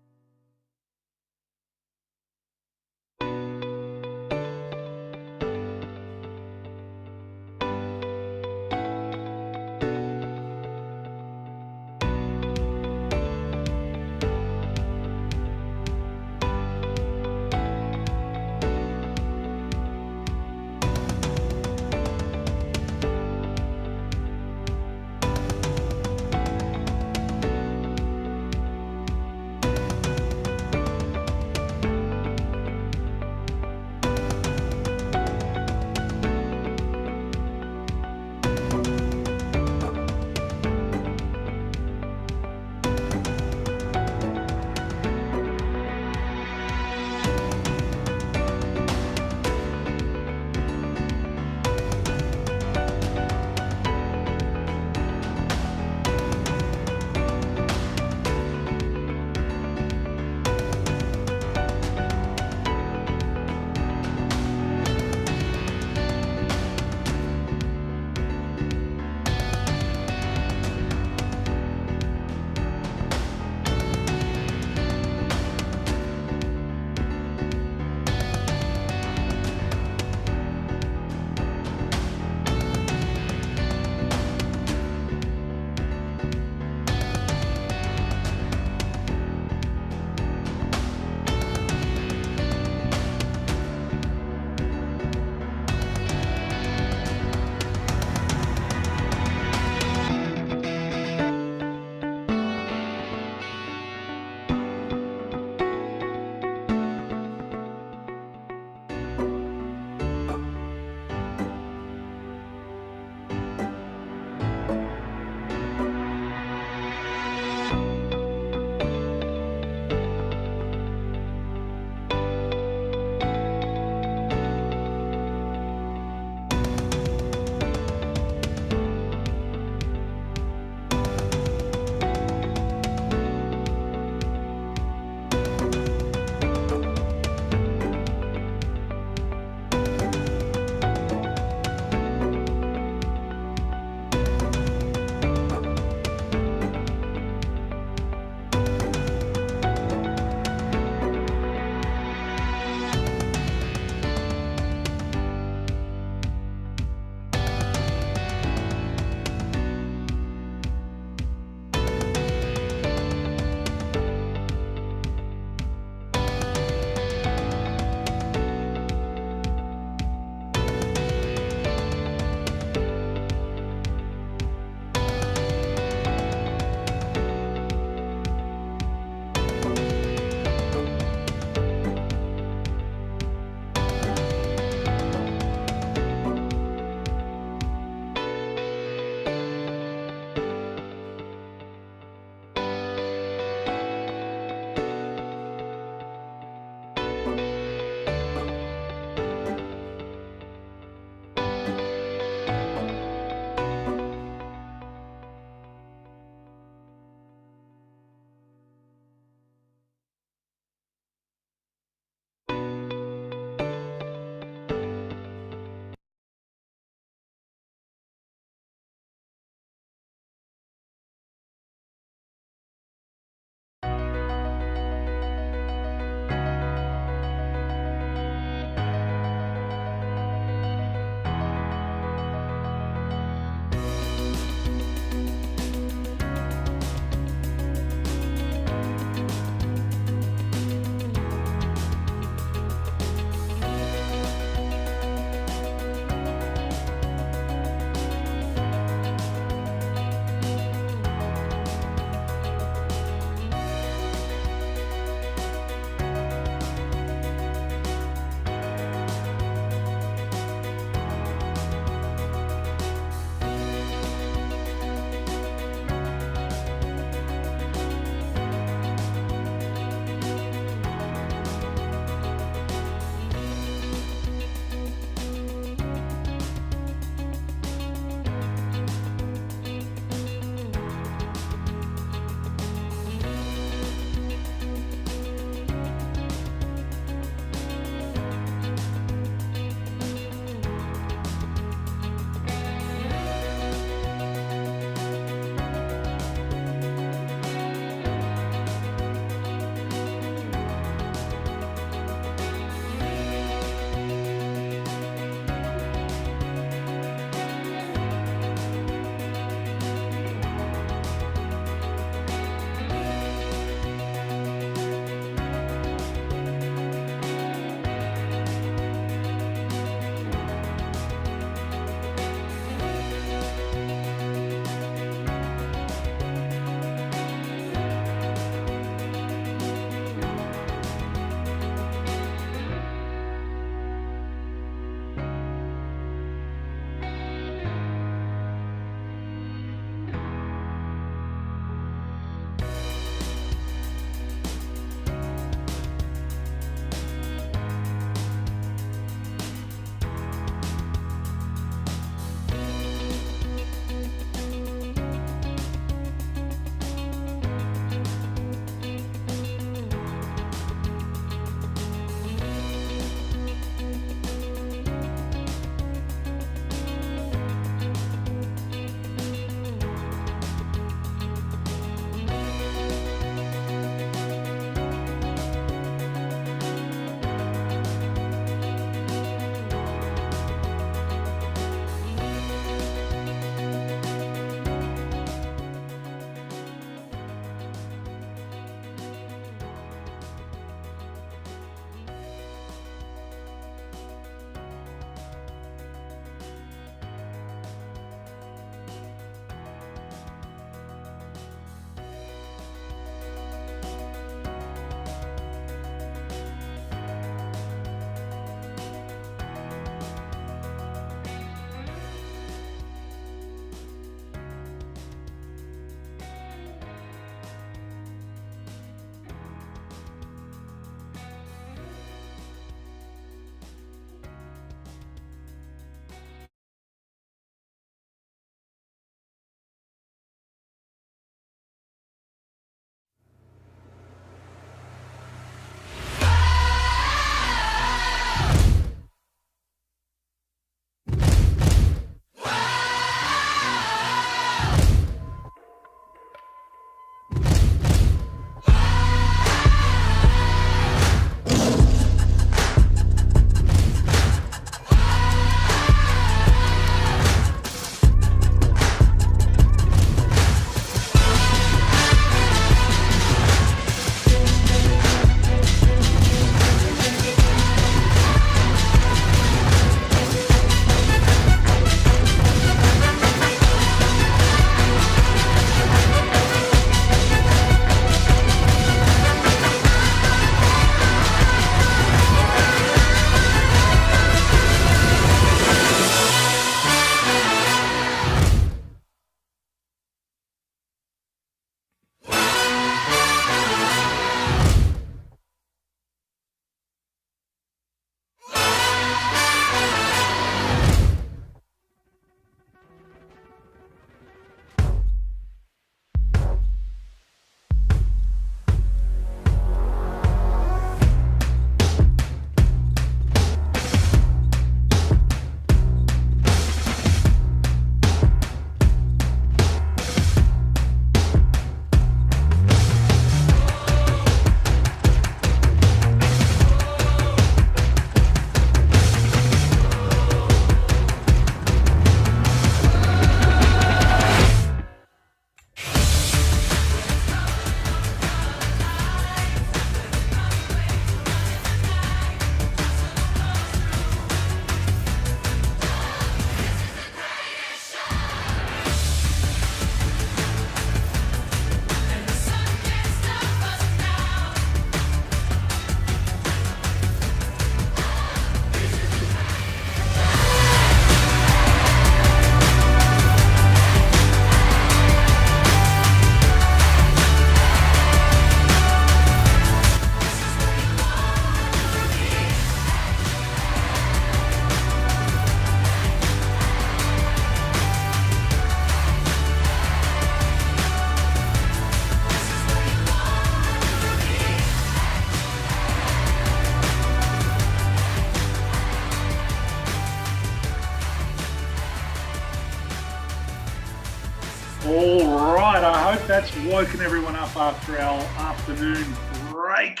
Speaker 1: All right, I hope that's woken everyone up after our afternoon break.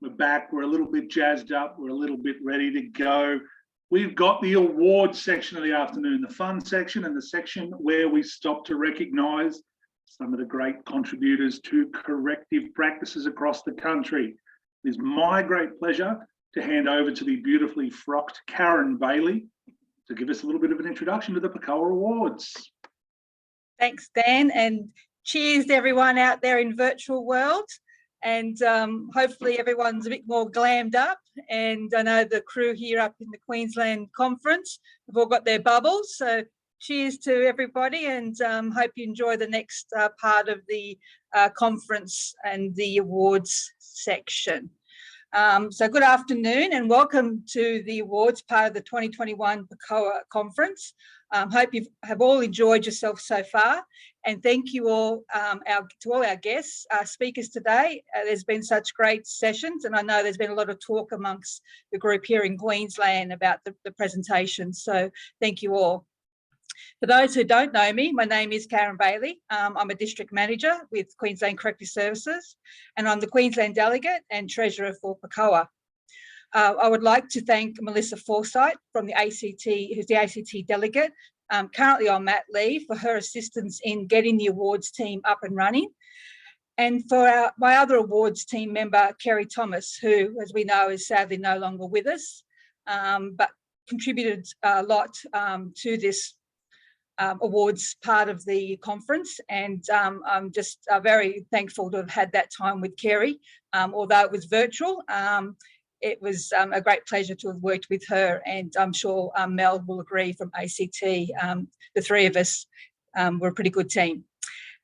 Speaker 1: We're back, we're a little bit jazzed up, we're a little bit ready to go. We've got the awards section of the afternoon, the fun section, and the section where we stop to recognise some of the great contributors to corrective practices across the country. It is my great pleasure to hand over to the beautifully frocked Karen Bailey to give us a little bit of an introduction to the PACCOA Awards.
Speaker 9: Thanks, Dan, and cheers to everyone out there in virtual world. And hopefully everyone's a bit more glammed up. And I know the crew here up in the Queensland conference have all got their bubbles. So cheers to everybody, and hope you enjoy the next part of the conference and the awards section. So good afternoon and welcome to the awards part of the 2021 PACCOA conference. Hope you have all enjoyed yourself so far, and thank you all to all our guests, speakers today. There's been such great sessions, and I know there's been a lot of talk amongst the group here in Queensland about the presentation, so thank you all. For those who don't know me, my name is Karen Bailey. I'm a district manager with Queensland Corrective Services, and I'm the Queensland delegate and treasurer for PACCOA. I would like to thank Melissa Forsyth from the ACT, who's the ACT delegate, currently on mat leave, for her assistance in getting the awards team up and running. And for my other awards team member, Kerry Thomas, who, as we know, is sadly no longer with us, but contributed a lot to this awards part of the conference. And I'm just very thankful to have had that time with Kerry, although it was virtual. It was a great pleasure to have worked with her, and I'm sure Mel will agree from ACT. The three of us were a pretty good team.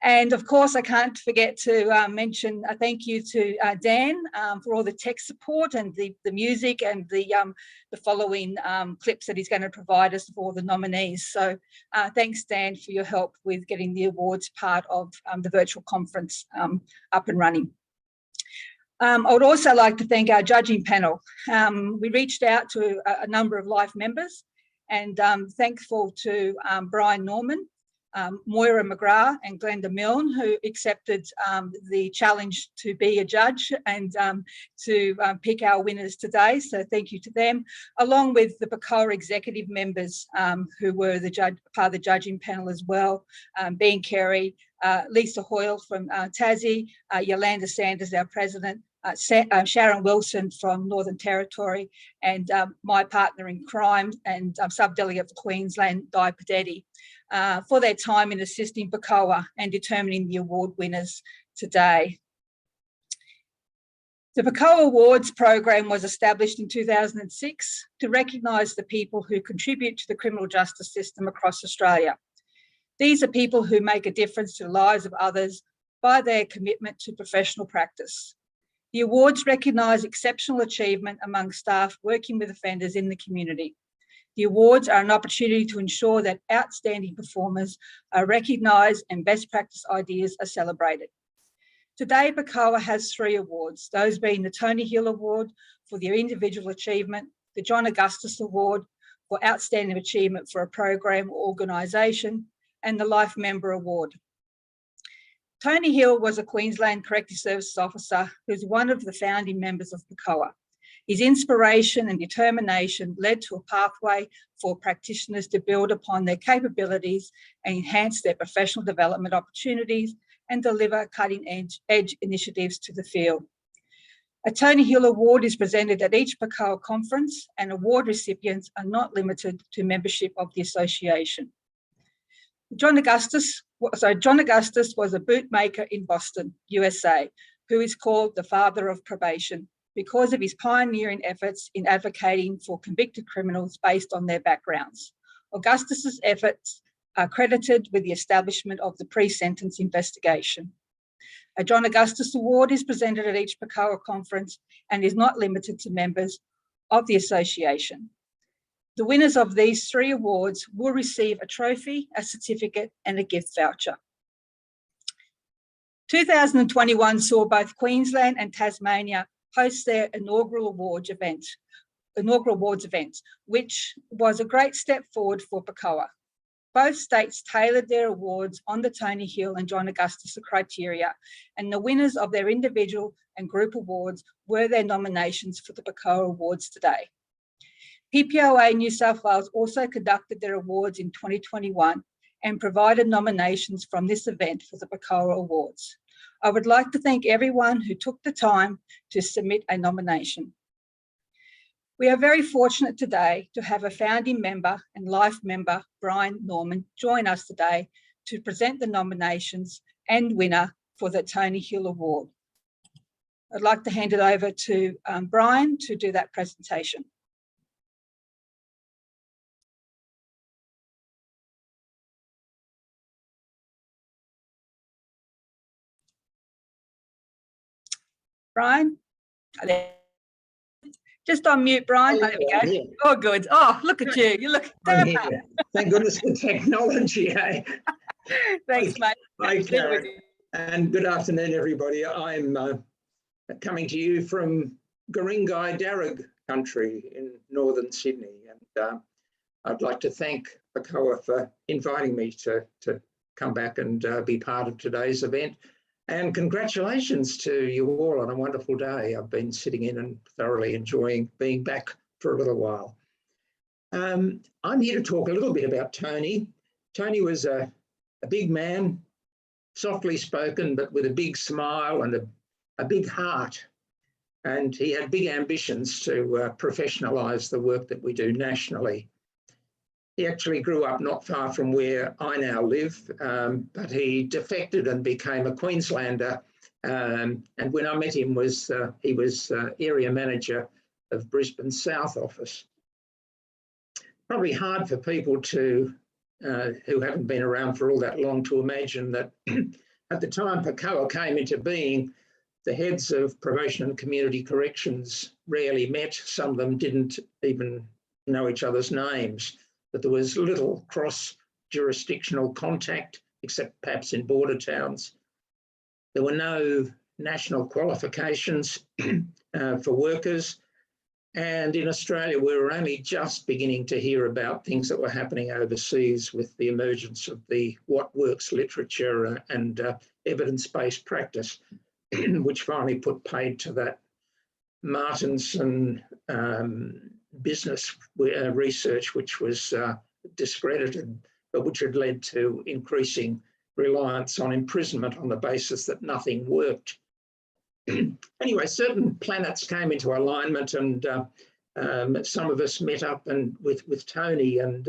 Speaker 9: And of course, I can't forget to mention a thank you to Dan for all the tech support and the music and the following clips that he's going to provide us for the nominees. So thanks, Dan, for your help with getting the awards part of the virtual conference up and running. I would also like to thank our judging panel. We reached out to a number of life members, and thankful to Brian Norman, Moira McGrath and Glenda Milne, who accepted the challenge to be a judge and to pick our winners today. So thank you to them, along with the PACCOA executive members who were part of the judging panel as well, being Kerry, Lisa Hoyle from Tassie, Yolanda Sanders, our president, Sharon Wilson from Northern Territory, and my partner in crime and sub-delegate for Queensland, Di Padetti, for their time in assisting PACCOA and determining the award winners today. The PACCOA Awards program was established in 2006 to recognise the people who contribute to the criminal justice system across Australia. These are people who make a difference to the lives of others by their commitment to professional practice. The awards recognise exceptional achievement among staff working with offenders in the community. The awards are an opportunity to ensure that outstanding performers are recognised and best practice ideas are celebrated. Today, PACCOA has 3 awards, those being the Tony Hill Award for their individual achievement, the John Augustus Award for outstanding achievement for a program or organisation, and the Life Member Award. Tony Hill was a Queensland Corrective Services officer who's one of the founding members of PACCOA. His inspiration and determination led to a pathway for practitioners to build upon their capabilities and enhance their professional development opportunities and deliver cutting-edge initiatives to the field. A Tony Hill Award is presented at each PACCOA conference, and award recipients are not limited to membership of the association. John Augustus was a bootmaker in Boston, USA, who is called the father of probation because of his pioneering efforts in advocating for convicted criminals based on their backgrounds. Augustus's efforts are credited with the establishment of the pre-sentence investigation. A John Augustus Award is presented at each PACCOA conference and is not limited to members of the association. The winners of these 3 awards will receive a trophy, a certificate, and a gift voucher. 2021 saw both Queensland and Tasmania host their inaugural awards events, which was a great step forward for PACCOA. Both states tailored their awards on the Tony Hill and John Augustus criteria, and the winners of their individual and group awards were their nominations for the PACCOA Awards today. PPOA New South Wales also conducted their awards in 2021 and provided nominations from this event for the PACCOA Awards. I would like to thank everyone who took the time to submit a nomination. We are very fortunate today to have a founding member and life member, Brian Norman, join us today to present the nominations and winner for the Tony Hill Award. I'd like to hand it over to Brian to do that presentation. Brian? Just on mute, Brian. There we go. Oh, good. Oh, look at you. You look.
Speaker 21: Thank goodness for technology, eh?
Speaker 9: Thanks, mate.
Speaker 21: Hi, Karen. And good afternoon, everybody. I'm coming to you from Guringai Darug country in northern Sydney. And I'd like to thank PACCOA for inviting me to come back and be part of today's event. And congratulations to you all on a wonderful day. I've been sitting in and thoroughly enjoying being back for a little while. I'm here to talk a little bit about Tony. Tony was a big man, softly spoken, but with a big smile and a big heart. And he had big ambitions to professionalise the work that we do nationally. He actually grew up not far from where I now live, but he defected and became a Queenslander. And when I met him, he was area manager of Brisbane South office. Probably hard for people to who haven't been around for all that long to imagine that at the time PACCOA came into being, the heads of probation and community corrections rarely met. Some of them didn't even know each other's names. But there was little cross-jurisdictional contact, except perhaps in border towns. There were no national qualifications for workers. And in Australia, we were only just beginning to hear about things that were happening overseas with the emergence of the what works literature and evidence-based practice, which finally put paid to that Martinson business research, which was discredited, but which had led to increasing reliance on imprisonment on the basis that nothing worked. Anyway, certain planets came into alignment, and some of us met up with Tony, and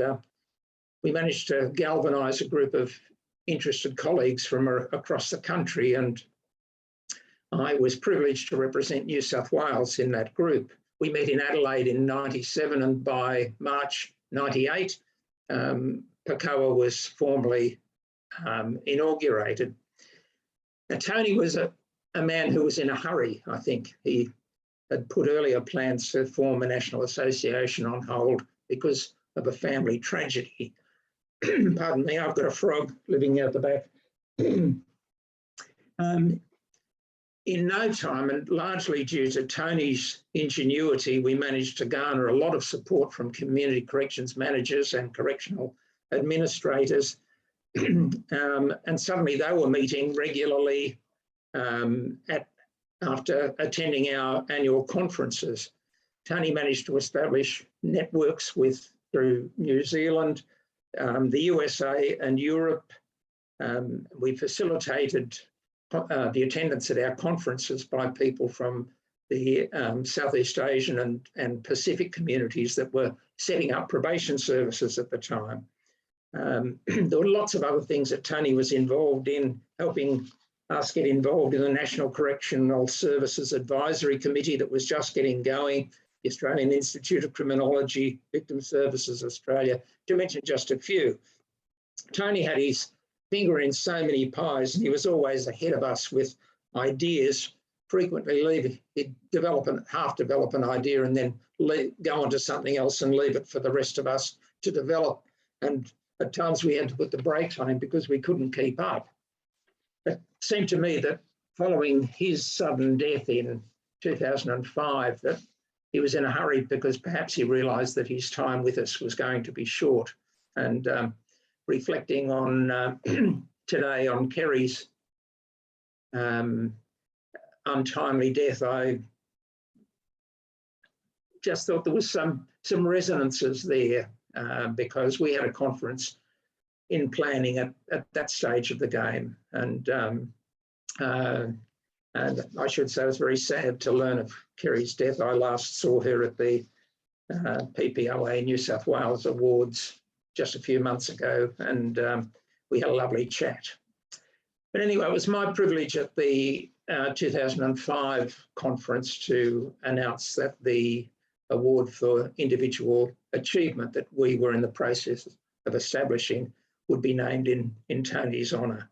Speaker 21: we managed to galvanise a group of interested colleagues from across the country, and I was privileged to represent New South Wales in that group. We met in Adelaide in '97, and by March '98, PACCOA was formally inaugurated. Now, Tony was a man who was in a hurry. I think he had put earlier plans to form a national association on hold because of a family tragedy. Pardon me, I've got a frog living out the back. In no time, and largely due to Tony's ingenuity, we managed to garner a lot of support from community corrections managers and correctional administrators. And suddenly they were meeting regularly after attending our annual conferences. Tony managed to establish networks through New Zealand, the USA and Europe. We facilitated the attendance at our conferences by people from the Southeast Asian and Pacific communities that were setting up probation services at the time. There were lots of other things that Tony was involved in, helping us get involved in the National Correctional Services Advisory Committee that was just getting going, the Australian Institute of Criminology, Victim Services Australia, to mention just a few. Tony had his finger in so many pies, and he was always ahead of us with ideas. Frequently he'd half develop an idea and then go on to something else and leave it for the rest of us to develop. And at times we had to put the brakes on him because we couldn't keep up. It seemed to me that following his sudden death in 2005, that he was in a hurry because perhaps he realised that his time with us was going to be short. And reflecting on today on Kerry's untimely death, I just thought there was some resonances there because we had a conference in planning at that stage of the game, and I should say it was very sad to learn of Kerry's death. I last saw her at the PPOA New South Wales Awards just a few months ago, and we had a lovely chat. But anyway, it was my privilege at the 2005 conference to announce that the award for individual achievement that we were in the process of establishing would be named in Tony's honour.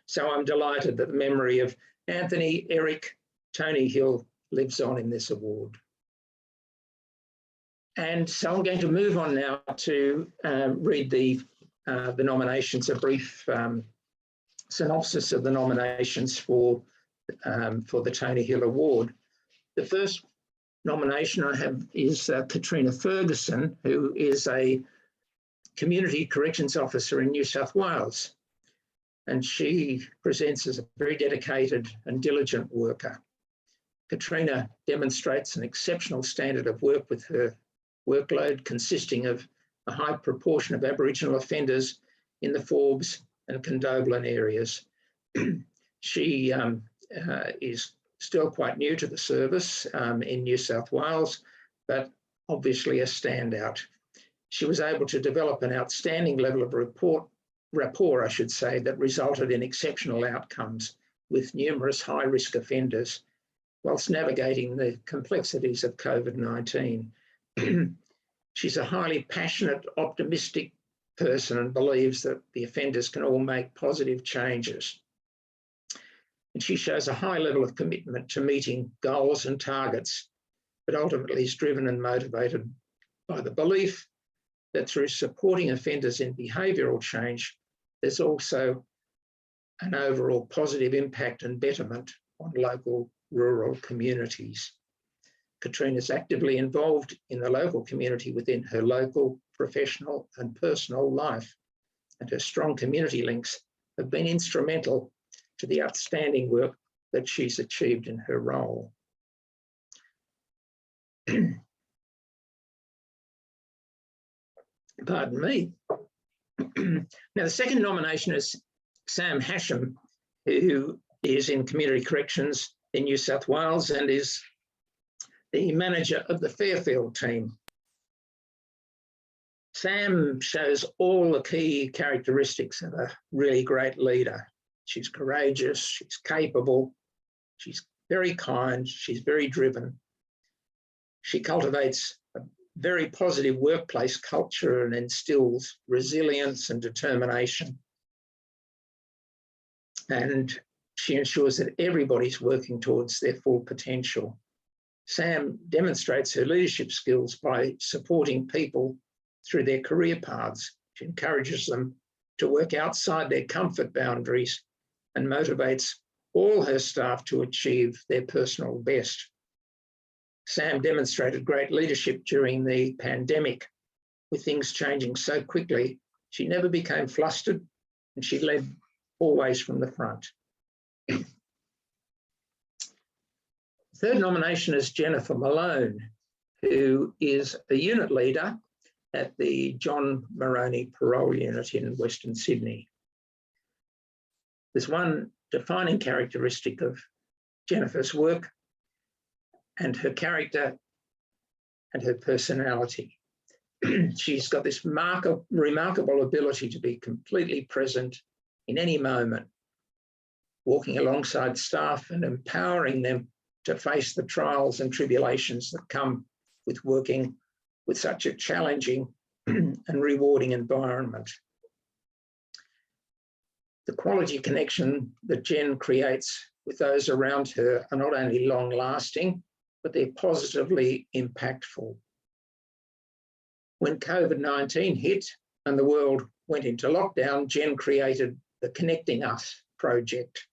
Speaker 21: So I'm delighted that the memory of Anthony, Eric, Tony Hill lives on in this award. And so I'm going to move on now to read the nominations, a brief synopsis of the nominations for the Tony Hill Award. The first nomination I have is Katrina Ferguson, who is a Community Corrections Officer in New South Wales. And she presents as a very dedicated and diligent worker. Katrina demonstrates an exceptional standard of work with her workload consisting of a high proportion of Aboriginal offenders in the Forbes and Condobolin areas. She is still quite new to the service in New South Wales, but obviously a standout. She was able to develop an outstanding level of rapport, I should say, that resulted in exceptional outcomes with numerous high-risk offenders whilst navigating the complexities of COVID-19. She's a highly passionate, optimistic person and believes that the offenders can all make positive changes. And she shows a high level of commitment to meeting goals and targets, but ultimately is driven and motivated by the belief that through supporting offenders in behavioural change, there's also an overall positive impact and betterment on local rural communities. Katrina is actively involved in the local community within her local, professional and personal life, and her strong community links have been instrumental to the outstanding work that she's achieved in her role. Pardon me. Now, the second nomination is Sam Hasham, who is in Community Corrections in New South Wales and is the manager of the Fairfield team. Sam shows all the key characteristics of a really great leader. She's courageous, she's capable, she's very kind, she's very driven. She cultivates a very positive workplace culture and instills resilience and determination. And she ensures that everybody's working towards their full potential. Sam demonstrates her leadership skills by supporting people through their career paths. She encourages them to work outside their comfort boundaries and motivates all her staff to achieve their personal best. Sam demonstrated great leadership during the pandemic. With things changing so quickly, she never became flustered and she led always from the front. Third nomination is Jennifer Malone, who is a unit leader at the John Moroney Parole Unit in Western Sydney. There's one defining characteristic of Jennifer's work and her character and her personality. She's got this remarkable ability to be completely present in any moment, walking alongside staff and empowering them to face the trials and tribulations that come with working with such a challenging and rewarding environment. The quality connection that Jen creates with those around her are not only long-lasting, but they're positively impactful. When COVID-19 hit and the world went into lockdown, Jen created the Connecting Us project.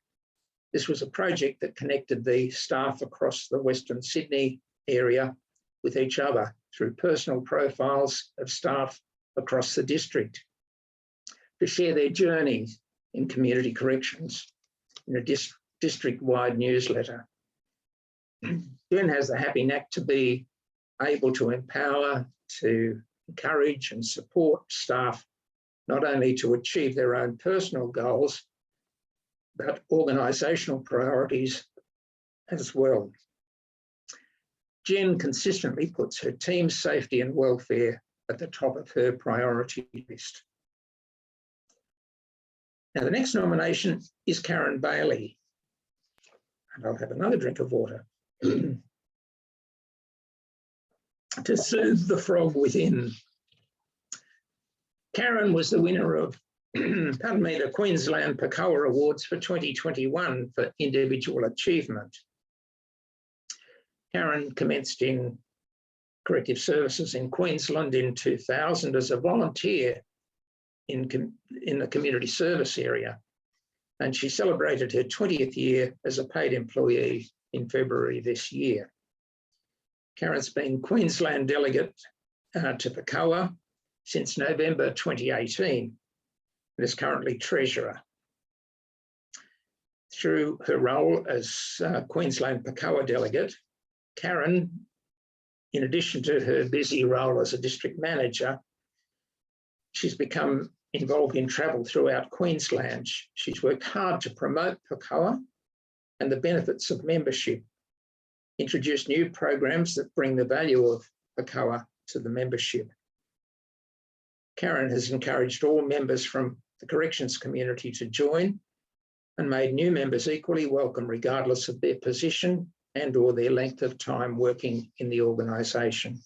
Speaker 21: This was a project that connected the staff across the Western Sydney area with each other through personal profiles of staff across the district. to share their journeys in community corrections in a district-wide newsletter. Jen has the happy knack to be able to empower, to encourage and support staff, not only to achieve their own personal goals, but organisational priorities as well. Jen consistently puts her team's safety and welfare at the top of her priority list. Now, the next nomination is Karen Bailey. And I'll have another drink of water. To soothe the frog within. Karen was the winner of pardon me, the Queensland PACCOA Awards for 2021 for individual achievement. Karen commenced in corrective services in Queensland in 2000 as a volunteer in the community service area, and she celebrated her 20th year as a paid employee in February this year. Karen's been Queensland delegate to PACCOA since November 2018 and is currently treasurer. Through her role as Queensland PACCOA delegate, Karen, in addition to her busy role as a district manager, she's become involved in travel throughout Queensland. She's worked hard to promote PACCOA and the benefits of membership, introduced new programs that bring the value of PACCOA to the membership. Karen has encouraged all members from the corrections community to join and made new members equally welcome regardless of their position and or their length of time working in the organisation.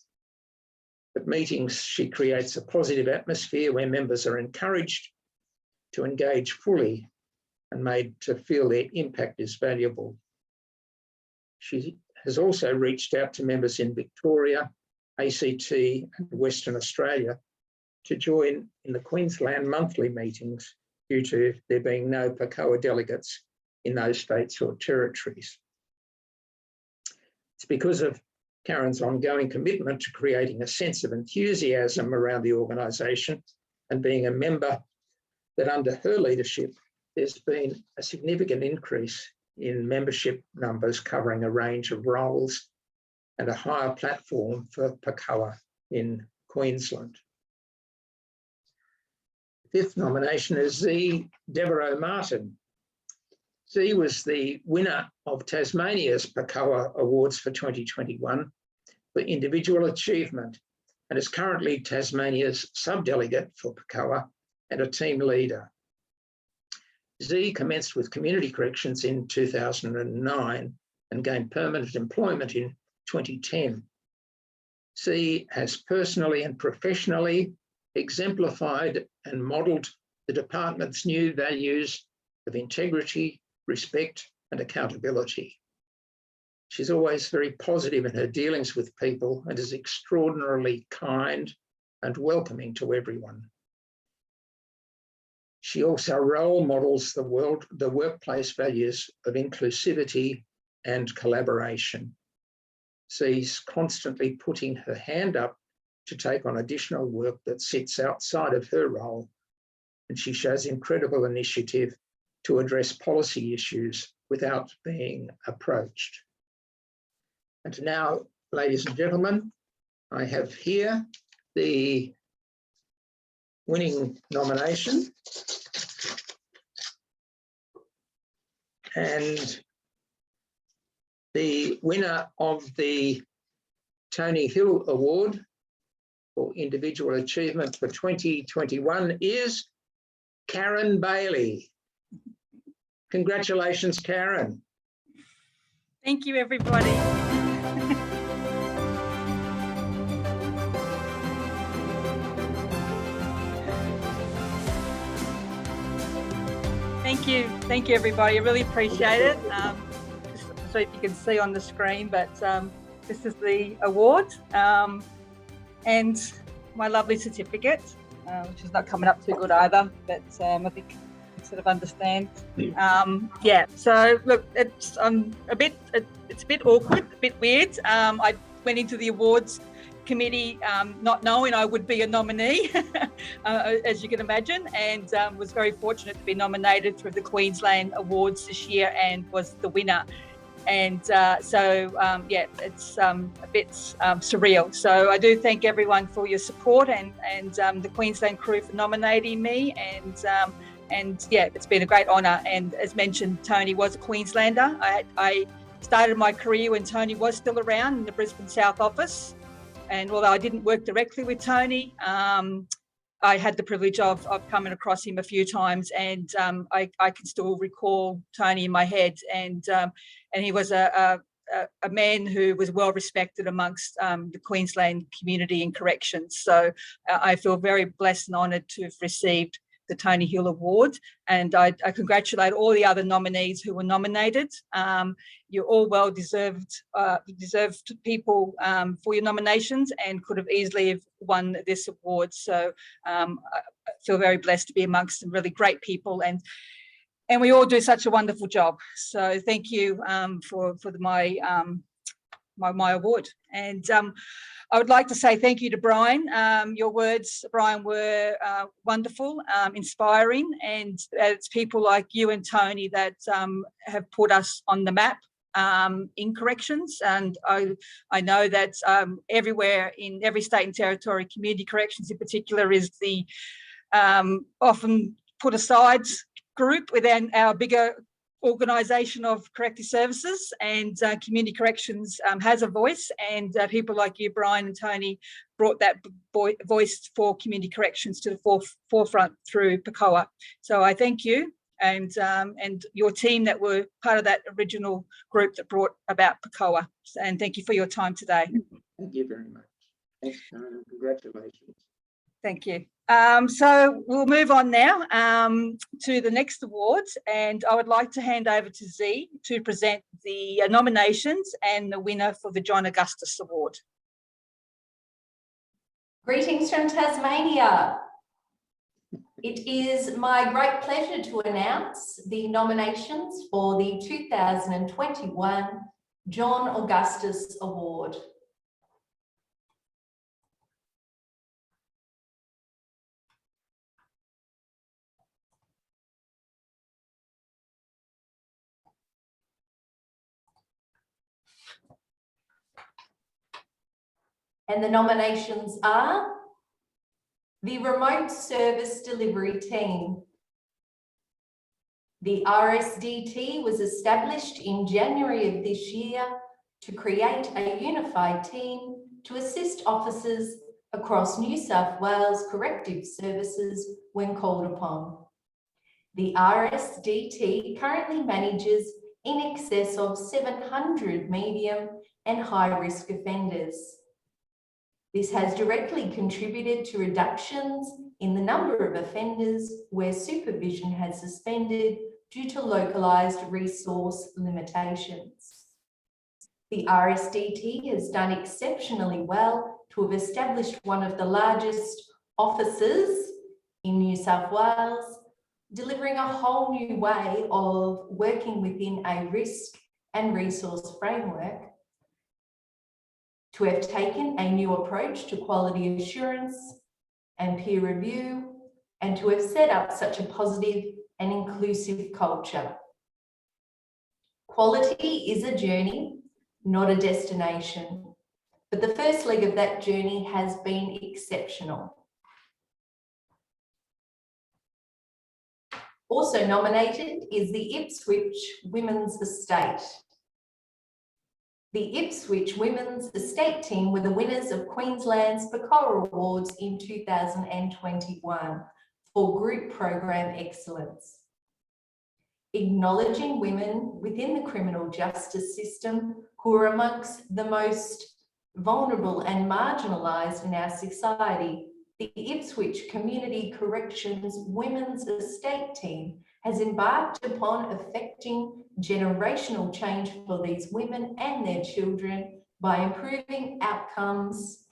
Speaker 21: At meetings, she creates a positive atmosphere where members are encouraged to engage fully and made to feel their impact is valuable. She has also reached out to members in Victoria, ACT and Western Australia to join in the Queensland monthly meetings due to there being no PACCOA delegates in those states or territories. It's because of Karen's ongoing commitment to creating a sense of enthusiasm around the organisation and being a member that under her leadership, there's been a significant increase in membership numbers covering a range of roles and a higher platform for PACCOA in Queensland. Fifth nomination is Z. Devereaux Martin. Z was the winner of Tasmania's PACCOA Awards for 2021 for individual achievement and is currently Tasmania's subdelegate for PACCOA and a team leader. Z commenced with community corrections in 2009 and gained permanent employment in 2010. Z has personally and professionally exemplified and modelled the department's new values of integrity, respect and accountability. She's always very positive in her dealings with people and is extraordinarily kind and welcoming to everyone. She also role models the workplace values of inclusivity and collaboration. She's constantly putting her hand up to take on additional work that sits outside of her role, and she shows incredible initiative to address policy issues without being approached. And now, ladies and gentlemen, I have here the winning nomination. And the winner of the Tony Hill Award for Individual Achievement for 2021 is Karen Bailey. Congratulations, Karen.
Speaker 9: Thank you, everybody. Thank you, everybody. I really appreciate it. So if you can see on the screen, but this is the award and my lovely certificate, which is not coming up too good either, but I think you sort of understand. Yeah, so look, it's a bit awkward, a bit weird. I went into the awards committee, not knowing I would be a nominee, as you can imagine, and was very fortunate to be nominated through the Queensland Awards this year and was the winner. And yeah, it's a bit surreal. So I do thank everyone for your support and the Queensland crew for nominating me. And yeah, it's been a great honour. And as mentioned, Tony was a Queenslander. I started my career when Tony was still around in the Brisbane South office. And although I didn't work directly with Tony, I had the privilege of coming across him a few times, and I can still recall Tony in my head. And he was a man who was well respected amongst the Queensland community in corrections. So I feel very blessed and honoured to have received the Tony Hill Award, and I congratulate all the other nominees who were nominated. You're all well deserved people for your nominations, and could have easily have won this award. So I feel very blessed to be amongst some really great people, and we all do such a wonderful job. So thank you for my award. And I would like to say thank you to Brian. Your words, Brian, were wonderful, inspiring, and it's people like you and Tony that have put us on the map in corrections. And I know that everywhere in every state and territory, community corrections in particular is the often put aside group within our bigger organisation of corrective services, and community corrections has a voice, and people like you, Brian and Tony, brought that voice for community corrections to the forefront through PACCOA. So I thank you, and your team that were part of that original group that brought about PACCOA. And thank you for your time today.
Speaker 21: Thank you very much. Thanks, Karen. Congratulations.
Speaker 9: Thank you. So we'll move on now to the next awards, and I would like to hand over to Z to present the nominations and the winner for the John Augustus Award.
Speaker 7: Greetings from Tasmania. It is my great pleasure to announce the nominations for the 2021 John Augustus Award. And the nominations are the Remote Service Delivery Team. The RSDT was established in January of this year to create a unified team to assist officers across New South Wales corrective services when called upon. The RSDT currently manages in excess of 700 medium and high-risk offenders. This has directly contributed to reductions in the number of offenders where supervision has suspended due to localised resource limitations. The RSDT has done exceptionally well to have established one of the largest offices in New South Wales, delivering a whole new way of working within a risk and resource framework, to have taken a new approach to quality assurance and peer review, and to have set up such a positive and inclusive culture. Quality is a journey, not a destination, but the first leg of that journey has been exceptional. Also nominated is the Ipswich Women's Estate. The Ipswich Women's Estate team were the winners of Queensland's PACCOA Awards in 2021 for Group Program Excellence. Acknowledging women within the criminal justice system who are amongst the most vulnerable and marginalised in our society, the Ipswich Community Corrections Women's Estate team has embarked upon effecting generational change for these women and their children by improving outcomes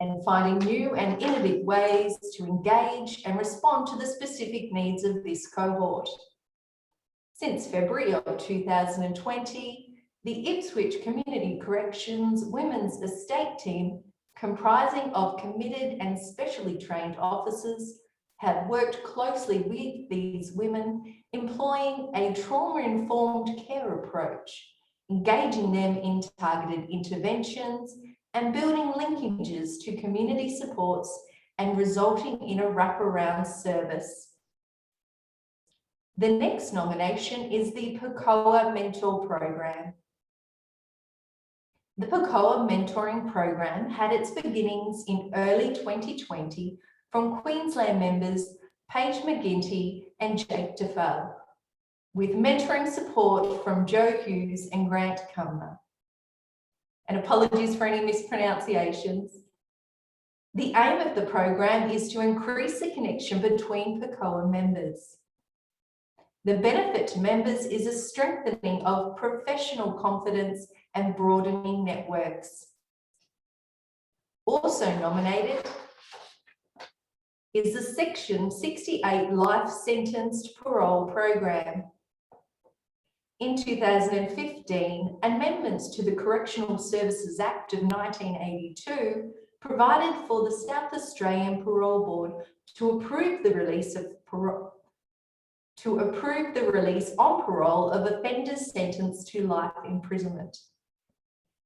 Speaker 7: and finding new and innovative ways to engage and respond to the specific needs of this cohort. Since February of 2020, The Ipswich Community Corrections Women's Estate Team, comprising of committed and specially trained officers, have worked closely with these women, employing a trauma-informed care approach, engaging them in targeted interventions and building linkages to community supports and resulting in a wraparound service. The next nomination is the PACCOA Mentor Program. The PACCOA Mentoring Program had its beginnings in early 2020 from Queensland members Paige McGinty and Jake DeFell, with mentoring support from Joe Hughes and Grant Cumner. And apologies for any mispronunciations. The aim of the program is to increase the connection between PACCOA members. The benefit to members is a strengthening of professional confidence and broadening networks. Also nominated is the Section 68 Life Sentenced Parole Program. In 2015, amendments to the Correctional Services Act of 1982 provided for the South Australian Parole Board to approve the release on parole of offenders sentenced to life imprisonment.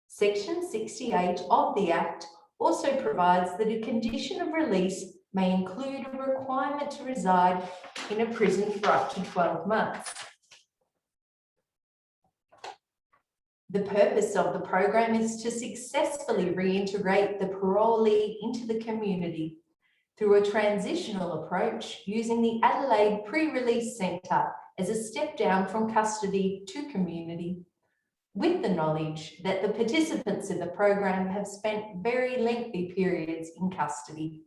Speaker 7: Section 68 of the Act also provides that a condition of release may include a requirement to reside in a prison for up to 12 months. The purpose of the program is to successfully reintegrate the parolee into the community through a transitional approach using the Adelaide Pre-Release Centre as a step down from custody to community, with the knowledge that the participants in the program have spent very lengthy periods in custody.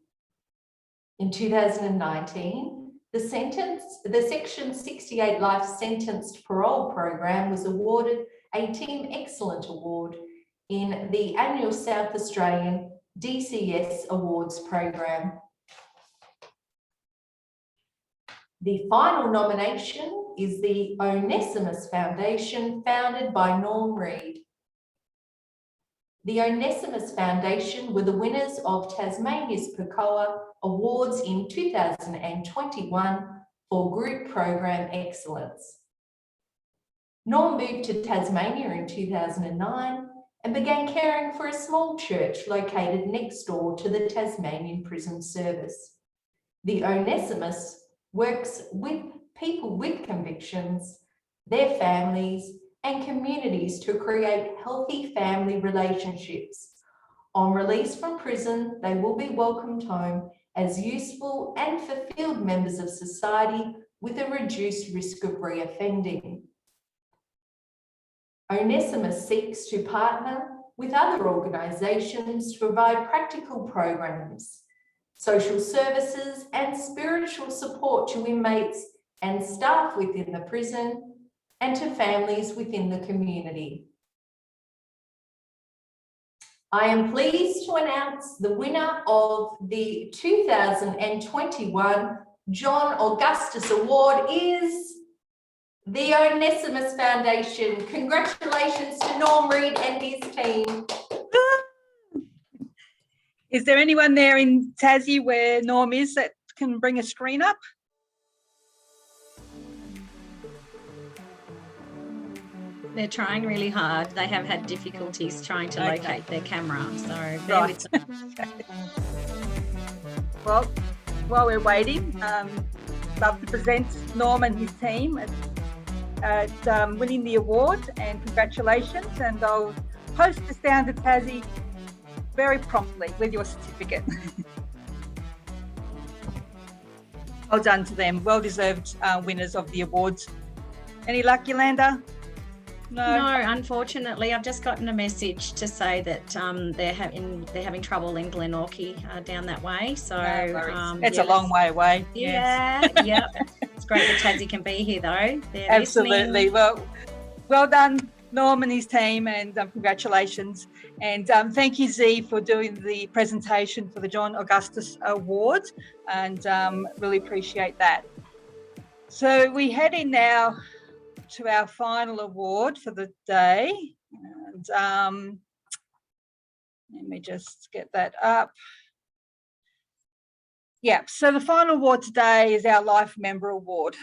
Speaker 7: In 2019, the Section 68 Life Sentenced Parole Program was awarded a Team Excellent Award in the annual South Australian DCS Awards Program. The final nomination is the Onesimus Foundation, founded by Norm Reid. The Onesimus Foundation were the winners of Tasmania's PACCOA Awards in 2021 for Group Program Excellence. Norm moved to Tasmania in 2009 and began caring for a small church located next door to the Tasmanian Prison Service. The Onesimus works with people with convictions, their families, and communities to create healthy family relationships. On release from prison, they will be welcomed home as useful and fulfilled members of society with a reduced risk of reoffending. Onesimus seeks to partner with other organisations to provide practical programs, social services and spiritual support to inmates and staff within the prison and to families within the community. I am pleased to announce the winner of the 2021 John Augustus Award is the Onesimus Foundation. Congratulations to Norm Reid and his team.
Speaker 9: Is there anyone there in Tassie where Norm is that can bring a screen up?
Speaker 2: They're trying really hard. They have had difficulties trying to locate their camera. So bear
Speaker 9: Right.
Speaker 2: with them.
Speaker 9: Well, while we're waiting, love to present Norm and his team at winning the award, and congratulations. And I'll post this down to Tassie very promptly with your certificate. Well done to them. Well-deserved winners of the awards. Any luck, Yolanda?
Speaker 2: No, unfortunately, I've just gotten a message to say that they're having trouble in Glenorchy down that way. So
Speaker 9: it's a long way away.
Speaker 2: Yeah, yeah. It's great that Tassie can be here, though. They're
Speaker 9: Absolutely.
Speaker 2: listening.
Speaker 9: Well done, Norm and his team, and congratulations. And thank you, Z, for doing the presentation for the John Augustus Award, and really appreciate that. So we head in now to our final award for the day, And let me just get that up. Yeah, so the final award today is our Life Member Award.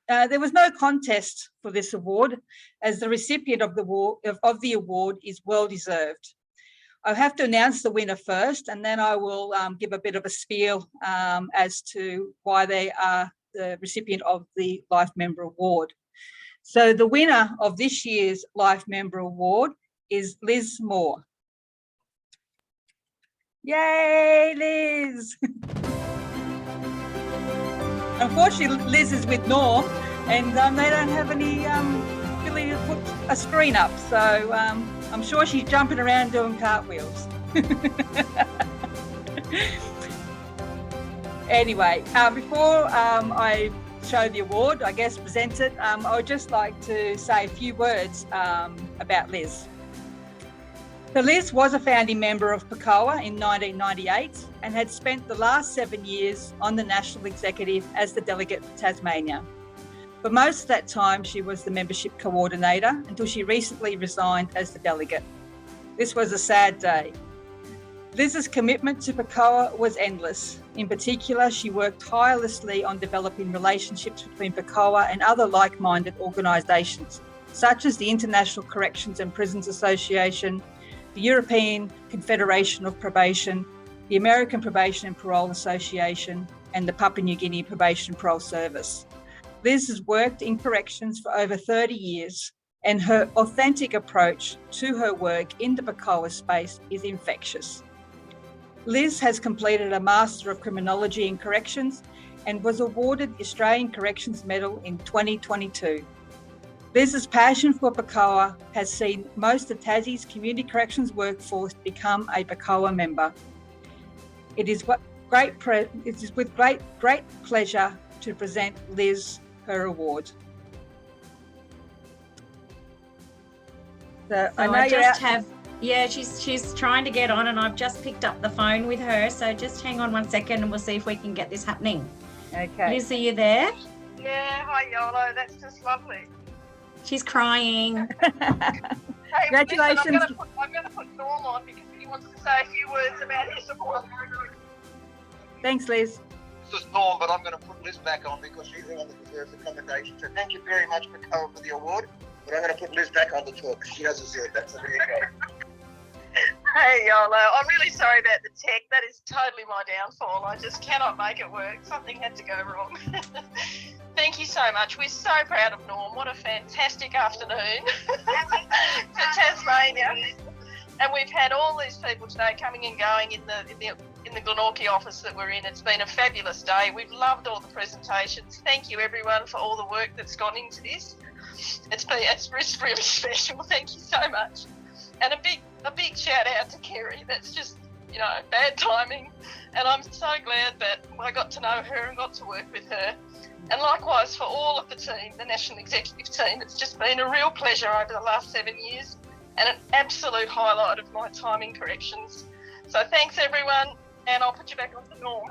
Speaker 9: There was no contest for this award, as the recipient of the award is well deserved. I have to announce the winner first, and then I will give a bit of a spiel as to why they are the recipient of the Life Member Award. So the winner of this year's Life Member Award is Liz Moore. Yay, Liz! Unfortunately, Liz is with Norm, and they don't have any ability to put a screen up, so I'm sure she's jumping around doing cartwheels. Anyway, before I show the award, I guess present it, I would just like to say a few words about Liz. So Liz was a founding member of PACCOA in 1998 and had spent the last 7 years on the National Executive as the delegate for Tasmania. For most of that time, she was the membership coordinator until she recently resigned as the delegate. This was a sad day. Liz's commitment to PACCOA was endless. In particular, she worked tirelessly on developing relationships between PACCOA and other like-minded organisations, such as the International Corrections and Prisons Association, the European Confederation of Probation, the American Probation and Parole Association, and the Papua New Guinea Probation and Parole Service. Liz has worked in corrections for over 30 years, and her authentic approach to her work in the PACCOA space is infectious. Liz has completed a Master of Criminology in Corrections and was awarded the Australian Corrections Medal in 2022. Liz's passion for PACCOA has seen most of Tassie's community corrections workforce become a PACCOA member. It is with great pleasure to present Liz her award. So
Speaker 5: yeah, she's trying to get on, and I've just picked up the phone with her. So just hang on 1 second, and we'll see if we can get this happening.
Speaker 9: Okay.
Speaker 5: Liz, are you there?
Speaker 22: Yeah, hi Yolo, that's just lovely.
Speaker 5: She's crying.
Speaker 22: Hey,
Speaker 9: Congratulations.
Speaker 22: listen, I'm going to put Norm on because he wants to say a few words about his award.
Speaker 9: Thanks, Liz.
Speaker 23: This is Norm, but I'm going to put Liz back on because she's the one that deserves the commendation. So thank you very much, PACCOA, for the award. But I'm going to put Liz back on the talk because she has deserved that. So there you go.
Speaker 22: Hey Yolo, I'm really sorry about the tech. That is totally my downfall. I just cannot make it work. Something had to go wrong. Thank you so much. We're so proud of Norm. What a fantastic afternoon for Tasmania. And we've had all these people today coming and going in the Glenorchy office that we're in. It's been a fabulous day. We've loved all the presentations. Thank you everyone for all the work that's gone into this. It's really special. Thank you so much. And a big shout out to Kerry. That's just, bad timing. And I'm so glad that I got to know her and got to work with her. And likewise for all of the team, the National Executive team. It's just been a real pleasure over the last 7 years and an absolute highlight of my time in corrections. So thanks everyone, and I'll put you back on the Norm.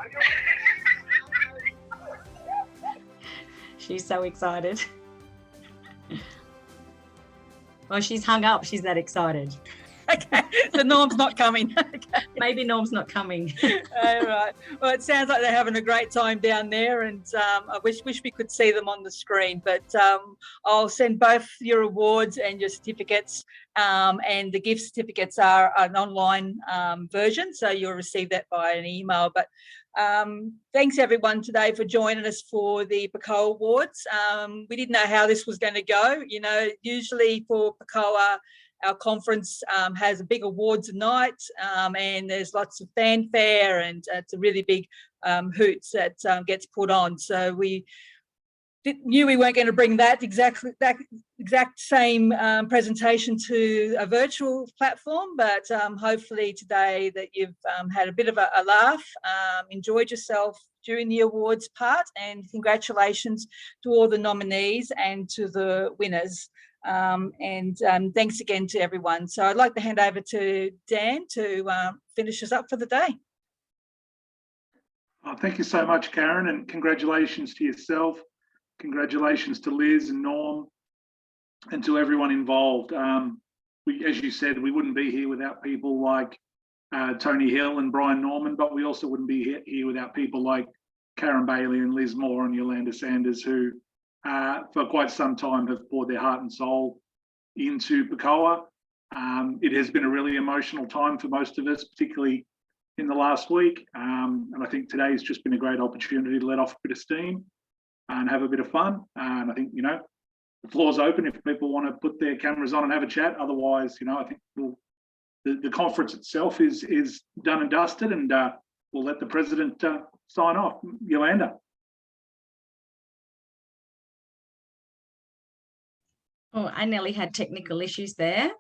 Speaker 5: She's so excited. Well, she's hung up. She's that excited.
Speaker 9: Okay, so Norm's not coming. Okay.
Speaker 5: Maybe Norm's not coming.
Speaker 9: All right. Well, it sounds like they're having a great time down there, and I wish we could see them on the screen. But I'll send both your awards and your certificates, and the gift certificates are an online version, so you'll receive that by an email. But thanks everyone today for joining us for the PACCOA Awards. We didn't know how this was going to go. Usually for PACCOA, our conference has a big awards night, and there's lots of fanfare, and it's a really big hoots that gets put on. So we knew we weren't going to bring that exact same presentation to a virtual platform, but hopefully today that you've had a bit of a laugh, enjoyed yourself during the awards part, and congratulations to all the nominees and to the winners. And thanks again to everyone. So I'd like to hand over to Dan to finish us up for the day.
Speaker 1: Thank you so much, Karen, and congratulations to yourself. Congratulations to Liz and Norm and to everyone involved. as you said, we wouldn't be here without people like Tony Hill and Brian Norman, but we also wouldn't be here without people like Karen Bailey and Liz Moore and Yolanda Sanders, who for quite some time have poured their heart and soul into PACCOA. It has been a really emotional time for most of us, particularly in the last week. And I think today's just been a great opportunity to let off a bit of steam and have a bit of fun. And I think, you know, the floor's open if people want to put their cameras on and have a chat. Otherwise, you know, I think the conference itself is done and dusted, and we'll let the president sign off. Yolanda.
Speaker 5: Oh, I nearly had technical issues there.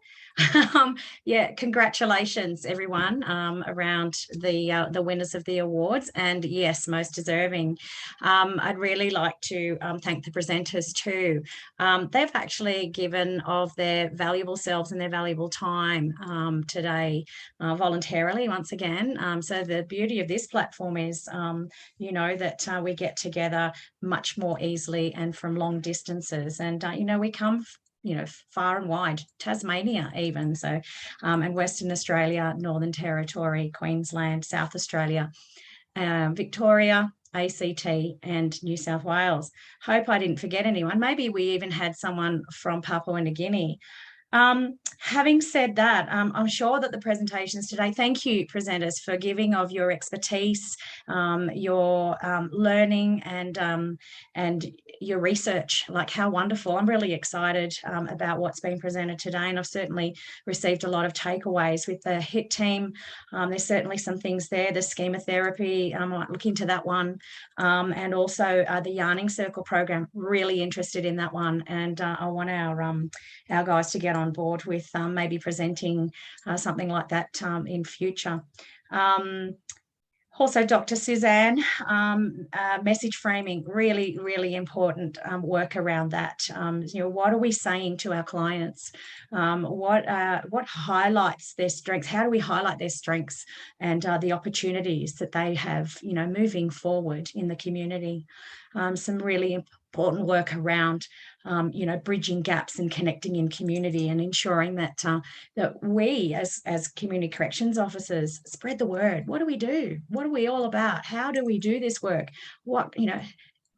Speaker 5: Yeah, congratulations everyone around the winners of the awards, and yes, most deserving. I'd really like to thank the presenters too. They've actually given of their valuable selves and their valuable time today voluntarily once again. So the beauty of this platform is, you know, that we get together much more easily and from long distances, and you know, we come far and wide, Tasmania even, so and Western Australia, Northern Territory, Queensland, South Australia, Victoria, ACT and New South Wales. Hope I didn't forget anyone. Maybe we even had someone from Papua New Guinea. Having said that, I'm sure that the presentations today, thank you presenters for giving of your expertise, your learning and your research, like how wonderful. I'm really excited about what's been presented today, and I've certainly received a lot of takeaways with the HIT team. There's certainly some things there, the schema therapy, I might look into that one, and also the yarning circle program, really interested in that one, and I want our guys to get on board with maybe presenting something like that in future. Also, Dr. Suzanne, message framing, really, really important work around that. You know, what are we saying to our clients? What highlights their strengths? How do we highlight their strengths and the opportunities that they have, you know, moving forward in the community? Some really important work around, you know, bridging gaps and connecting in community and ensuring that that we as community corrections officers spread the word. What do we do? What are we all about? How do we do this work? What, you know,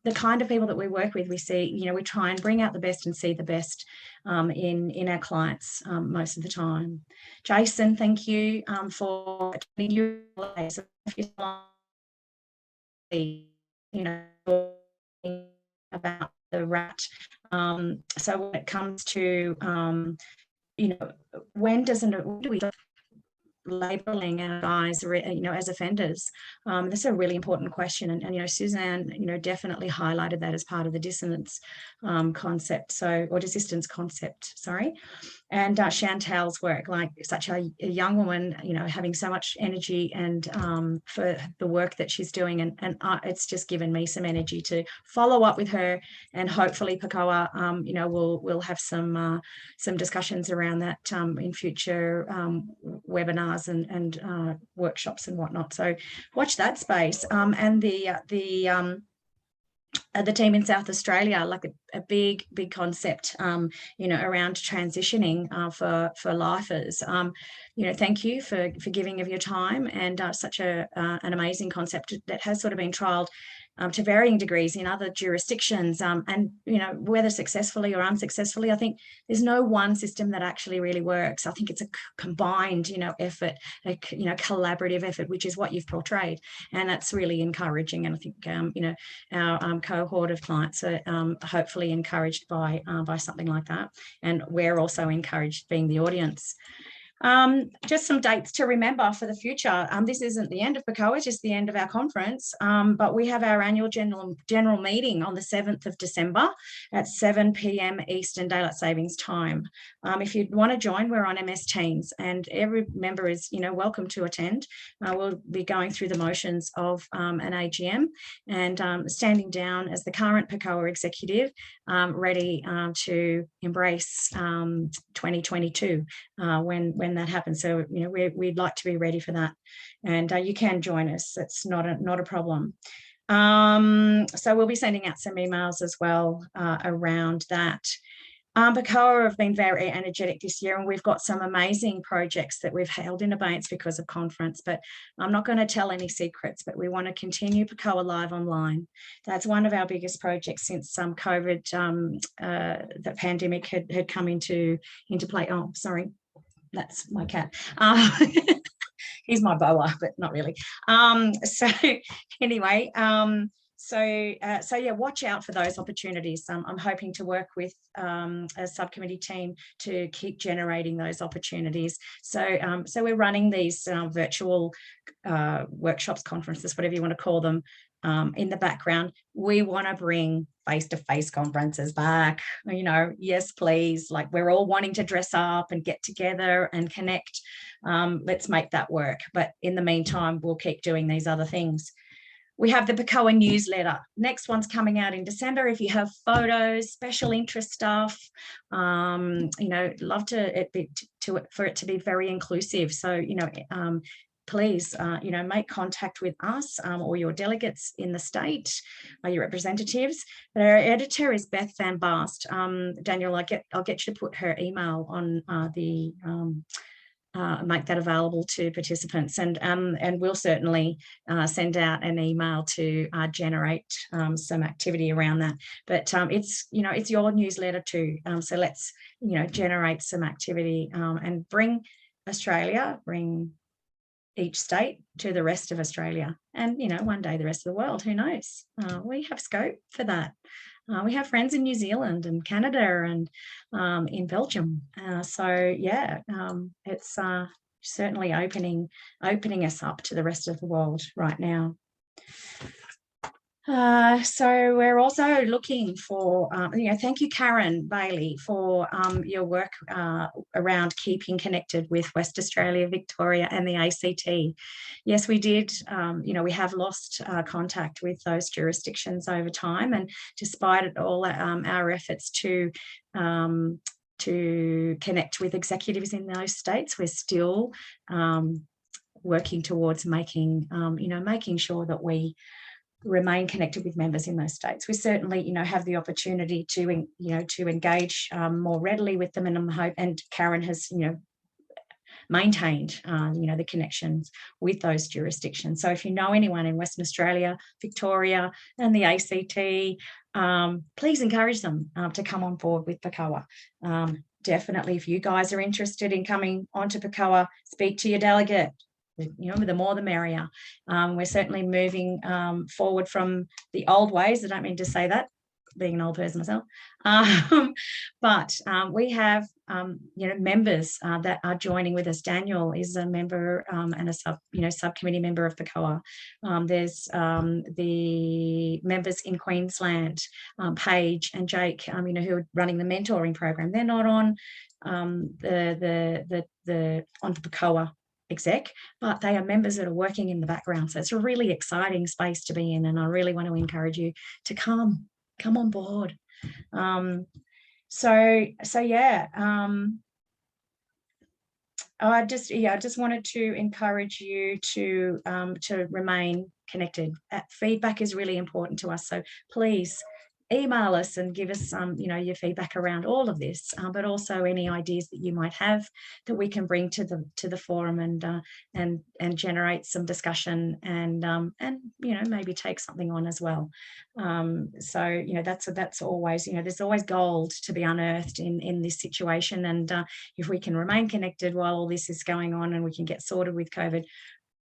Speaker 5: the kind of people that we work with, we see, you know, we try and bring out the best and see the best in our clients most of the time. Jason, thank you for you know, about the rat. So when it comes to, you know, when do we labeling our guys, you know, as offenders? That's a really important question, and you know, Suzanne, you know, definitely highlighted that as part of the dissonance concept, so, or desistance concept, sorry. And Chantal's work, like such a young woman, you know, having so much energy and for the work that she's doing, and it's just given me some energy to follow up with her, and hopefully PACCOA, you know, we'll have some discussions around that in future webinars and workshops and whatnot. So watch that space. And the team in South Australia, like a big concept, you know, around transitioning for lifers. You know, thank you for giving of your time, and such an amazing concept that has sort of been trialled to varying degrees in other jurisdictions, and you know, whether successfully or unsuccessfully, I think there's no one system that actually really works. I think it's a combined, you know, effort, a you know, collaborative effort, which is what you've portrayed, and that's really encouraging. And I think you know, our cohort of clients are hopefully encouraged by something like that, and we're also encouraged being the audience. Just some dates to remember for the future. This isn't the end of PACCOA, it's just the end of our conference, but we have our annual general meeting on the 7th of December at 7 p.m. Eastern Daylight Savings Time. If you want to join, we're on MS Teams, and every member is, you know, welcome to attend. We'll be going through the motions of an AGM, and standing down as the current PACCOA executive, ready to embrace 2022 when that happens. So, you know, we'd like to be ready for that, and you can join us. It's not a problem. So we'll be sending out some emails as well around that. PACCOA have been very energetic this year, and we've got some amazing projects that we've held in abeyance because of conference, but I'm not going to tell any secrets, but we want to continue PACCOA Live online. That's one of our biggest projects since COVID, the pandemic had come into play. Oh, sorry, that's my cat. He's my boa, but not really. So anyway, so yeah, watch out for those opportunities. I'm hoping to work with a subcommittee team to keep generating those opportunities. So so we're running these virtual workshops, conferences, whatever you want to call them, in the background. We want to bring face-to-face conferences back. You know, yes, please. Like, we're all wanting to dress up and get together and connect. Let's make that work. But in the meantime, we'll keep doing these other things. We have the PACCOA newsletter. Next one's coming out in December. If you have photos, special interest stuff, you know, love for it to be very inclusive. So, you know, please, you know, make contact with us or your delegates in the state, or your representatives. But our editor is Beth Van Bast. Daniel, I'll get you to put her email on the make that available to participants, and we'll certainly send out an email to generate some activity around that. But it's, you know, it's your newsletter too, so let's, you know, generate some activity and bring each state to the rest of Australia, and, you know, one day the rest of the world, who knows. We have scope for that. We have friends in New Zealand and Canada and in Belgium. So yeah, it's certainly opening us up to the rest of the world right now. So we're also looking for, you know, thank you, Karen Bailey, for your work around keeping connected with West Australia, Victoria and the ACT. Yes, we did, you know, we have lost contact with those jurisdictions over time, and despite it all, our efforts to connect with executives in those states, we're still working towards making, you know, making sure that we remain connected with members in those states. We certainly, you know, have the opportunity to, you know, to engage more readily with them, and I'm hope, and Karen has, you know, maintained, you know, the connections with those jurisdictions. So if you know anyone in Western Australia, Victoria and the ACT, please encourage them to come on board with PACCOA. Definitely, if you guys are interested in coming onto PACCOA, speak to your delegate. You know, the more the merrier. We're certainly moving forward from the old ways. I don't mean to say that, being an old person myself, but we have, you know, members that are joining with us. Daniel is a member and a subcommittee member of PACCOA. There's the members in Queensland, Paige and Jake, you know, who are running the mentoring program. They're not on on the PACCOA exec, but they are members that are working in the background. So it's a really exciting space to be in, and I really want to encourage you to come on board. So yeah, I just wanted to encourage you to remain connected. Feedback is really important to us, so please email us and give us you know, your feedback around all of this, but also any ideas that you might have that we can bring to the forum and generate some discussion and you know, maybe take something on as well. So you know, that's always, you know, there's always gold to be unearthed in this situation, and if we can remain connected while all this is going on and we can get sorted with COVID,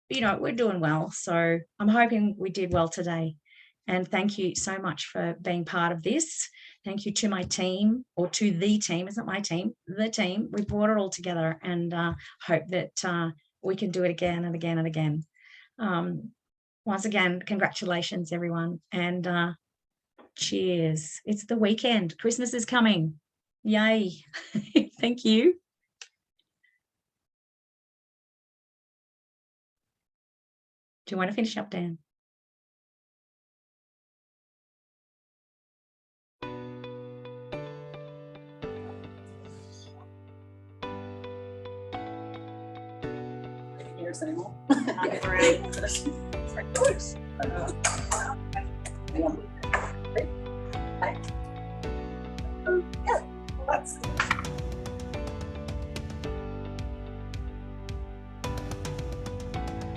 Speaker 5: you know, we're doing well. So I'm hoping we did well today. And thank you so much for being part of this. Thank you to my team, or to the team. It's not my team, the team. We brought it all together, and hope that we can do it again and again and again. Once again, congratulations, everyone. And cheers. It's the weekend. Christmas is coming. Yay. Thank you. Do you want to finish up, Dan?
Speaker 4: Anymore. Yeah.
Speaker 13: that's